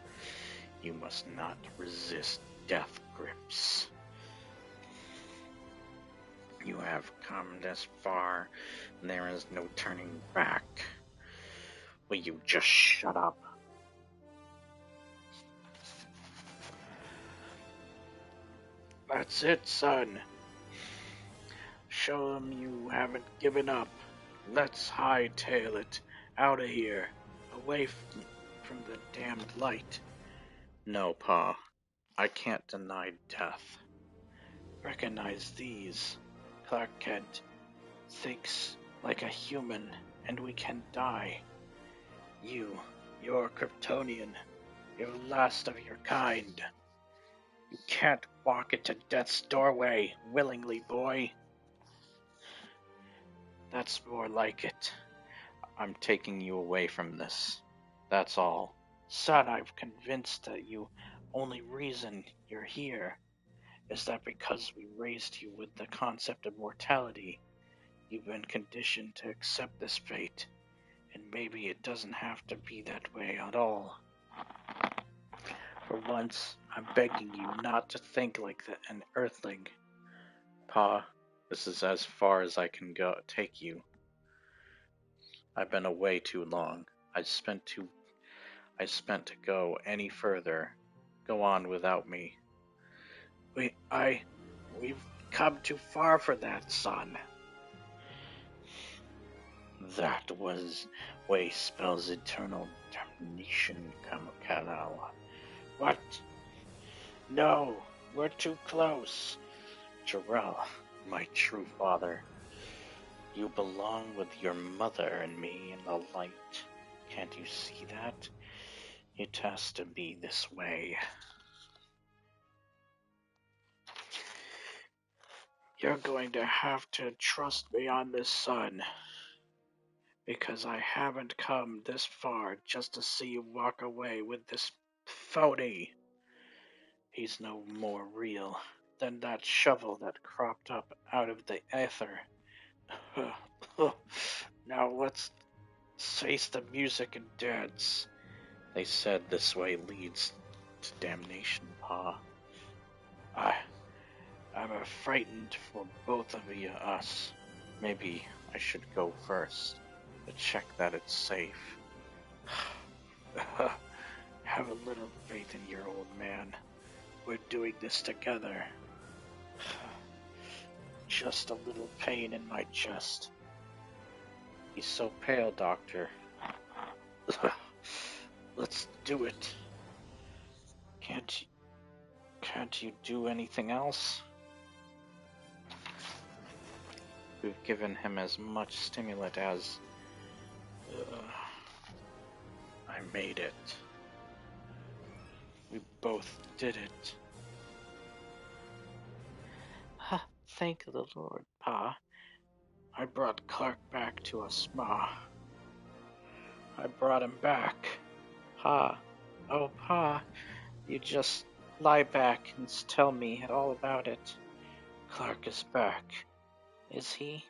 You must not resist death grips. You have come this far, and there is no turning back. Will you just shut up? That's it, son. Show them you haven't given up. Let's hightail it out of here, away from the damned light. No, Pa. I can't deny death. Recognize these. Clark Kent thinks like a human, and we can die. You're Kryptonian. You're last of your kind. You can't walk into death's doorway willingly, boy. That's more like it. I'm taking you away from this. That's all. Son, I'm convinced that the only reason you're here is that because we raised you with the concept of mortality, you've been conditioned to accept this fate. And maybe it doesn't have to be that way at all. For once, I'm begging you not to think like an earthling. Pa, this is as far as I can take you. I've been away too long. I spent to go any further. Go on without me. We've come too far for that, son. That way spells eternal damnation, Kal-El. What? No, we're too close. Jarrell, my true father, you belong with your mother and me in the light. Can't you see that? It has to be this way. You're going to have to trust me on this, son. Because I haven't come this far just to see you walk away with this phony. He's no more real than that shovel that cropped up out of the ether Now let's face the music and dance. They said this way leads to damnation, Pa. I, I'm frightened for both of us. Maybe I should go first to check that it's safe. Have a little faith in your old man. We're doing this together. Just a little pain in my chest. He's so pale, Doctor. Let's do it. Can't you do anything else? We've given him as much stimulant as... I made it. We both did it. Ha, thank the Lord, Pa. I brought Clark back to us, Ma. I brought him back. Pa. Oh, Pa, you just lie back and tell me all about it. Clark is back. Is he?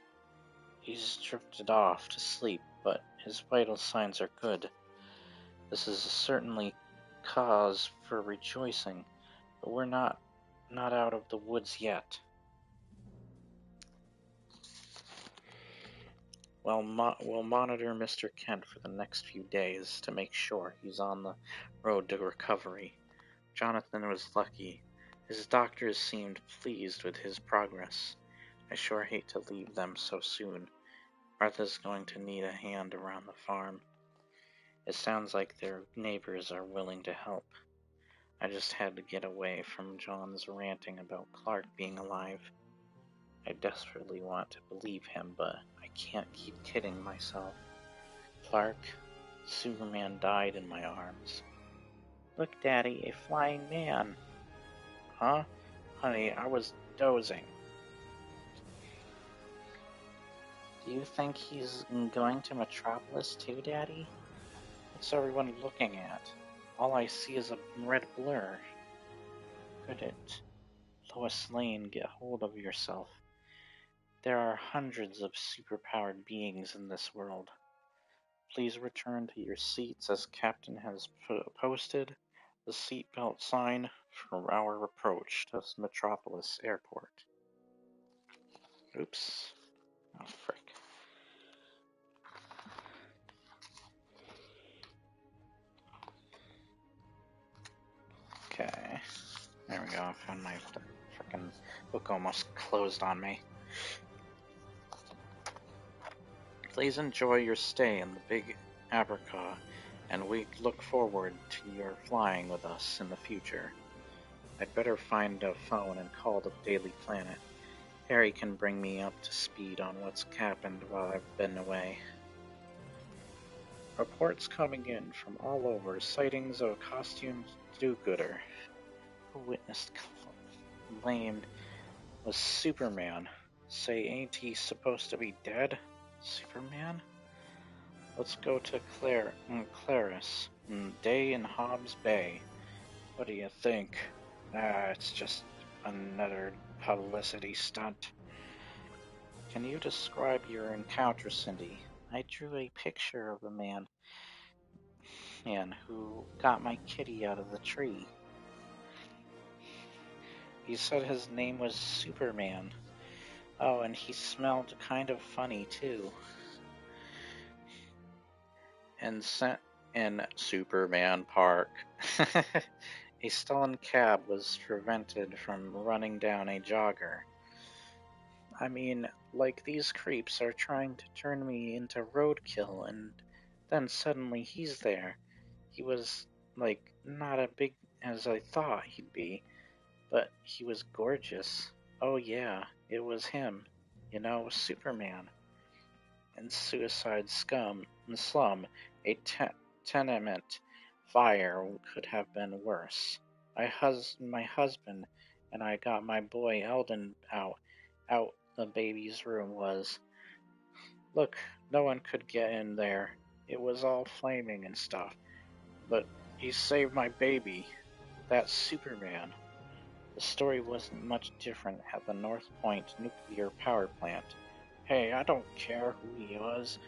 He's drifted off to sleep, but his vital signs are good. This is certainly cause for rejoicing, but we're not out of the woods yet. We'll monitor Mr. Kent for the next few days to make sure he's on the road to recovery. Jonathan was lucky. His doctors seemed pleased with his progress. I sure hate to leave them so soon. Martha's going to need a hand around the farm. It sounds like their neighbors are willing to help. I just had to get away from John's ranting about Clark being alive. I desperately want to believe him, but I can't keep kidding myself. Clark, Superman died in my arms. Look, Daddy, a flying man. Huh? Honey, I was dozing. Do you think he's going to Metropolis too, Daddy? What's everyone looking at? All I see is a red blur. Couldn't Lois Lane get hold of yourself? There are hundreds of superpowered beings in this world. Please return to your seats as Captain has posted the seatbelt sign for our approach to Metropolis Airport. Oops. Oh, frick. Okay. There we go. I found my frickin' book almost closed on me. Please enjoy your stay in the Big Abercaw, and we look forward to your flying with us in the future. I'd better find a phone and call the Daily Planet. Harry can bring me up to speed on what's happened while I've been away. Reports coming in from all over, sightings of a costumed do-gooder who witnessed claimed was Superman. Say, ain't he supposed to be dead? Superman? Let's go to Clarice, Day in Hobbs Bay. What do you think? It's just another publicity stunt. Can you describe your encounter, Cindy? I drew a picture of a man who got my kitty out of the tree. He said his name was Superman. Oh, and he smelled kind of funny, too. And sent in Superman Park. A stolen cab was prevented from running down a jogger. I mean, like these creeps are trying to turn me into roadkill, and then suddenly he's there. He was, like, not as big as I thought he'd be, but he was gorgeous. Oh yeah, it was him. You know, Superman. And Suicide Slum, a tenement fire could have been worse. My husband and I got my boy Eldon out the baby's room was. Look, no one could get in there. It was all flaming and stuff. But he saved my baby. That's Superman. The story wasn't much different at the North Point nuclear power plant. Hey, I don't care who he was.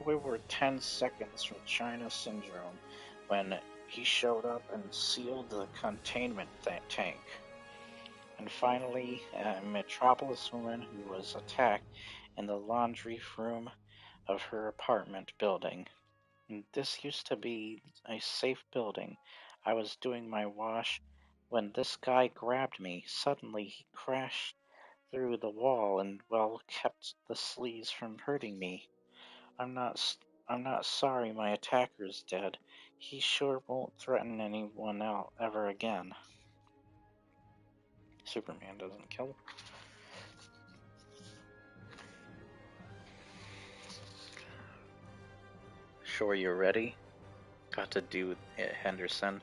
We were 10 seconds from China Syndrome when he showed up and sealed the containment tank. And finally, a Metropolis woman who was attacked in the laundry room of her apartment building. This used to be a safe building. I was doing my wash when this guy grabbed me. Suddenly, he crashed through the wall and, well, kept the sleaze from hurting me. I'm not I'm not sorry my attacker's dead. He sure won't threaten anyone else ever again. Superman doesn't kill. Sure you're ready? Got to do it, Henderson.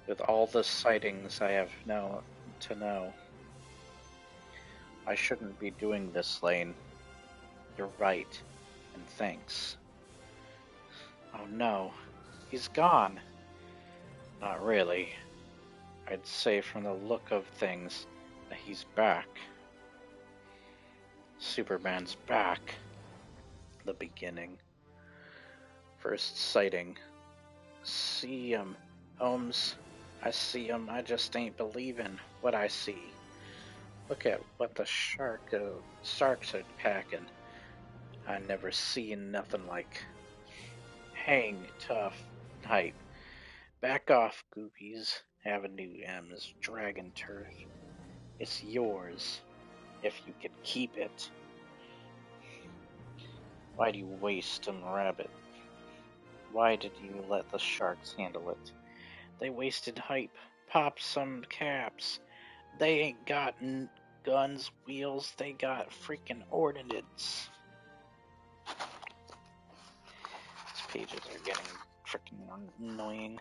With all the sightings I have now to know. I shouldn't be doing this, Lane. You're right. And thanks. Oh no. He's gone. Not really. I'd say from the look of things that he's back. Superman's back. The beginning. First sighting. See him, Holmes. I see him. I just ain't believing what I see. Look at what the sharks are packing. I never seen nothing like. Hang tough hype. Back off, Goopies. Avenue M's dragon turf. It's yours, if you can keep it. Why do you waste 'em, rabbit? Why did you let the sharks handle it? They wasted hype. Pop some caps. They ain't got guns, wheels. They got freaking ordnance. These pages are getting freaking annoying.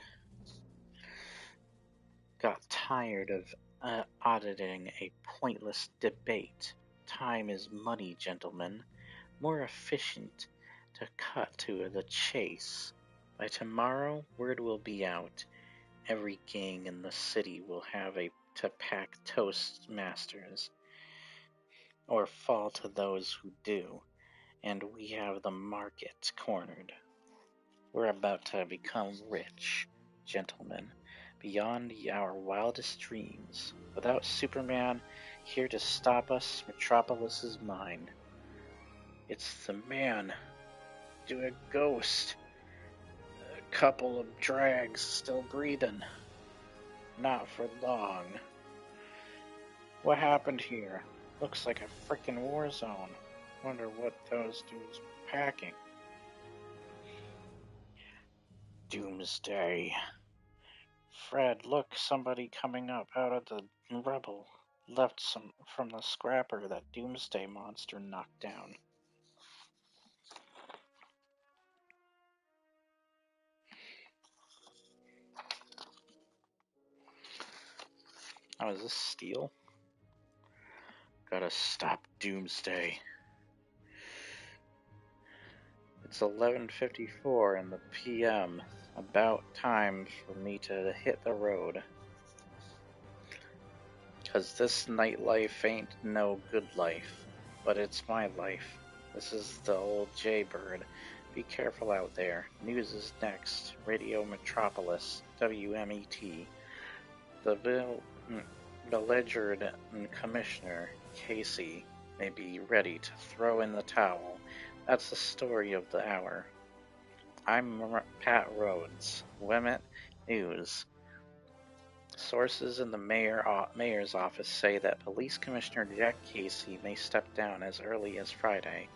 Got tired of auditing a pointless debate. Time is money, gentlemen. More efficient to cut to the chase. By tomorrow, word will be out. Every gang in the city will have to pack Toastmasters, or fall to those who do, and we have the market cornered. We're about to become rich, gentlemen, beyond our wildest dreams. Without Superman here to stop us, Metropolis is mine. It's the man. To a ghost. A couple of drags still breathing. Not for long. What happened here? Looks like a frickin' war zone. Wonder what those dudes were packing. Doomsday. Fred, look, somebody coming up out of the rubble. Left some from the scrapper that Doomsday monster knocked down. Oh, is this steel? Gotta stop Doomsday. It's 11:54 in the p.m. About time for me to hit the road. 'Cause this nightlife ain't no good life, but it's my life. This is the old Jaybird. Be careful out there. News is next. Radio Metropolis, WMET. The belligerent Commissioner Casey may be ready to throw in the towel. That's the story of the hour. I'm Pat Rhodes, Wemmet News. Sources in the mayor's office say that Police Commissioner Jack Casey may step down as early as Friday.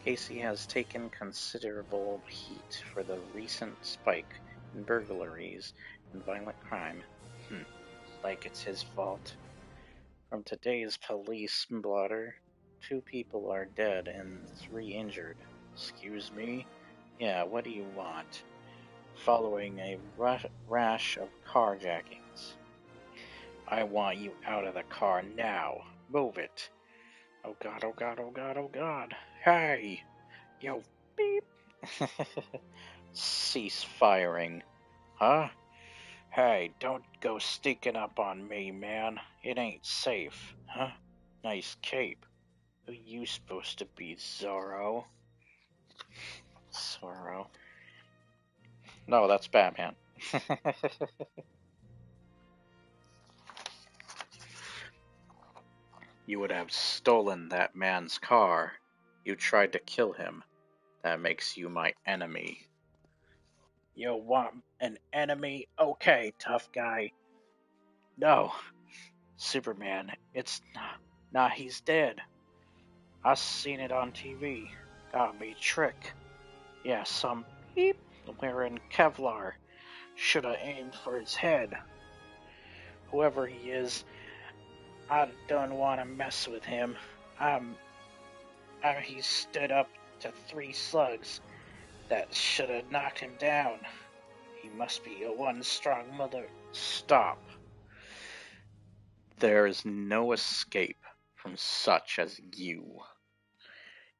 Casey has taken considerable heat for the recent spike in burglaries and violent crime. Like it's his fault. From today's police blotter, 2 people are dead and 3 injured. Excuse me? Yeah, what do you want? Following a rash of carjackings. I want you out of the car now. Move it. Oh god, oh god, oh god, oh god. Hey! Yo, beep. Cease firing. Huh? Hey, don't go sneaking up on me, man. It ain't safe. Huh? Nice cape. Who you supposed to be, Zorro? Zorro. No, that's Batman. You would have stolen that man's car. You tried to kill him. That makes you my enemy. You want an enemy? Okay, tough guy. No, Superman, it's nah, he's dead. I seen it on TV. Got me trick. Yeah, some beep wearing Kevlar. Shoulda aimed for his head. Whoever he is, I don't want to mess with him. He stood up to 3 slugs that shoulda knocked him down. He must be a one strong mother. Stop. There is no escape from such as you.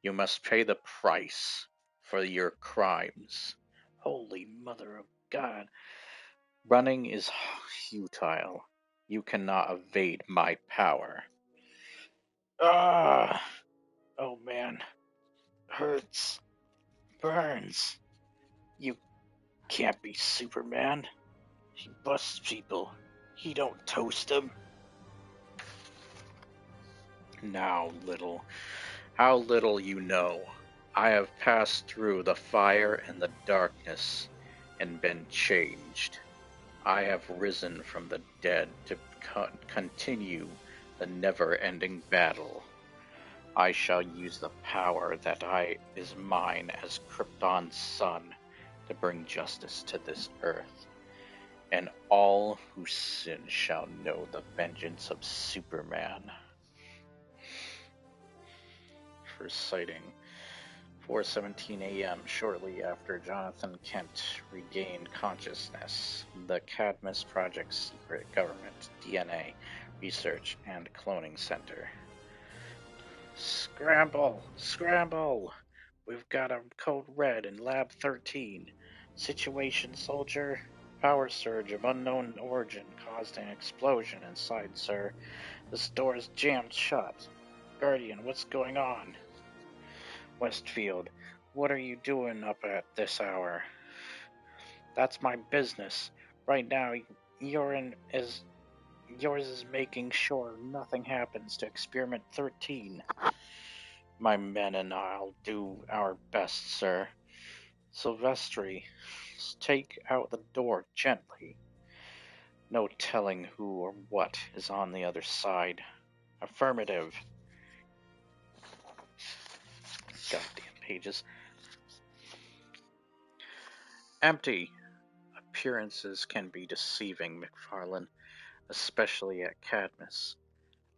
You must pay the price for your crimes. Holy mother of God. Running is futile. You cannot evade my power. Ah! Oh man. Hurts. Burns. You can't be Superman. He busts people. He don't toast them. Now, how little you know. I have passed through the fire and the darkness and been changed. I have risen from the dead to continue the never-ending battle. I shall use the power that is mine as Krypton's son to bring justice to this earth, and all who sin shall know the vengeance of Superman. First sighting, 4:17 a.m. Shortly after Jonathan Kent regained consciousness, the Cadmus Project's secret government DNA research and cloning center. Scramble! Scramble! We've got a code red in Lab 13. Situation, soldier. Power surge of unknown origin caused an explosion inside, sir. This door is jammed shut. Guardian, what's going on? Westfield, what are you doing up at this hour? That's my business. Right now, yours is making sure nothing happens to Experiment 13. My men and I'll do our best, sir. Silvestri, take out the door gently. No telling who or what is on the other side. Affirmative. Goddamn pages. Empty. Appearances can be deceiving, McFarlane, especially at Cadmus.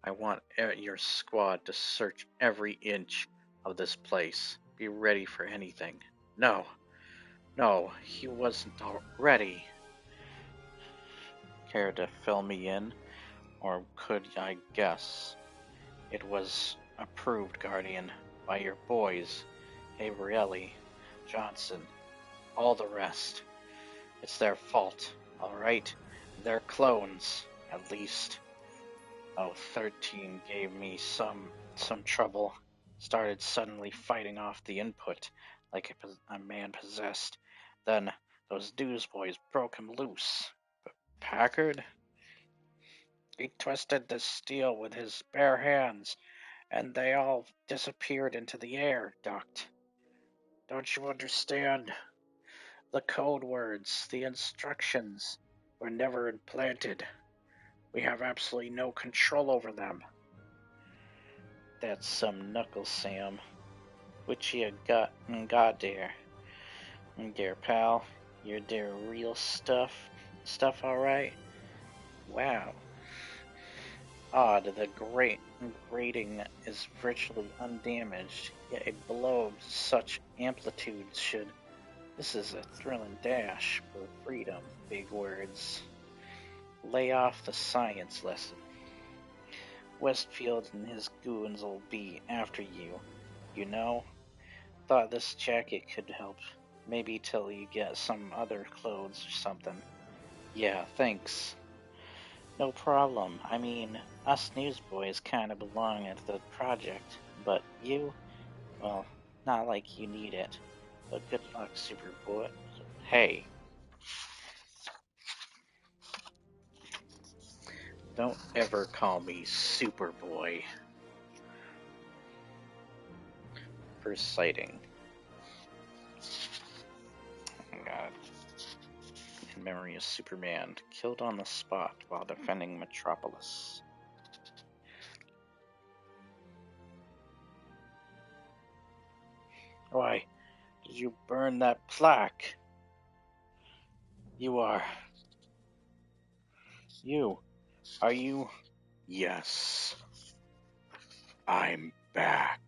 I want your squad to search every inch of this place. Be ready for anything. No, he wasn't ready. Care to fill me in? Or could I guess? It was approved, Guardian, by your boys, Gabrielli, Johnson, all the rest. It's their fault, alright? They're clones, at least. Oh, 13 gave me some trouble. Started suddenly fighting off the input like a man possessed. Then those newsboys broke him loose. But Packard? He twisted the steel with his bare hands, and they all disappeared into the air duct. Don't you understand? The code words, the instructions, were never implanted. We have absolutely no control over them. That's some knuckle, Sam. What you got there? There, pal. You're there real stuff alright? Wow. Odd, the grating is virtually undamaged, yet a blow of such amplitudes should... This is a thrilling dash for freedom, big words. Lay off the science lesson. Westfield and his goons'll be after you, you know? Thought this jacket could help. Maybe till you get some other clothes or something. Yeah, thanks. No problem. I mean, us newsboys kinda belong at the project. But you, well, not like you need it. But good luck, Superboy. Hey, don't ever call me Superboy. First sighting. Oh my god. In memory of Superman, killed on the spot while defending Metropolis. Why did you burn that plaque? You are. You. Are you? Yes. I'm back.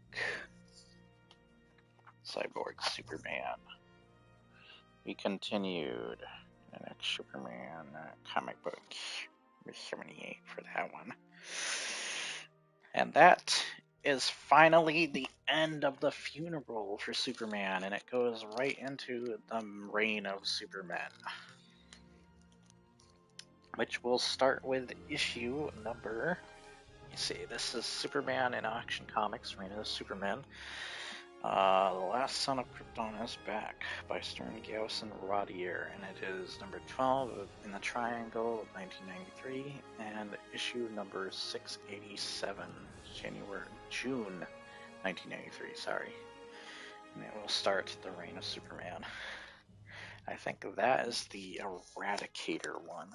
Cyborg Superman. We continued the next Superman comic book. Number 78 for that one. And that is finally the end of the funeral for Superman, and it goes right into the reign of Superman, which will start with issue number. You see, this is Superman in Action Comics, Reign of Superman. The Last Son of Krypton is back by Stern, Gauss, and Rodier, and it is number 12 in the Triangle of 1993, and issue number 687, June 1993, sorry. And it will start the reign of Superman. I think that is the Eradicator one.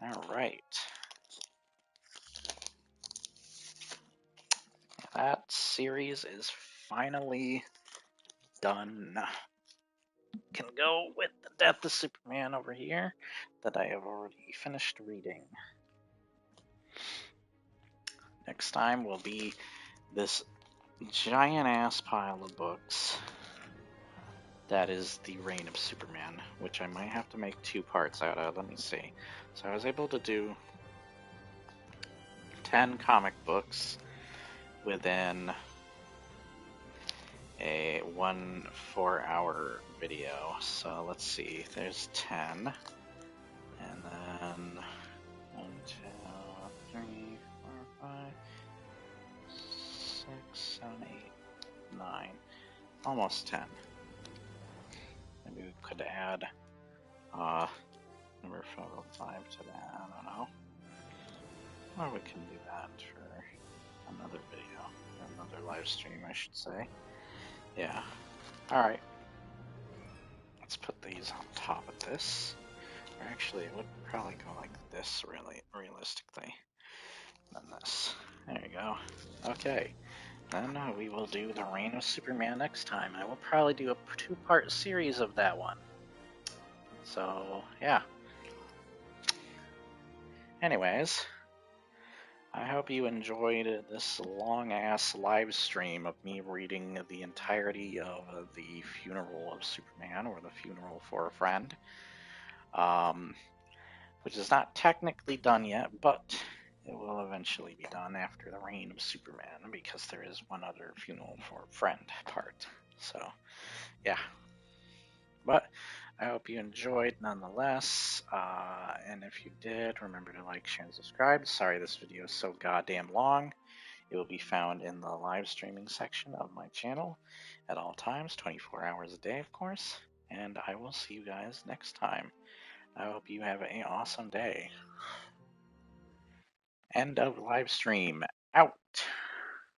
Alright. That series is finally done. Can go with the Death of Superman over here that I have already finished reading. Next time will be this giant ass pile of books that is the Reign of Superman, which I might have to make 2 parts out of. Let me see. So I was able to do 10 comic books within a 1 4-hour video. So let's see, there's 10, and then 1, 2, 3, 4, 5, 6, 7, 8, 9, almost 10. Maybe we could add number 505 to that, I don't know. Or we can do that for another video, another live stream, I should say. Yeah. Alright. Let's put these on top of this. Or actually, it would probably go like this, really, realistically. Than this. There you go. Okay. Then we will do the Reign of Superman next time. I will probably do a 2-part series of that one. So, yeah. Anyways, I hope you enjoyed this long-ass live stream of me reading the entirety of the Funeral of Superman, or the Funeral for a Friend, which is not technically done yet, but it will eventually be done after the Reign of Superman, because there is one other Funeral for a Friend part. So, yeah. But I hope you enjoyed nonetheless, and if you did, remember to like, share, and subscribe. Sorry this video is so goddamn long. It will be found in the live streaming section of my channel at all times, 24 hours a day, of course, and I will see you guys next time. I hope you have an awesome day. End of live stream. Out.